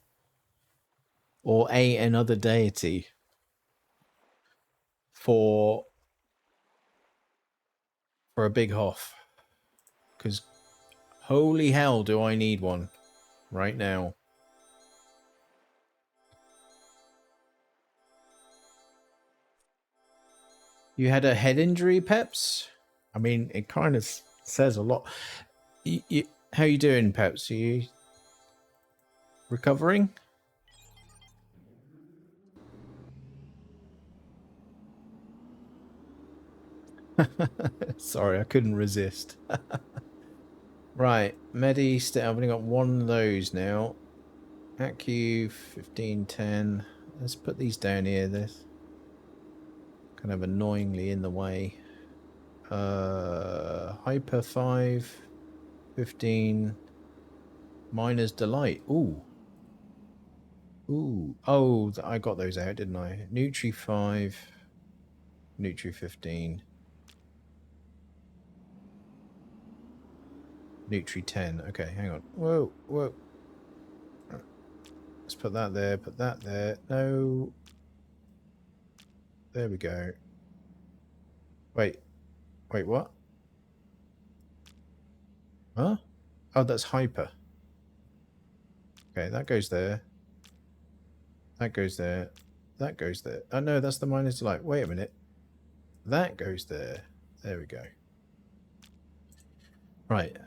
or another deity for a big Hoff. Because holy hell do I need one right now. You had a head injury, Peps? I mean, it kind of says a lot. How you doing, Peps? Are you recovering? Sorry, I couldn't resist. Right, Medi, I've only got one of those now. AcU 1510. Let's put these down here. This kind of annoyingly in the way. Hyper 5, 15. Miner's Delight. Ooh. Ooh. Oh, I got those out, didn't I? Nutri 5. Nutri 15. Nutri 10. Okay, hang on. Whoa, whoa. Let's put that there, put that there. No. There we go. Wait. Wait, what? Huh? Oh, that's hyper. Okay, that goes there. That goes there. That goes there. Oh, no, that's the Miner's Delight. Wait a minute. That goes there. There we go. Right.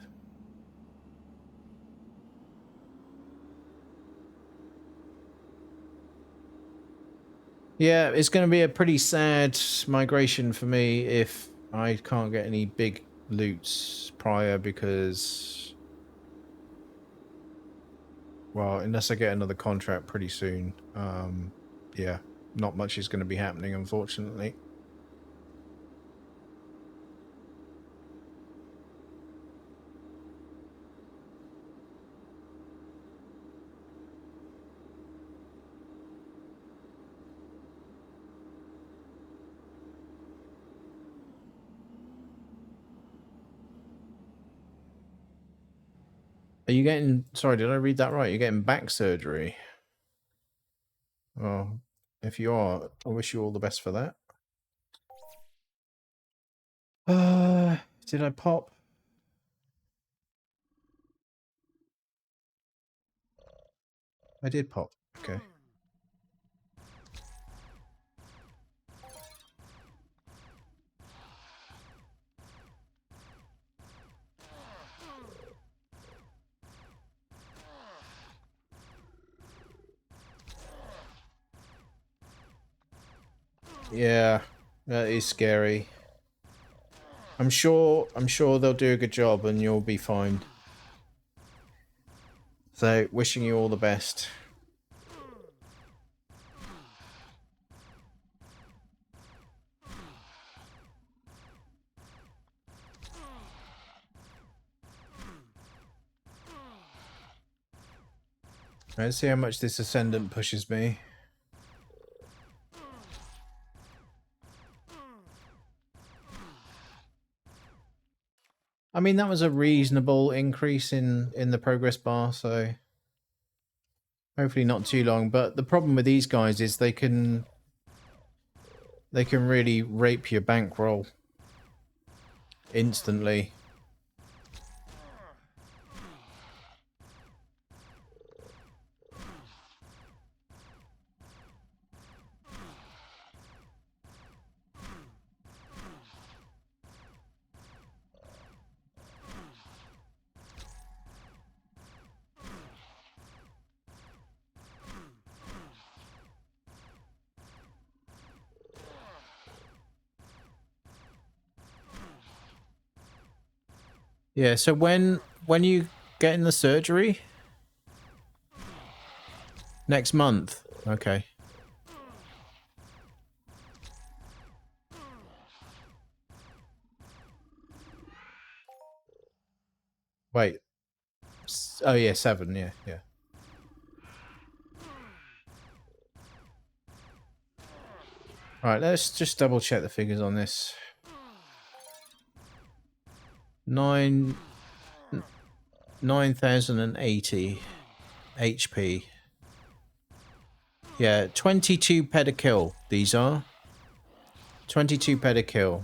Yeah, it's going to be a pretty sad migration for me if I can't get any big loots prior because, well, unless I get another contract pretty soon, yeah, not much is going to be happening, unfortunately. Are you getting... Sorry, did I read that right? You're getting back surgery? Well, if you are, I wish you all the best for that. Did I pop? I did pop. Okay. Yeah, that is scary. I'm sure they'll do a good job and you'll be fine. So, wishing you all the best. Let's see how much this Ascendant pushes me. I mean, that was a reasonable increase in the progress bar, so hopefully not too long. But the problem with these guys is they can really rape your bankroll instantly. Yeah, so when you get in the surgery? Next month. Okay. Wait. Oh yeah, 7, yeah, yeah. Alright, let's just double check the figures on this. 9,080 HP. Yeah, 22 petakill, these are. 22 petakill.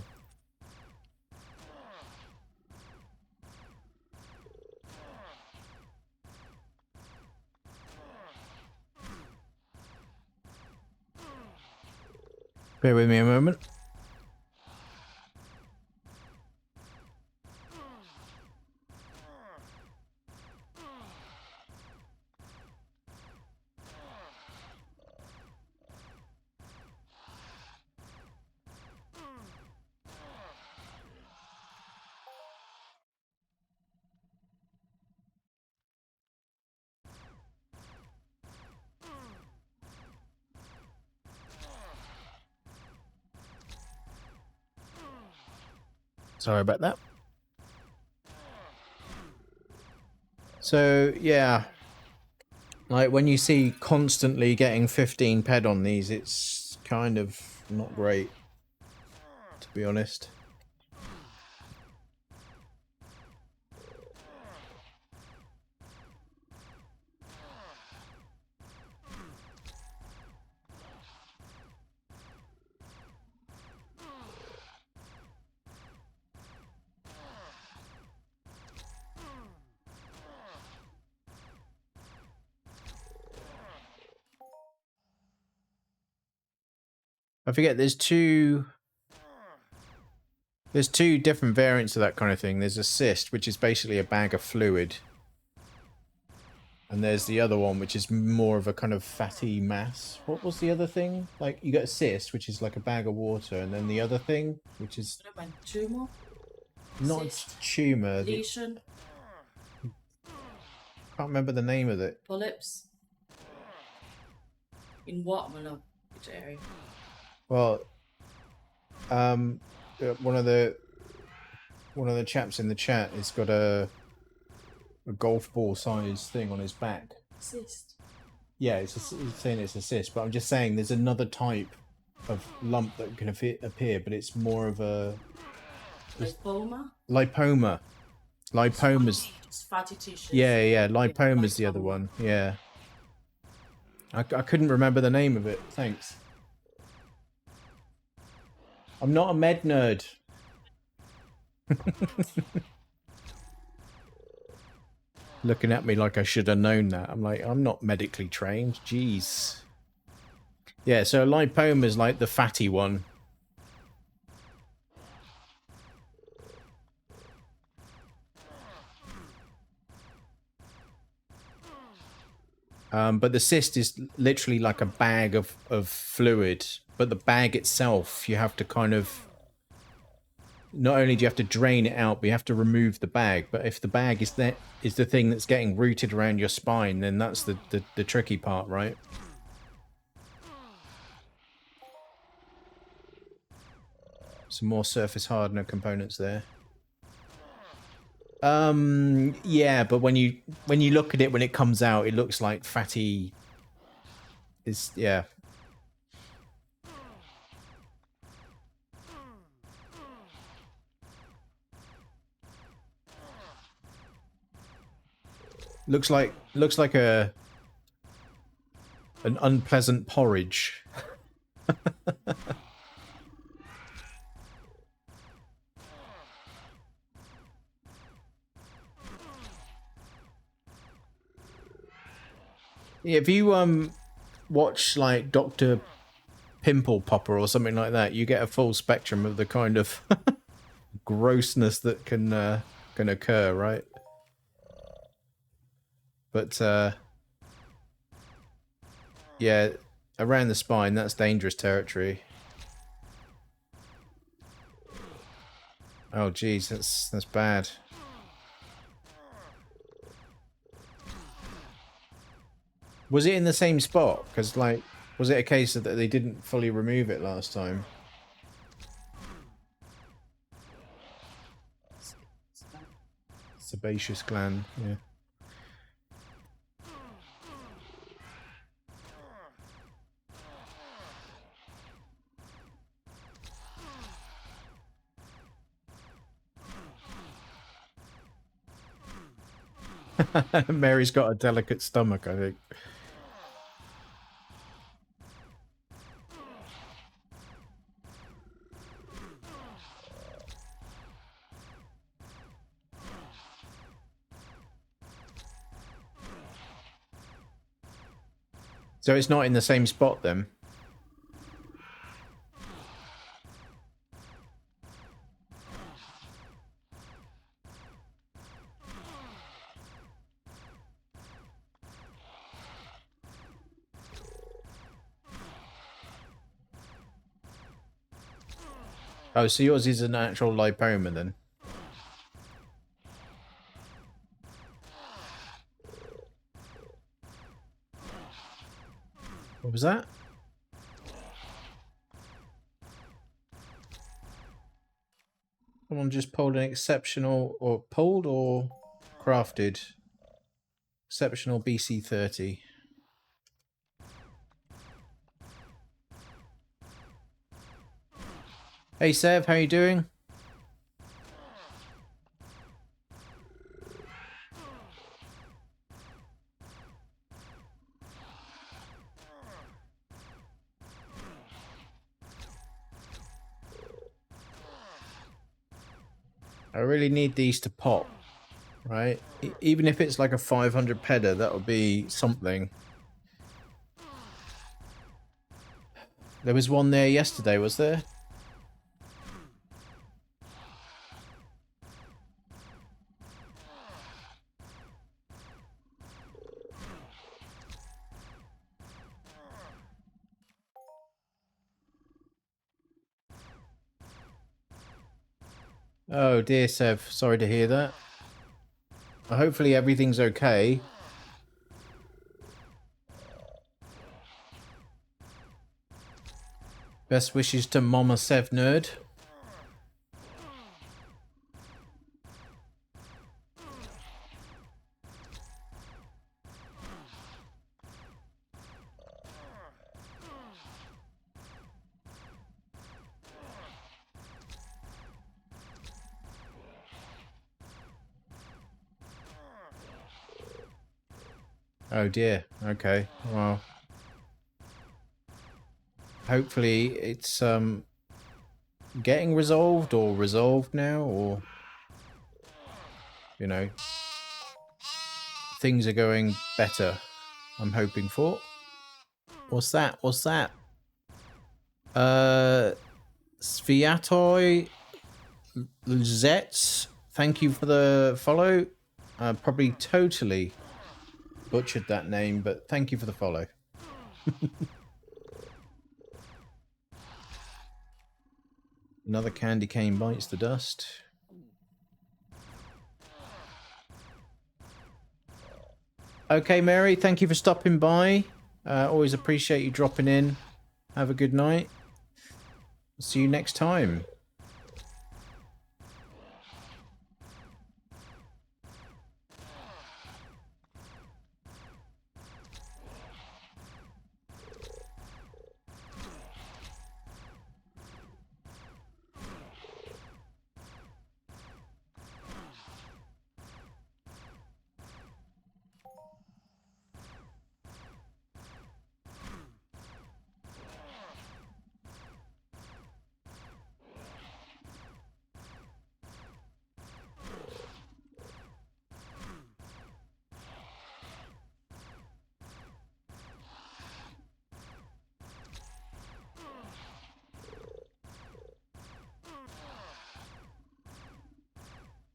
Bear with me a moment. Sorry about that. So, yeah. Like, when you see constantly getting 15 ped on these, it's kind of not great, to be honest. I forget, there's two different variants of that kind of thing. There's a cyst, which is basically a bag of fluid. And there's the other one, which is more of a kind of fatty mass. What was the other thing? Like, you get a cyst, which is like a bag of water, and then the other thing, which is... Tumor? Not Cyst? a tumour. Lesion? Can't remember the name of it. Polyps? In what, which area? Well, one of the chaps in the chat has got a golf ball size thing on his back. Cyst? Yeah, he's saying it's a cyst, but I'm just saying there's another type of lump that can appear, but it's more of a... Lipoma? Lipoma. Lipoma's... It's fatty tissue. Yeah, lipoma's the other one. Yeah. I couldn't remember the name of it. Thanks. I'm not a med nerd. Looking at me like I should have known that. I'm like, I'm not medically trained. Jeez. Yeah, so lipoma is like the fatty one. But the cyst is literally like a bag of fluid. But the bag itself, you have to kind of... Not only do you have to drain it out, but you have to remove the bag. But if the bag is the thing that's getting rooted around your spine, then that's the tricky part, right? Some more surface hardener components there. Yeah, but when you look at it when it comes out, it looks like fatty. Yeah. Looks like an unpleasant porridge. Yeah, if you watch like Dr. Pimple Popper or something like that, you get a full spectrum of the kind of grossness that can occur, right? But yeah, around the spine, that's dangerous territory. Oh geez, that's bad. Was it in the same spot? Because, like, was it a case that they didn't fully remove it last time? Sebaceous gland, yeah. Mary's got a delicate stomach, I think. So it's not in the same spot then? Oh, so yours is an actual lipoma then? What was that? Someone just pulled an exceptional, or pulled or crafted exceptional BC30. Hey Sev, how you doing? I really need these to pop, right? Even if it's like a 500 pedder, that would be something. There was one there yesterday, was there? Oh dear, Sev. Sorry to hear that. Hopefully everything's okay. Best wishes to Mama Sev Nerd. Oh dear. Okay. Well, hopefully it's getting resolved or resolved now, or you know, things are going better. I'm hoping for. What's that? What's that? Sviatoi Lzets, thank you for the follow. Probably totally butchered that name, but thank you for the follow. Another candy cane bites the dust. Okay, Mary, thank you for stopping by. Always appreciate you dropping in. Have a good night. See you next time.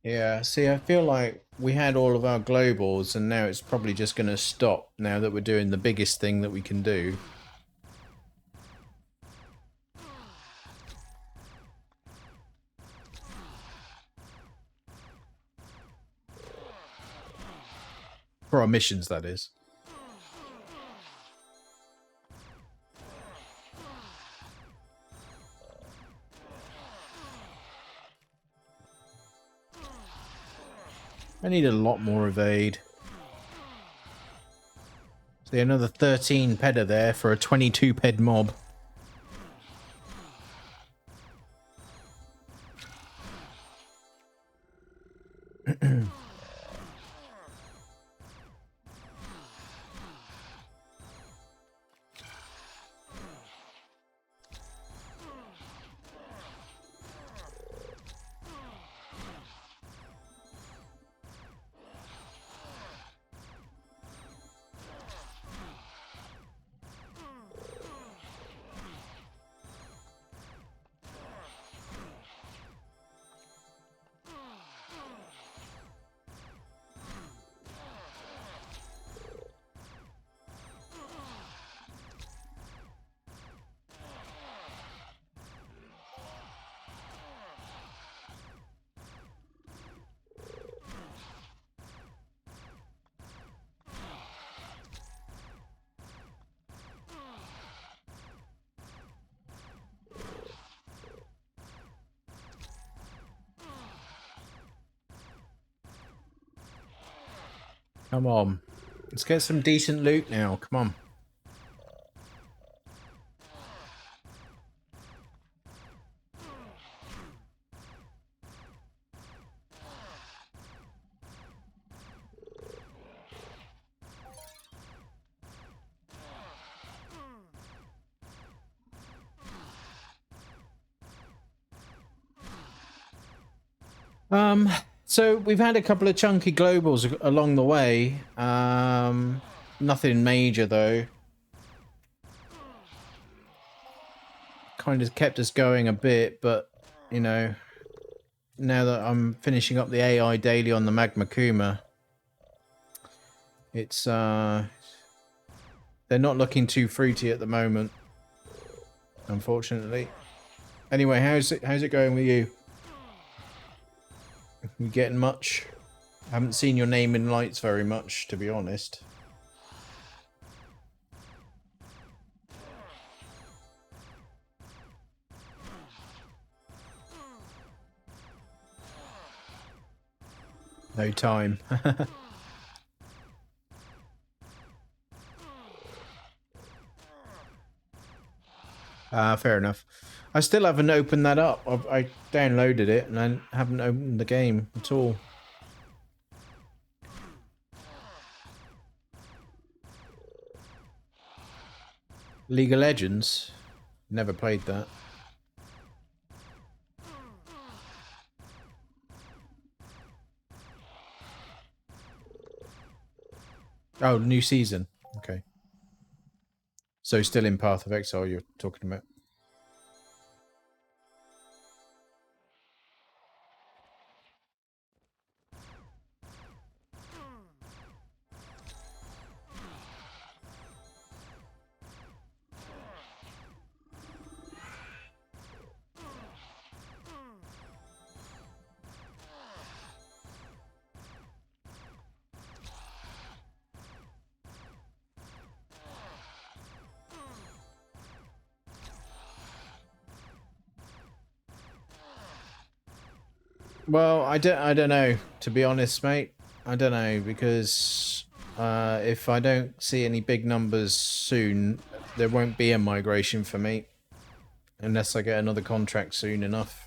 Yeah, see, I feel like we had all of our globals and now it's probably just going to stop now that we're doing the biggest thing that we can do. For our missions, that is. I need a lot more evade. See, another 13 pedder there for a 22 ped mob. Come on. Let's get some decent loot now. Come on. So we've had a couple of chunky globals along the way. Nothing major though. Kind of kept us going a bit, but you know, now that I'm finishing up the AI daily on the Magma Kuma, it's they're not looking too fruity at the moment, unfortunately. Anyway, how's it going with you? You getting much? I haven't seen your name in lights very much, to be honest. No time. Fair enough. I still haven't opened that up. I downloaded it and I haven't opened the game at all. League of Legends? Never played that. Oh, new season. Okay. So still in Path of Exile you're talking about? Well, I don't know, to be honest, mate. I don't know, because if I don't see any big numbers soon, there won't be a migration for me. Unless I get another contract soon enough.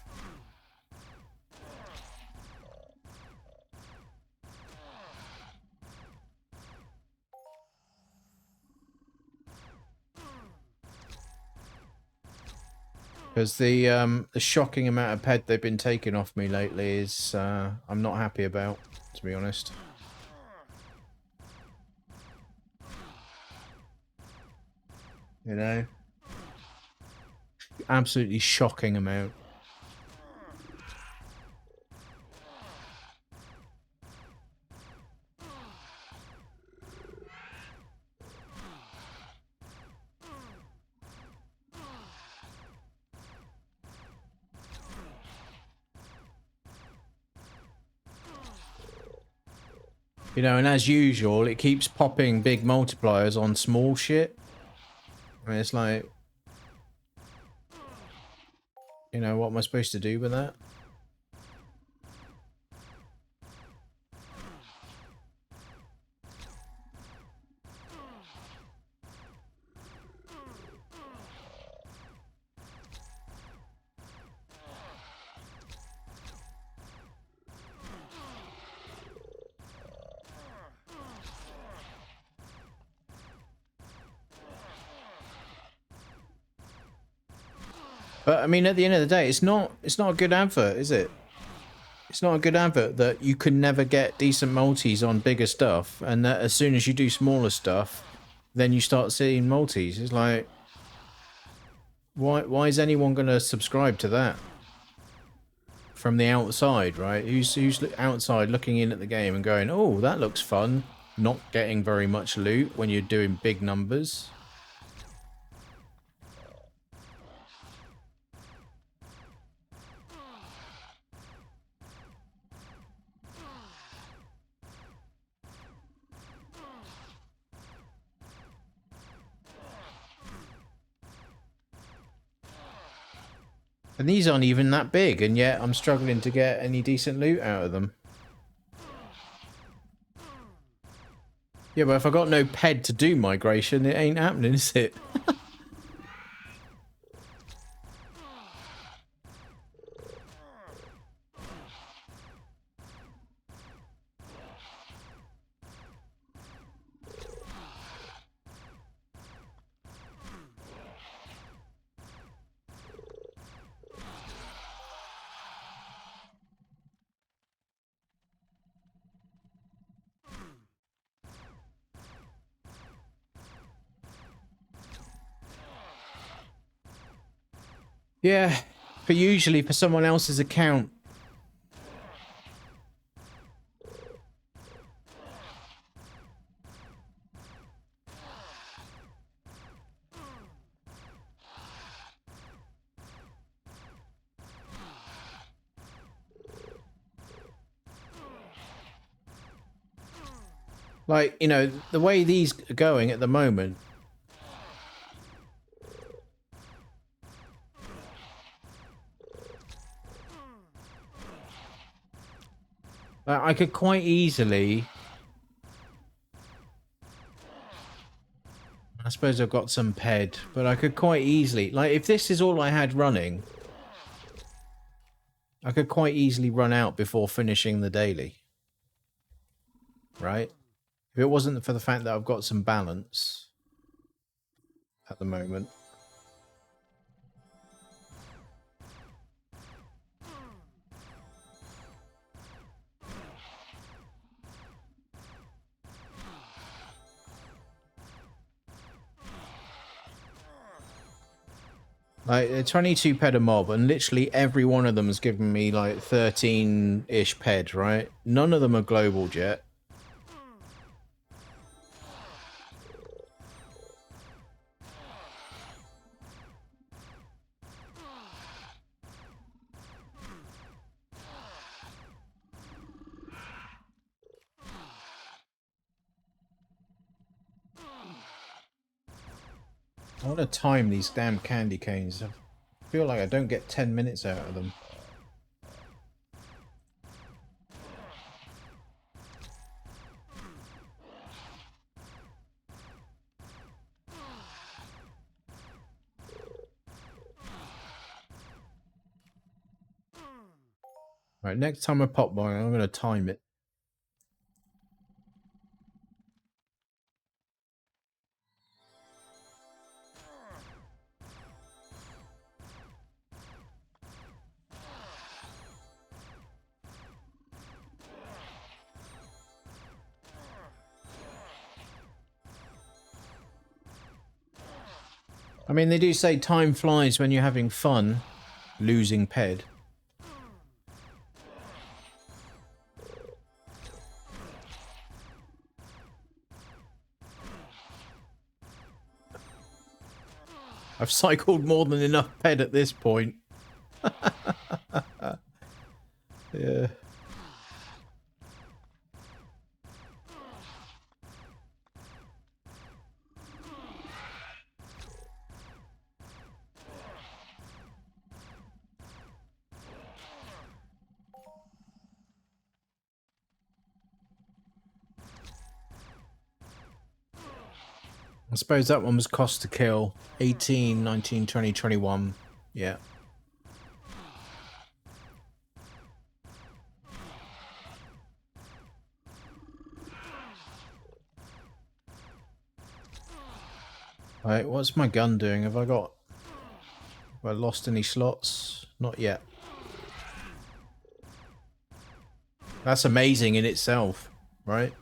Because the shocking amount of ped they've been taking off me lately is I'm not happy about, to be honest. You know? Absolutely shocking amount. You know, and as usual, it keeps popping big multipliers on small shit. I mean, it's like... You know, what am I supposed to do with that? But I mean, at the end of the day, it's not a good advert, is it? It's not a good advert that you can never get decent multis on bigger stuff, and that as soon as you do smaller stuff, then you start seeing multis. It's like, why is anyone going to subscribe to that? From the outside, right? Who's outside looking in at the game and going, oh, that looks fun. Not getting very much loot when you're doing big numbers. And these aren't even that big, and yet I'm struggling to get any decent loot out of them. Yeah, but if I got no ped to do migration, it ain't happening, is it? Yeah, but usually for someone else's account. Like, you know, the way these are going at the moment. I could quite easily... I suppose I've got some ped, but I could quite easily... Like, if this is all I had running, I could quite easily run out before finishing the daily. Right? If it wasn't for the fact that I've got some balance at the moment. Like, 22 ped a mob, and literally every one of them has given me like 13-ish ped, right? None of them are global yet. I want to time these damn candy canes. I feel like I don't get 10 minutes out of them. Right, next time I pop by, I'm going to time it. I mean, they do say time flies when you're having fun, losing Ped. I've cycled more than enough Ped at this point. Yeah. I suppose that one was cost to kill. 18, 19, 20, 21. Yeah. Alright, what's my gun doing? Have I lost any slots? Not yet. That's amazing in itself, right?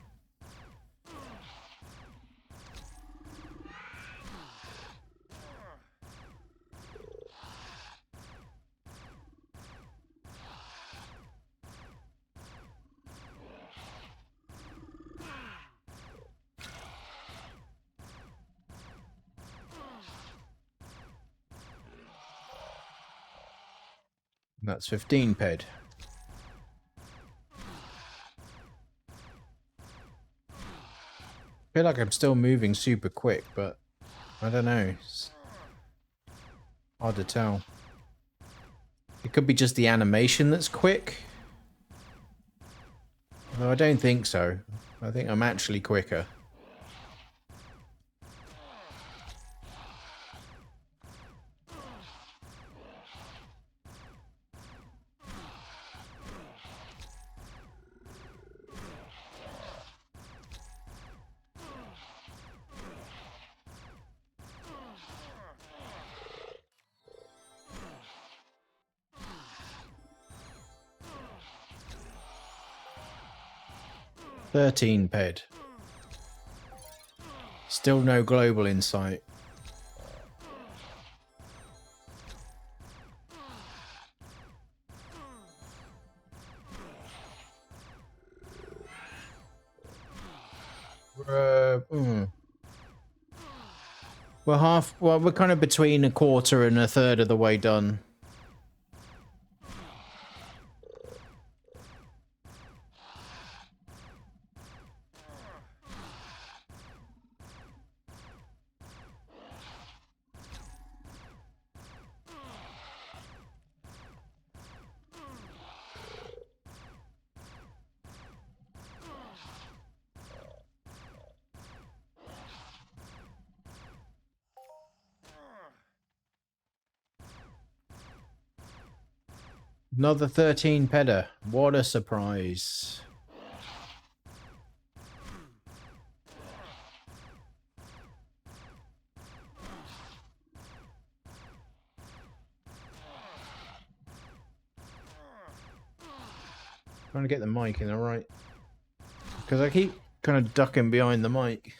That's 15 Ped. I feel like I'm still moving super quick, but I don't know. It's hard to tell. It could be just the animation that's quick. No, I don't think so. I think I'm actually quicker. $13 Ped. Still no global insight. We're kind of between a quarter and a third of the way done. Another 13 Pedder. What a surprise. Trying to get the mic in the right. Because I keep kind of ducking behind the mic.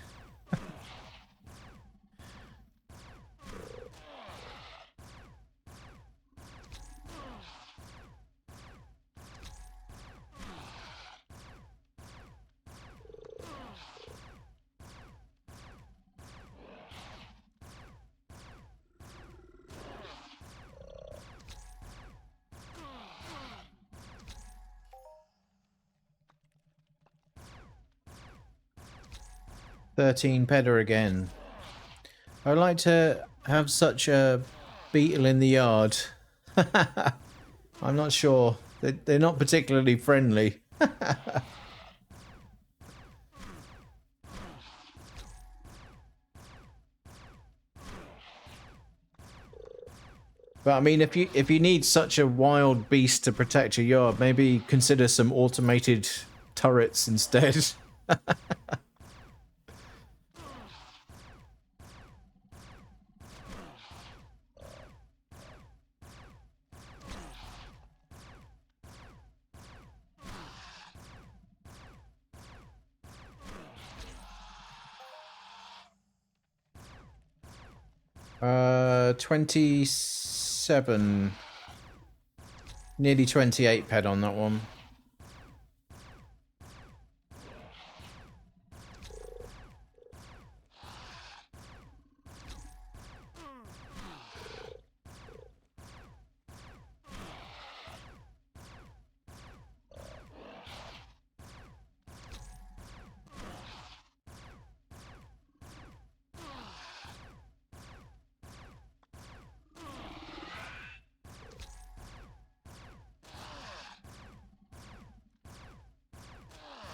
$13 Pedder again. I'd like to have such a beetle in the yard. I'm not sure. They're not particularly friendly. But I mean, if you need such a wild beast to protect your yard, maybe consider some automated turrets instead. 27, nearly 28 ped on that one.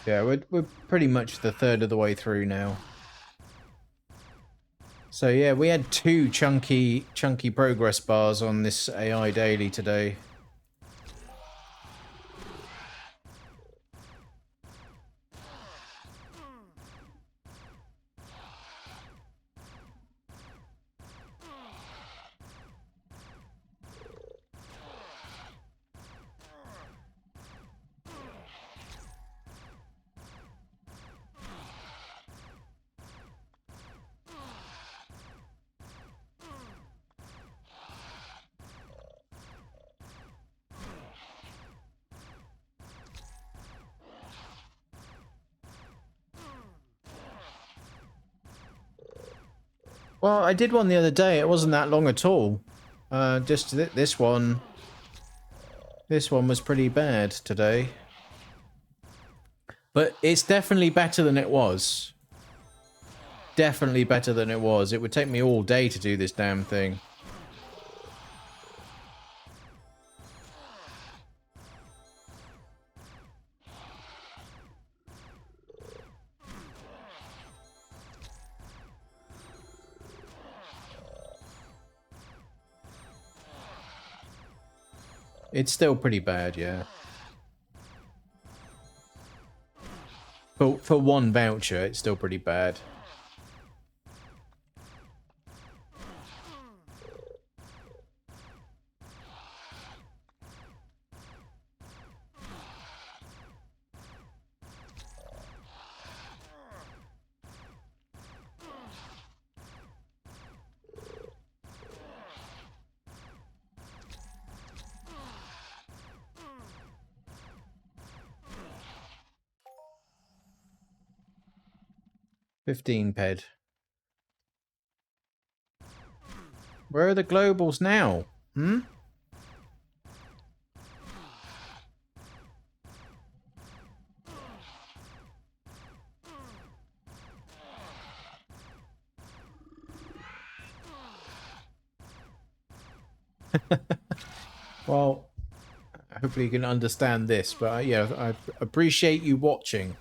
Yeah, we're pretty much the third of the way through now. So yeah, we had 2 chunky progress bars on this AI daily today. Well, I did one the other day. It wasn't that long at all. Just this one. This one was pretty bad today. But it's definitely better than it was. Definitely better than it was. It would take me all day to do this damn thing. It's still pretty bad, yeah. For one voucher, it's still pretty bad. $15 ped. Where are the globals now? Hmm? Well, hopefully you can understand this, but yeah, I appreciate you watching.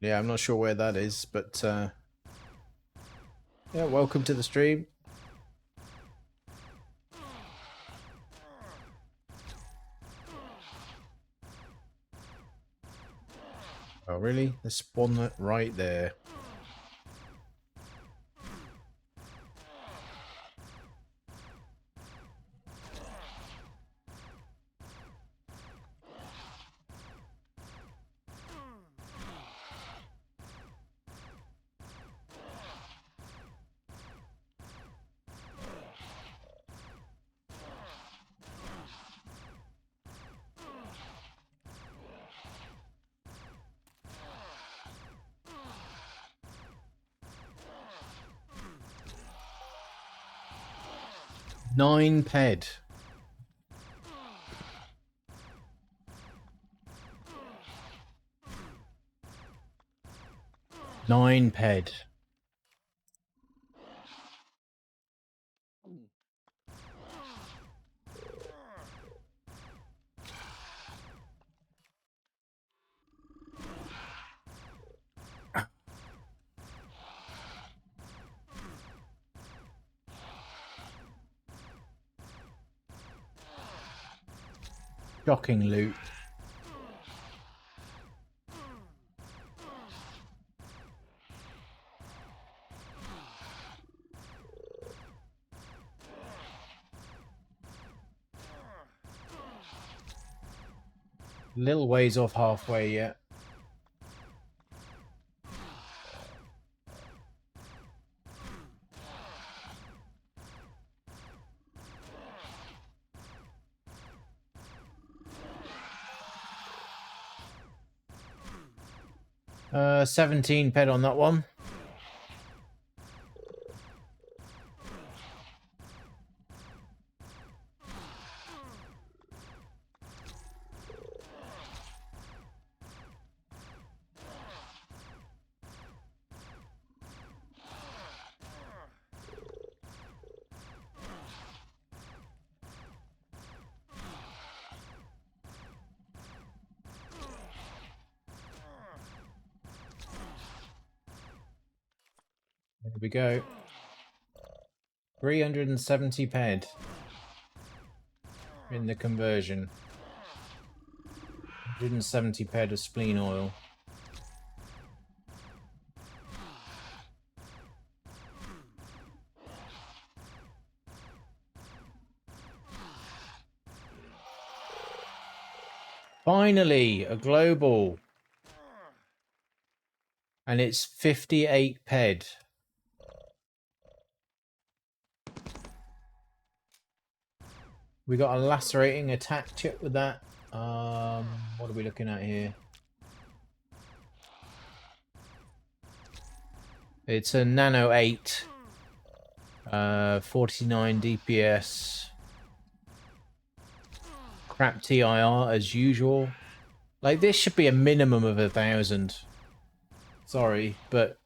Yeah, I'm not sure where that is, but yeah, welcome to the stream. Oh, really? They spawn that right there. $9 ped. 9 ped. Shocking loot. Little ways off halfway yet. Uh, 17 ped on that one. There we go. 370 ped in the conversion. 170 ped of spleen oil. Finally, a global. And it's 58 ped. We got a lacerating attack chip with that. What are we looking at here? It's a Nano 8. 49 DPS. Crap TIR as usual. Like, this should be a minimum of 1,000. Sorry, but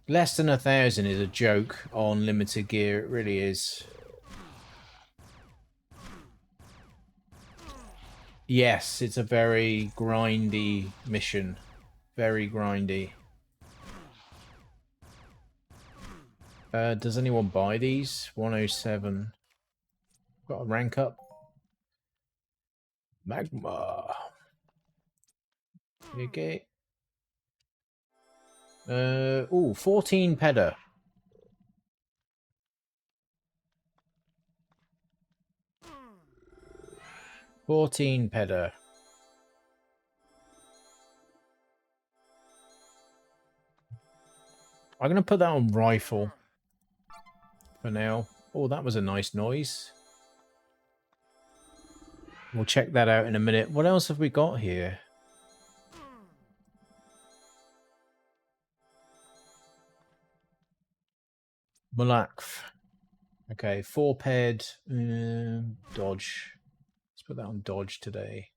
less than 1,000 is a joke on limited gear. It really is. Yes, it's a very grindy mission. Very grindy. Does anyone buy these? 107. Got a rank up. Magma. Okay. 14 peda. $14 peda. I'm gonna put that on rifle for now. Oh, that was a nice noise. We'll check that out in a minute. What else have we got here? Malakf. Okay, 4 ped. Dodge. Let's put that on dodge today.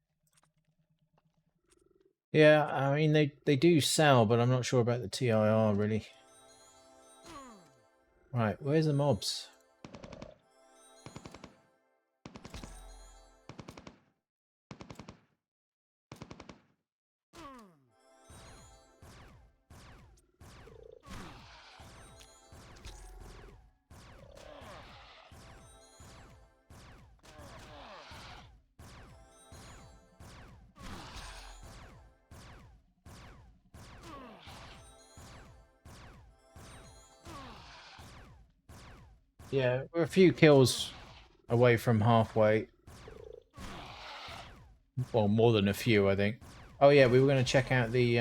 Yeah, I mean, they do sell, but I'm not sure about the TIR, really. Right, where's the mobs? Yeah, we're a few kills away from halfway. Well, more than a few, I think. Oh yeah, we were going to check out the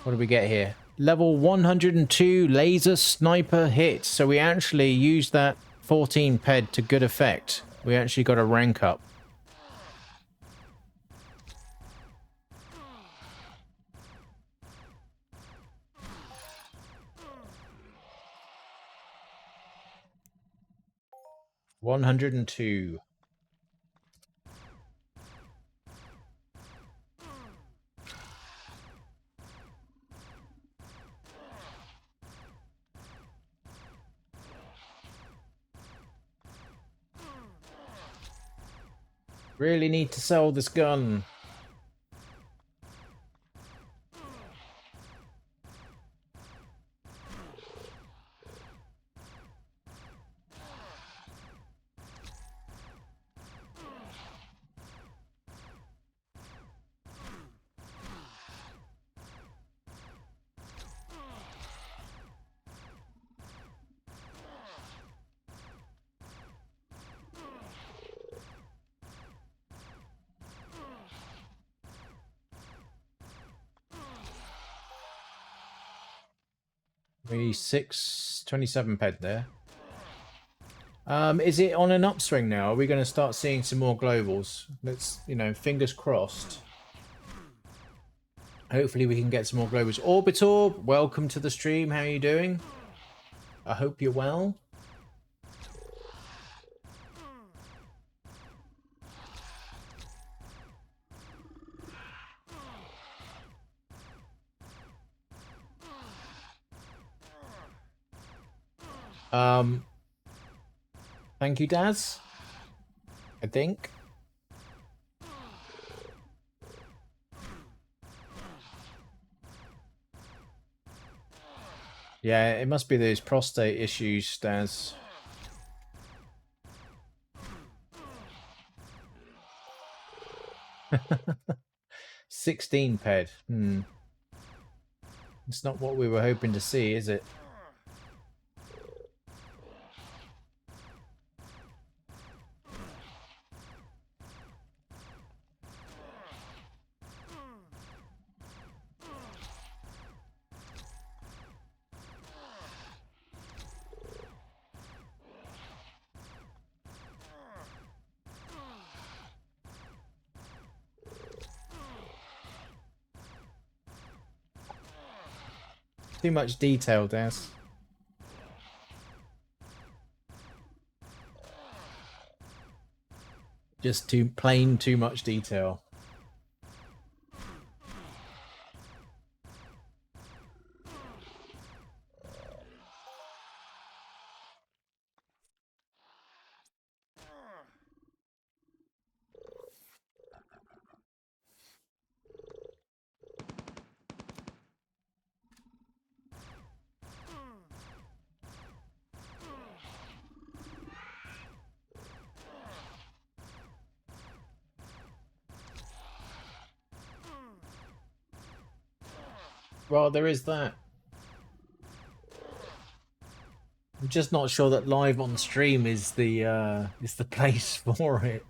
what did we get here? Level 102 laser sniper hit. So we actually used that 14 ped to good effect. We actually got a rank up. $102. Really need to sell this gun. Maybe 27 ped there. Is it on an upswing now? Are we going to start seeing some more globals? Let's, you know, fingers crossed. Hopefully we can get some more globals. Orbitor, welcome to the stream. How are you doing? I hope you're well. Thank you, Daz. I think. Yeah, it must be those prostate issues, Daz. $16 ped. It's not what we were hoping to see, is it? Too much detail, Daz. Just too much detail. Well, there is that. I'm just not sure that live on stream is the place for it.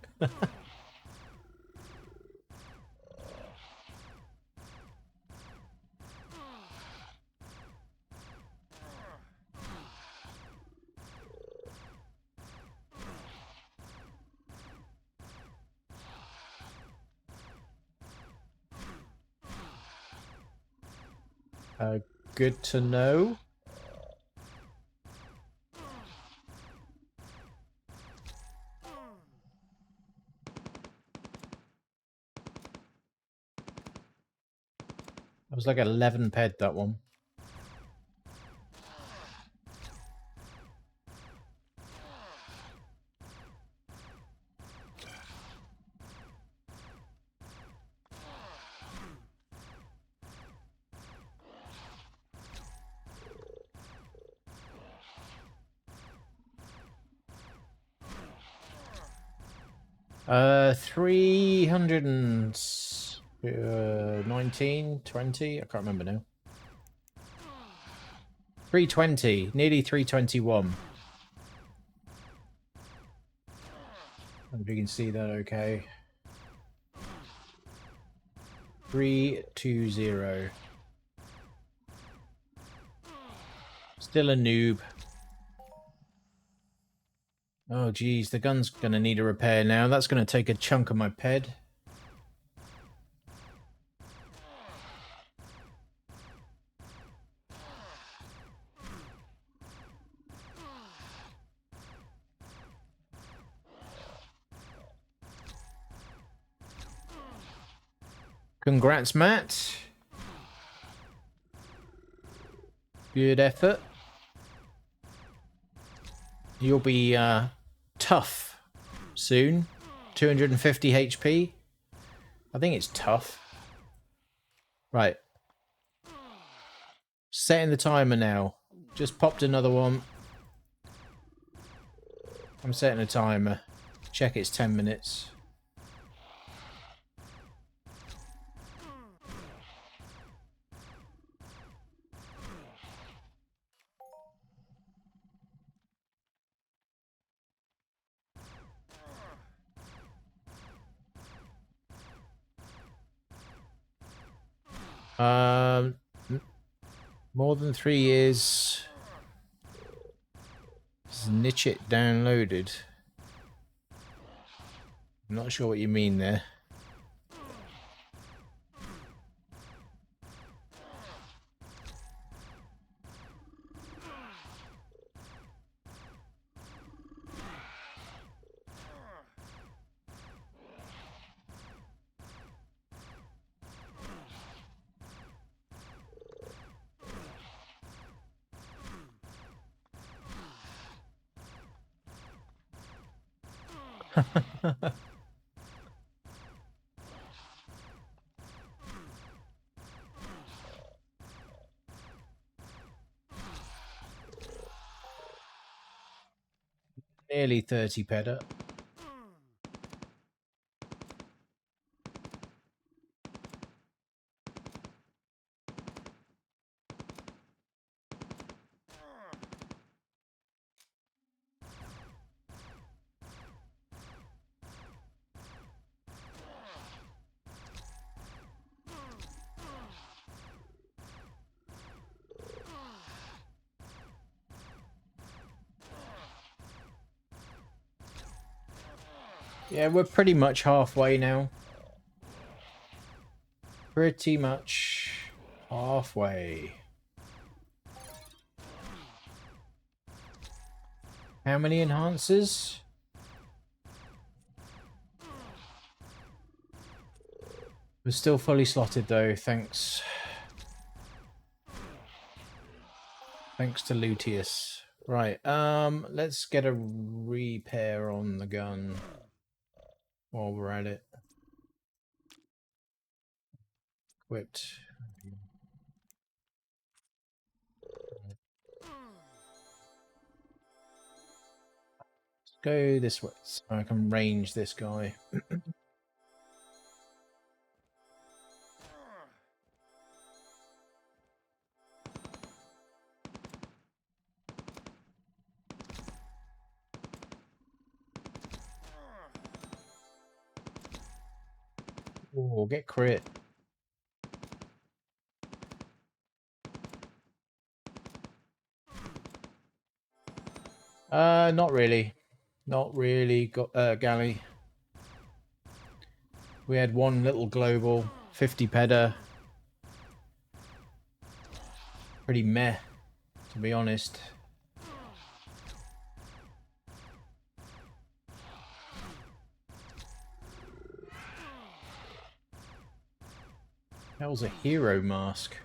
Good to know. That was like 11 ped, that one. Uh, 319, 20, I can't remember now. 320, nearly 321. I don't know if you can see that okay. 320. Still a noob. Oh geez, the gun's gonna need a repair now. That's gonna take a chunk of my ped. Congrats, Matt. Good effort. You'll be tough soon. 250 HP. I think it's tough. Right. Setting the timer now. Just popped another one. I'm setting a timer. Check it's 10 minutes. More than 3 years. Snitch it downloaded. I'm not sure what you mean there. Nearly 30 peda. Yeah, we're pretty much halfway now. Pretty much halfway. How many enhancers? We're still fully slotted though, thanks. Thanks to Luteus. Right, let's get a repair on the gun while we're at it. Equipped. Let's go this way so I can range this guy. Oh, get crit. Not really. Not really, Galley. We had one little global, 50 peda. Pretty meh, to be honest. That was a hero mask.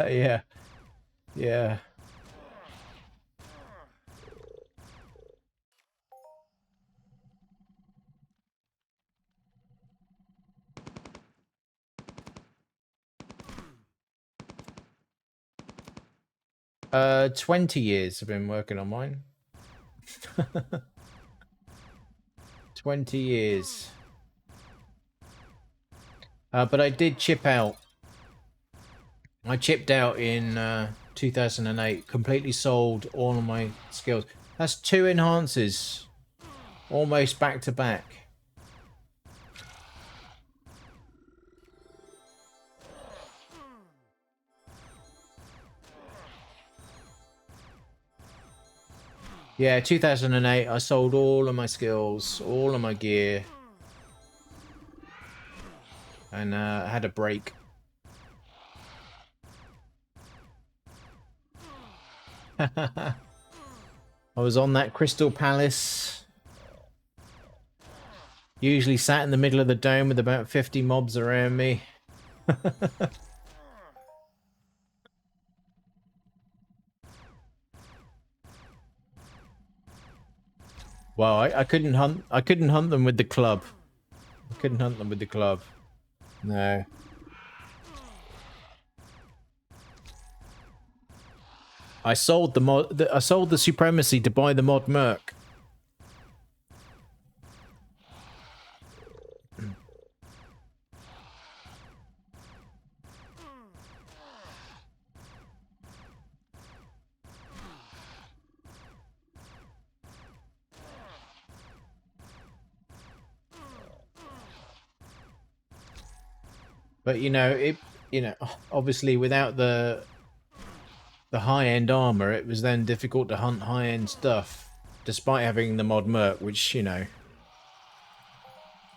Yeah. Yeah. Uh, 20 years I've been working on mine. 20 years. But I did chip out. I chipped out in 2008. Completely sold all of my skills. That's 2 enhancers. Almost back to back. Yeah, 2008, I sold all of my skills, all of my gear. And I had a break. I was on that Crystal Palace. Usually sat in the middle of the dome with about 50 mobs around me. Well, I couldn't hunt. I couldn't hunt them with the club. I couldn't hunt them with the club. No. I sold the mod. I sold the supremacy to buy the mod merc. But you know, obviously without the high-end armor, it was then difficult to hunt high-end stuff, despite having the mod merc, which, you know,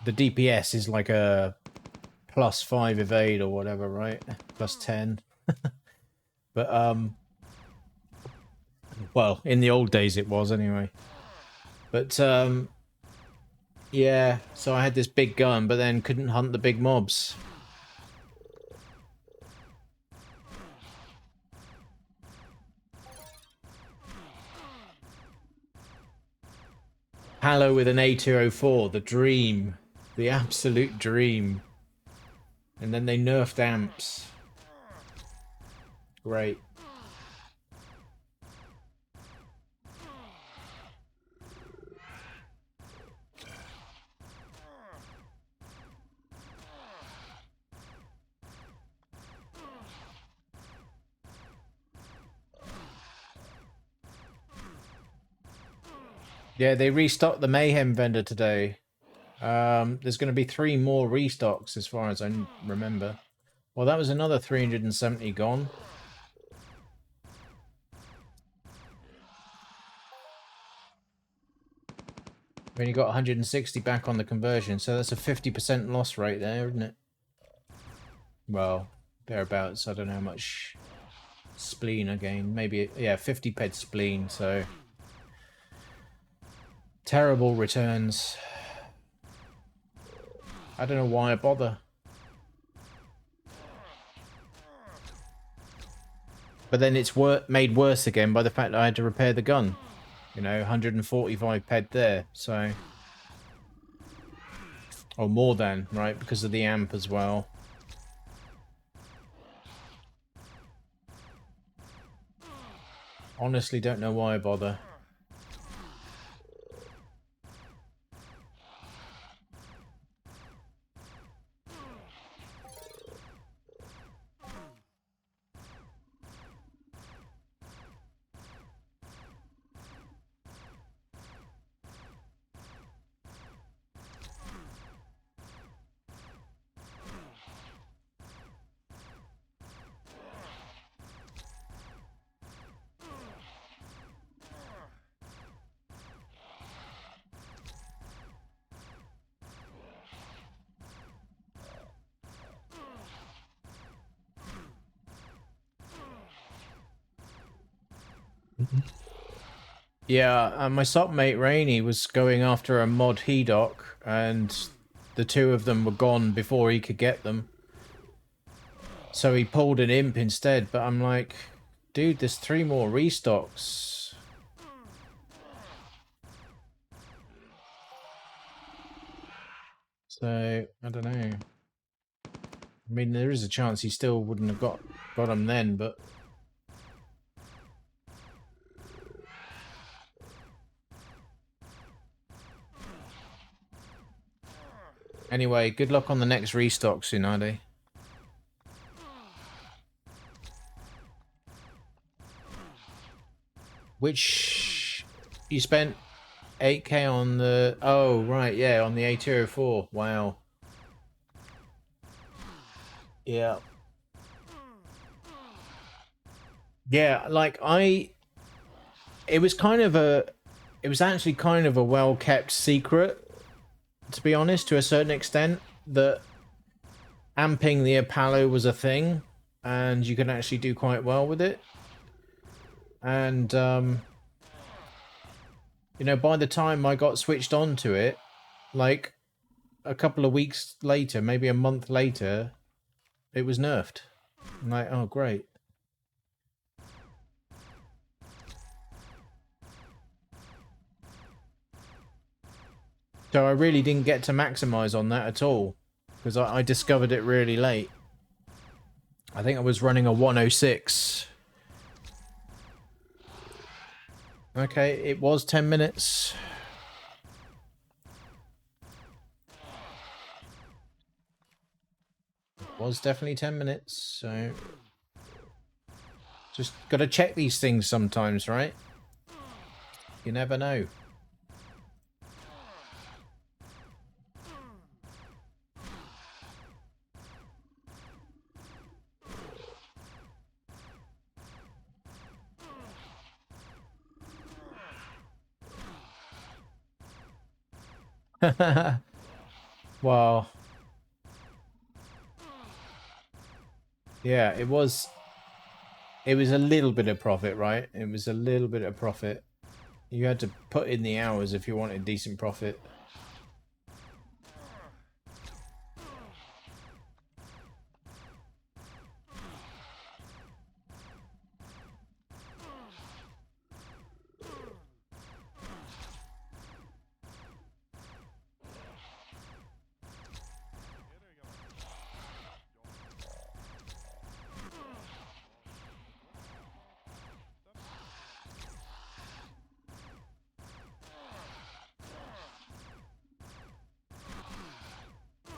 the DPS is like a +5 evade or whatever, right? +10. But well, in the old days it was anyway. But yeah, so I had this big gun, but then couldn't hunt the big mobs. Halo with an A204, the dream. The absolute dream. And then they nerfed amps. Great. Yeah, they restocked the Mayhem vendor today. There's going to be 3 more restocks as far as I remember. Well, that was another 370 gone. We only got 160 back on the conversion, so that's a 50% loss rate there, isn't it? Well, thereabouts. I don't know how much spleen again. Maybe, yeah, 50 ped spleen, so... Terrible returns. I don't know why I bother. But then it's made worse again by the fact that I had to repair the gun. You know, 145 ped there, so... Or more than, right? Because of the amp as well. Honestly, don't know why I bother. Yeah, my SOP mate Rainey was going after a mod Hedoc, and the 2 of them were gone before he could get them. So he pulled an imp instead, but I'm like, dude, there's 3 more restocks. So, I don't know. I mean, there is a chance he still wouldn't have got them then, but... Anyway, good luck on the next restock, Tsunade. Which... You spent 8k on the... Oh, right, yeah, on the A204. Wow. Yeah. Yeah, like, it was kind of a... It was actually kind of a well-kept secret, to be honest, to a certain extent, that amping the Apollo was a thing, and you can actually do quite well with it. And, you know, by the time I got switched on to it, like, a couple of weeks later, maybe a month later, it was nerfed. I'm like, oh, great. So I really didn't get to maximize on that at all, because I discovered it really late. I think I was running a 106. Okay, it was 10 minutes. It was definitely 10 minutes, so... Just gotta check these things sometimes, right? You never know. Well... Yeah, it was a little bit of profit, right? It was a little bit of profit. You had to put in the hours if you wanted decent profit.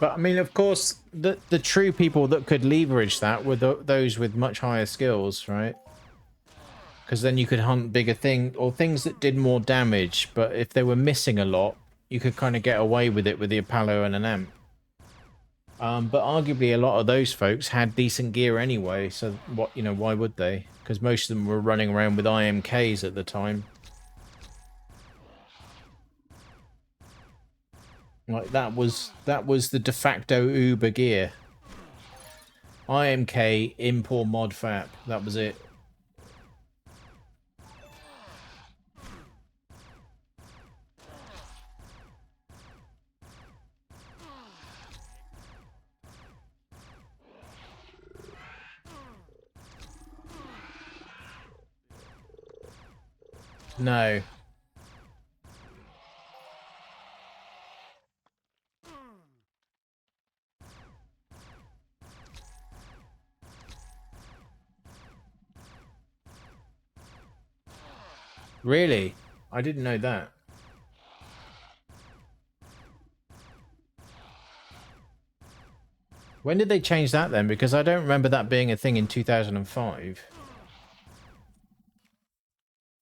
But I mean, of course, the true people that could leverage that were those with much higher skills, right? Because then you could hunt bigger things or things that did more damage. But if they were missing a lot, you could kind of get away with it with the Apollo and an Amp. But arguably, a lot of those folks had decent gear anyway. So what, you know, why would they? Because most of them were running around with IMKs at the time. Like that was the de facto Uber gear. IMK, import mod FAP. That was it. No. Really? I didn't know that. When did they change that then? Because I don't remember that being a thing in 2005.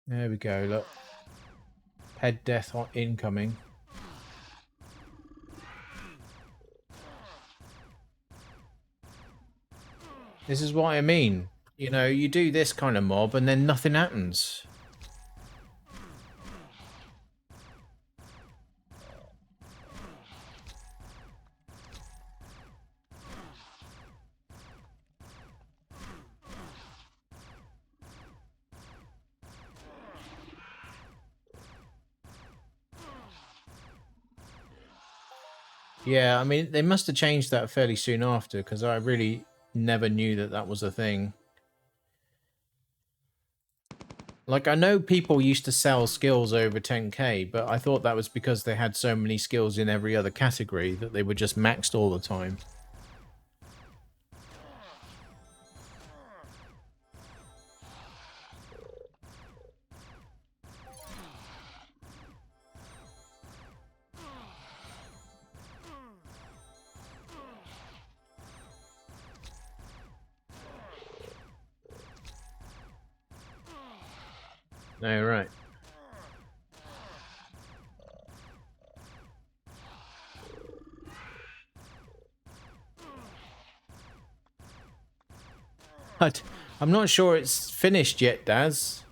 There we go, look. Head death incoming. This is what I mean. You know, you do this kind of mob and then nothing happens. Yeah, I mean, they must have changed that fairly soon after, because I really never knew that that was a thing. Like, I know people used to sell skills over 10k, but I thought that was because they had so many skills in every other category that they were just maxed all the time. No, right. I'm not sure it's finished yet, Daz.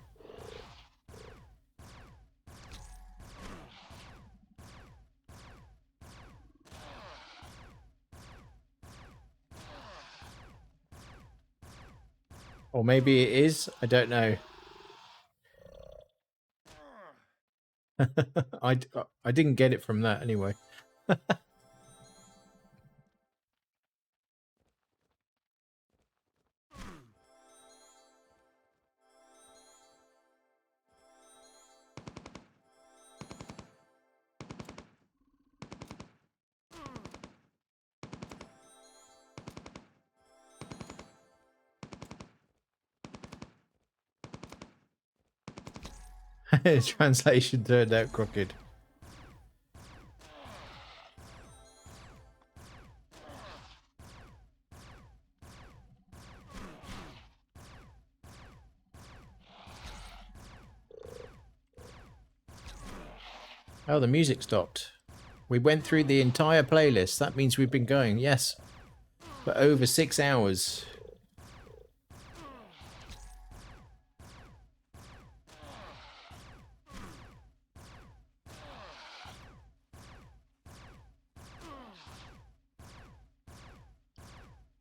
Or maybe it is. I don't know. I didn't get it from that anyway. Translation turned out crooked. Oh, the music stopped. We went through the entire playlist. That means we've been going, yes, for over 6 hours.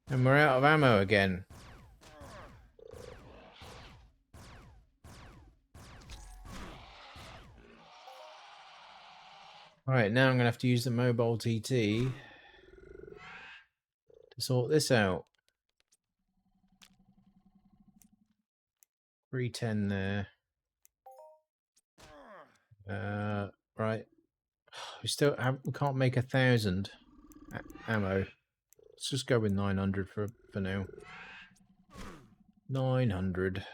And we're out of ammo again. Alright, now I'm going to have to use the mobile TT to sort this out. 310 there. Right. We can't make 1,000 ammo. Let's just go with 900 for now. 900.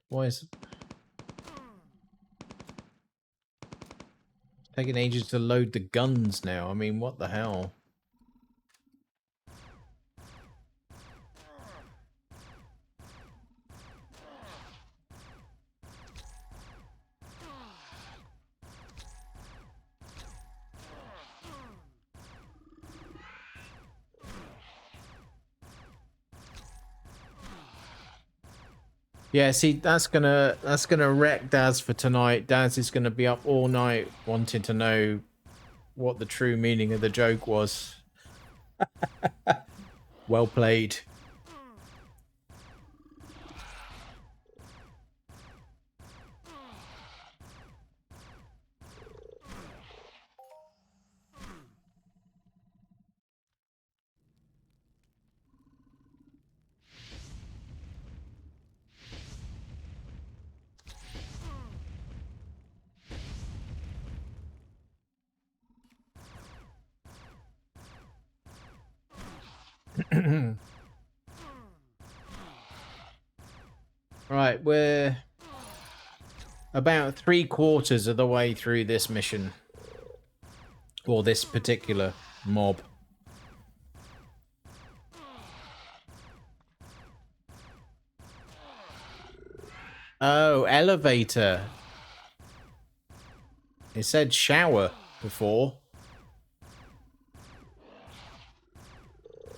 Why is it taking ages to load the guns now? I mean, what the hell? Yeah, see, that's gonna wreck Daz for tonight. Daz is gonna be up all night wanting to know what the true meaning of the joke was. Well played. Right, we're about 3/4 of the way through this mission. Or this particular mob. Oh, elevator. It said shower before.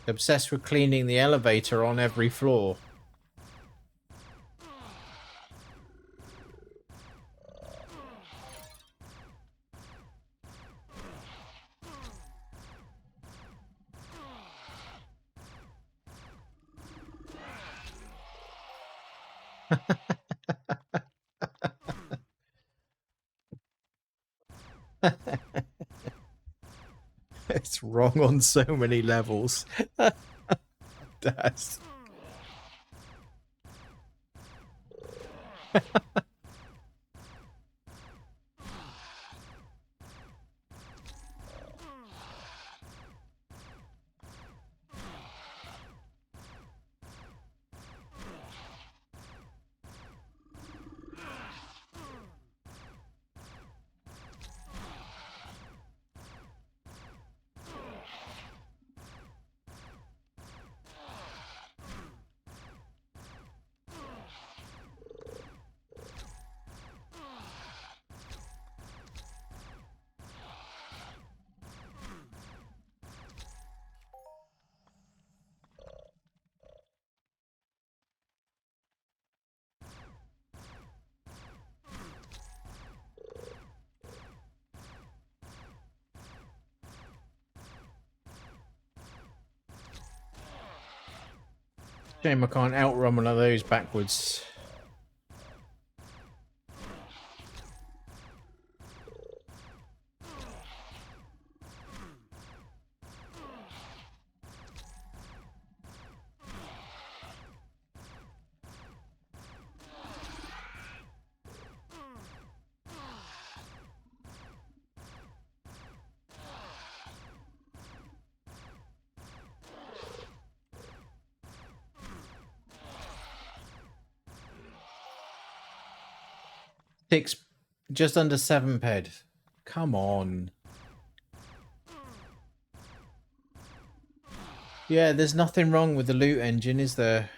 Obsessed with cleaning the elevator on every floor. It's wrong on so many levels. That's... Shame I can't outrun one of those backwards. 6, just under 7 ped. Come on. Yeah, there's nothing wrong with the loot engine, is there?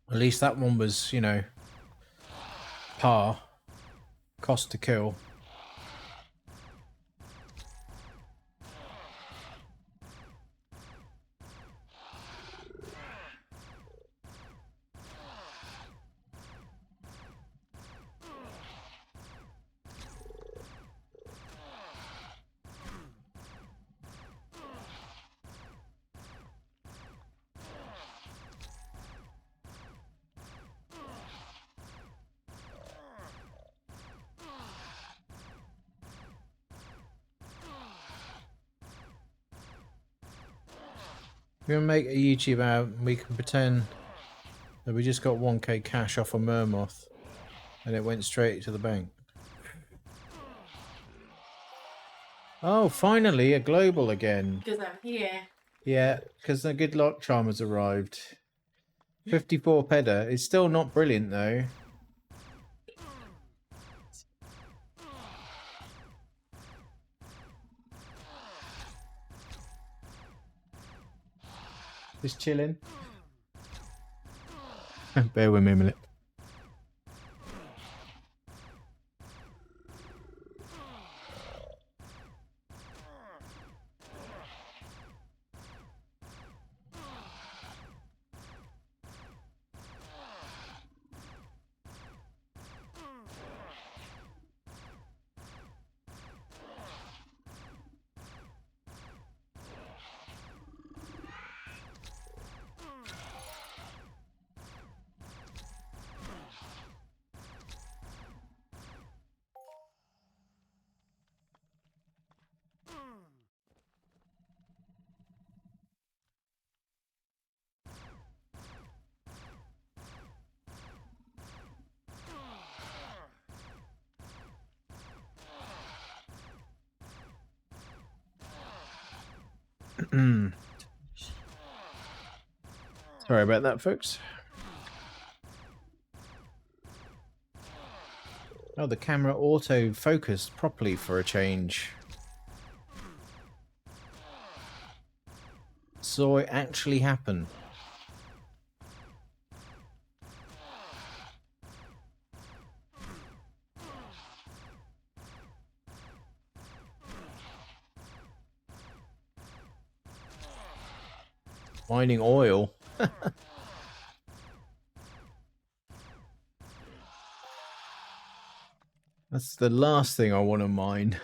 At least that one was, you know, par. Cost to kill. We're gonna make a YouTube out and we can pretend that we just got 1k cash off a Mermoth and it went straight to the bank. Oh, finally a global again. Because I'm here. Yeah, because the good luck charm has arrived. 54 peda. It's still not brilliant though. Just chilling. Bear with me a minute. Sorry about that, folks. Oh, the camera auto-focused properly for a change. Saw it actually happen. Mining oil. That's the last thing I want to mine.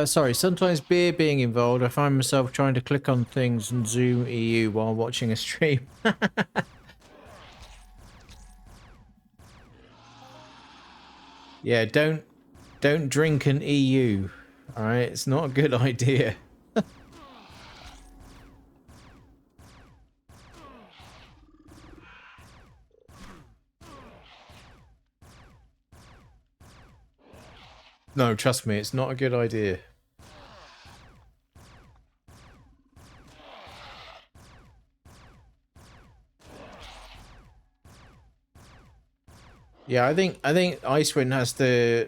Sorry, sometimes beer being involved, I find myself trying to click on things and zoom EU while watching a stream. Yeah, don't drink an EU. Alright, it's not a good idea. No, trust me, it's not a good idea. Yeah, I think Icewind has to.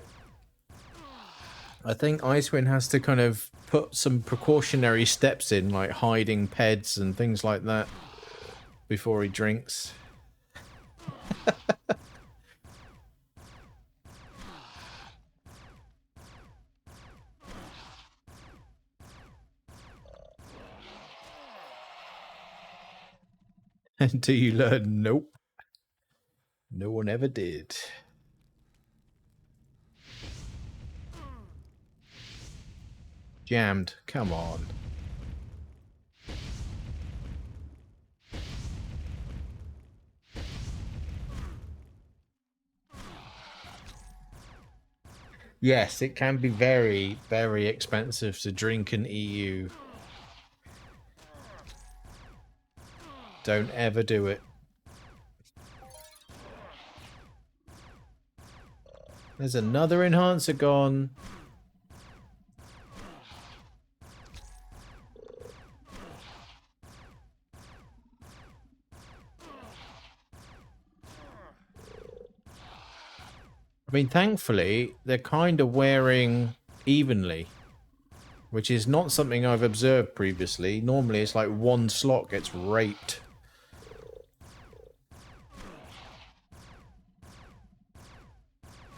I think Icewind has to kind of put some precautionary steps in, like hiding peds and things like that, before he drinks. Until you learn, nope. No one ever did. Jammed. Come on. Yes, it can be very, very expensive to drink in EU. Don't ever do it. There's another enhancer gone. I mean, thankfully, they're kind of wearing evenly, which is not something I've observed previously. Normally, it's like one slot gets raped.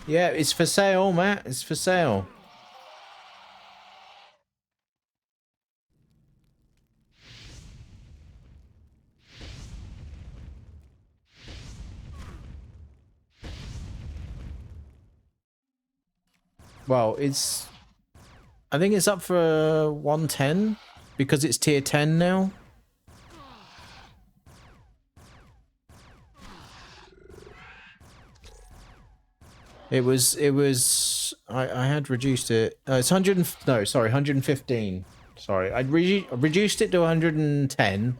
Yeah, it's for sale, Matt. It's for sale. Well, it's... I think it's up for 110 because it's tier 10 now. It was I had reduced it. It's 100 no, sorry, 115. Sorry. I reduced it to 110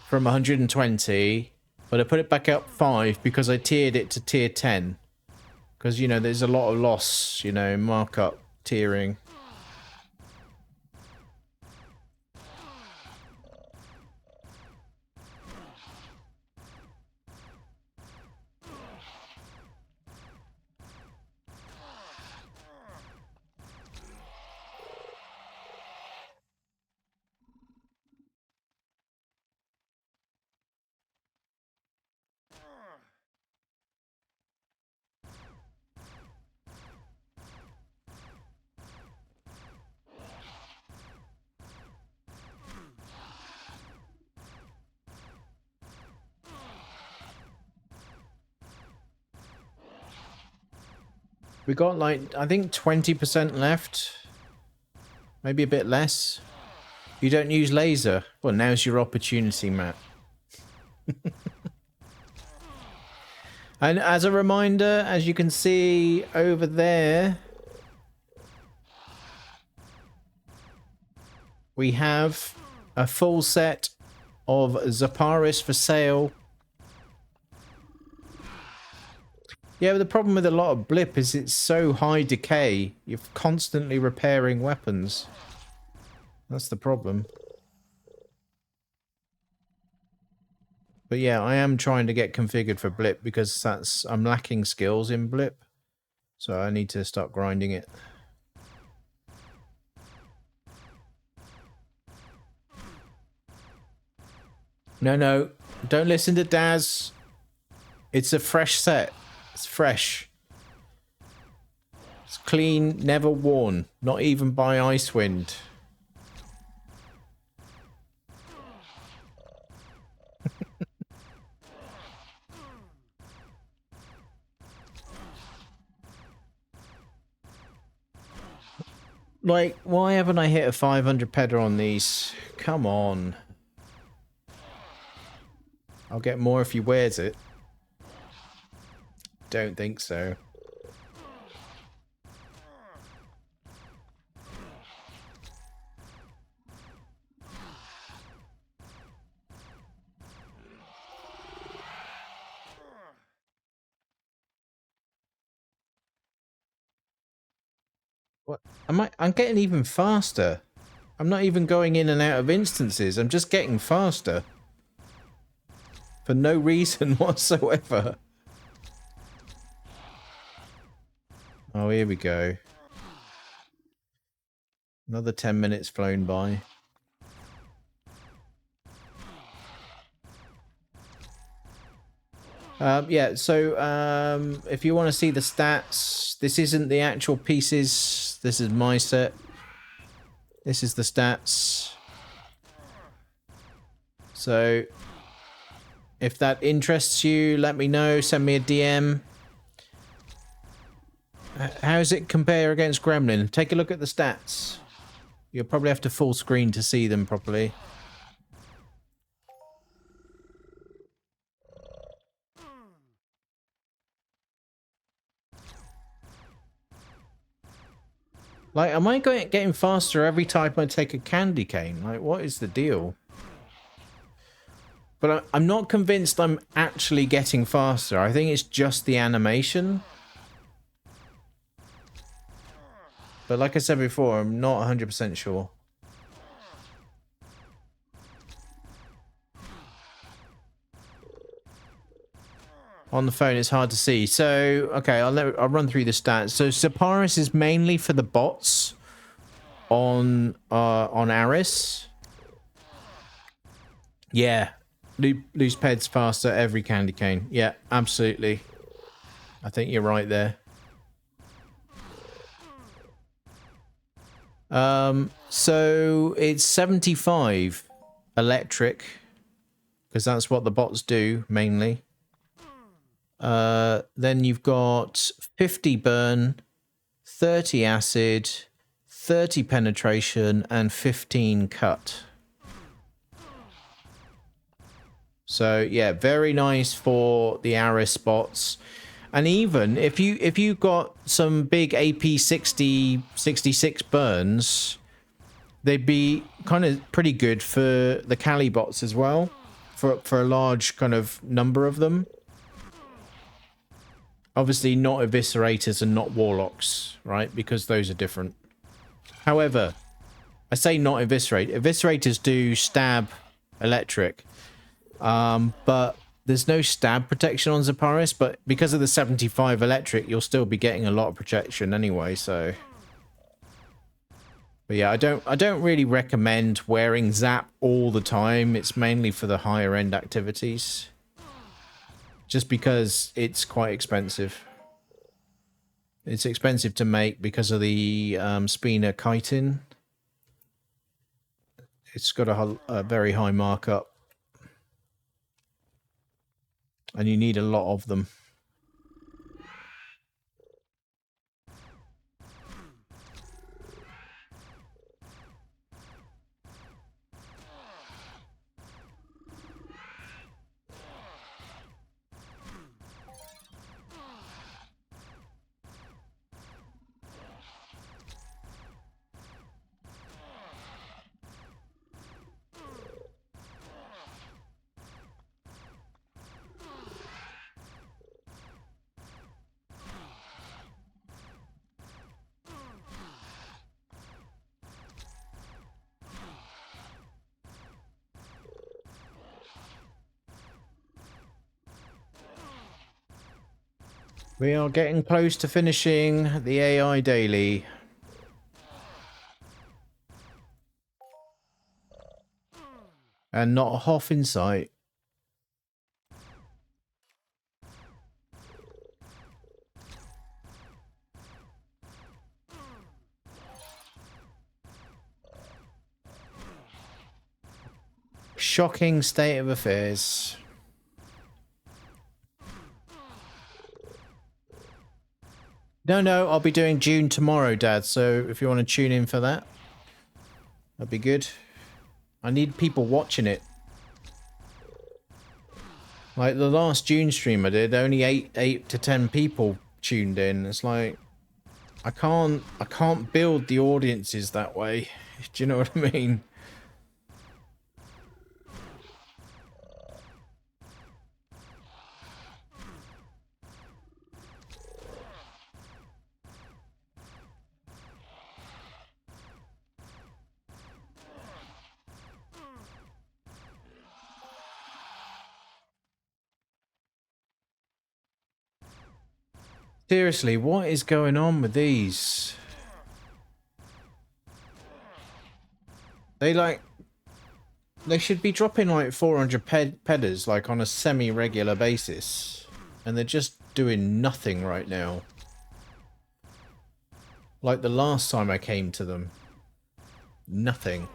from 120, but I put it back up 5 because I tiered it to tier 10. Because, you know, there's a lot of loss, you know, markup tiering. We got like, I think 20% left. Maybe a bit less. You don't use laser. Well, now's your opportunity, Matt. And as a reminder, as you can see over there, we have a full set of Zaparis for sale. Yeah, but the problem with a lot of blip is it's so high decay. You're constantly repairing weapons. That's the problem. But yeah, I am trying to get configured for blip because I'm lacking skills in blip. So I need to start grinding it. No, don't listen to Daz. It's a fresh set. It's fresh. It's clean, never worn. Not even by Icewind. Like, why haven't I hit a 500 pedal on these? Come on. I'll get more if he wears it. Don't think so. What? I'm getting even faster. I'm not even going in and out of instances. I'm just getting faster. For no reason whatsoever. Oh, here we go. Another 10 minutes flown by. Yeah, so if you want to see the stats, this isn't the actual pieces. This is my set. This is the stats. So if that interests you, let me know. Send me a DM. How does it compare against Gremlin? Take a look at the stats. You'll probably have to full screen to see them properly. Like, am I getting faster every time I take a candy cane? Like, what is the deal? But I'm not convinced I'm actually getting faster. I think it's just the animation. But like I said before, I'm not 100% sure. On the phone, it's hard to see. So, okay, I'll run through the stats. So, Separis is mainly for the bots on ARIS. Yeah, lose peds faster every candy cane. Yeah, absolutely. I think you're right there. So it's 75 electric because that's what the bots do mainly. Then you've got 50 burn, 30 acid, 30 penetration, and 15 cut. So yeah, very nice for the ARIS spots. And even if you got some big AP 60, 66 burns, they'd be kind of pretty good for the Cali bots as well, for a large kind of number of them. Obviously not eviscerators and not warlocks, right? Because those are different. However, I say not eviscerate. Eviscerators do stab electric. But there's no stab protection on Separis, but because of the 75 electric, you'll still be getting a lot of protection anyway, so. But yeah, I don't really recommend wearing Zap all the time. It's mainly for the higher end activities. Just because it's quite expensive. It's expensive to make because of the Spina chitin. It's got a very high markup. And you need a lot of them. We are getting close to finishing the AI daily. And not a Hoff in sight. Shocking state of affairs. No, I'll be doing June tomorrow, Dad, so if you want to tune in for that, that'd be good. I need people watching it. Like the last June stream I did, only 8 to 10 people tuned in. It's like I can't build the audiences that way. Do you know what I mean? Seriously, what is going on with these? They should be dropping like 400 pedders like on a semi-regular basis. And they're just doing nothing right now. Like the last time I came to them. Nothing.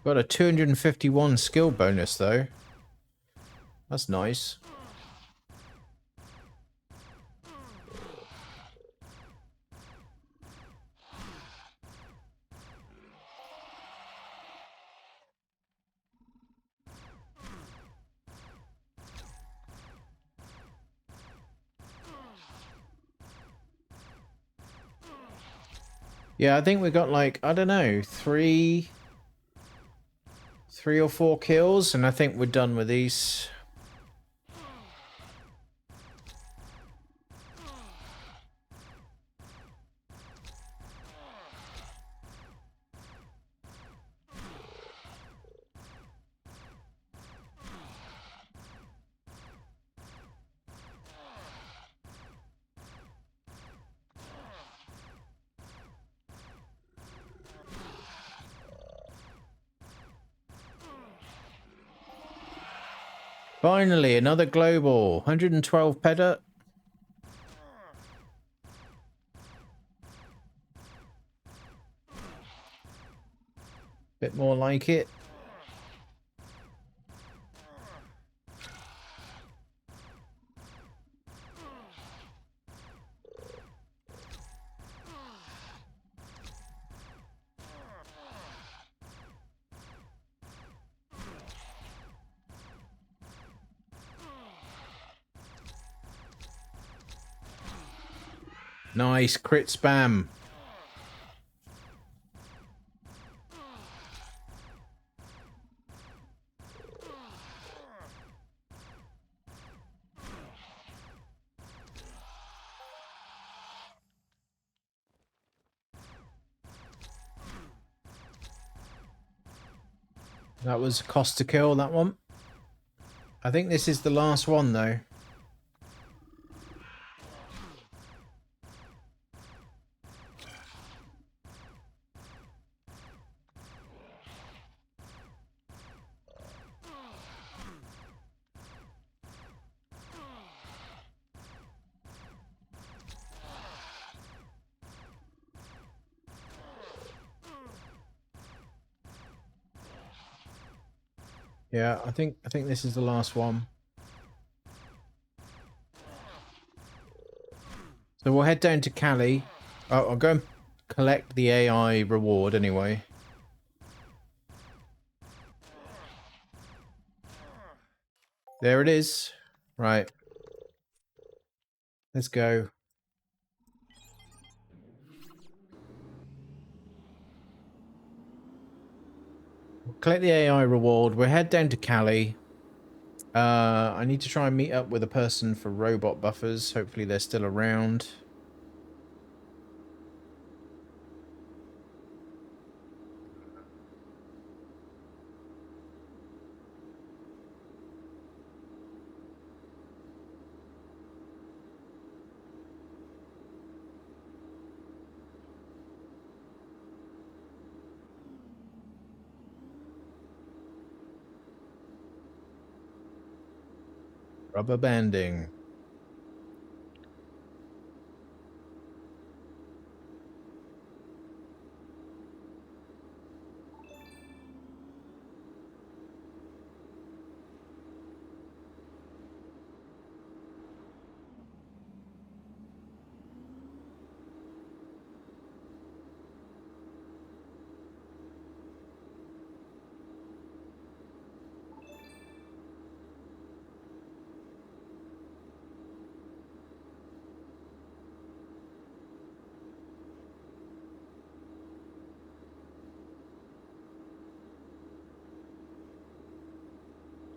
Got a 251 skill bonus though. That's nice. Yeah, I think we got like, I don't know, three or four kills, and I think we're done with these. Finally, another global. 112 pedder. Bit more like it. Nice crit spam. That was cost to kill, that one. I think this is the last one though. Yeah, I think this is the last one. So we'll head down to Cali. Oh, I'll go and collect the AI reward anyway. There it is. Right. Let's go. Collect the AI reward. We'll head down to Cali. I need to try and meet up with a person for robot buffers. Hopefully they're still around. Rubber banding.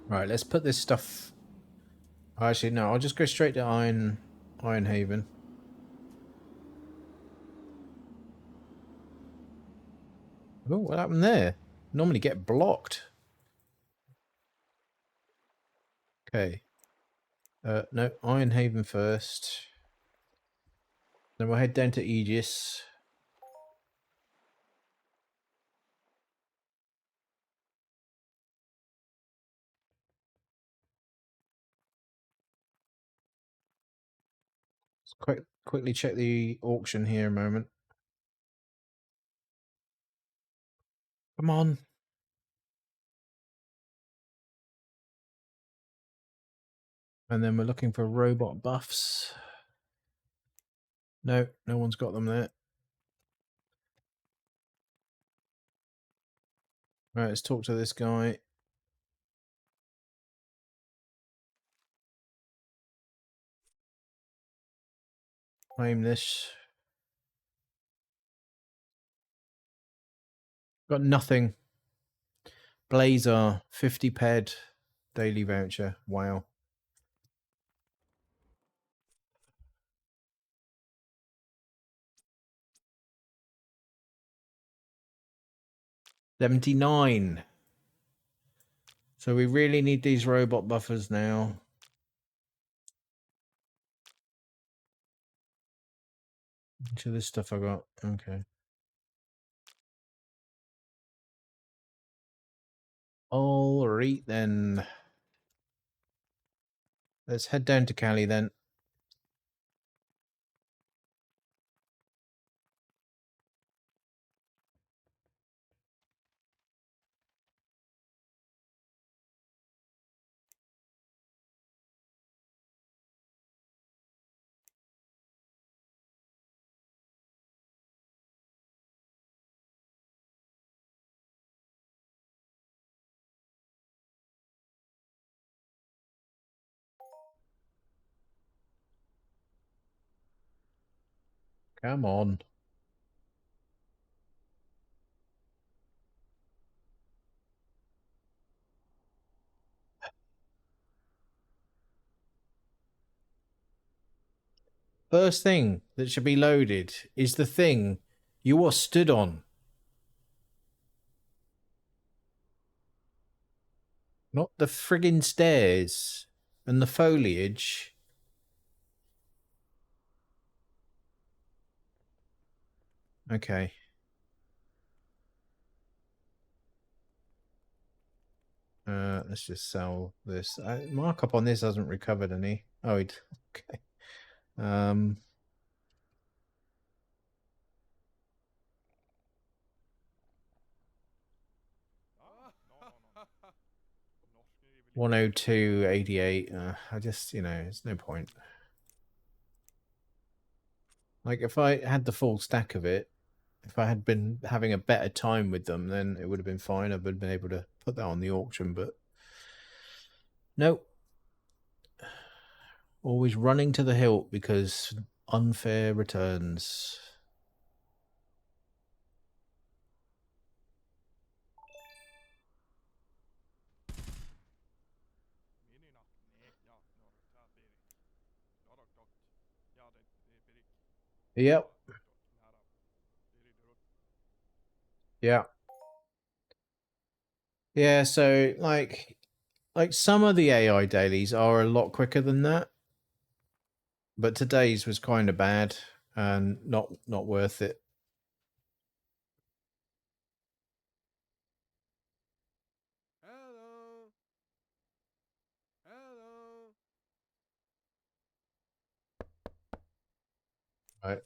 Right, let's put this stuff... Actually, no, I'll just go straight to Iron Haven. Oh, what happened there? Normally get blocked. Okay. No, Ironhaven first. Then we'll head down to Aegis. Let's quickly check the auction here a moment. Come on. And then we're looking for robot buffs. No, no one's got them there. Right, let's talk to this guy. Claim this. Got nothing. Blazer, 50 ped daily voucher. Wow. $79. So we really need these robot buffers now. Much of this stuff I got. Okay. All right then. Let's head down to Cali then. Come on. First thing that should be loaded is the thing you are stood on. Not the friggin' stairs and the foliage. Okay. Let's just sell this. Markup on this hasn't recovered any. Oh, it. Okay. 102.88. I just, there's no point. Like, if I had the full stack of it, if I had been having a better time with them, then it would have been fine. I would have been able to put that on the auction, but nope. Always running to the hilt because unfair returns. Yep. Yeah. Yeah, so like some of the AI dailies are a lot quicker than that. But today's was kind of bad and not worth it. Hello. Hello. Right.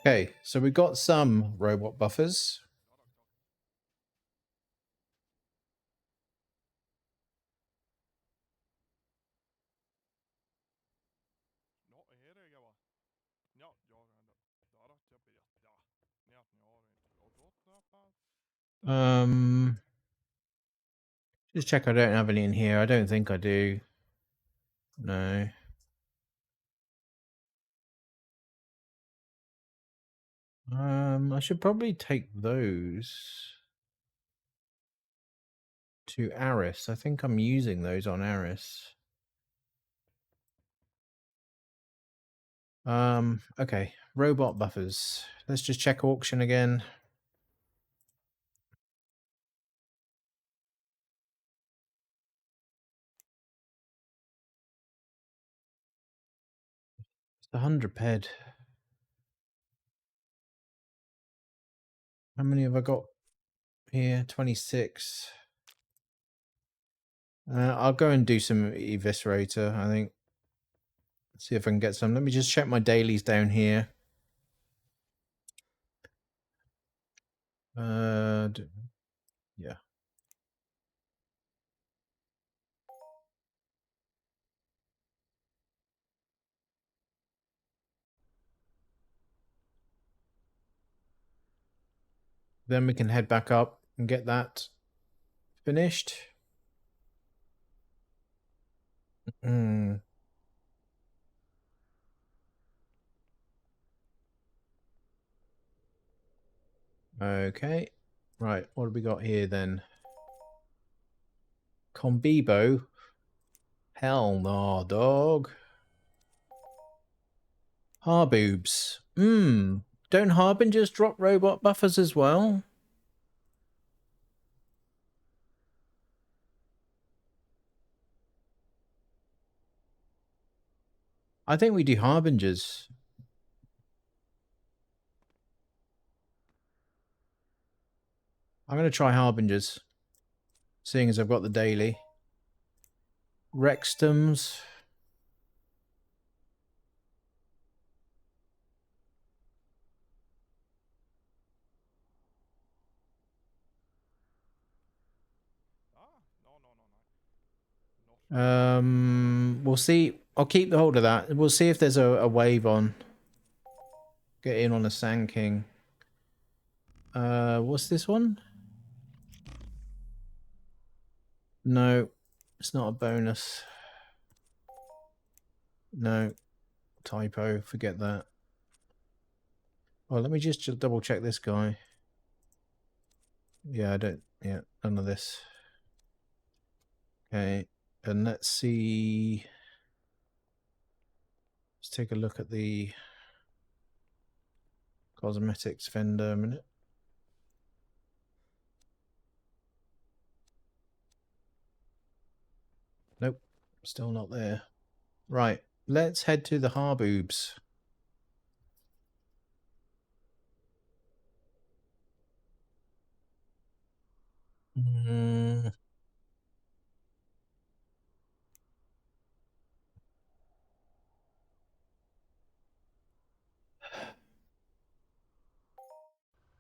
Okay, so we got some robot buffers. Just check I don't have any in here. I don't think I do. No. I should probably take those to ARIS. I think I'm using those on ARIS. Okay. Robot buffers. Let's just check auction again. It's 100 ped. How many have I got here? 26. I'll go and do some eviscerator, I think. See if I can get some. Let me just check my dailies down here. Yeah. Then we can head back up and get that finished. Okay. Right, what have we got here then? Combibo? Hell no, dog. Harboobs. Don't Harbingers drop robot buffers as well? I think we do Harbingers. I'm going to try Harbingers, seeing as I've got the daily. Rextums. We'll see. I'll keep the hold of that. We'll see if there's a wave on. Get in on a Sand King. What's this one? No, it's not a bonus. No, typo. Forget that. Oh, let me just double check this guy. Yeah, I don't. Yeah, none of this. Okay, and let's see. Let's take a look at the cosmetics vendor a minute. Nope, still not there. Right, let's head to the Harboobs.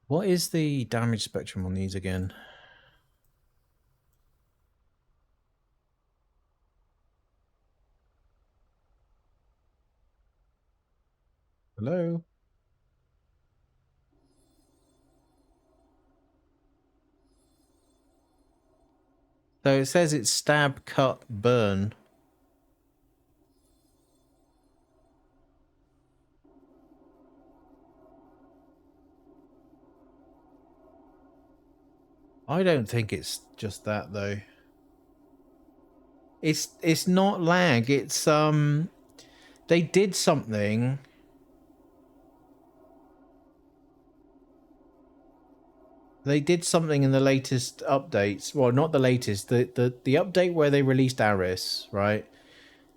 What is the damage spectrum on these again? Hello? So it says it's stab, cut, burn. I don't think it's just that though. It's not lag, it's they did something. They did something in the latest updates. Well, not the latest. The update where they released ARIS, right?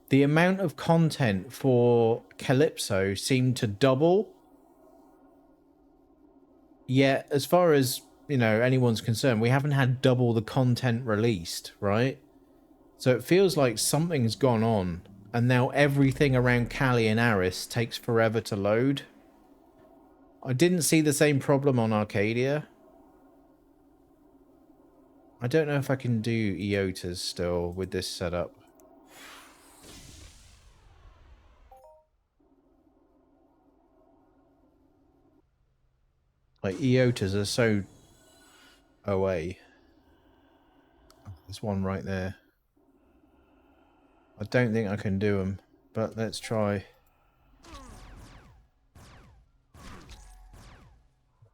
The amount of content for Calypso seemed to double. Yet, as far as, you know, anyone's concerned, we haven't had double the content released, right? So it feels like something's gone on. And now everything around Cali and Aris takes forever to load. I didn't see the same problem on Arcadia. I don't know if I can do Eotas still with this setup. Like, Eotas are so OA. There's one right there. I don't think I can do them, but let's try.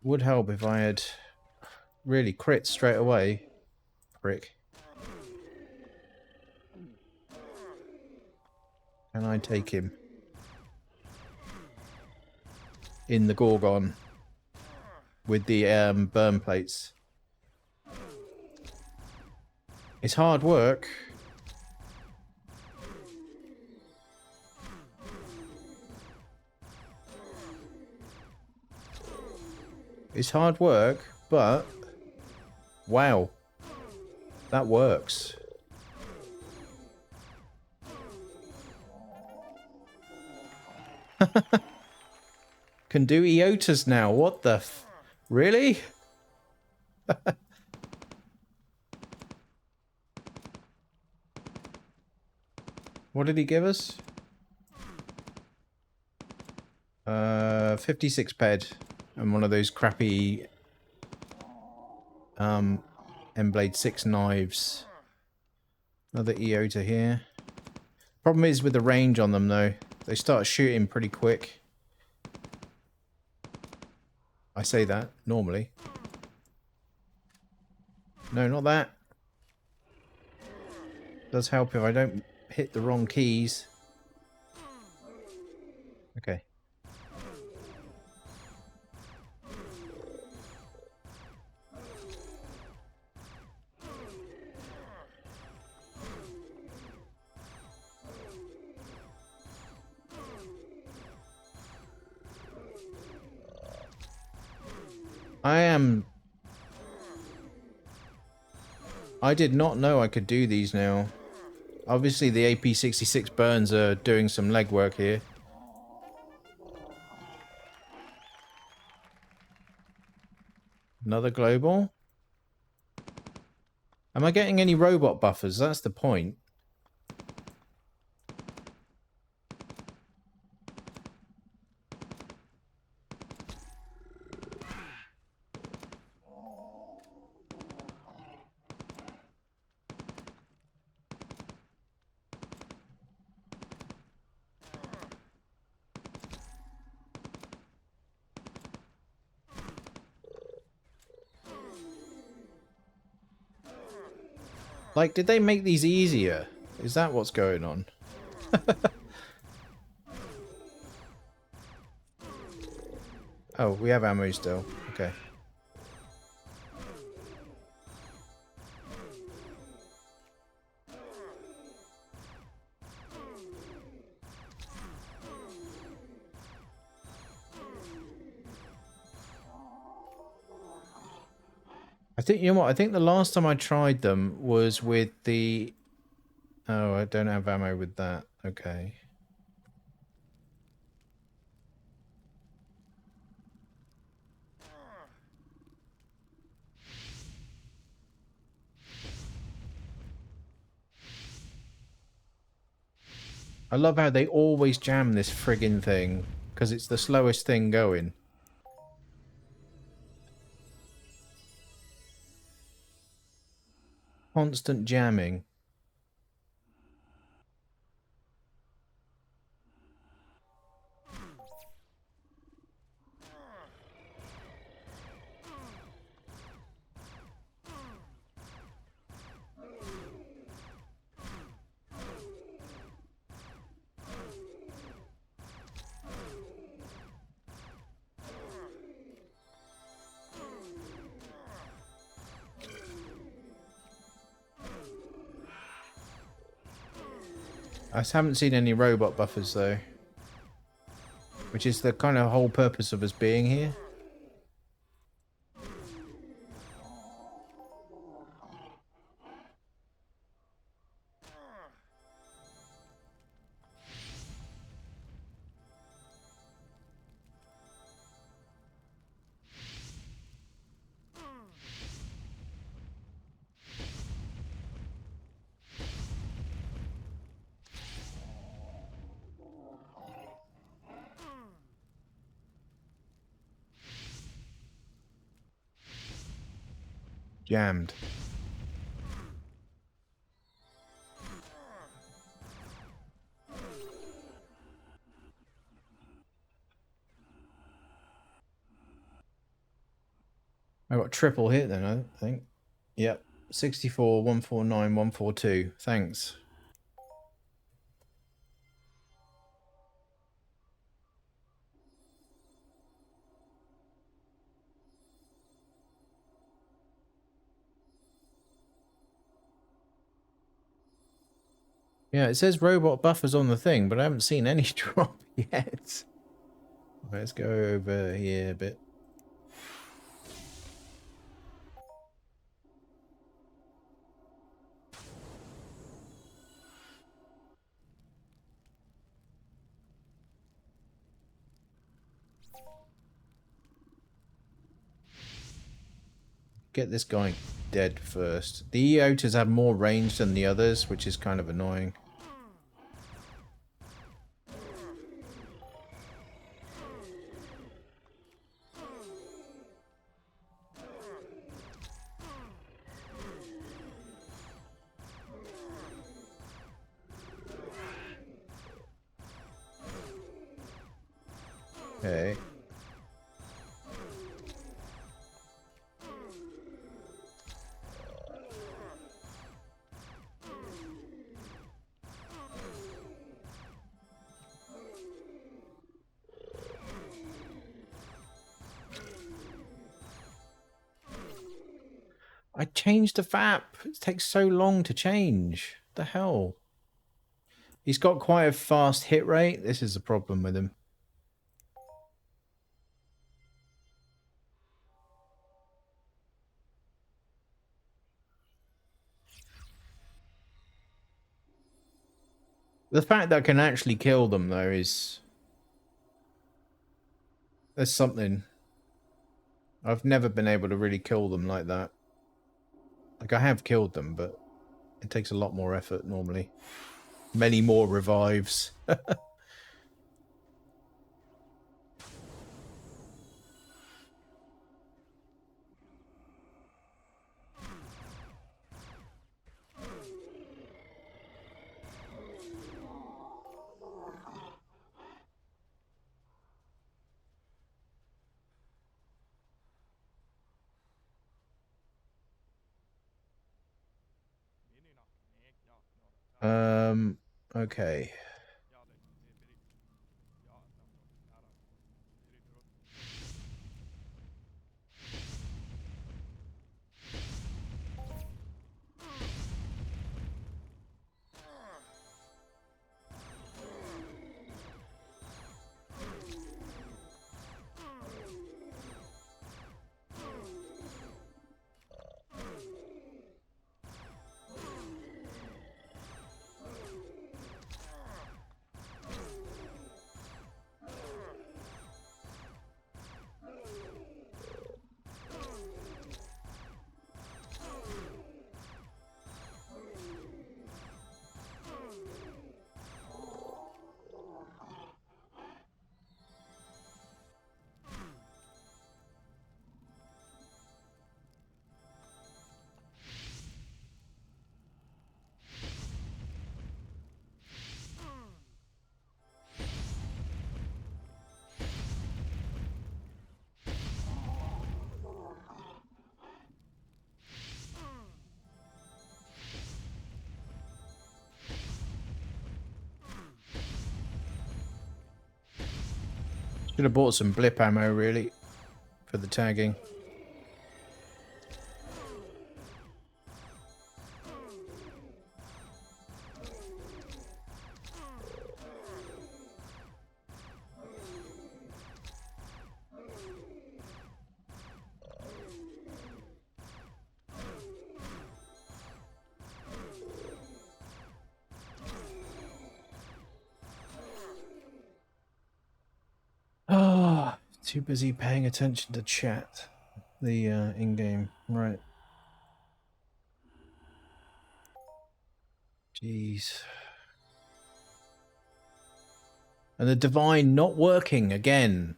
Would help if I had really crit straight away. Prick. Can I take him? In the Gorgon. With the burn plates. It's hard work. It's hard work, but wow, that works. Can do Iotas now. What the f... Really? What did he give us? 56 ped. And one of those crappy Emblade 6 knives. Another Iota here. Problem is with the range on them though. They start shooting pretty quick. I say that normally. No, not that. Does help if I don't hit the wrong keys. Okay. I did not know I could do these now. Obviously the AP66 burns are doing some legwork here. Another global. Am I getting any robot buffers? That's the point. Like, did they make these easier? Is that what's going on? Oh, we have ammo still. Okay. I think, you know what, I think the last time I tried them was with the... Oh, I don't have ammo with that. Okay. I love how they always jam this friggin' thing, because it's the slowest thing going. Constant jamming. I haven't seen any robot buffers though. Which is the kind of whole purpose of us being here. jammed. I got triple hit then, I think. Yep. 64, 149, 142. Thanks. Yeah, it says robot buffers on the thing, but I haven't seen any drop yet. Let's go over here a bit. Get this guy dead first. The Eotas have more range than the others, which is kind of annoying. Okay. I changed the FAP. It takes so long to change. What the hell? He's got quite a fast hit rate. This is the problem with him. The fact that I can actually kill them, though, is... There's something. I've never been able to really kill them like that. Like, I have killed them, but it takes a lot more effort normally. Many more revives. Okay. Should have bought some blip ammo, really, for the tagging. Oh, too busy paying attention to chat. The in-game, right. Jeez. And the divine not working again.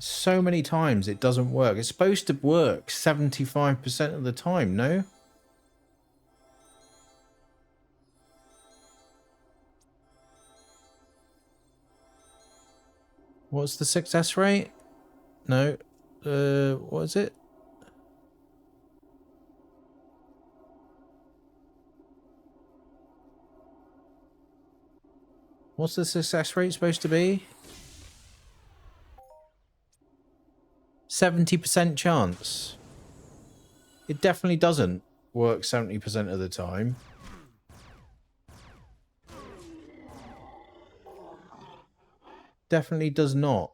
So many times it doesn't work. It's supposed to work 75% of the time, no? What's the success rate? No. What is it? What's the success rate supposed to be? 70% chance. It definitely doesn't work 70% of the time. Definitely does not.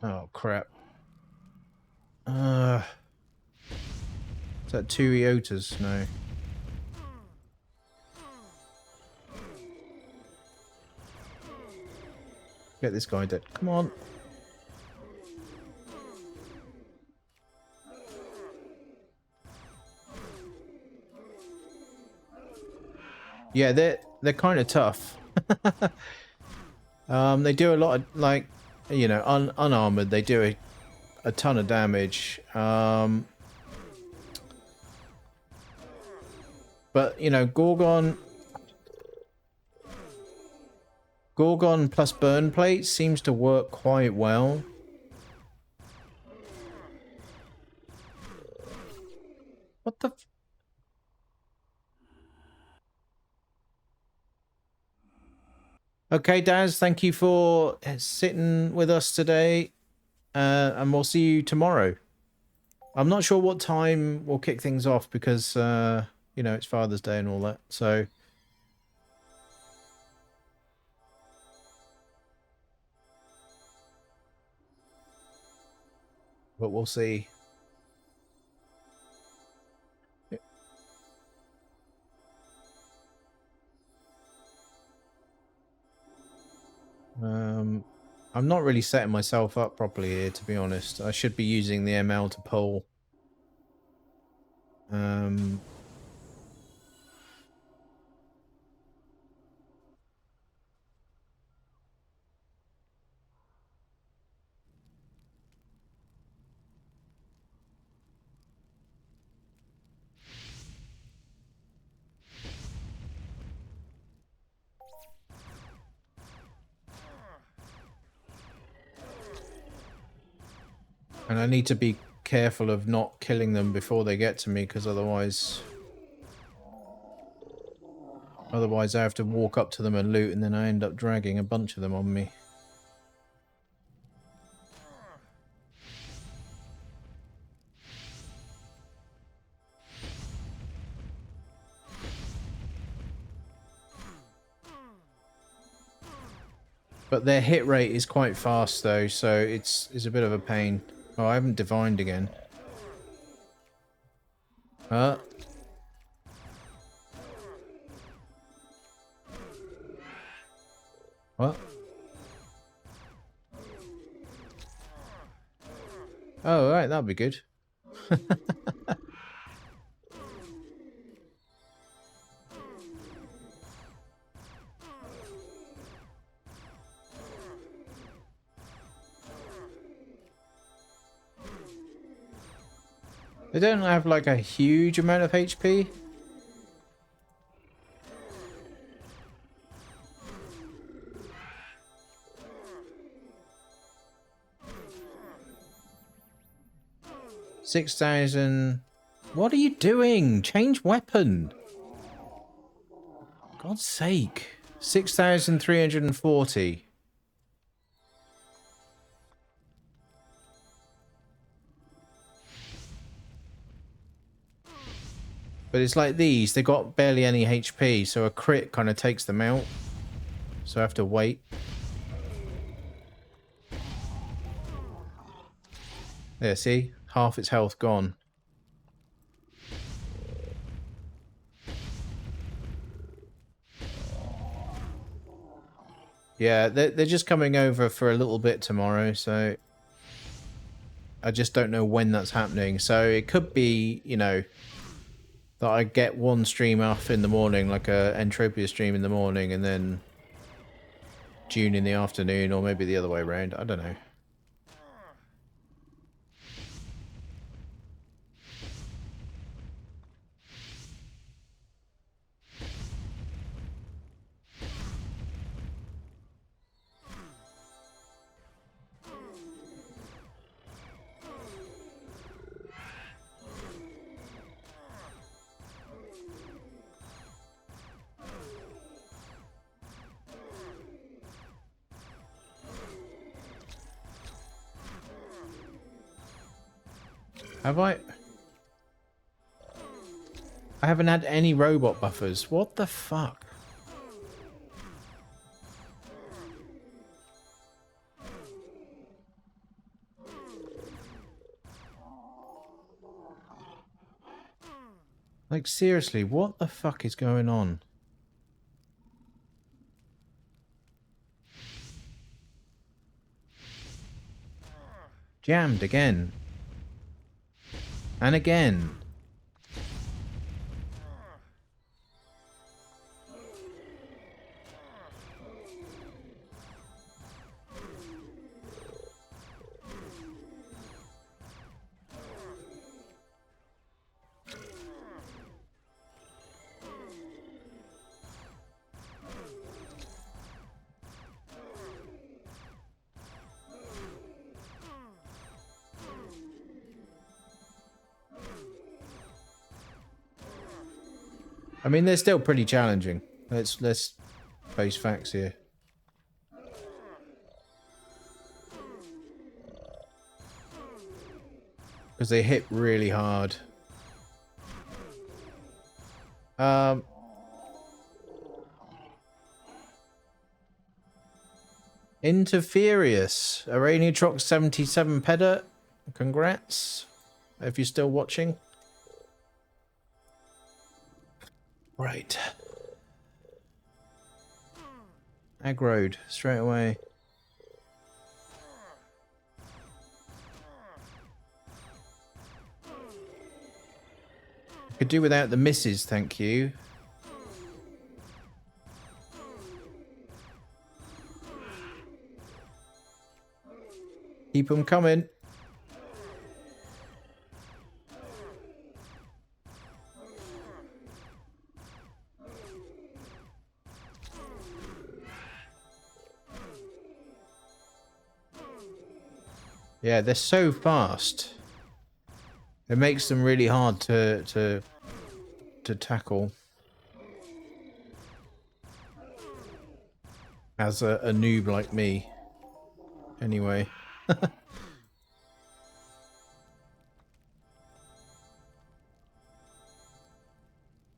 Oh, crap. Is that 2 Iotas? No. Get this guy dead. Come on. Yeah, they're kind of tough. They do a lot of, like, you know, unarmored. They do a ton of damage. But you know, Gorgon plus burn plate seems to work quite well. What the? Okay, Daz, thank you for sitting with us today, and we'll see you tomorrow. I'm not sure what time we'll kick things off because, you know, it's Father's Day and all that, so... But we'll see. I'm not really setting myself up properly here, to be honest. I should be using the ML to pull. And I need to be careful of not killing them before they get to me, because otherwise I have to walk up to them and loot, and then I end up dragging a bunch of them on me. But their hit rate is quite fast though, so it's a bit of a pain. Oh, I haven't divined again. What? Oh, right, that'll be good. They don't have like a huge amount of HP. $6,000. What are you doing? Change weapon. God's sake. 6,340. But it's like these, they got barely any HP, so a crit kind of takes them out. So I have to wait. There, see? Half its health gone. Yeah, they're just coming over for a little bit tomorrow, so... I just don't know when that's happening. So it could be, you know, that I get one stream off in the morning, like a Entropia stream in the morning, and then June in the afternoon, or maybe the other way around. I don't know. Have I? I haven't had any robot buffers. What the fuck? Like, seriously, what the fuck is going on? Jammed again. And again. I mean, they're still pretty challenging. Let's face facts here. Because they hit really hard. Interferious. Aranitrox 77 Peda. Congrats. If you're still watching. Right. Aggroed straight away. Could do without the misses, thank you. Keep them coming. Yeah, they're so fast. It makes them really hard to tackle. As a noob like me. Anyway.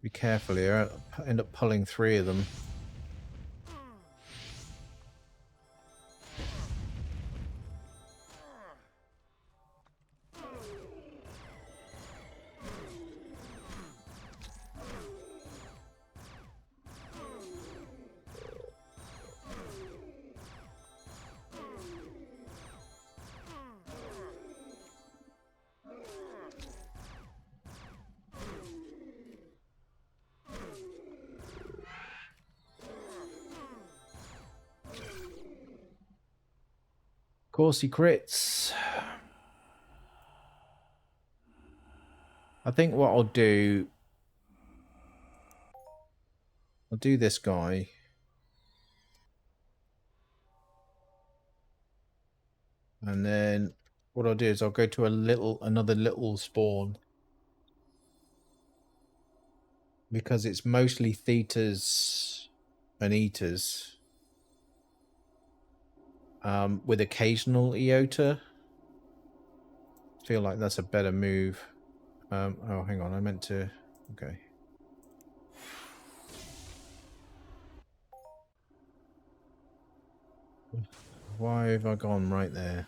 Be careful here. I'll end up pulling 3 of them. Of course he crits. I think what I'll do this guy. And then what I'll do is I'll go to another little spawn. Because it's mostly thetas and eaters. With occasional Eota. Feel like that's a better move. Oh, hang on, I meant to... Okay. Why have I gone right there?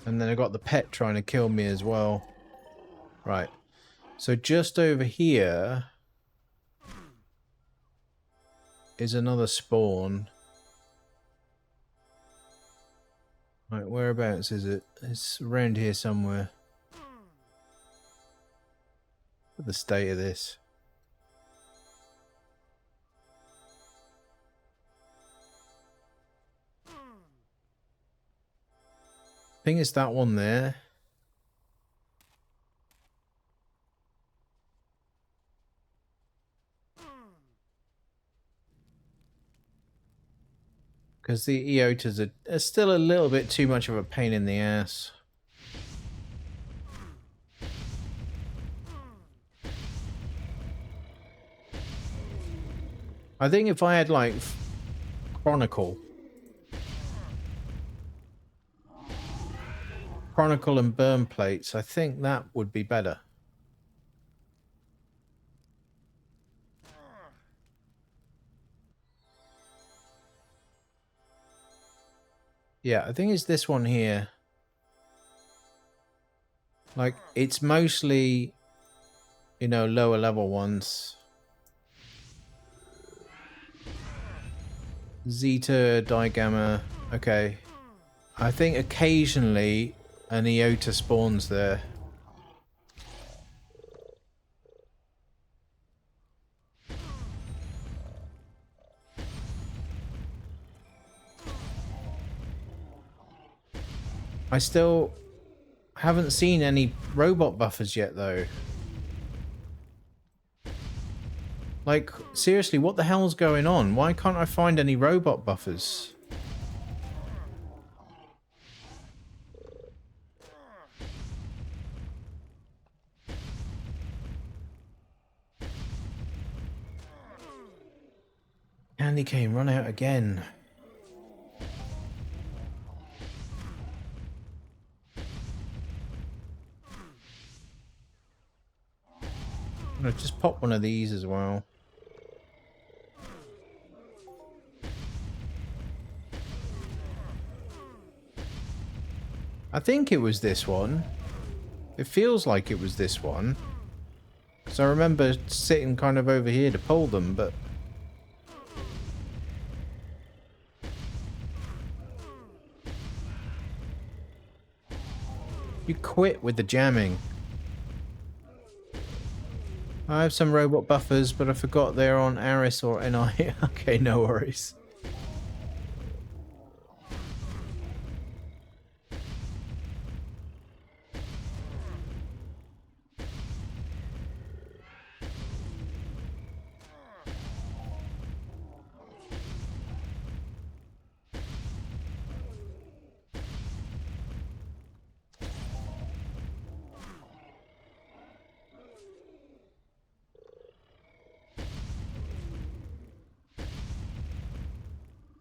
And then I got the pet trying to kill me as well. Right. So just over here is another spawn. Right, whereabouts is it? It's around here somewhere. Look at the state of this. I think it's that one there. Because the Eotas are still a little bit too much of a pain in the ass. I think if I had like Chronicle and burn plates, I think that would be better. Yeah, I think it's this one here. Like, it's mostly, you know, lower level ones. Zeta, Digamma. Okay. I think occasionally an Eota spawns there. I still haven't seen any robot buffers yet, though. Like, seriously, what the hell's going on? Why can't I find any robot buffers? Candy cane run out again. I'm gonna just pop one of these as well. I think it was this one. It feels like it was this one. Because I remember sitting kind of over here to pull them, but... You quit with the jamming. I have some robot buffers, but I forgot they're on ARIS or NI. Okay, no worries.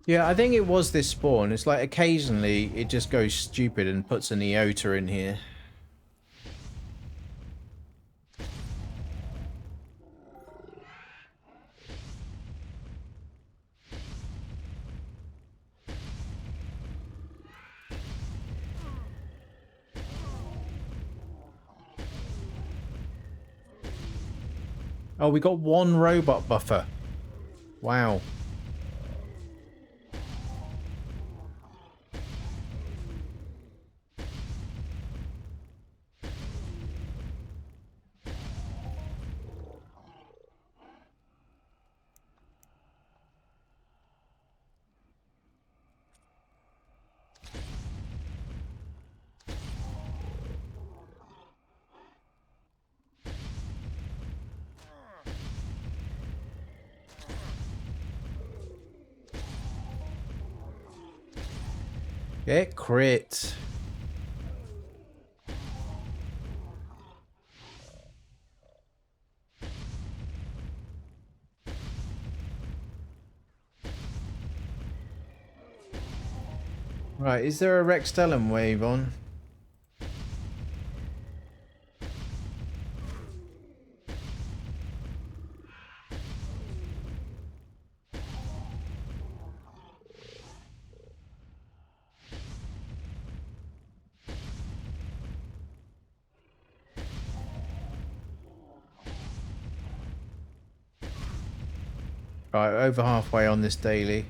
Yeah, I think it was this spawn. It's like occasionally it just goes stupid and puts an Eota in here. Oh, we got one robot buffer. Wow. Get crit. Right, is there a Rextellum wave on? Right, over halfway on this daily.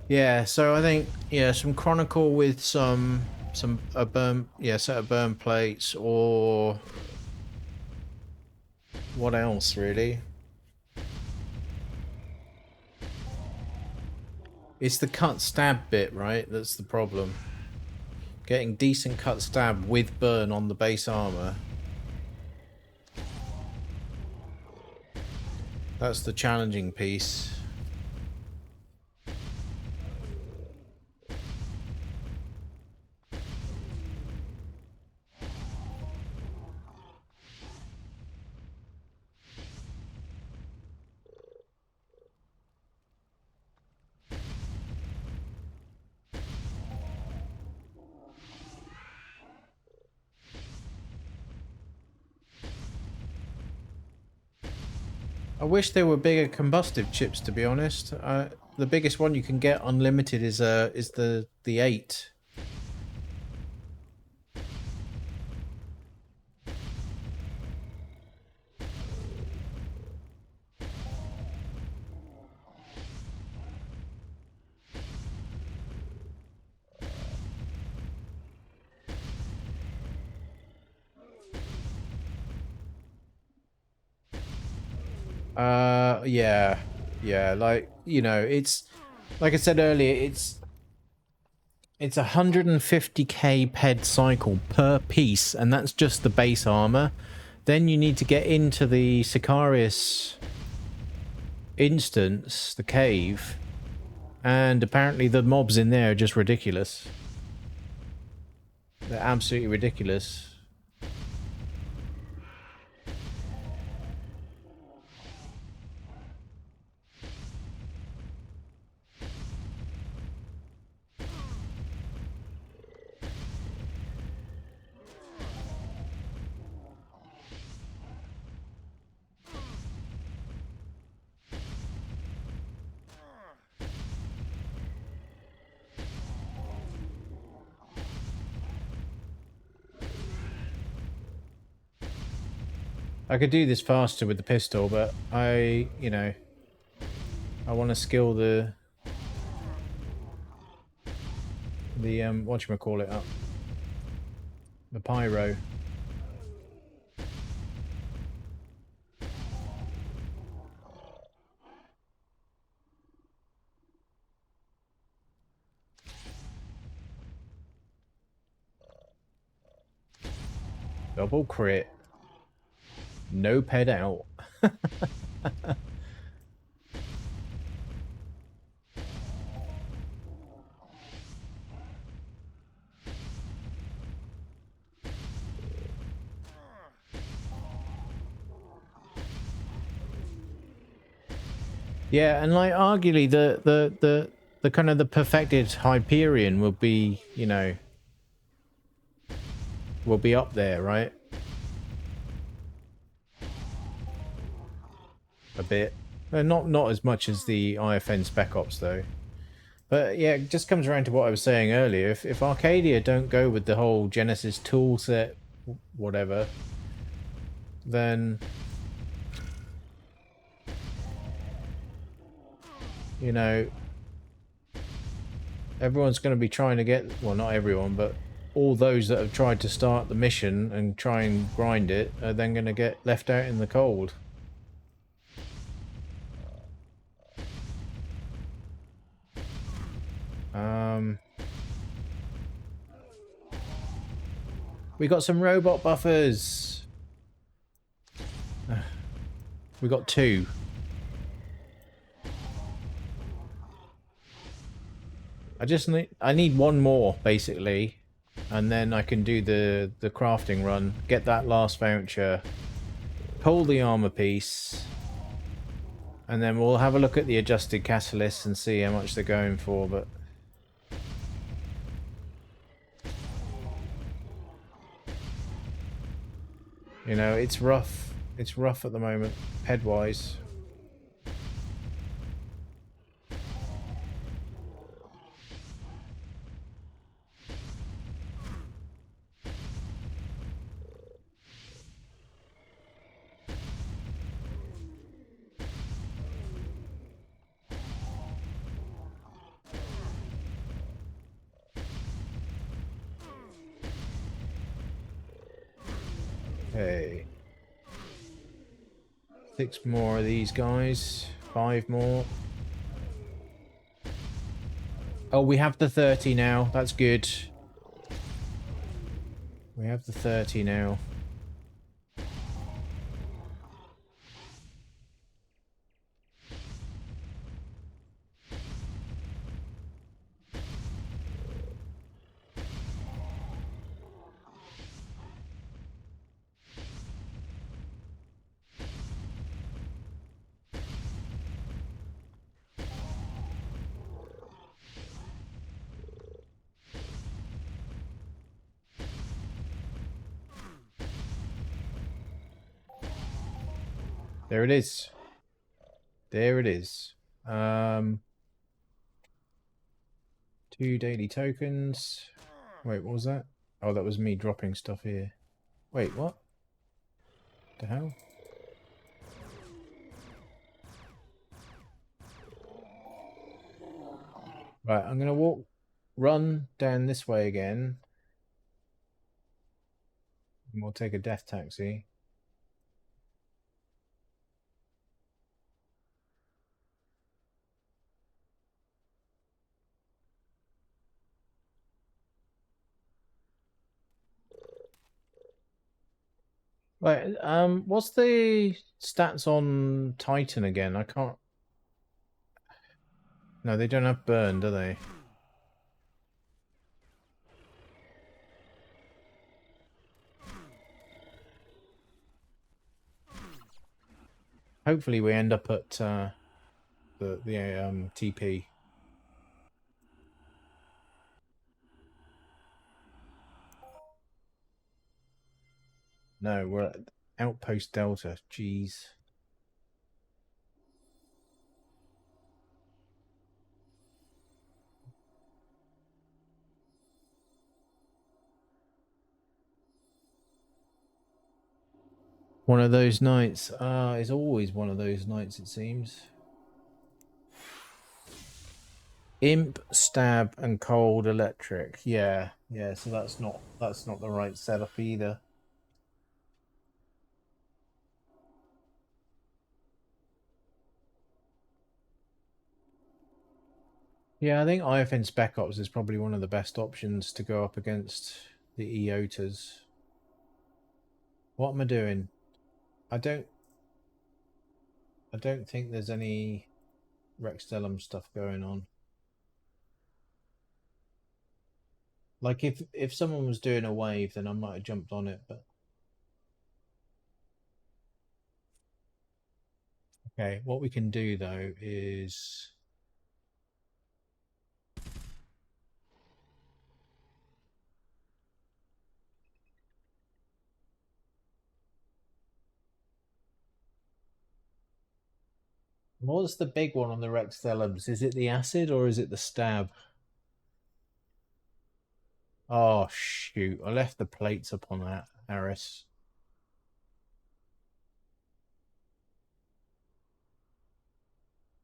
Yeah, so I think some Chronicle with some burn, set of burn plates, or what else really? It's the cut stab bit, right? That's the problem. Getting decent cut stab with burn on the base armor. That's the challenging piece. I wish there were bigger combustive chips, to be honest. The biggest one you can get unlimited is the 8. Yeah, like, it's like I said earlier, it's 150k ped cycle per piece, and that's just the base armor. Then you need to get into the Sicarius instance, the cave, and apparently the mobs in there are just ridiculous. They're absolutely ridiculous. I could do this faster with the pistol, but I want to skill the whatchamacallit up. The pyro. Double crit. No ped out. Yeah, and like arguably the kind of the perfected Hyperion will be, will be up there, right? A bit. Not as much as the IFN Spec Ops though. But yeah, it just comes around to what I was saying earlier. If Arcadia don't go with the whole Genesis tool set, whatever, then everyone's going to be trying to get, well, not everyone, but all those that have tried to start the mission and try and grind it are then going to get left out in the cold. We got some robot buffers. We got 2. I need 1 more basically, and then I can do the crafting run, get that last voucher, pull the armor piece, and then we'll have a look at the adjusted catalysts and see how much they're going for. But it's rough. It's rough at the moment, head-wise. Okay. 6 more of these guys. 5 more. Oh, we have the 30 now. That's good. We have the 30 now. There it is. There it is. 2 daily tokens. Wait, what was that? Oh, that was me dropping stuff here. Wait, what? The hell? Right, I'm gonna run down this way again. And we'll take a death taxi. Right, what's the stats on Titan again? I can't. No, they don't have burn, do they? Hopefully we end up at the TP. No, we're at Outpost Delta. Jeez. One of those nights. It's always one of those nights, it seems. Imp, stab, and cold electric. Yeah, yeah. So that's not the right setup either. Yeah, I think IFN Spec Ops is probably one of the best options to go up against the EOTAs. What am I doing? I don't think there's any Rexstellum stuff going on. Like if someone was doing a wave, then I might have jumped on it, but okay, what we can do though is what's the big one on the Rexstellums? Is it the acid or is it the stab? Oh shoot, I left the plates up on that, ARIS.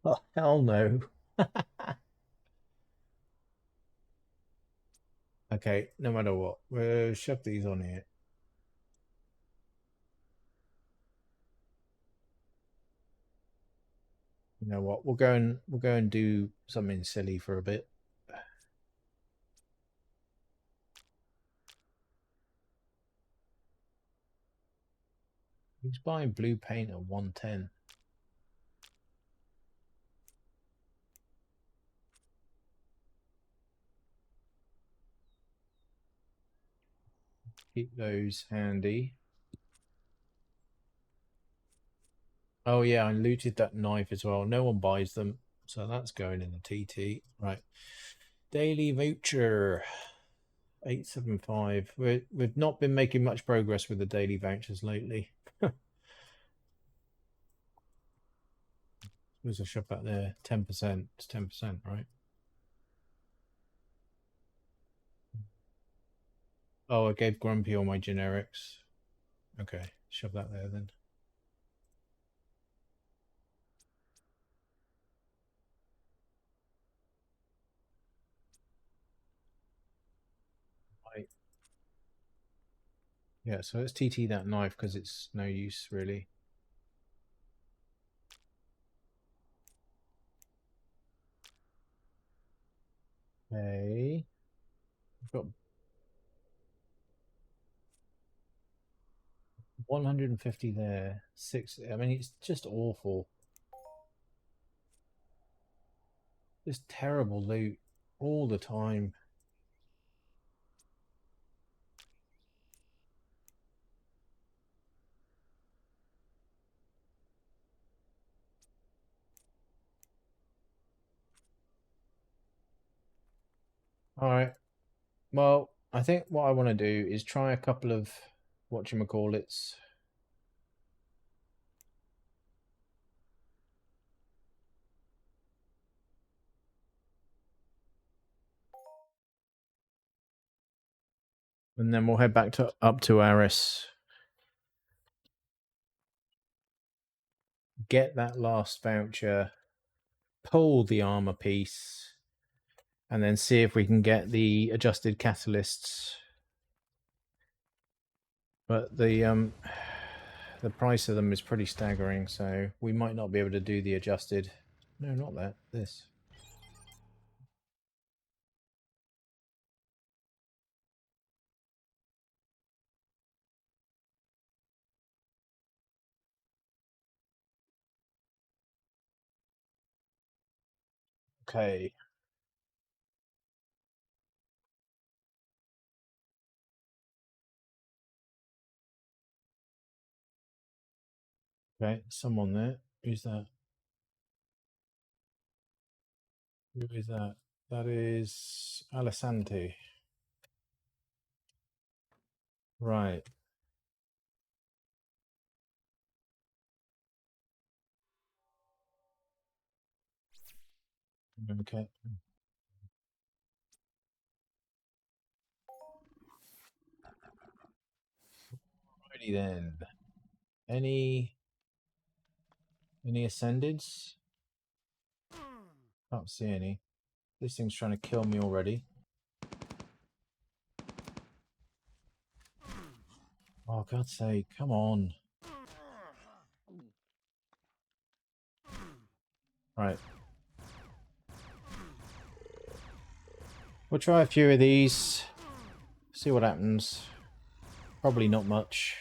Oh hell no. Okay, no matter what, we'll shove these on here. You know what? We'll go and do something silly for a bit. Who's buying blue paint at 110? Keep those handy. Oh yeah, I looted that knife as well. No one buys them, so that's going in the TT. Right. Daily voucher 875. We've not been making much progress with the daily vouchers lately. There's a shop out there. 10%. It's 10%, right? Oh, I gave Grumpy all my generics. Okay, shove that there then. Right. Yeah, so let's TT that knife because it's no use really. Okay. We've got 150 there. 6. I mean, it's just awful. Just terrible loot all the time. All right. Well, I think what I want to do is try a couple of whatchamacallits. And then we'll head back to up to ARIS. Get that last voucher. Pull the armor piece. And then see if we can get the adjusted catalysts. But the price of them is pretty staggering, so we might not be able to do the adjusted. No, not that. This. Okay. Okay, someone there. Who's that? Who is that? That is Alessandro. Right. Okay. Alrighty then. Any ascendeds? Can't see any. This thing's trying to kill me already. Oh, God's sake, come on. Right. We'll try a few of these. See what happens. Probably not much.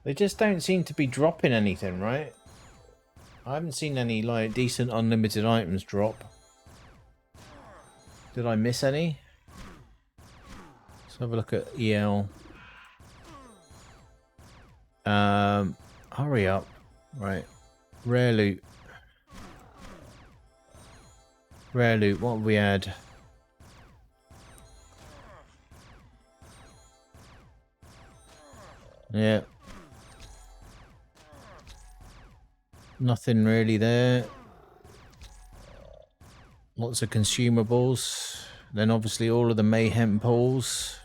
They just don't seem to be dropping anything, right? I haven't seen any, like, decent unlimited items drop. Did I miss any? Let's have a look at EL. Hurry up. Right. Rare loot. Rare loot. What have we had? Yeah. Nothing really there. Lots of consumables. Then obviously all of the mayhem poles.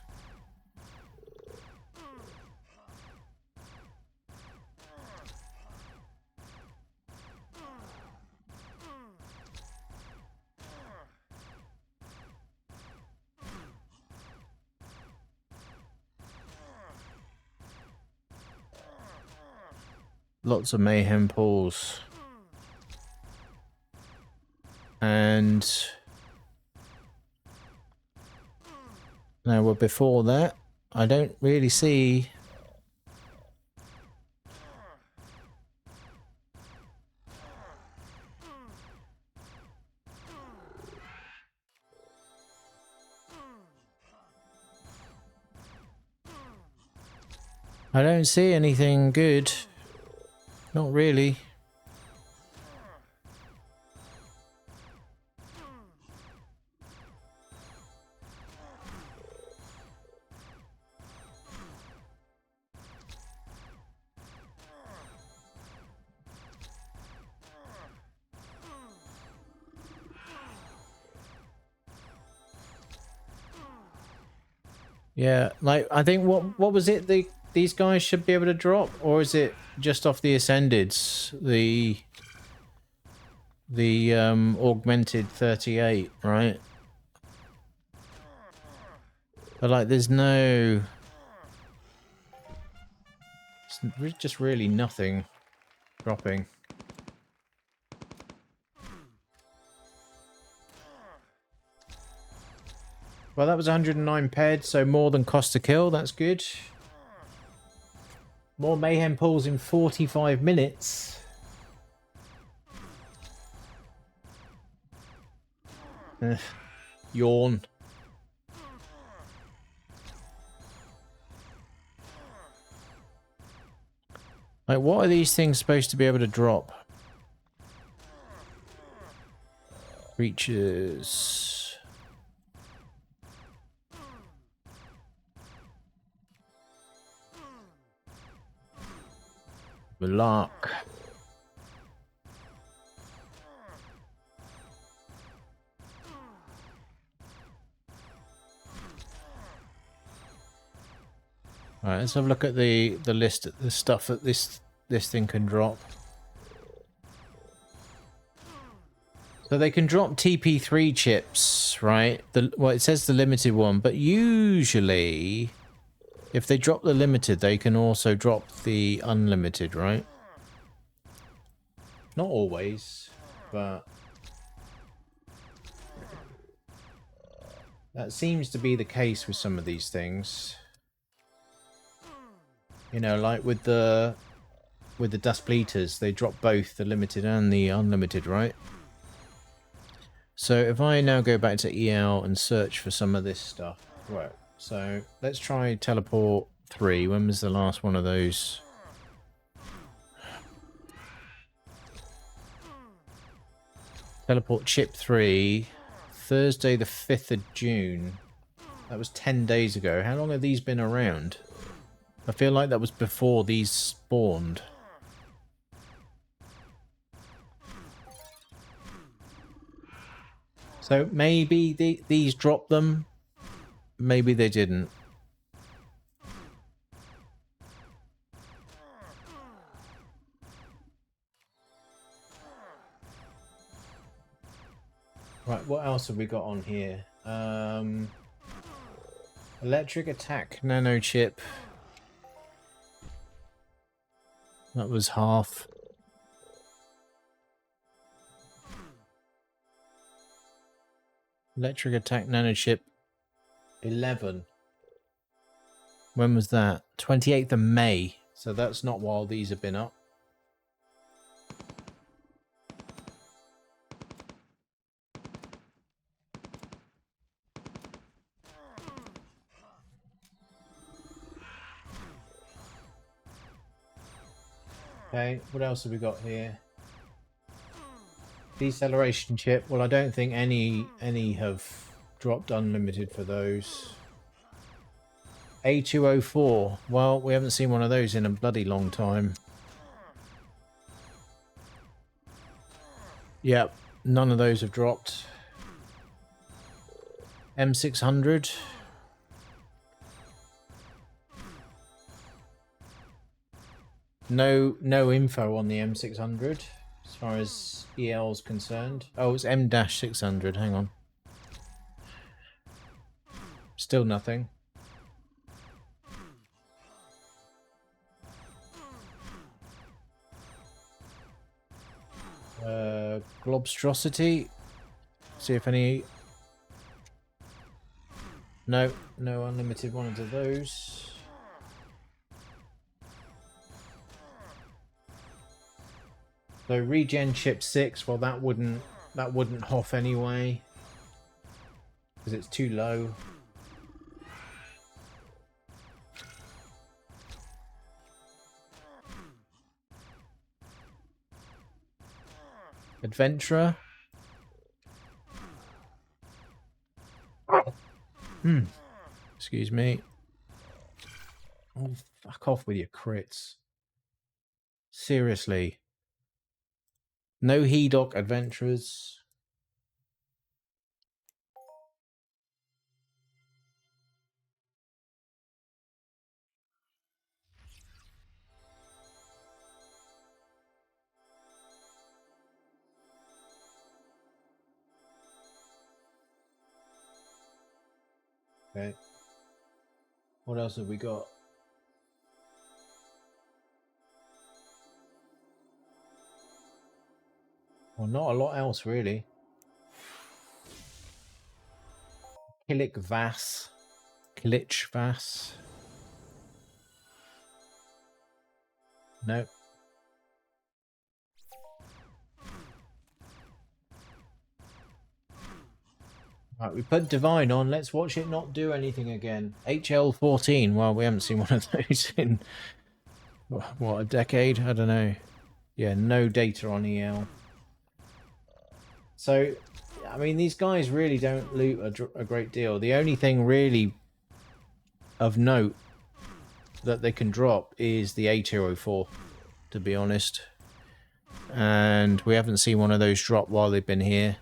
Lots of mayhem pools. And now, well, before that, I don't really see. I don't see anything good. Not really. Yeah, like I think what was it these guys should be able to drop, or is it just off the ascendeds? the augmented 38, right? But like, there's no... It's just really nothing dropping. Well, that was 109 ped, so more than cost to kill. That's good. More mayhem pulls in 45 minutes. Yawn. Like, what are these things supposed to be able to drop? Creatures. Lark. Alright, let's have a look at the list of the stuff that this thing can drop. So they can drop TP3 chips, right? Well, it says the limited one, but usually if they drop the limited, they can also drop the unlimited, right? Not always, but that seems to be the case with some of these things. You know, like with the dust bleaters, they drop both the limited and the unlimited, right? So if I now go back to EL and search for some of this stuff, right? So let's try teleport 3. When was the last one of those? Teleport chip 3, Thursday the 5th of June. That was 10 days ago. How long have these been around? I feel like that was before these spawned. So maybe these dropped them. Maybe they didn't. Right, what else have we got on here? Electric attack nano chip. That was half. Electric attack nano chip 11. When was that? 28th of May. So that's not while these have been up. Okay, what else have we got here? Deceleration chip. Well, I don't think any have dropped unlimited for those. A204. Well, we haven't seen one of those in a bloody long time. Yep, none of those have dropped. M600. No info on the M600 as far as EL is concerned. Oh, it's M-600. Hang on. Still nothing. Globstrosity. See if any... No unlimited ones of those. So regen chip 6, well that wouldn't hoff anyway. Because it's too low. Adventurer. Excuse me. Oh, fuck off with your crits. Seriously. No Hedok adventurers. Okay. What else have we got? Well, not a lot else really. Kilik Vas. Kilich Vas. Nope. Right, we put Divine on. Let's watch it not do anything again. HL14. Well, we haven't seen one of those in, what, a decade? I don't know. Yeah, no data on EL. So, I mean, these guys really don't loot a great deal. The only thing really of note that they can drop is the A204, to be honest. And we haven't seen one of those drop while they've been here.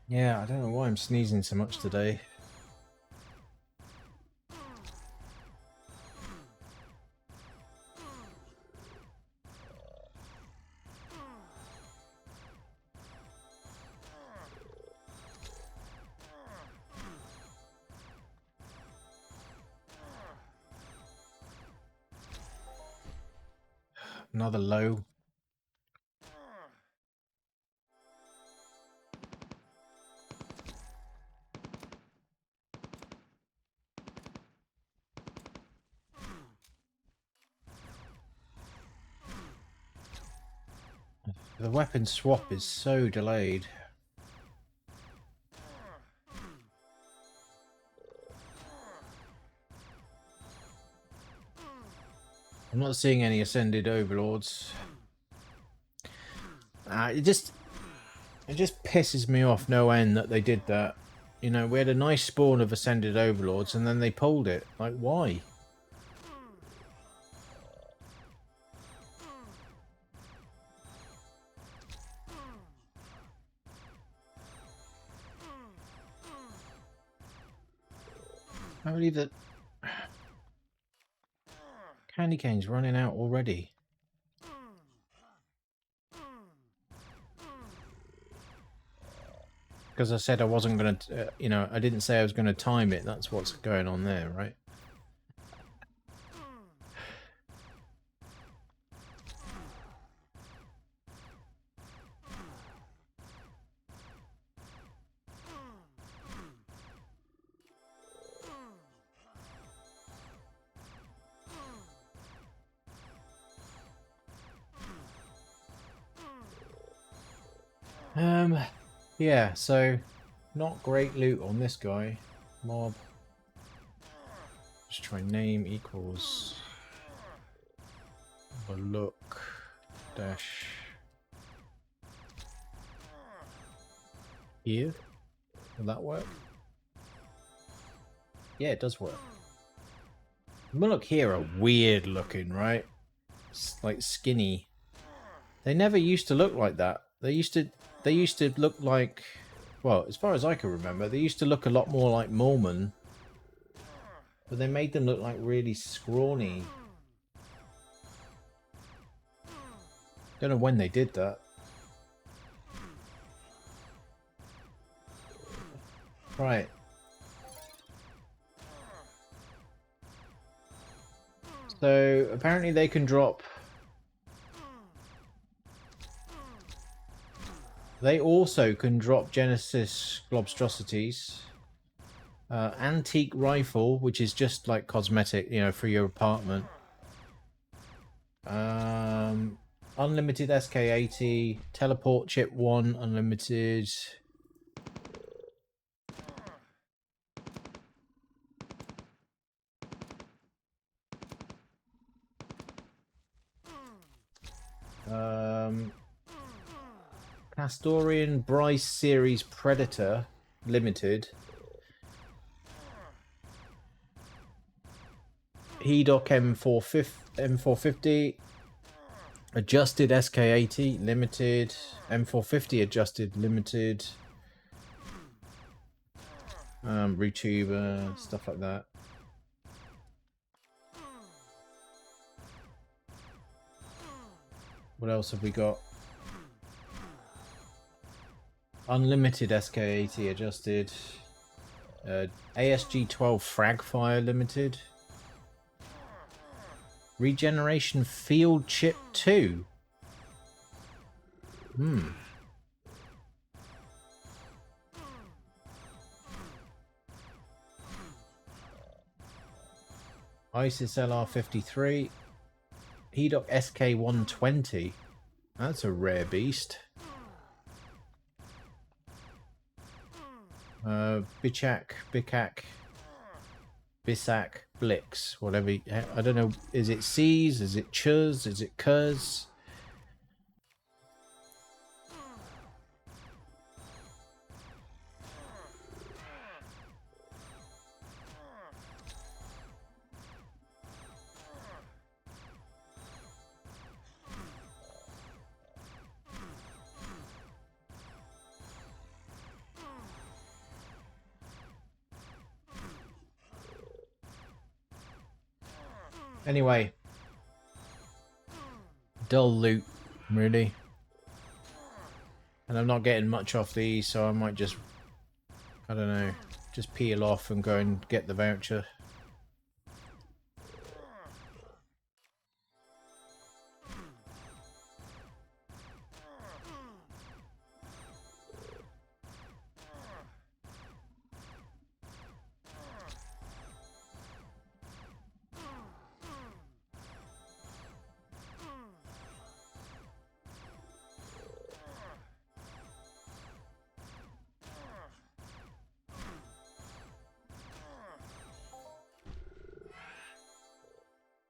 Yeah, I don't know why I'm sneezing so much today. Another low. The weapon swap is so delayed. I'm not seeing any Ascended Overlords. It just pisses me off no end that they did that. You know, we had a nice spawn of Ascended Overlords and then they pulled it. Like, why? I believe that candy cane's running out already. Because I said I wasn't going to, you know, I didn't say I was going to time it. That's what's going on there, right? Yeah, so not great loot on this guy. Mob. Just try name equals a look dash here. Will that work? Yeah, it does work. Look here are weird looking, right? It's like skinny. They never used to look like that. They used to look like, well, as far as I can remember, they used to look a lot more like Mormon. But they made them look like really scrawny. Don't know when they did that. Right. So apparently they can drop. They also can drop Genesis Globstrosities. Antique Rifle, which is just like cosmetic, you know, for your apartment. Unlimited SK80. Teleport Chip 1, unlimited. Castorian Bryce Series Predator Limited. Hedok M450. Adjusted SK80 Limited. M450 Adjusted Limited. Retuber, stuff like that. What else have we got? Unlimited SK80 adjusted. ASG 12 frag fire limited. Regeneration field chip 2. ISIS LR53. Hedok SK120. That's a rare beast. Bichak, Bisak, Blix, whatever. I don't know. Is it C's? Is it Chuz? Is it Cuz? Anyway, dull loot, really. And I'm not getting much off these, so I might just, I don't know, just peel off and go and get the voucher.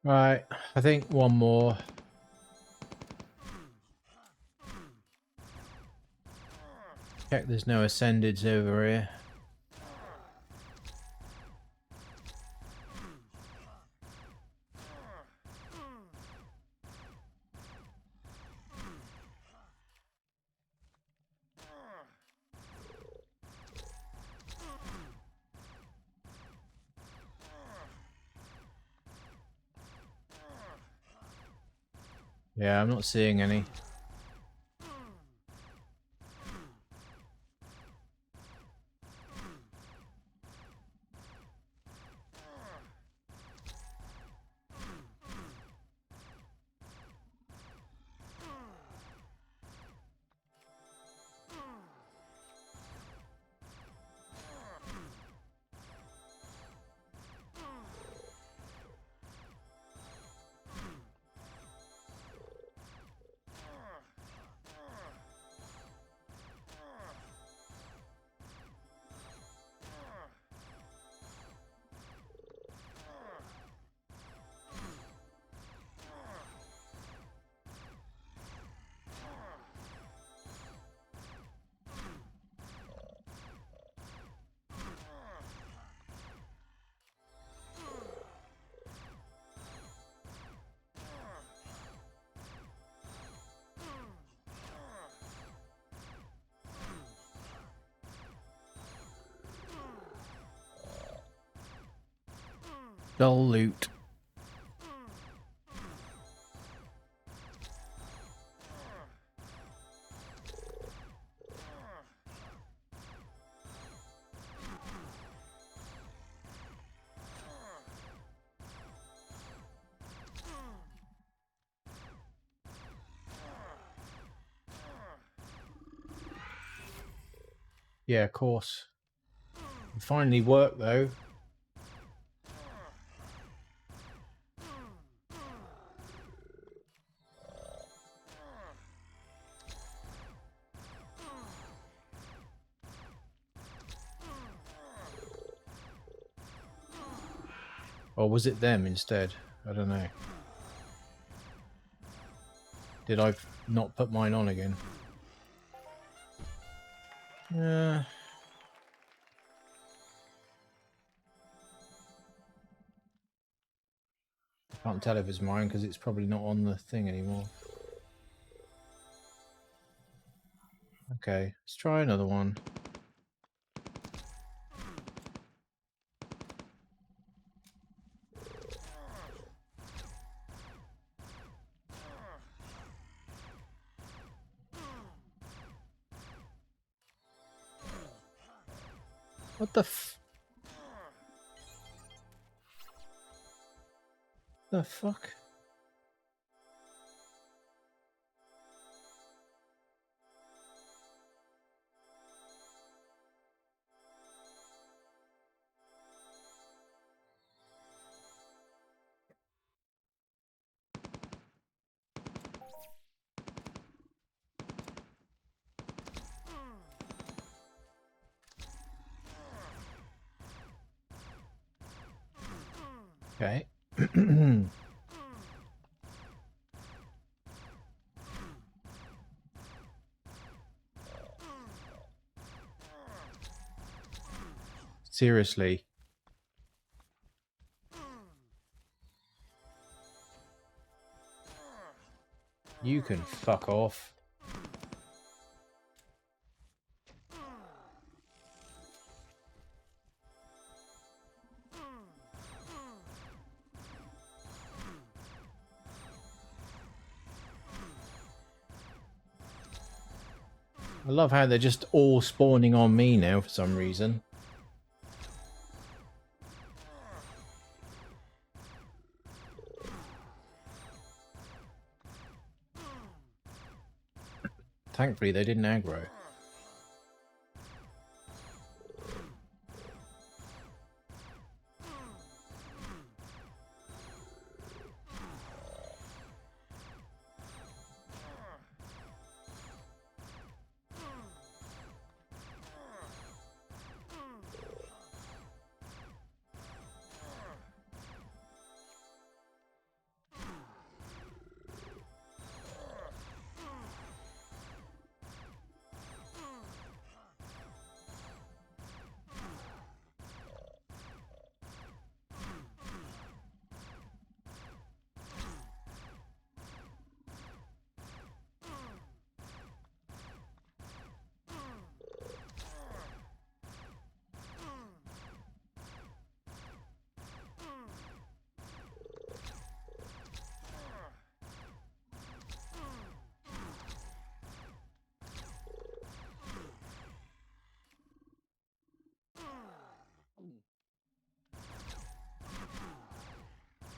Right, I think one more. Check there's no ascendeds over here. Yeah, I'm not seeing any. Dull loot. Yeah, of course. It finally worked though. Or was it them instead? I don't know. Did I not put mine on again? I can't tell if it's mine because it's probably not on the thing anymore. Okay, let's try another one. What the the fuck? Okay. Seriously. You can fuck off. I love how they're just all spawning on me now for some reason. Thankfully, they didn't aggro.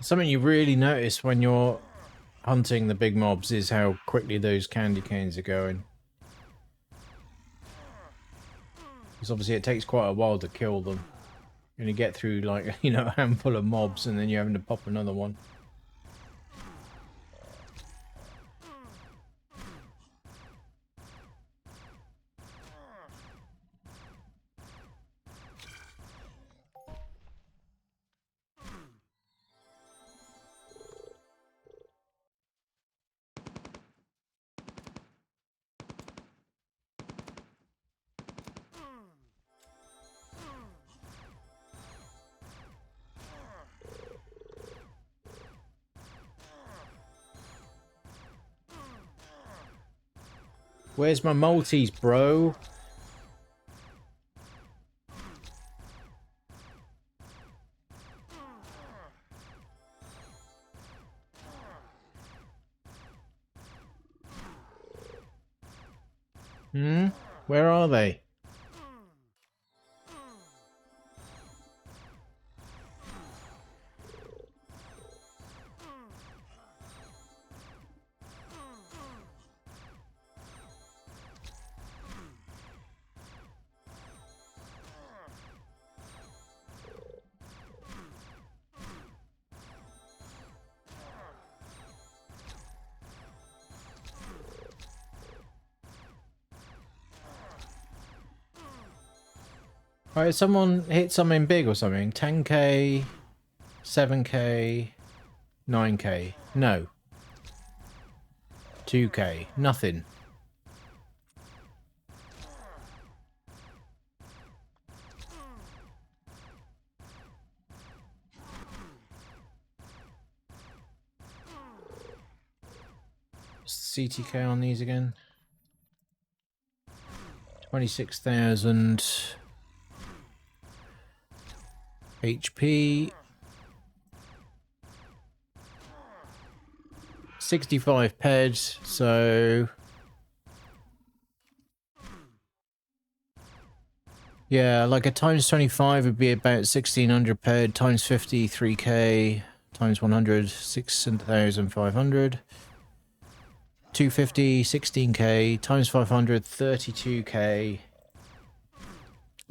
Something you really notice when you're hunting the big mobs is how quickly those candy canes are going. Because obviously it takes quite a while to kill them. And you get through like, you know, a handful of mobs and then you're having to pop another one. Where's my Maltese, bro? Hmm? Where are they? Alright, someone hit something big or something. 10k, 7k, 9k. No. 2k. Nothing. CTK on these again. 26,000 HP. 65 peds, so Yeah, like a times 25 would be about 1600 ped, times 50, 3k, times 100, 6,500. 250, 16k, times 500, 32k,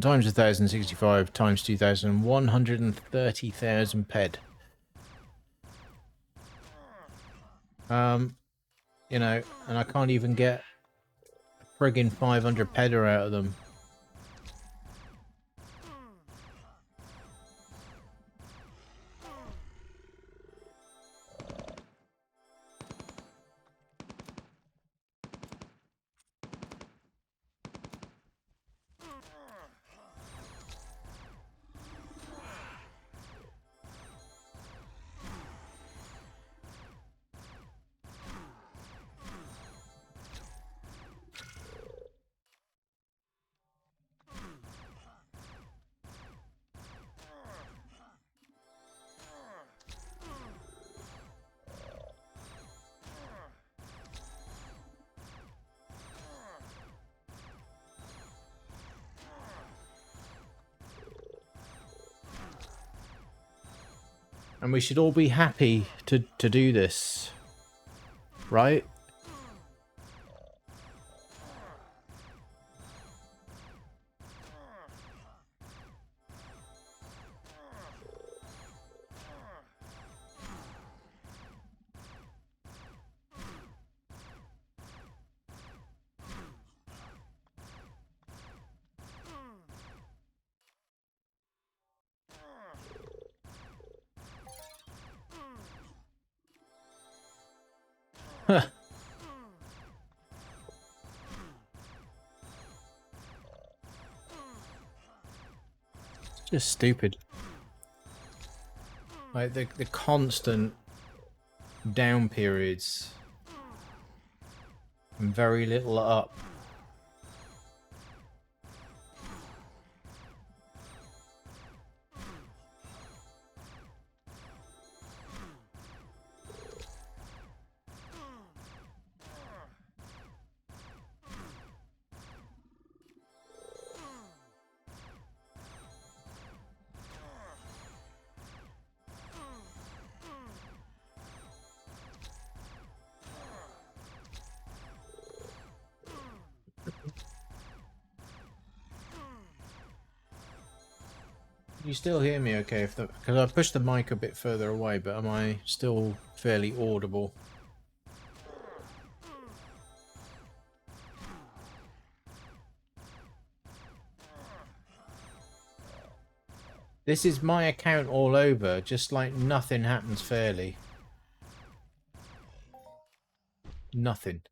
times 1065, times 2000, 130,000 ped. You know, and I can't even get a friggin' 500 peder out of them. And we should all be happy to do this, right? It's just stupid. Like the constant down periods and very little up. You still hear me okay? If because I pushed the mic a bit further away, but am I still fairly audible? This is my account all over, just like nothing happens fairly. Nothing.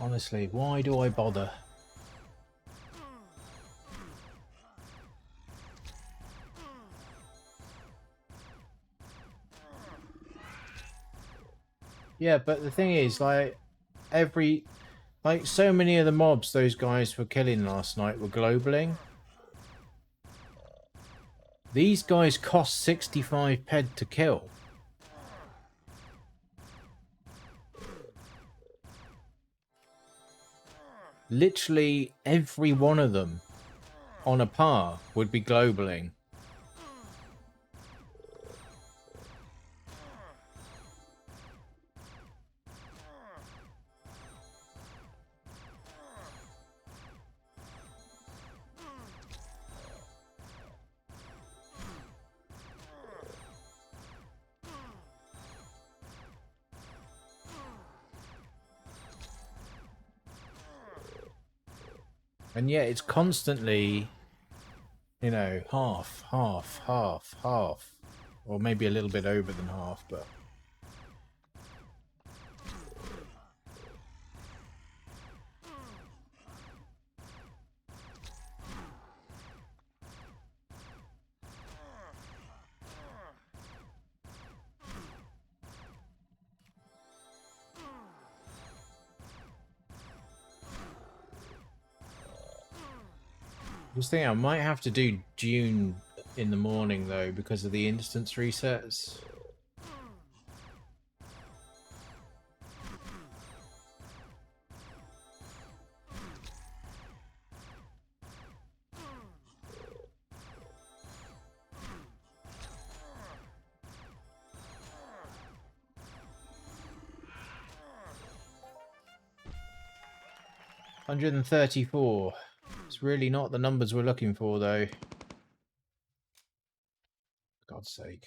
Honestly, why do I bother? Yeah, but the thing is, like, so many of the mobs those guys were killing last night were globaling. These guys cost 65 ped to kill. Literally every one of them on a par would be globaling. And yet it's constantly, you know, half, half, half, half. Or maybe a little bit over than half, but... Just thinking I might have to do June in the morning though because of the instance resets. $134. It's really not the numbers we're looking for though. For God's sake.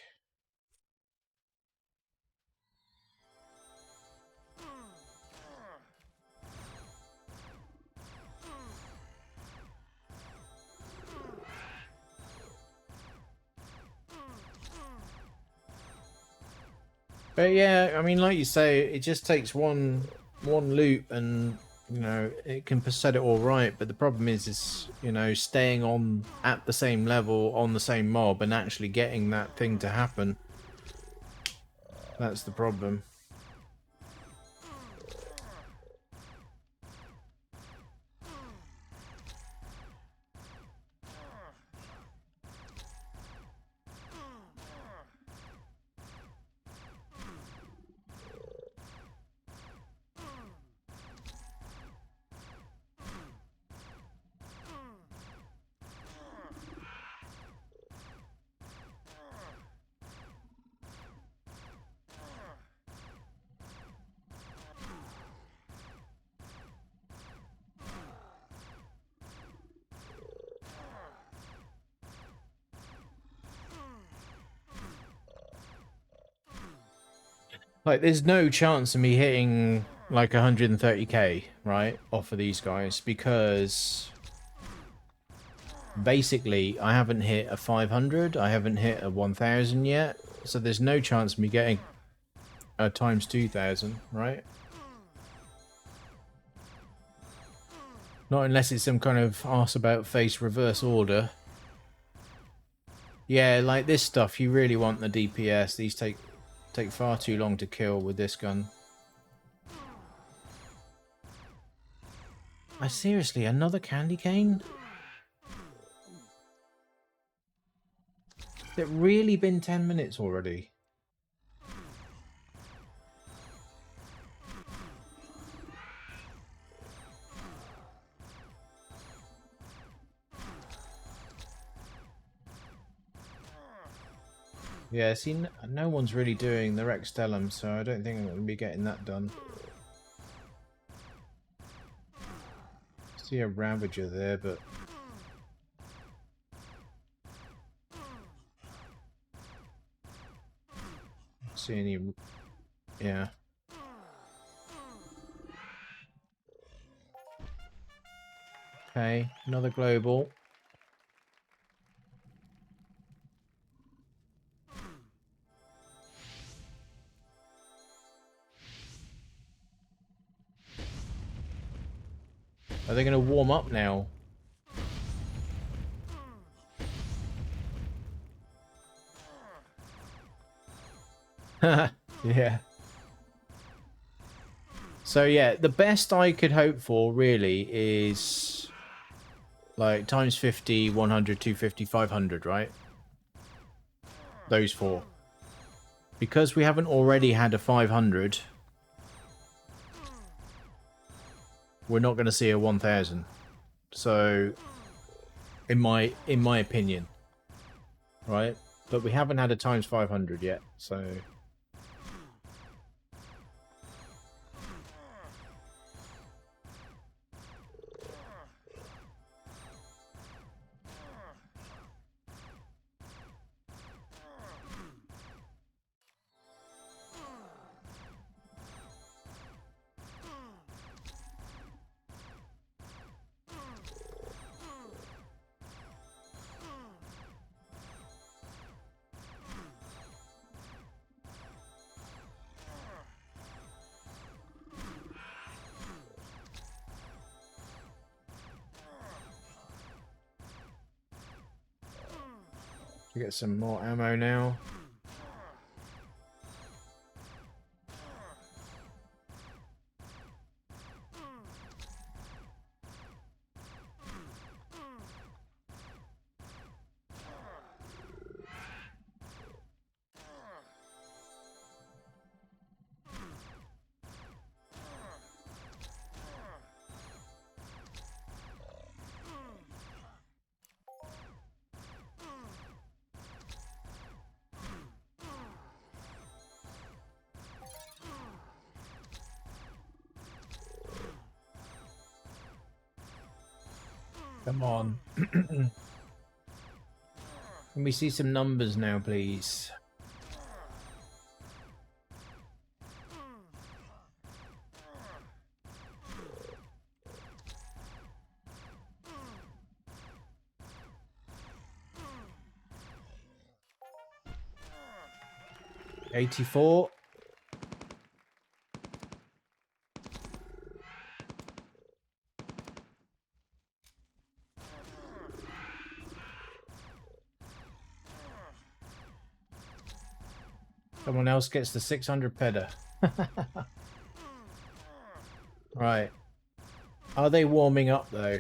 But yeah, I mean, like you say, it just takes one loop, and you know it can set it all right. But the problem is you know staying on at the same level on the same mob and actually getting that thing to happen. That's the problem. Like, there's no chance of me hitting like 130k, right, off of these guys, because basically I haven't hit a 500, I haven't hit a 1000 yet, so there's no chance of me getting a times 2000, right? Not unless it's some kind of arse about face reverse order. Yeah, like this stuff, you really want the DPS. These take far too long to kill with this gun. Seriously, another candy cane? Has it really been 10 minutes already? Yeah, see, no one's really doing the Rex Stellum, so I don't think I'm going to be getting that done. See a Ravager there, but... see any... yeah. Okay, another global. Are they going to warm up now? Yeah. So yeah, the best I could hope for really is like times 50, 100, 250, 500, right? Those four. Because we haven't already had a 500, we're not going to see a 1000. So in my opinion, right? But we haven't had a times 500 yet, so we get some more ammo now. Come on. Can we see some numbers now, please? $84. Someone else gets the 600 peda. Right. Are they warming up though?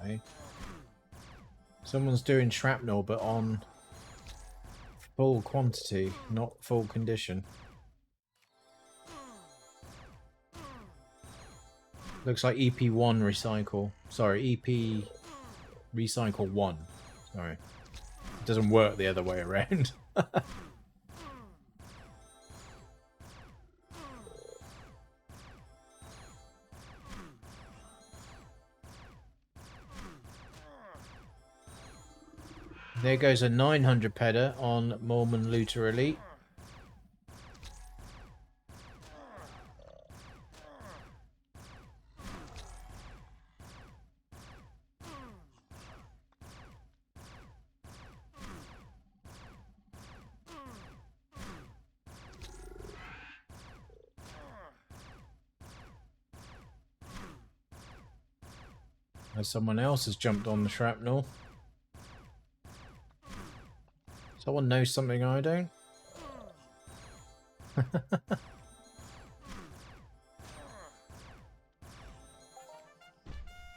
Okay. Someone's doing shrapnel, but on full quantity, not full condition. Looks like EP1 recycle. Sorry, EP recycle 1. Sorry. It doesn't work the other way around. There goes a 900 peda on Mormon Looter Elite. As someone else has jumped on the shrapnel. Someone knows something I don't.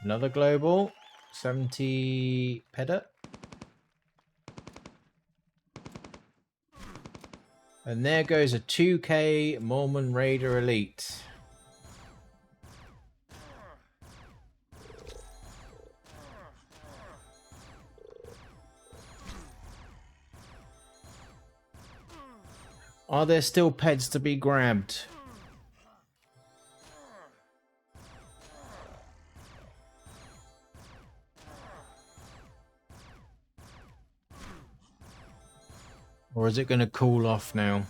Another global. 70 peda. And there goes a 2K Mormon Raider Elite. Are there still peds to be grabbed? Or is it going to cool off now?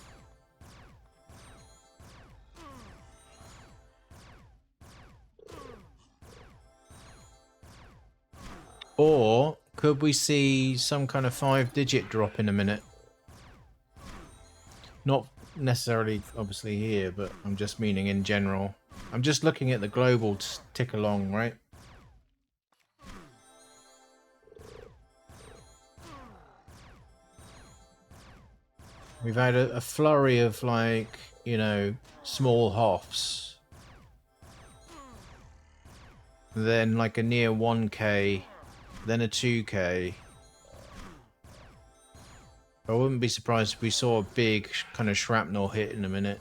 Or could we see some kind of 5-digit drop in a minute? Not necessarily, obviously, here, but I'm just meaning in general. I'm just looking at the global tick along, right? We've had a flurry of, like, you know, small hoffs. Then, like, a near 1K. Then a 2K. I wouldn't be surprised if we saw a big kind of shrapnel hit in a minute.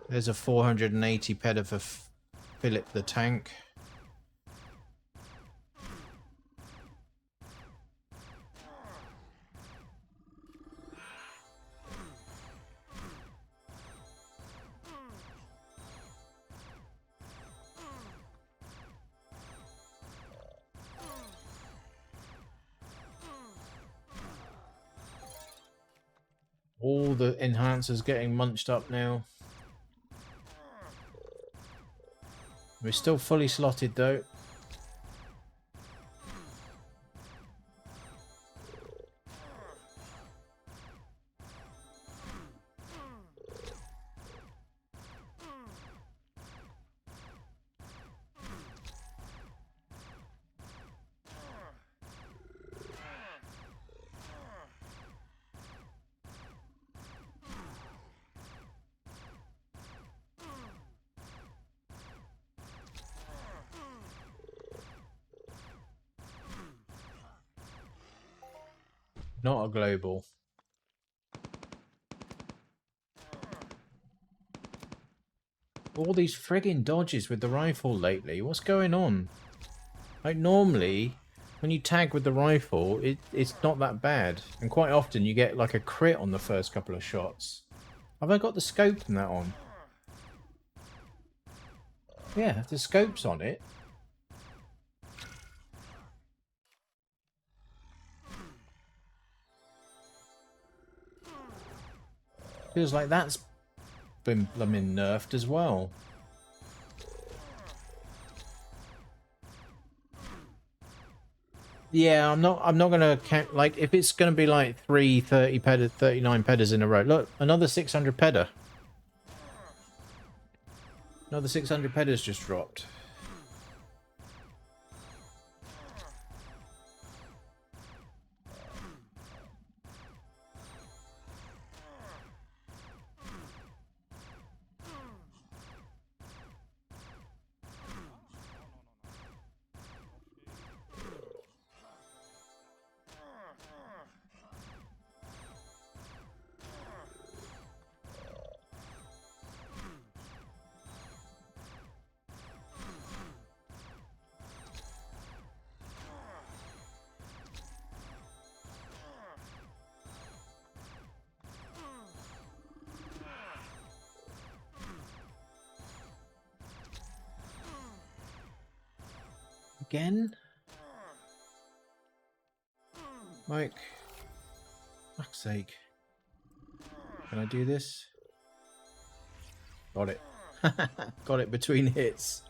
There's a 480 peda for Philip the Tank. All the enhancers getting munched up now. We're still fully slotted though. not a global. All these friggin' dodges with the rifle lately. What's going on? Like, normally, when you tag with the rifle, it's not that bad. And quite often you get like a crit on the first couple of shots. Have I got the scope and that on? Yeah, the scope's on it. Feels like that's been blooming nerfed as well. Yeah, I'm not gonna count, like, if it's gonna be like 330 ped 39 pedas in a row. Look, another 600 peda. Another 600 pedas just dropped. Again? Like, fuck's sake. Can I do this? Got it. Got it between hits.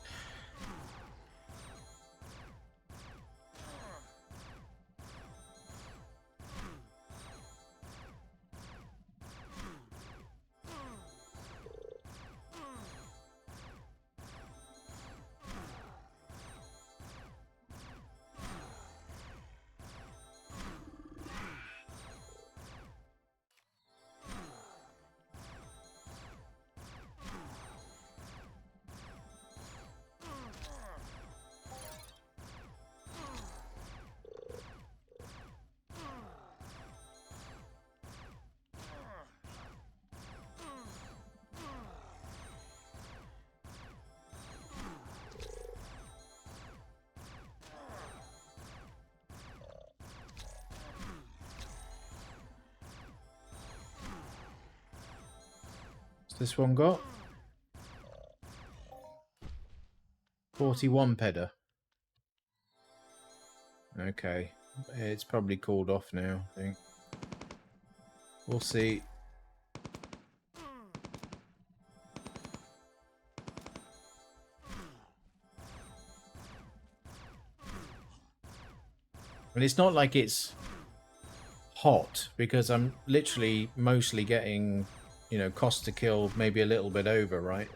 What's this one got? 41 peda. Okay. It's probably called off now, I think. We'll see. And it's not like it's hot, because I'm literally mostly getting, you know, cost to kill maybe a little bit over, right?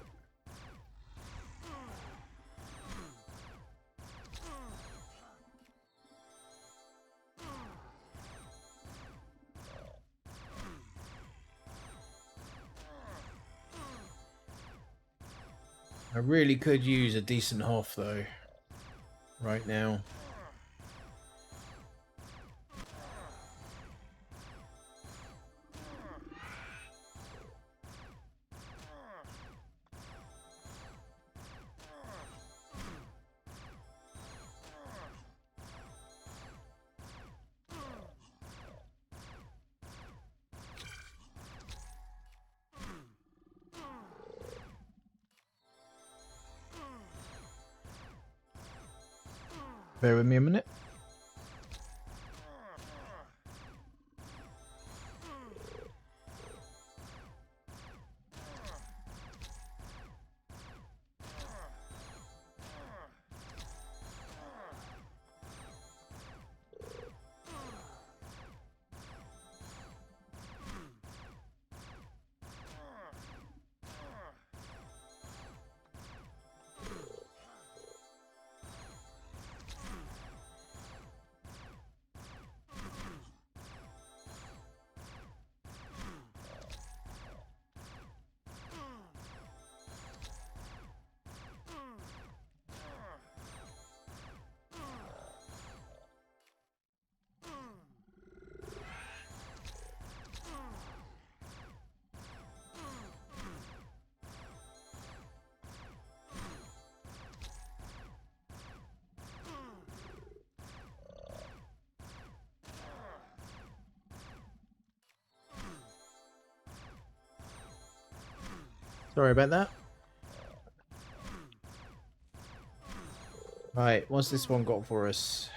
I really could use a decent Hoff though, right now. Bear with me a minute. Sorry about that. Right, what's this one got for us?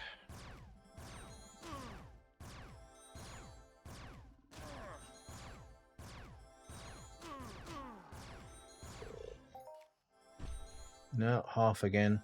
No, half again.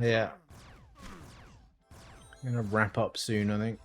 Yeah. I'm gonna wrap up soon, I think.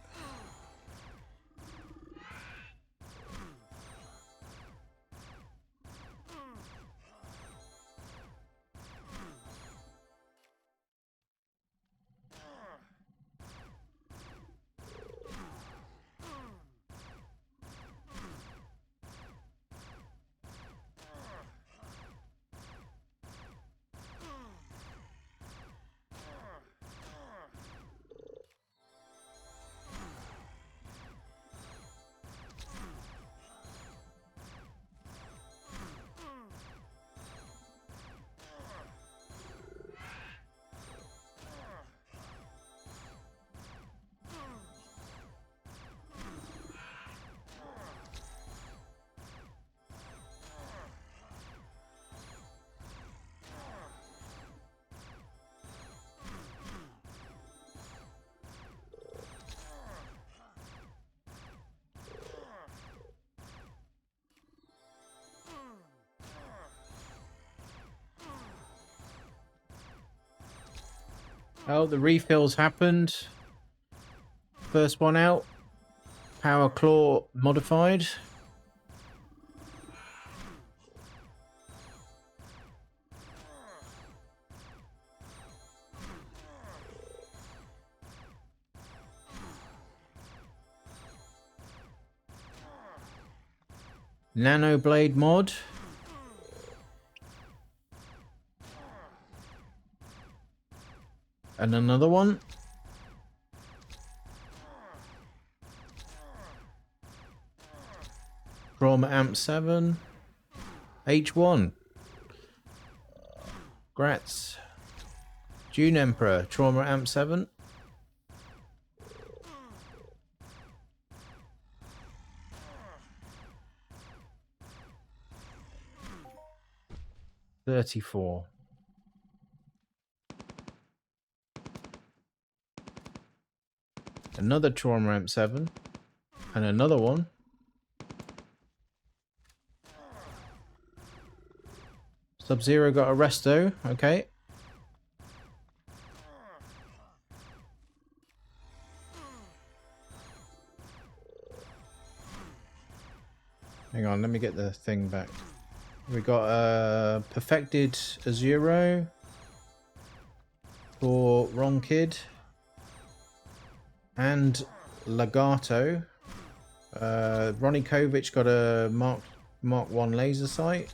Oh, the refills happened. First one out. Power Claw modified. Nano Blade mod. And another one. Trauma Amp 7. H1. Grats. June Emperor. Trauma Amp 7. $34. Another Trauma Amp 7. And another one. Sub-Zero got a resto. Okay. Hang on, let me get the thing back. We got Perfected Azuro for Wrong Kid and Legato. Ronnie Kovic got a Mark 1 laser sight.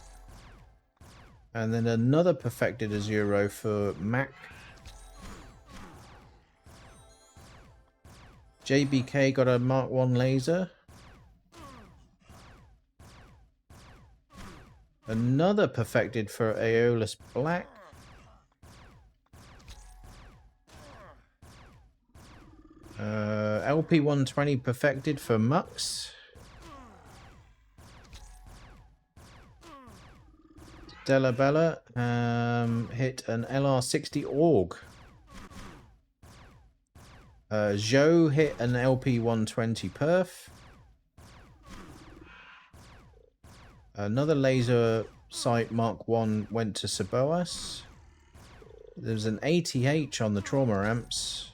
And then another Perfected Azuro for Mac. JBK got a Mark 1 laser. Another Perfected for Aeolus Black. LP120 Perfected for Mux. Della Bella hit an LR60 Org. Joe hit an LP120 Perf. Another laser sight Mark 1 went to Saboas. There's an ATH on the trauma amps.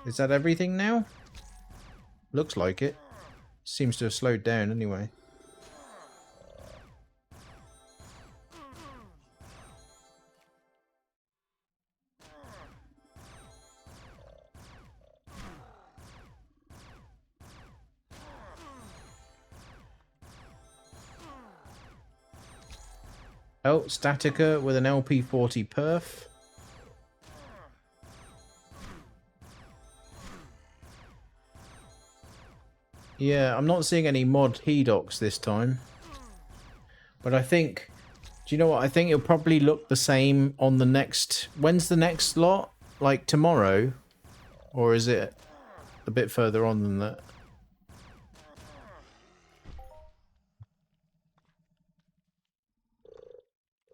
Is that everything now? Looks like it. Seems to have slowed down anyway. Oh, Statica with an LP40 perf. Yeah, I'm not seeing any mod Hedox this time. But I think... Do you know what? I think it'll probably look the same on the next... When's the next slot? Like tomorrow? Or is it a bit further on than that?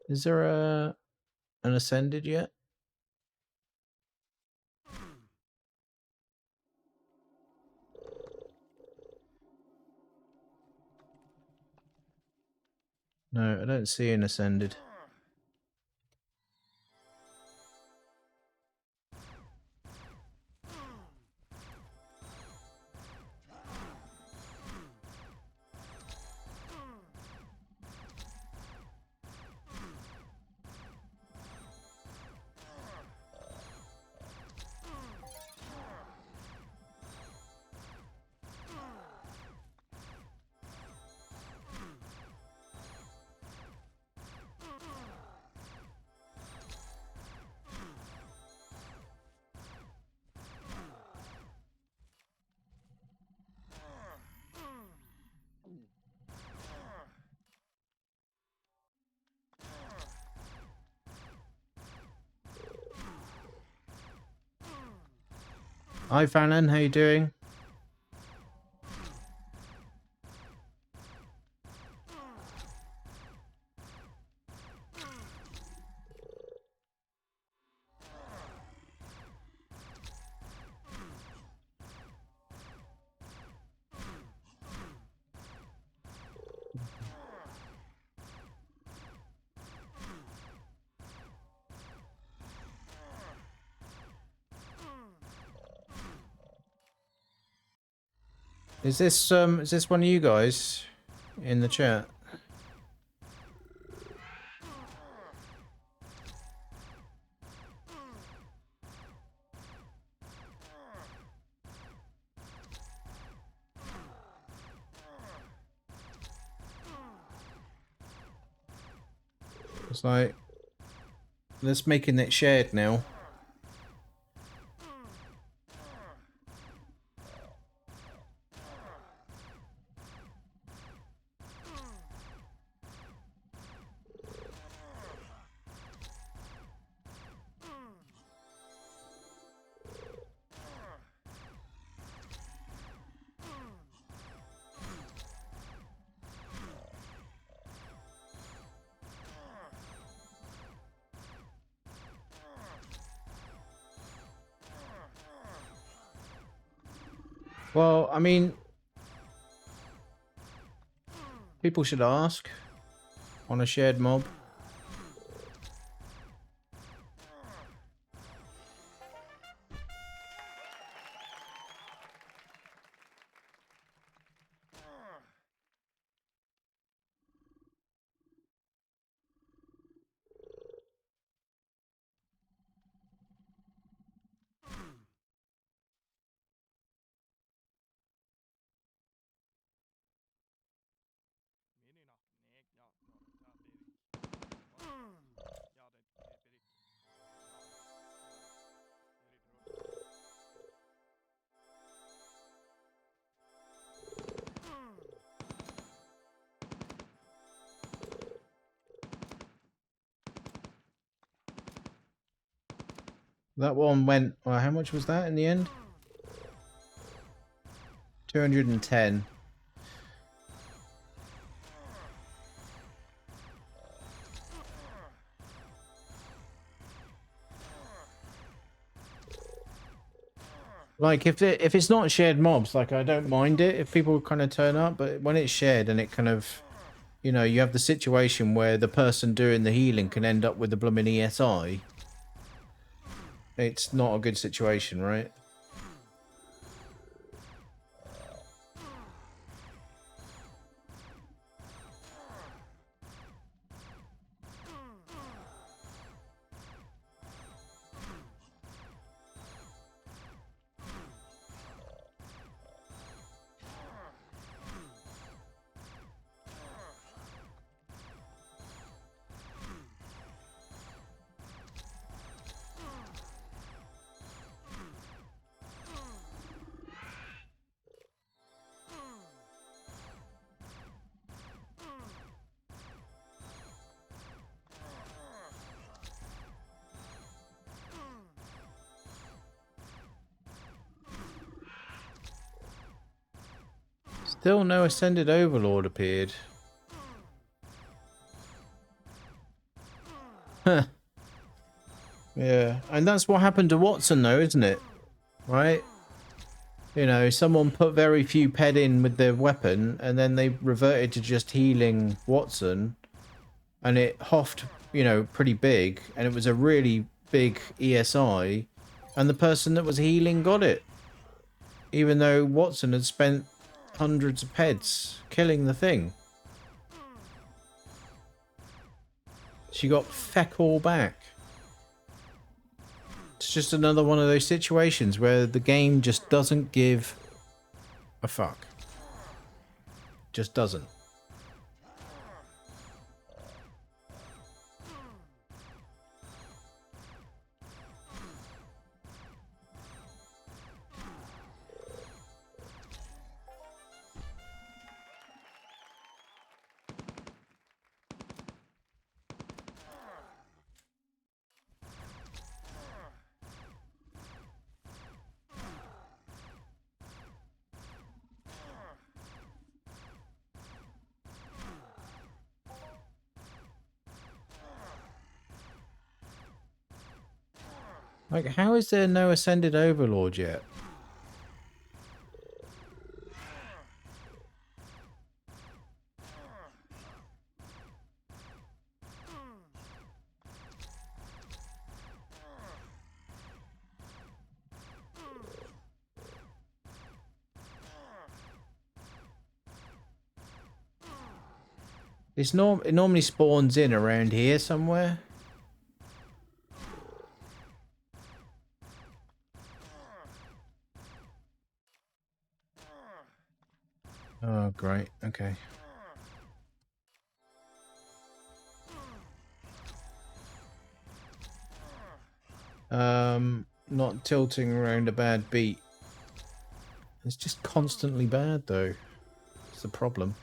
Is there an Ascended yet? No, I don't see an Ascended. Hi Fannin, how you doing? Is this one of you guys in the chat? It's like, let's making it shared now. Well, I mean, people should ask on a shared mob. That one went, well, how much was that in the end? 210. Like, if it's not shared mobs, like, I don't mind it if people kind of turn up, but when it's shared and it kind of, you know, you have the situation where the person doing the healing can end up with the blooming ESI, it's not a good situation, right? Still no Ascended Overlord appeared. Huh. Yeah, and that's what happened to Watson though, isn't it? Right? You know, someone put very few ped in with their weapon, and then they reverted to just healing Watson, and it hoffed, you know, pretty big, and it was a really big ESI, and the person that was healing got it. Even though Watson had spent hundreds of peds killing the thing. She got feck all back. It's just another one of those situations where the game just doesn't give a fuck. Just doesn't. Like, how is there no Ascended Overlord yet? It normally spawns in around here somewhere. Oh, great. Okay. Not tilting around a bad beat. It's just constantly bad, though. It's the problem.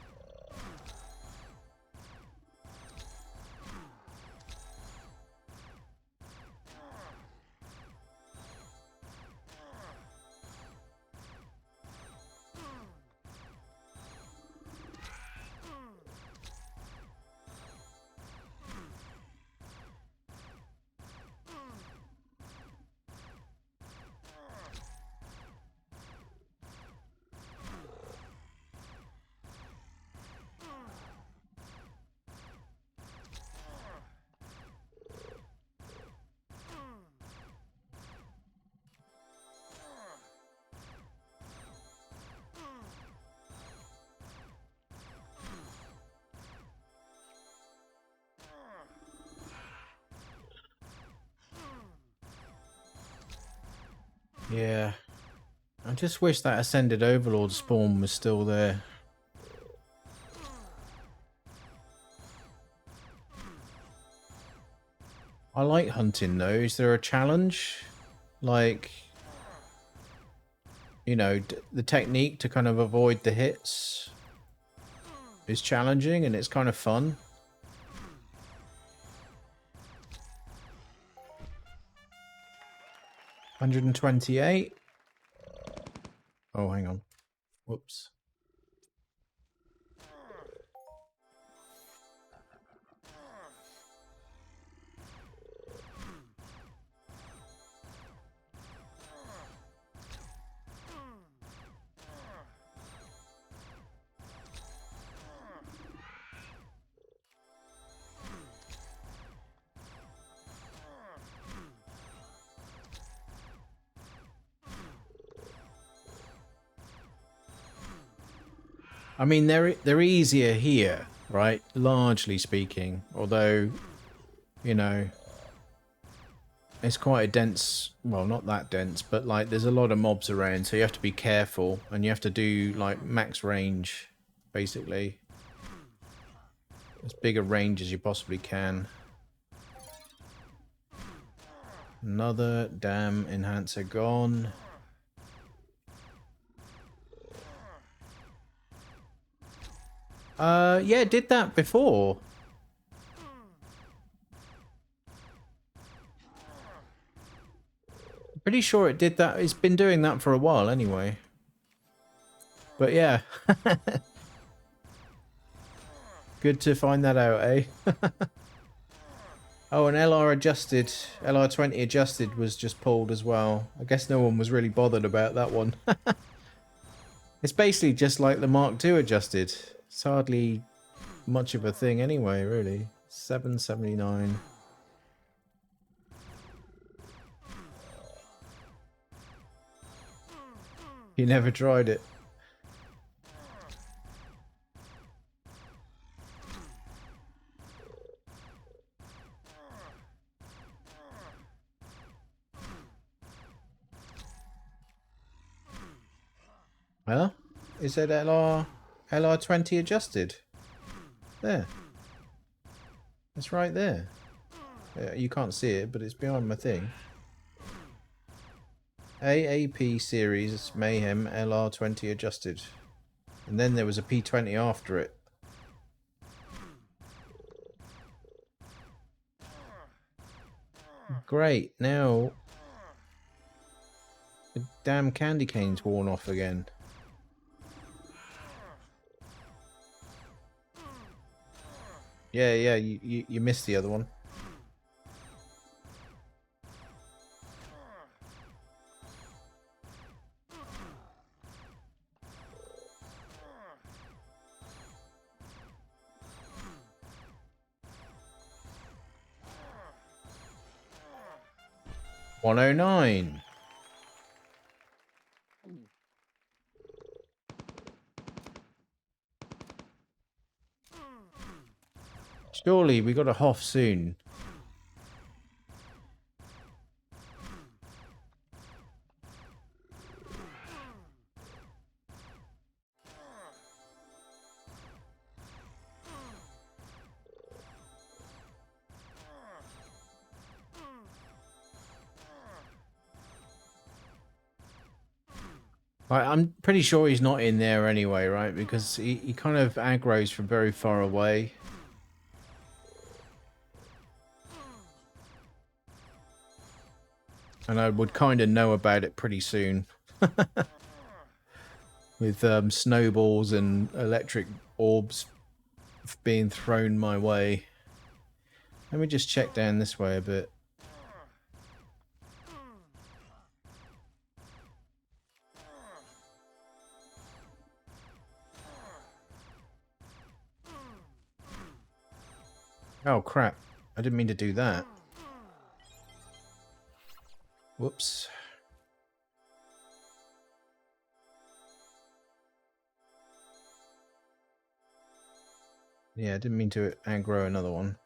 Yeah. I just wish that Ascended Overlord spawn was still there. I like hunting though. Is there a challenge? Like, you know, the technique to kind of avoid the hits is challenging and it's kind of fun. $128. Oh, hang on. Whoops. I mean, they're easier here, right? Largely speaking, although, you know, it's quite a dense, well, not that dense, but like there's a lot of mobs around, so you have to be careful and you have to do like max range, basically. As big a range as you possibly can. Another damn enhancer gone. Yeah, it did that before. Pretty sure it did that. It's been doing that for a while anyway. But yeah. Good to find that out, eh? Oh, and LR adjusted, LR20 adjusted was just pulled as well. I guess no one was really bothered about that one. It's basically just like the Mark II adjusted. It's hardly much of a thing anyway, really. 779. You never tried it. Well, is it LR20 adjusted? There. It's right there. You can't see it, but it's behind my thing. AAP series Mayhem LR20 adjusted. And then there was a P20 after it. Great, now the damn candy cane's worn off again. Yeah, you missed the other one. $109. Surely we got a Hoff soon. I'm pretty sure he's not in there anyway, right? Because he kind of aggroes from very far away. And I would kind of know about it pretty soon. With snowballs and electric orbs being thrown my way. Let me just check down this way a bit. Oh crap, I didn't mean to do that. Whoops. Yeah, I didn't mean to aggro another one.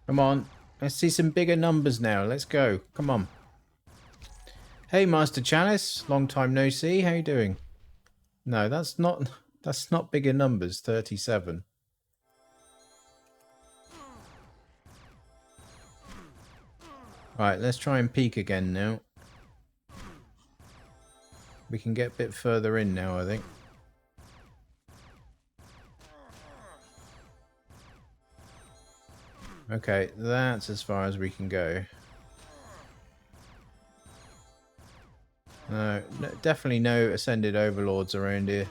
Come on, let's see some bigger numbers now. Let's go. Come on. Hey, Master Chalice. Long time no see. How you doing? No, that's not bigger numbers. 37. Right, let's try and peek again now. We can get a bit further in now, I think. Okay, that's as far as we can go. No, definitely no ascended overlords around here.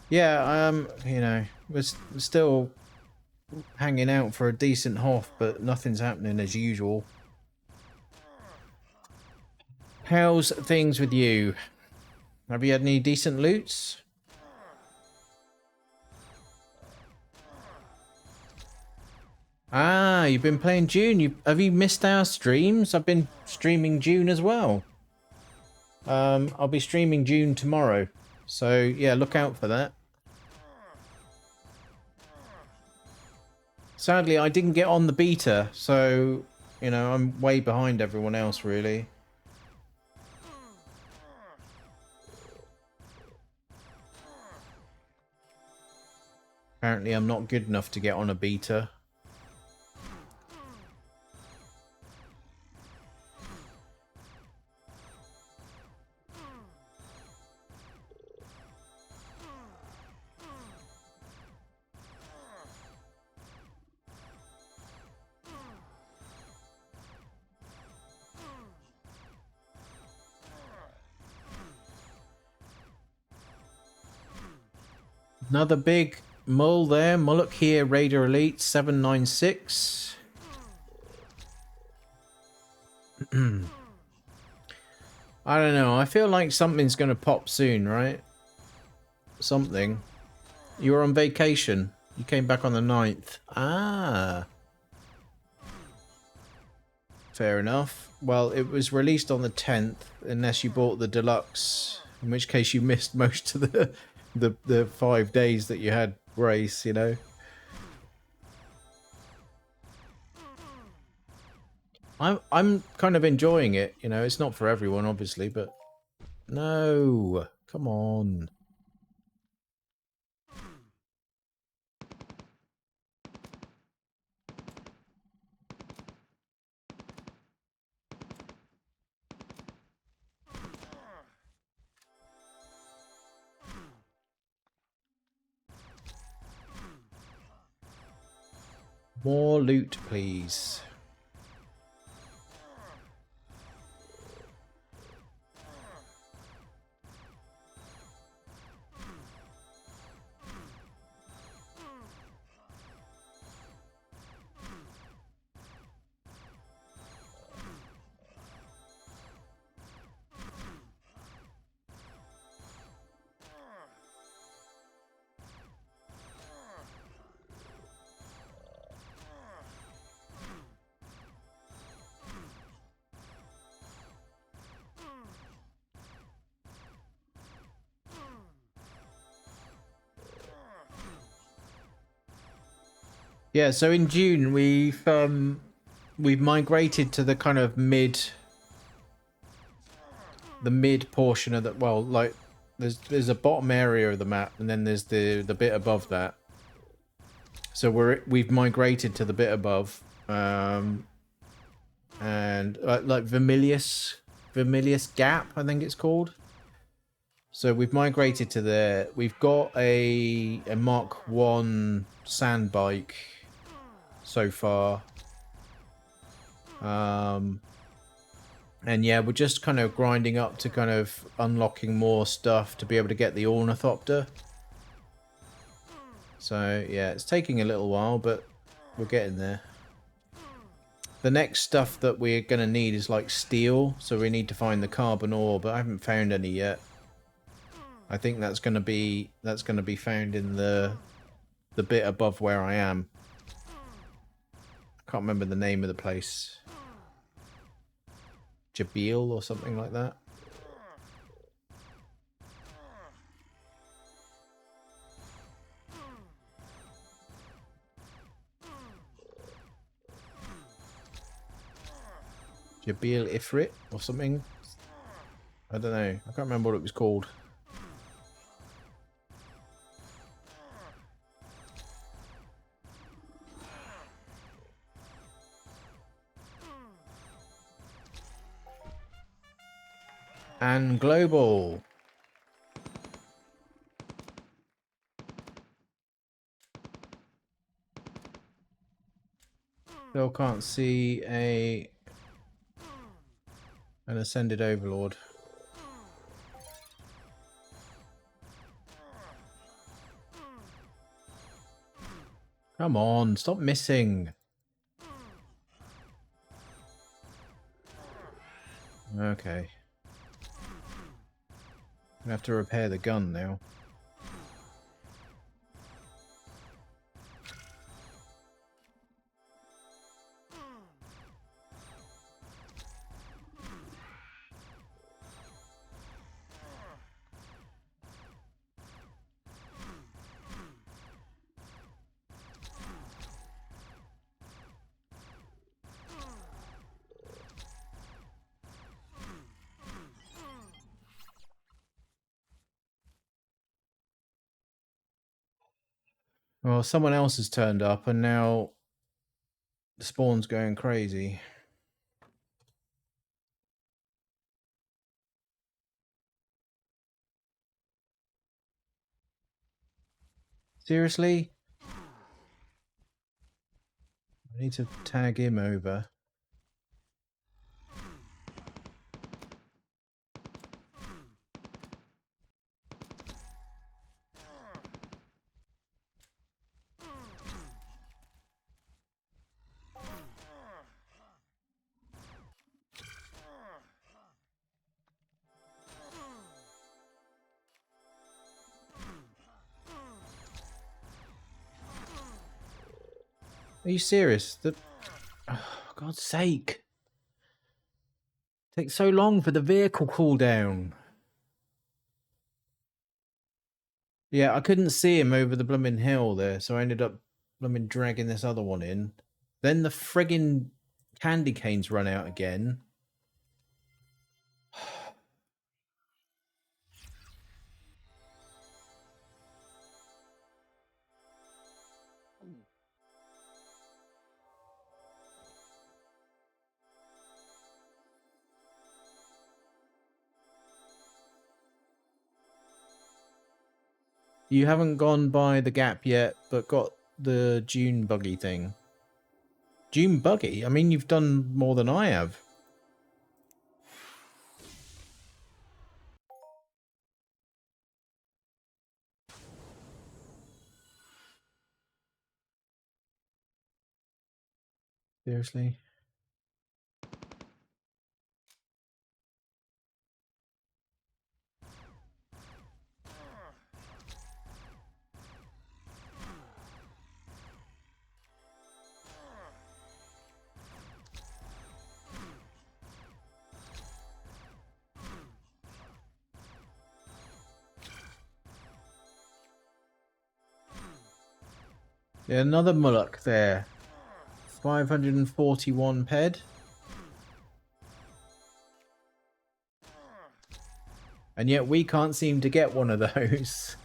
Yeah, you know, we're still hanging out for a decent Hoth, but nothing's happening as usual. How's things with you? Have you had any decent loots? Ah, you've been playing June. Have you missed our streams? I've been streaming June as well. I'll be streaming June tomorrow. So, yeah, look out for that. Sadly, I didn't get on the beta, so, you know, I'm way behind everyone else, really. Apparently, I'm not good enough to get on a beta. Another big mull there. Mullock here, Raider Elite 796. I don't know. I feel like something's going to pop soon, right? Something. You were on vacation. You came back on the 9th. Ah. Fair enough. Well, it was released on the 10th, unless you bought the deluxe, in which case you missed most of the 5 days that you had grace, you know. I'm kind of enjoying it, you know. It's not for everyone, obviously, but no, come on. More loot, please. Yeah, so in June we've migrated to the kind of mid portion of the, well, like there's a bottom area of the map and then there's the bit above that. So we've migrated to the bit above, and like Vermilius Gap, I think it's called. So we've migrated to there. We've got a Mark 1 sand bike so far. And yeah, we're just kind of grinding up to kind of unlocking more stuff to be able to get the Ornithopter. So yeah, it's taking a little while, but we're getting there. The next stuff that we're going to need is like steel, so we need to find the carbon ore, but I haven't found any yet. I think that's going to be found in the bit above where I am. I can't remember the name of the place. Jabil or something like that. Jabil Ifrit or something. I don't know. I can't remember what it was called. And global. Still can't see an ascended overlord. Come on, stop missing. Okay. I have to repair the gun now. Well, someone else has turned up and now the spawn's going crazy. Seriously? I need to tag him over. Are you serious? Oh, God's sake. Takes so long for the vehicle cooldown. Yeah, I couldn't see him over the blooming hill there, so I ended up blooming dragging this other one in. Then the friggin' candy canes run out again. You haven't gone by the gap yet, but got the June buggy thing. June buggy? I mean, you've done more than I have. Seriously? Yeah, another Mullock there. 541 ped. And yet we can't seem to get one of those.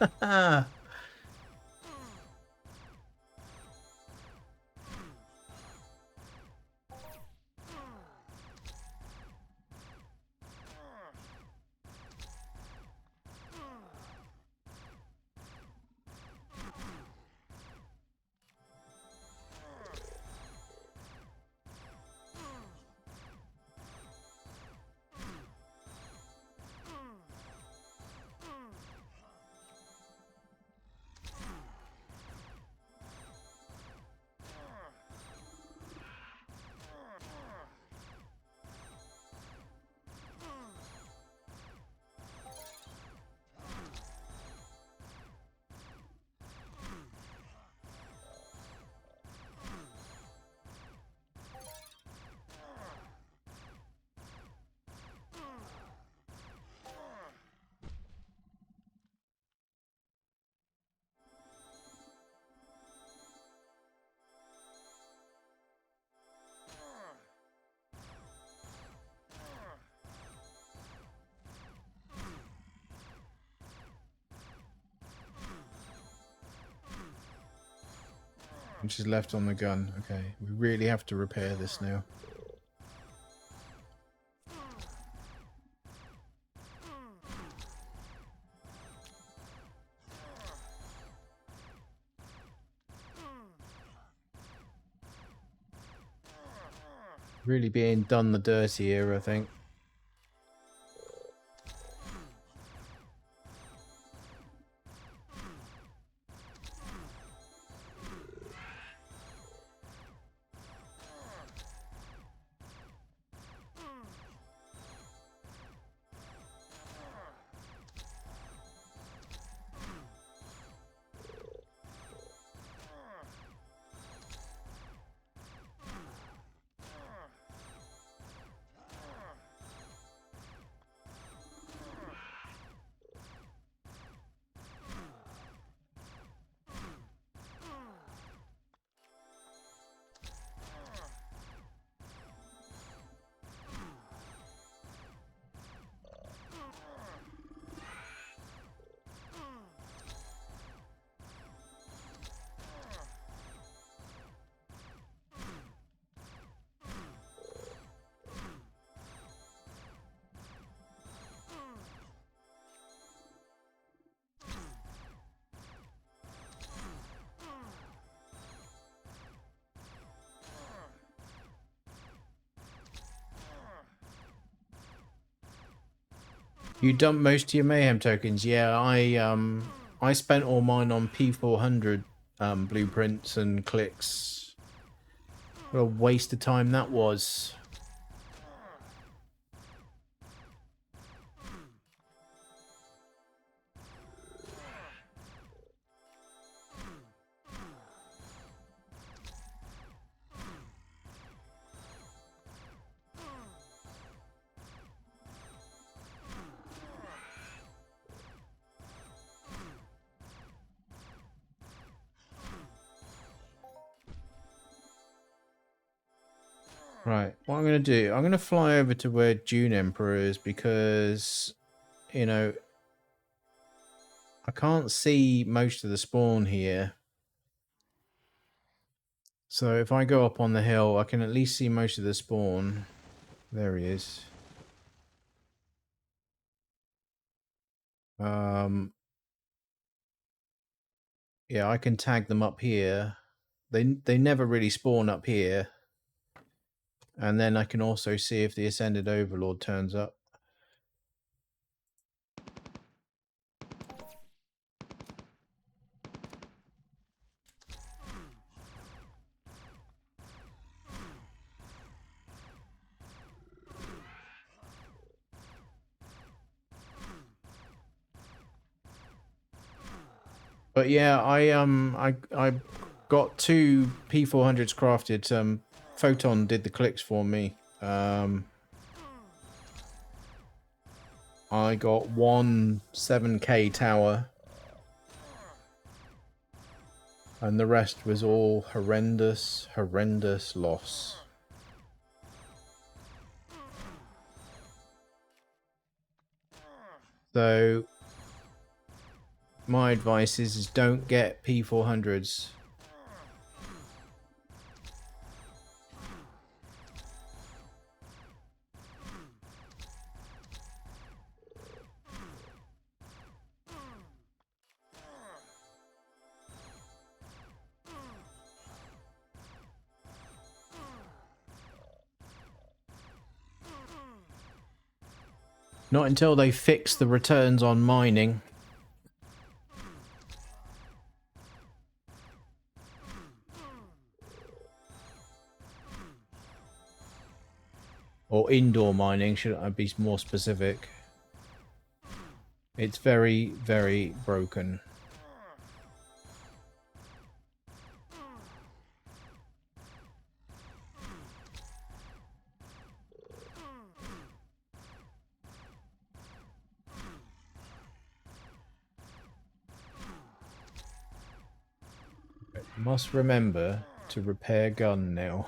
And she's left on the gun. Okay, we really have to repair this now. Really being done the dirty here, I think. You dumped most of your mayhem tokens. Yeah, I spent all mine on P400 blueprints and clicks. What a waste of time that was. Right, what I'm going to do, I'm going to fly over to where June Emperor is because, you know, I can't see most of the spawn here. So if I go up on the hill, I can at least see most of the spawn. There he is. Yeah, I can tag them up here. They never really spawn up here. And then I can also see if the Ascended Overlord turns up. But yeah, I got 2 P400s crafted. Photon did the clicks for me. I got 1 7K tower. And the rest was all horrendous loss. So my advice is don't get P400s. Not until they fix the returns on mining. Or indoor mining, should I be more specific? It's very, very broken. Must remember to repair gun now.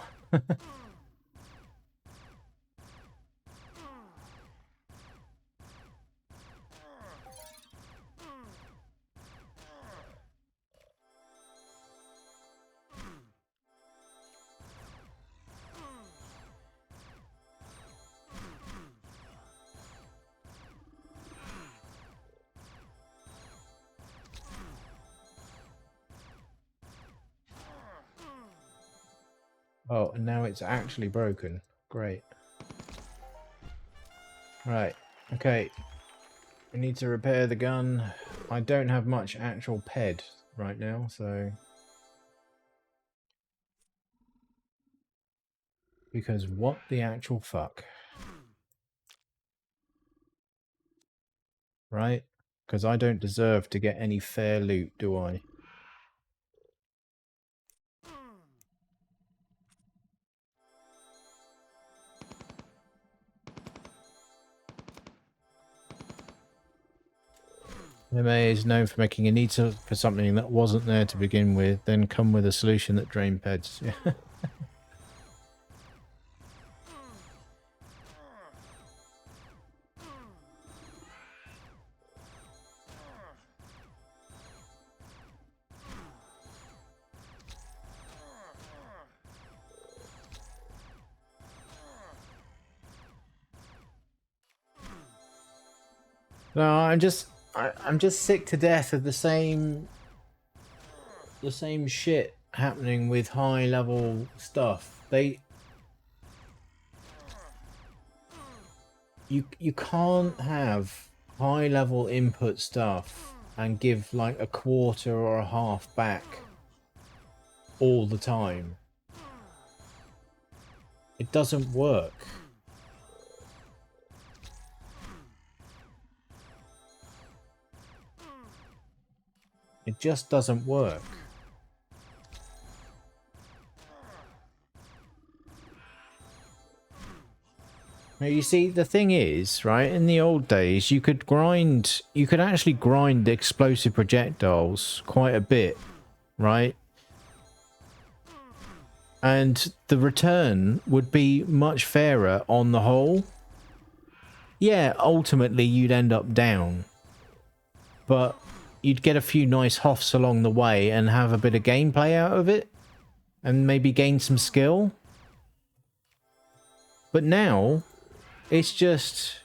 Oh, and now it's actually broken. Great. Right. Okay. I need to repair the gun. I don't have much actual ped right now, so... Because what the actual fuck? Right? Because I don't deserve to get any fair loot, do I? MA is known for making a need for something that wasn't there to begin with, then come with a solution that drain peds. Yeah. No, I'm just sick to death of the same shit happening with high level stuff. You can't have high level input stuff and give like a quarter or a half back all the time. It doesn't work. It just doesn't work. Now, you see, the thing is, right, in the old days, you could actually grind explosive projectiles quite a bit, right? And the return would be much fairer on the whole. Yeah, ultimately you'd end up down, but you'd get a few nice hoffs along the way and have a bit of gameplay out of it, and maybe gain some skill. But now, it's just,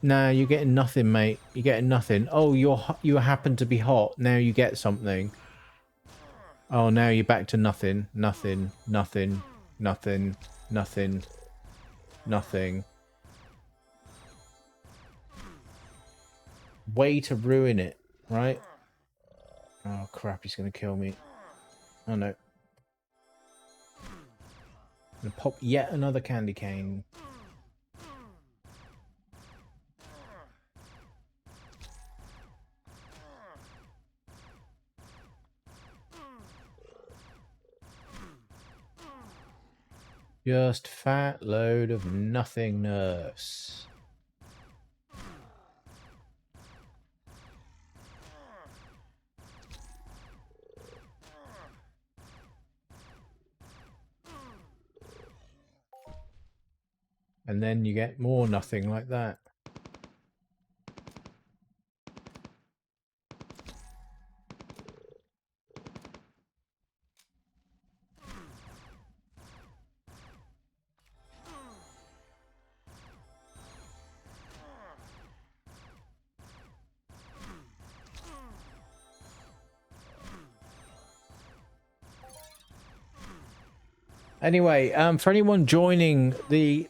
nah, you're getting nothing, mate. You're getting nothing. Oh, you happen to be hot. Now you get something. Oh, now you're back to nothing, nothing, nothing, nothing, nothing, nothing. Way to ruin it, right? Oh crap, he's gonna kill me. Oh no. I'm gonna pop yet another candy cane. Just fat load of nothingness. And then you get more nothing like that. Anyway, for anyone joining the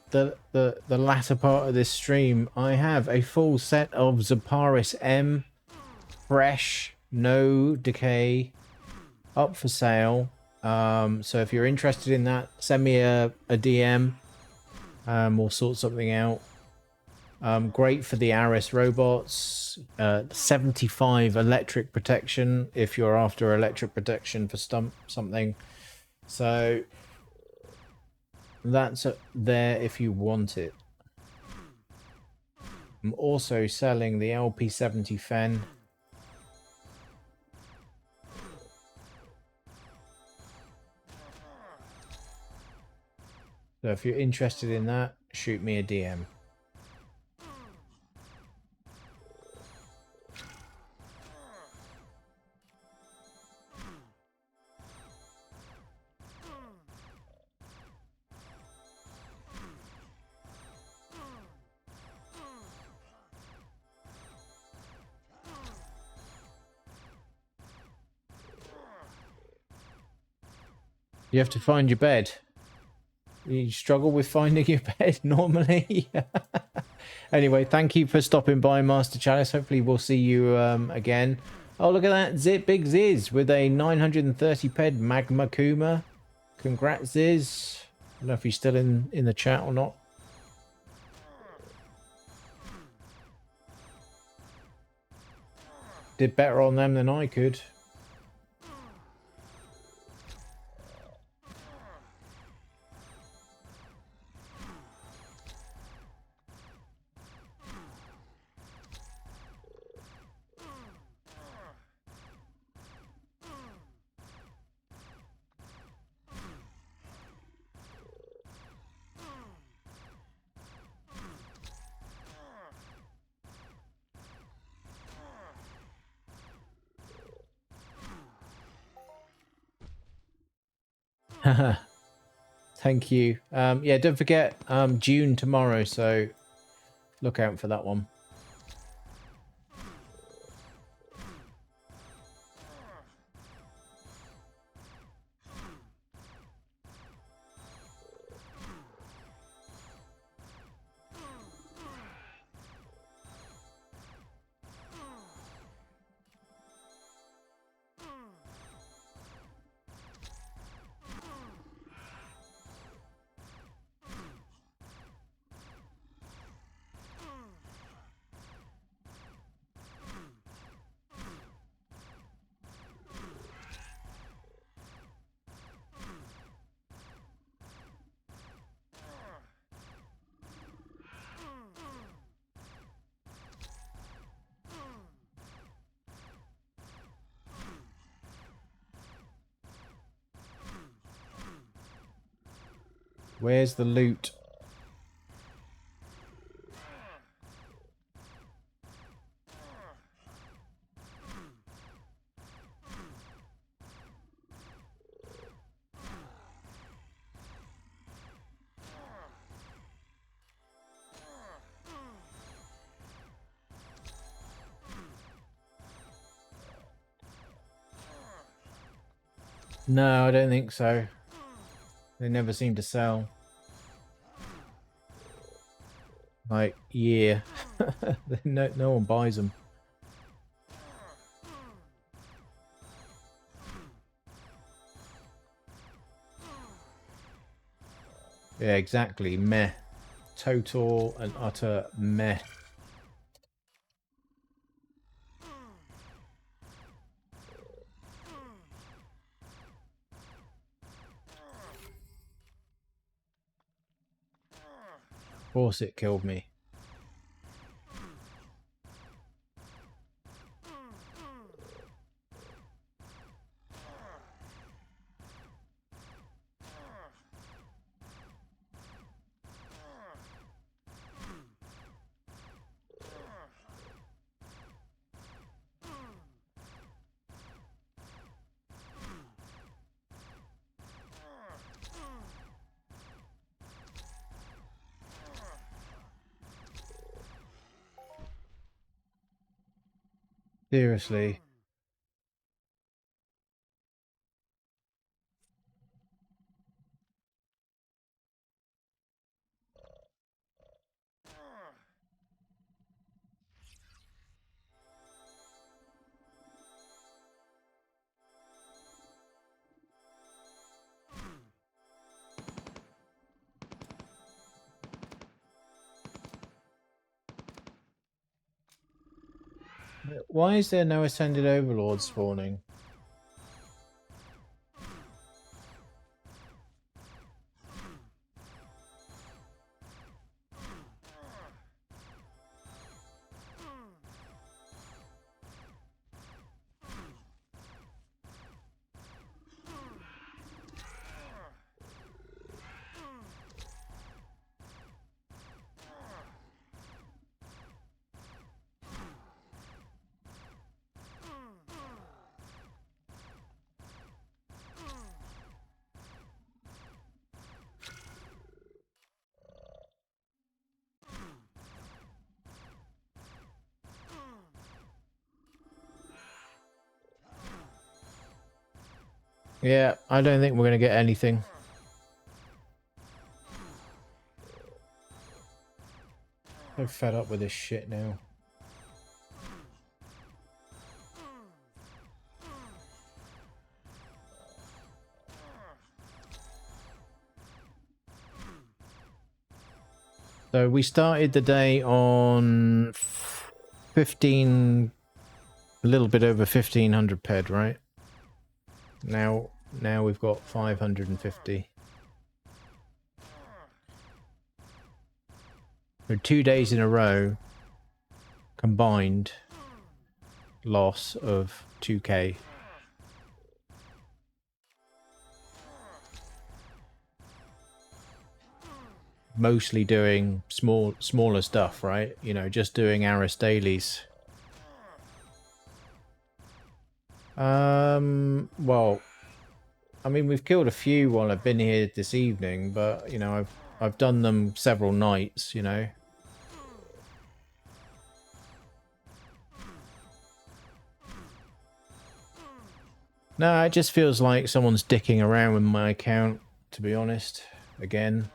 latter part of this stream, I have a full set of Zaparis M, fresh, no decay, up for sale. So if you're interested in that, send me a DM. We'll sort something out. Great for the ARIS robots. 75 electric protection if you're after electric protection for something. So that's there if you want it. I'm also selling the LP70 Fen. So if you're interested in that, shoot me a DM. You have to find your bed. You struggle with finding your bed normally. Anyway, thank you for stopping by, Master Chalice. Hopefully we'll see you again. Oh, look at that. Big Ziz with a 930 ped Magma Kuma. Congrats, Ziz. I don't know if he's still in the chat or not. Did better on them than I could. Thank you. Yeah, don't forget June tomorrow, so look out for that one. Where's the loot? No, I don't think so. They never seem to sell. Like, yeah. No one buys them. Yeah, exactly. Meh. Total and utter meh. Of course it killed me. Seriously. Why is there no Ascended Overlord spawning? Yeah, I don't think we're going to get anything. So fed up with this shit now. So we started the day on 15, a little bit over 1500 ped, right? Now we've got 550. So 2 days in a row, combined loss of 2k. Mostly doing smaller stuff, right? You know, just doing ARIS dailies. Well, I mean, we've killed a few while I've been here this evening, but you know, I've done them several nights, you know. No, it just feels like someone's dicking around with my account, to be honest. Again.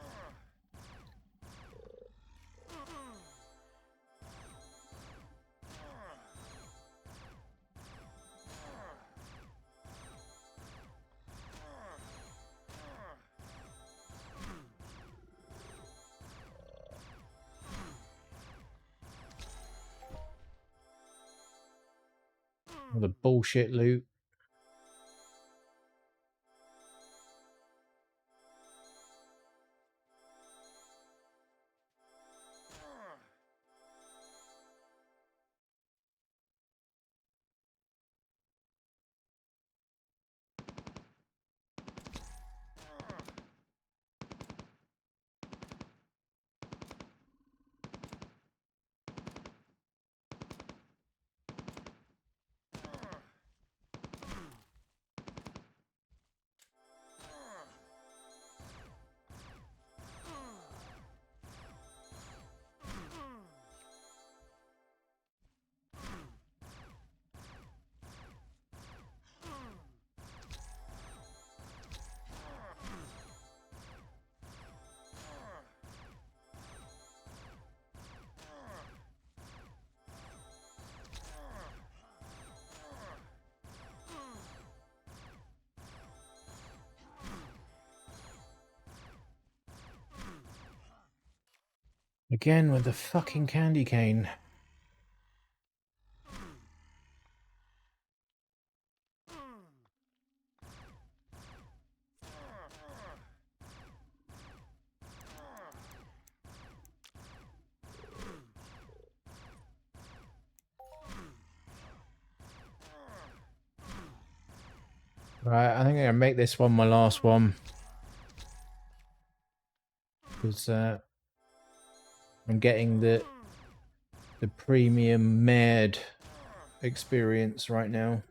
All the bullshit loot. Again with the fucking candy cane. Right, I think I'm gonna make this one my last one. Because I'm getting the premium med experience right now.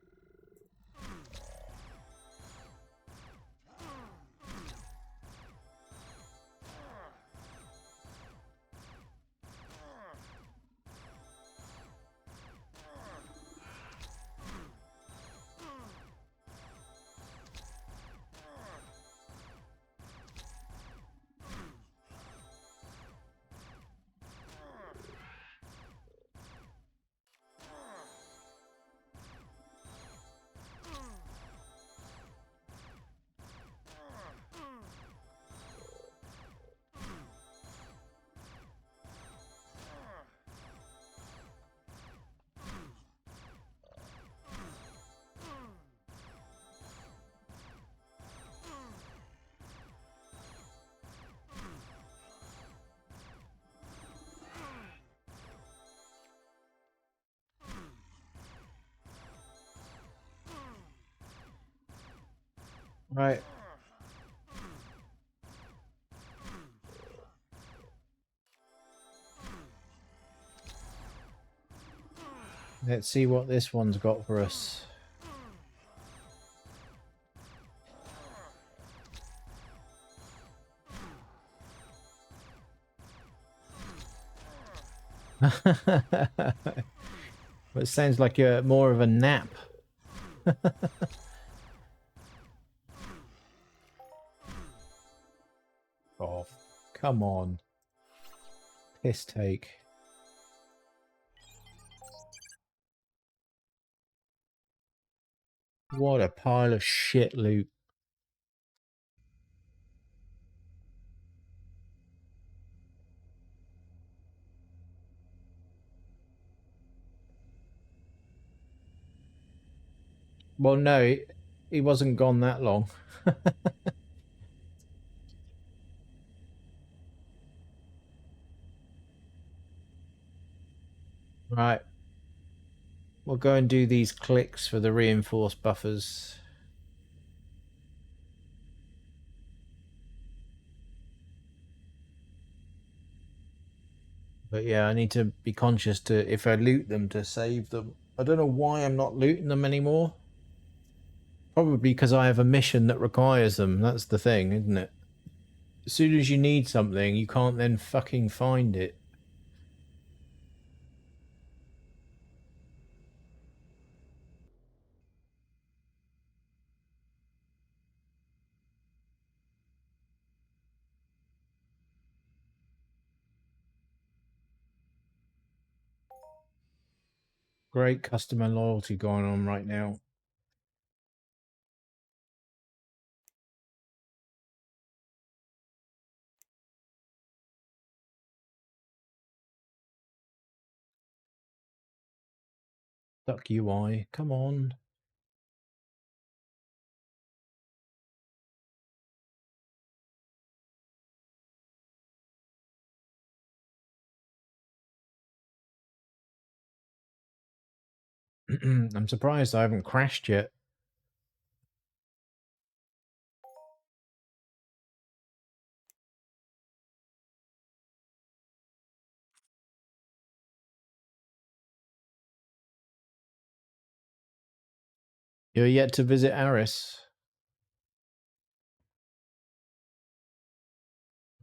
Right. Let's see what this one's got for us. It sounds like you're more of a nap. Oh, come on. Piss take. What a pile of shit loot. Well, no, he wasn't gone that long. Right. We'll go and do these clicks for the reinforced buffers. But yeah, I need to be conscious to, if I loot them, to save them. I don't know why I'm not looting them anymore. Probably because I have a mission that requires them. That's the thing, isn't it? As soon as you need something, you can't then fucking find it. Great customer loyalty going on right now. Duck UI, come on. I'm surprised I haven't crashed yet. You're yet to visit ARIS.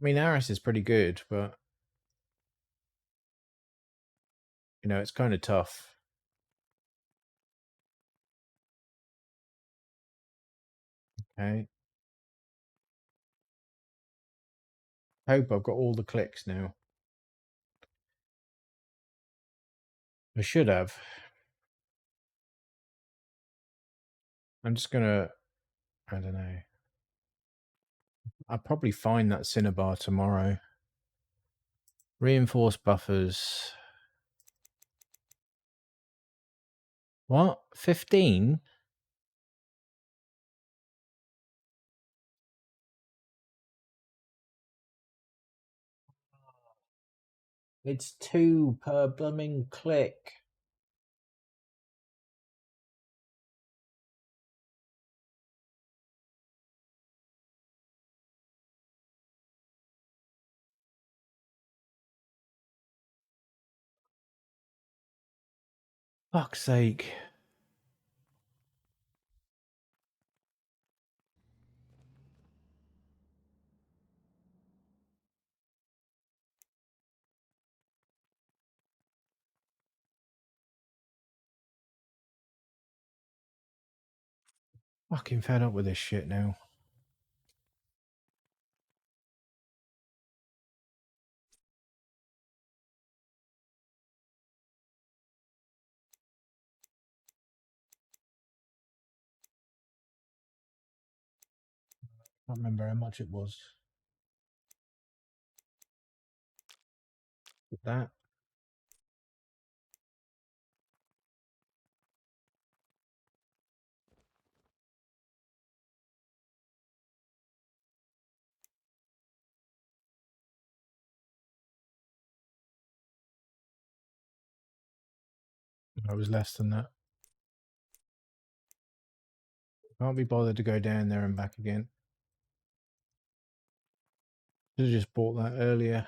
I mean, ARIS is pretty good, but you know, it's kind of tough. Okay. Hope I've got all the clicks now. I should have. I'm just gonna, I don't know. I'll probably find that Cinnabar tomorrow. Reinforced buffers. What? 15? It's 2 per blooming click. Fuck's sake. Fucking fed up with this shit now. I can't remember how much it was. With that. I was less than that. Can't be bothered to go down there and back again. Should have just bought that earlier.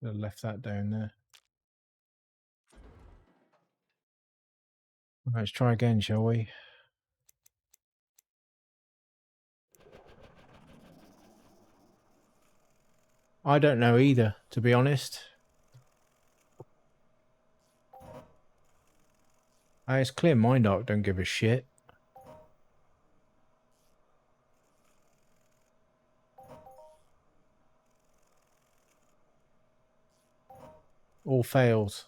I left that down there. Let's try again, shall we? I don't know either, to be honest. It's clear Mind Arc don't give a shit. all fails.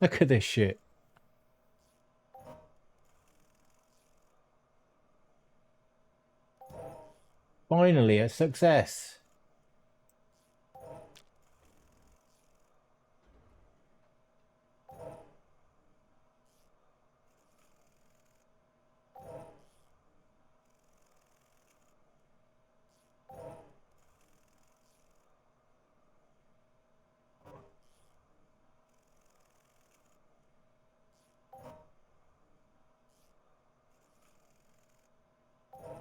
Look at this shit. Finally, a success.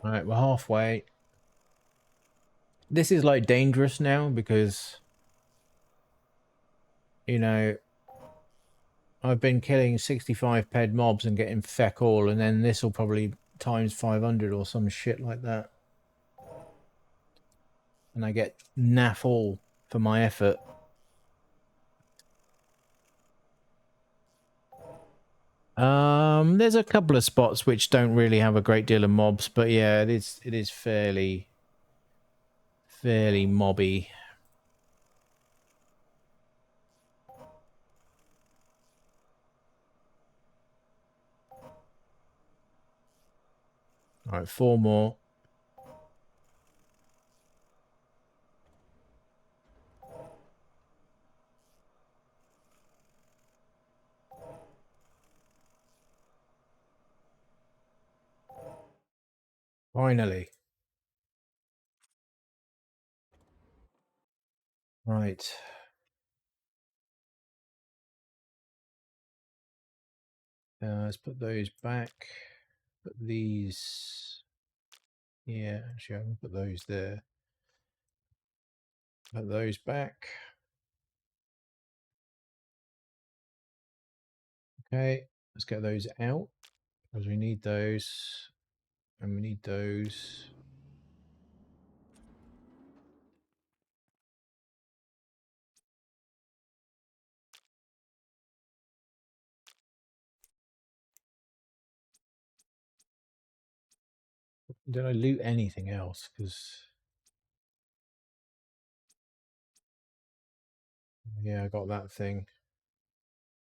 All right, we're halfway. This is like dangerous now because, you know, I've been killing 65 ped mobs and getting feck all, and then this will probably times 500 or some shit like that. And I get naff all for my effort. There's a couple of spots which don't really have a great deal of mobs, but yeah, it is fairly mobby. All right, 4 more. Finally. Right. Let's put those back. Put these. Yeah, actually, I'm gonna put those there. Put those back. Okay, let's get those out because we need those, and we need those. Did I loot anything else? Because yeah, I got that thing.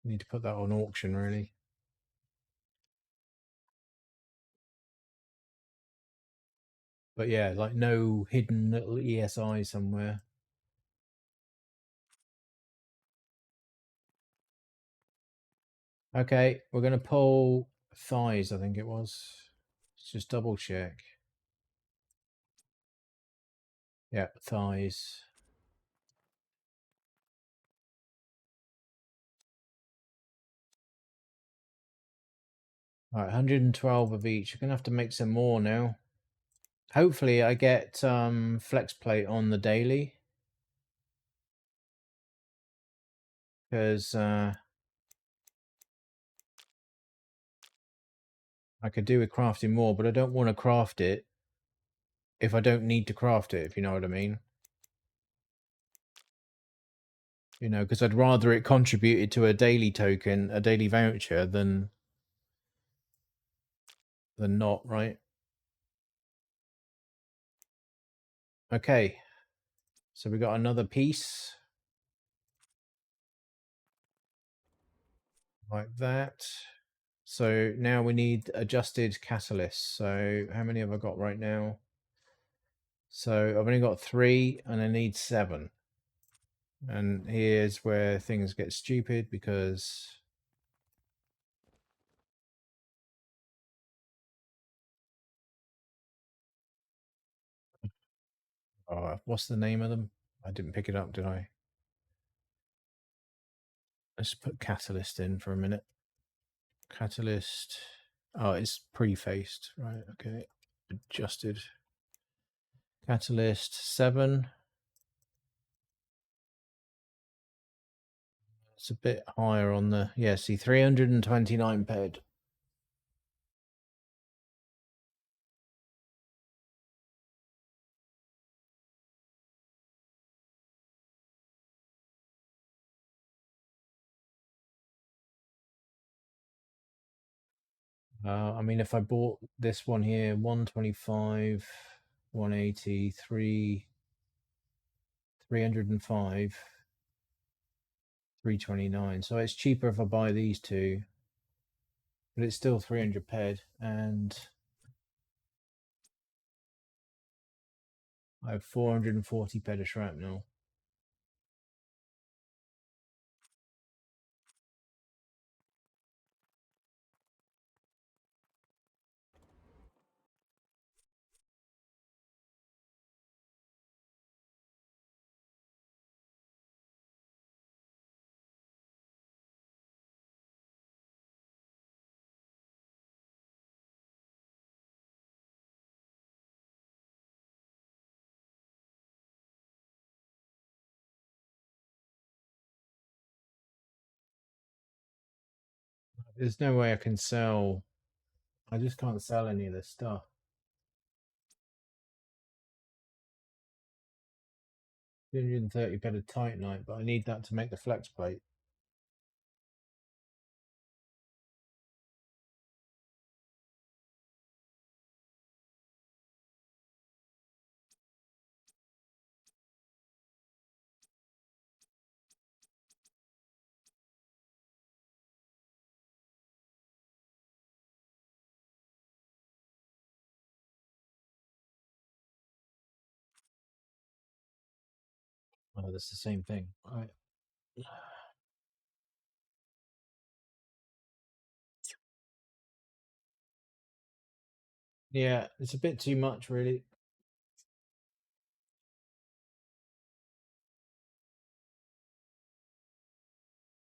Need to put that on auction, really. But yeah, like no hidden little ESI somewhere. Okay, we're gonna pull thighs, I think it was. Let's just double check. Yeah, thighs. All right, 112 of each. You're gonna have to make some more now. Hopefully I get flex plate on the daily. Because I could do with crafting more, but I don't want to craft it if I don't need to craft it, if you know what I mean. You know, because I'd rather it contributed to a daily token, a daily voucher, than not, right? Okay, so we got another piece like that. So now we need adjusted catalysts. So how many have I got right now? So I've only got 3 and I need 7. And here's where things get stupid because what's the name of them? I didn't pick it up, did I? Let's put catalyst in for a minute. Catalyst. Oh, it's prefaced. Right, okay. Adjusted. Catalyst 7. It's a bit higher on the, yeah, see, 329 ped. I mean, if I bought this one here, 125, 180, 305, 329. So it's cheaper if I buy these two, but it's still 300 ped, and I have 440 ped of shrapnel. There's no way I can sell. I just can't sell any of this stuff. 230 ped of titanite, but I need that to make the flex plate. Oh, that's the same thing. All right. Yeah, it's a bit too much, really.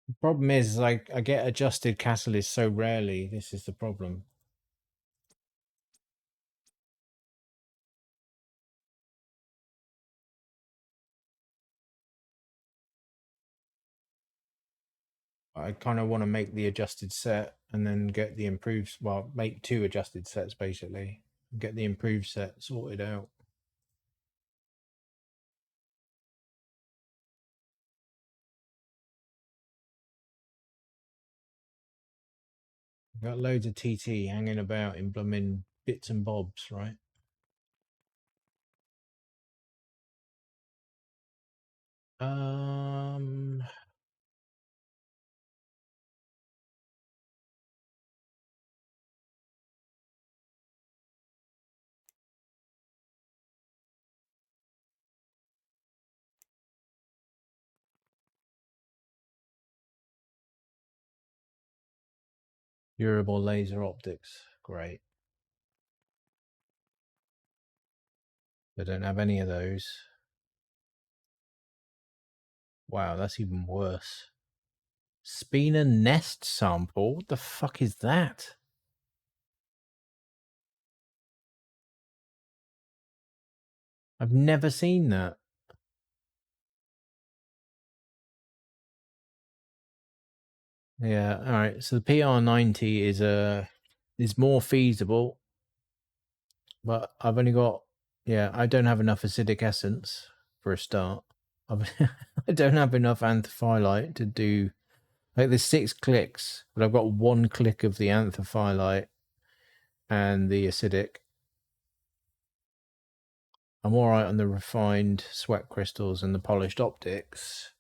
The problem is, like, I get adjusted catalysts so rarely. This is the problem. I kind of want to make the adjusted set and then get the improved, well, make two adjusted sets basically. Get the improved set sorted out. I've got loads of TT hanging about in blooming bits and bobs, right? Um, durable laser optics, great. I don't have any of those. Wow, that's even worse. Spina nest sample? What the fuck is that? I've never seen that. Yeah, all right. So the PR90 is more feasible, but I've only got, yeah, I don't have enough acidic essence for a start. I don't have enough anthophyllite to do, like, there's 6 clicks, but I've got 1 click of the anthophyllite and the acidic. I'm all right on the refined sweat crystals and the polished optics,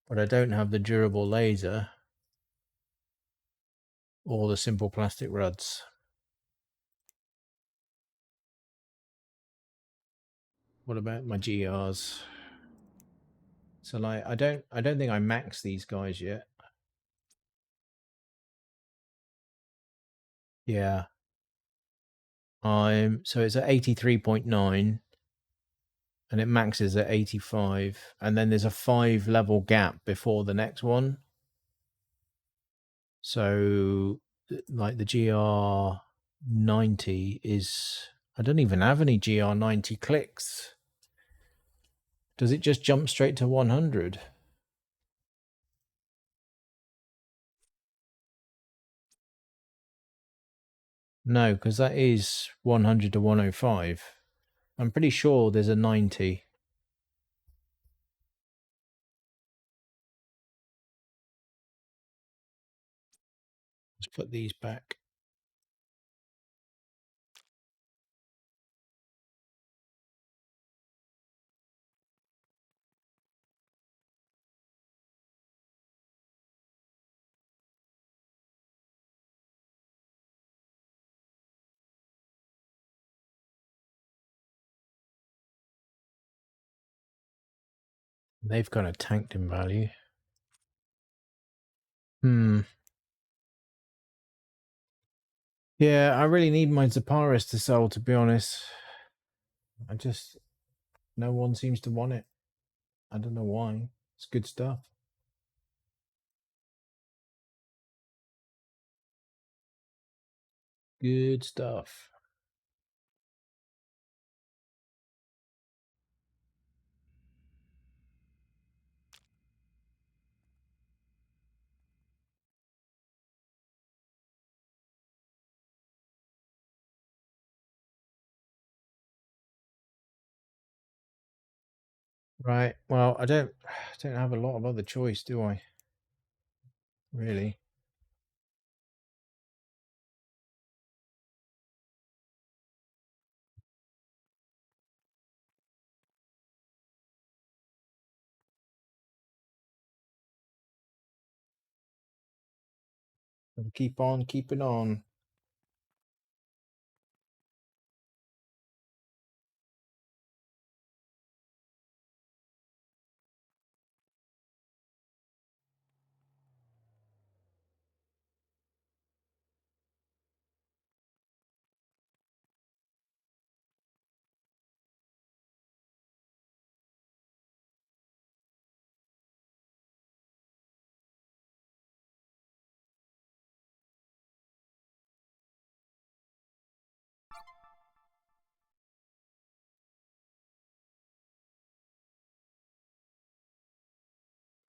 but I don't have the durable laser or the simple plastic rods. What about my GRs? So, like, I don't think I maxed these guys yet. Yeah. So it's at 83.9 and it maxes at 85, and then there's a 5 level gap before the next one. So, like, the GR90 is, I don't even have any GR90 clicks. Does it just jump straight to 100? No, because that is 100 to 105. I'm pretty sure there's a 90. Let's put these back. They've kind of tanked in value. Yeah, I really need my Zaparis to sell, to be honest. No one seems to want it. I don't know why. It's good stuff. Good stuff. Right. Well, I don't have a lot of other choice, do I? Really? I'll keep on keeping on.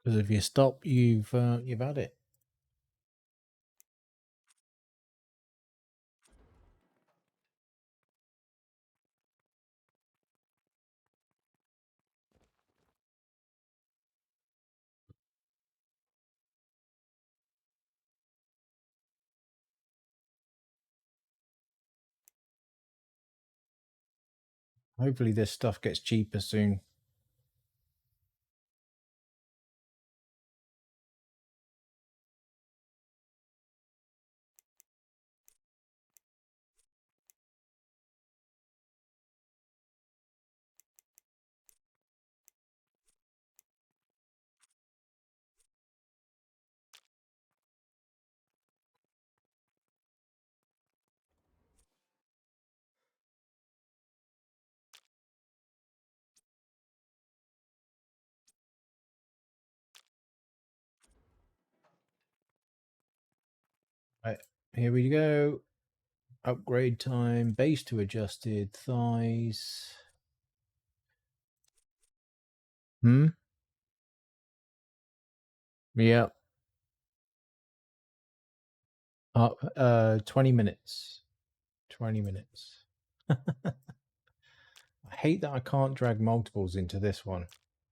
Because if you stop, you've had it. Hopefully this stuff gets cheaper soon. Right, here we go. Upgrade time, base to adjusted, thighs. Yep. 20 minutes. 20 minutes. I hate that I can't drag multiples into this one.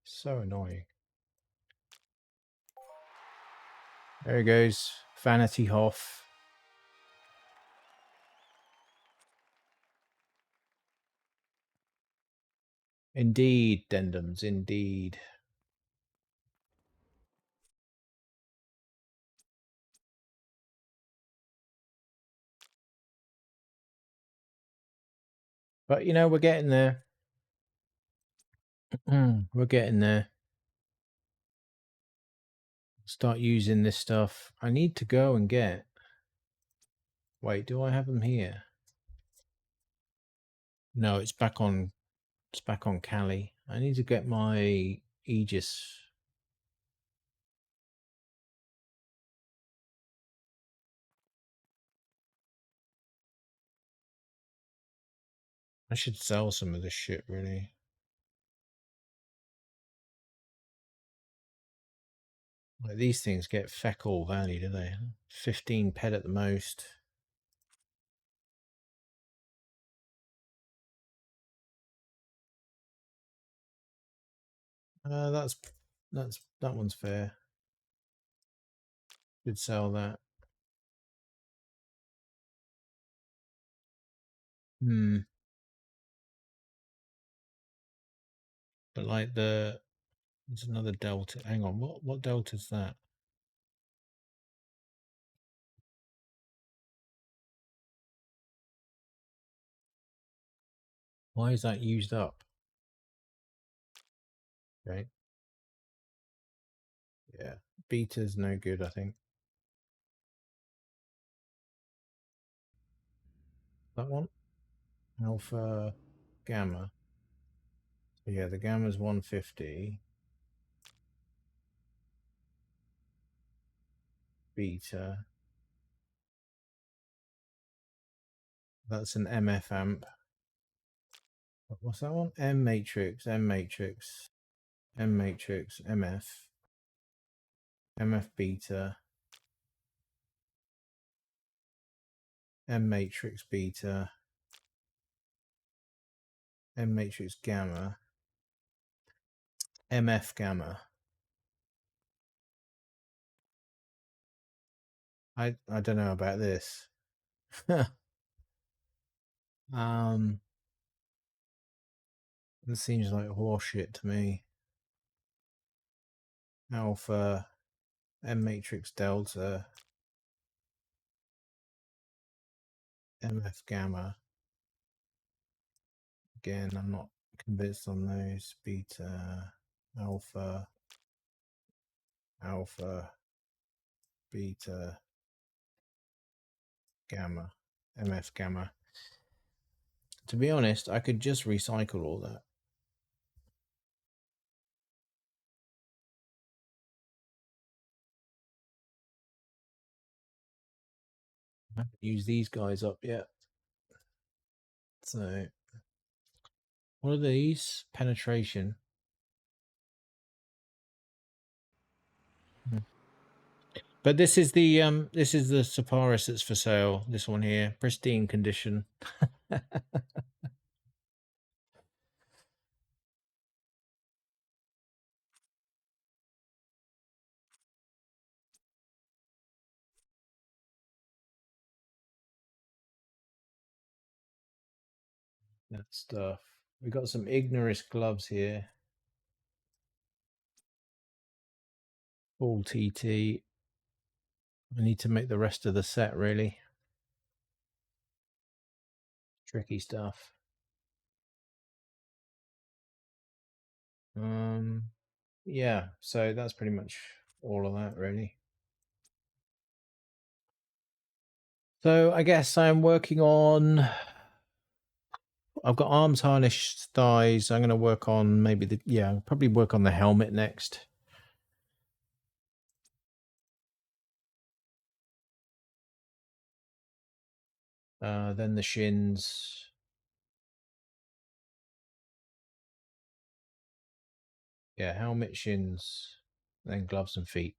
So annoying. There he goes. Vanity Hoff. Indeed, Dendums, indeed. But you know, we're getting there. We're getting there. Start using this stuff. I need to go and get. Wait, do I have them here? No, it's back on. It's back on Cali. I need to get my Aegis. I should sell some of this shit, really. Like, these things get feck all value, do they? 15 pet at the most. That one's fair. Should sell that. But like there's another delta. Hang on, what delta's that? Why is that used up? Okay. Yeah, beta's no good, I think. That one? Alpha, gamma. So yeah, the gamma's 150. Beta. That's an MF amp. What's that one? M matrix, M matrix, M matrix, MF, MF beta, M matrix beta, M matrix gamma, MF gamma. I don't know about this. It seems like horseshit to me. Alpha, M matrix delta, MF gamma. Again, I'm not convinced on those. Beta, alpha, alpha, beta, gamma, MF gamma. To be honest, I could just recycle all that. I haven't used these guys up yet. So, what are these? Penetration. But this is the Separis that's for sale. This one here, pristine condition. That stuff. We got some Ignorous gloves here. All TT. I need to make the rest of the set really. Tricky stuff. Yeah, so that's pretty much all of that really. So I guess I'm working on, I've got arms, harness, thighs. I'm going to work on maybe probably work on the helmet next. Then the shins. Yeah, helmet, shins, then gloves and feet.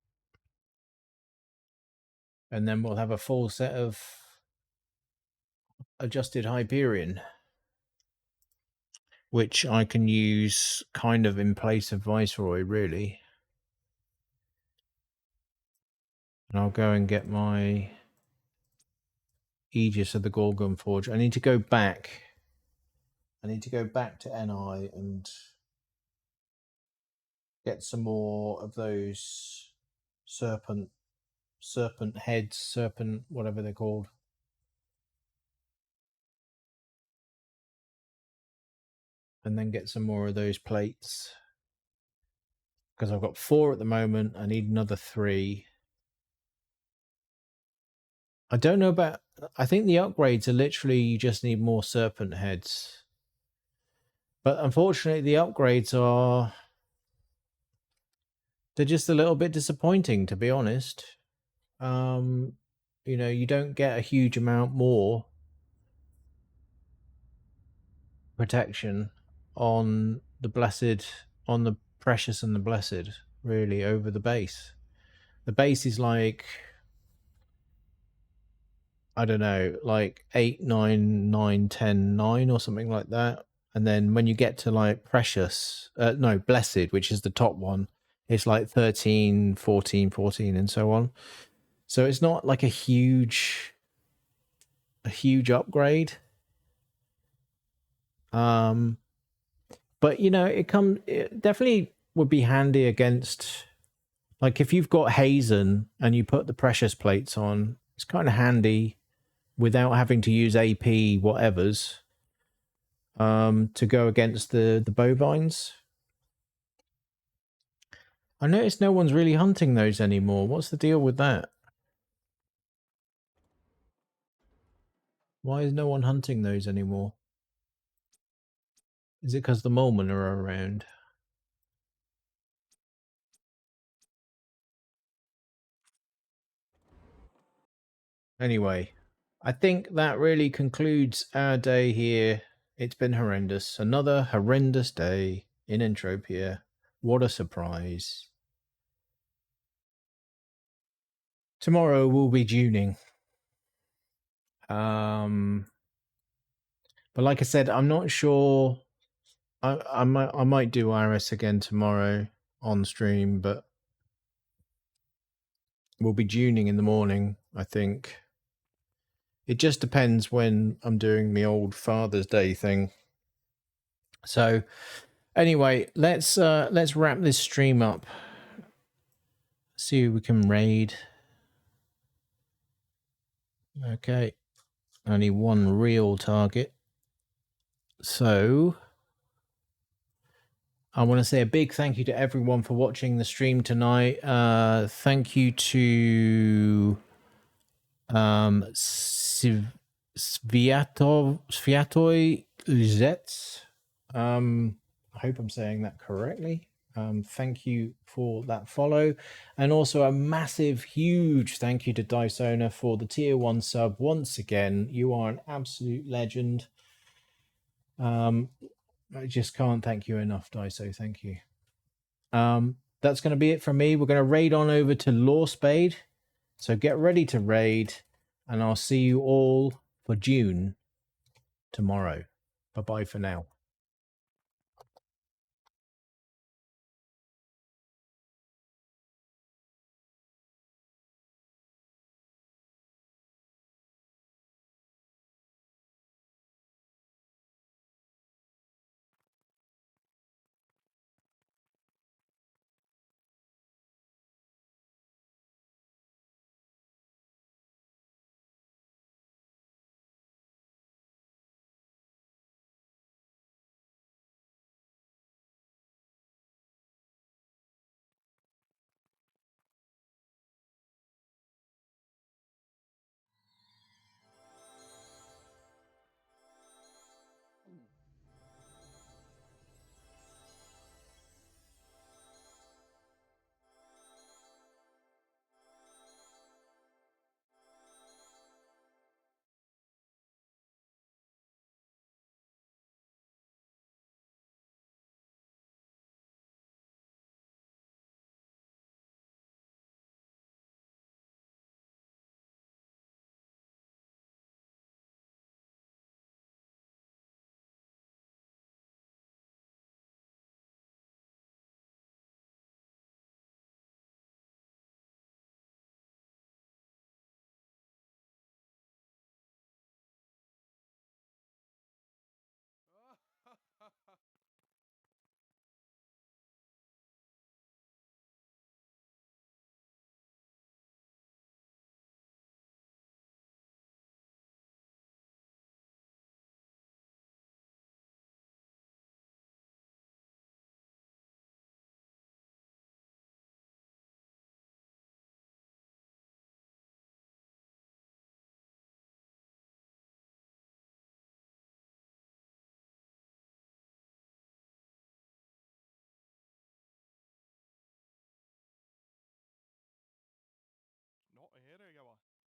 And then we'll have a full set of adjusted Hyperion, which I can use kind of in place of Viceroy, really. And I'll go and get my Aegis of the Gorgon Forge. I need to go back. I need to go back to NI and get some more of those serpent heads, whatever they're called. And then get some more of those plates. Because I've got 4 at the moment. I need another 3. I don't know about... I think the upgrades are literally you just need more serpent heads. But unfortunately, the upgrades are... They're just a little bit disappointing, to be honest. You know, you don't get a huge amount more protection on the blessed, on the precious and the blessed, really, over the base. The base is like, I don't know, like 8, 9, 9, 10, 9 or something like that. And then when you get to like precious, no, blessed, which is the top one, it's like 13, 14, 14 and so on. So it's not like a huge upgrade. But you know, it definitely would be handy against, like, if you've got Hazen and you put the precious plates on, it's kind of handy without having to use AP whatevers to go against the bovines. I noticed no one's really hunting those anymore. What's the deal with that? Why is no one hunting those anymore? Is it because the molemen are around? Anyway, I think that really concludes our day here. It's been horrendous. Another horrendous day in Entropia. What a surprise. Tomorrow we'll be tuning. But like I said, I'm not sure. I might do ARIS again tomorrow on stream, but we'll be tuning in the morning, I think. It just depends when I'm doing my old Father's Day thing. So anyway, let's wrap this stream up. See who we can raid. Okay. Only one real target. So I want to say a big thank you to everyone for watching the stream tonight. Thank you to Sviatoy Lizets. I hope I'm saying that correctly. Thank you for that follow. And also a massive, huge thank you to Dysona for the tier 1 sub. Once again, you are an absolute legend. I just can't thank you enough, Dyso. Thank you. That's going to be it from me. We're going to raid on over to Law Spade. So get ready to raid. And I'll see you all for June tomorrow. Bye-bye for now.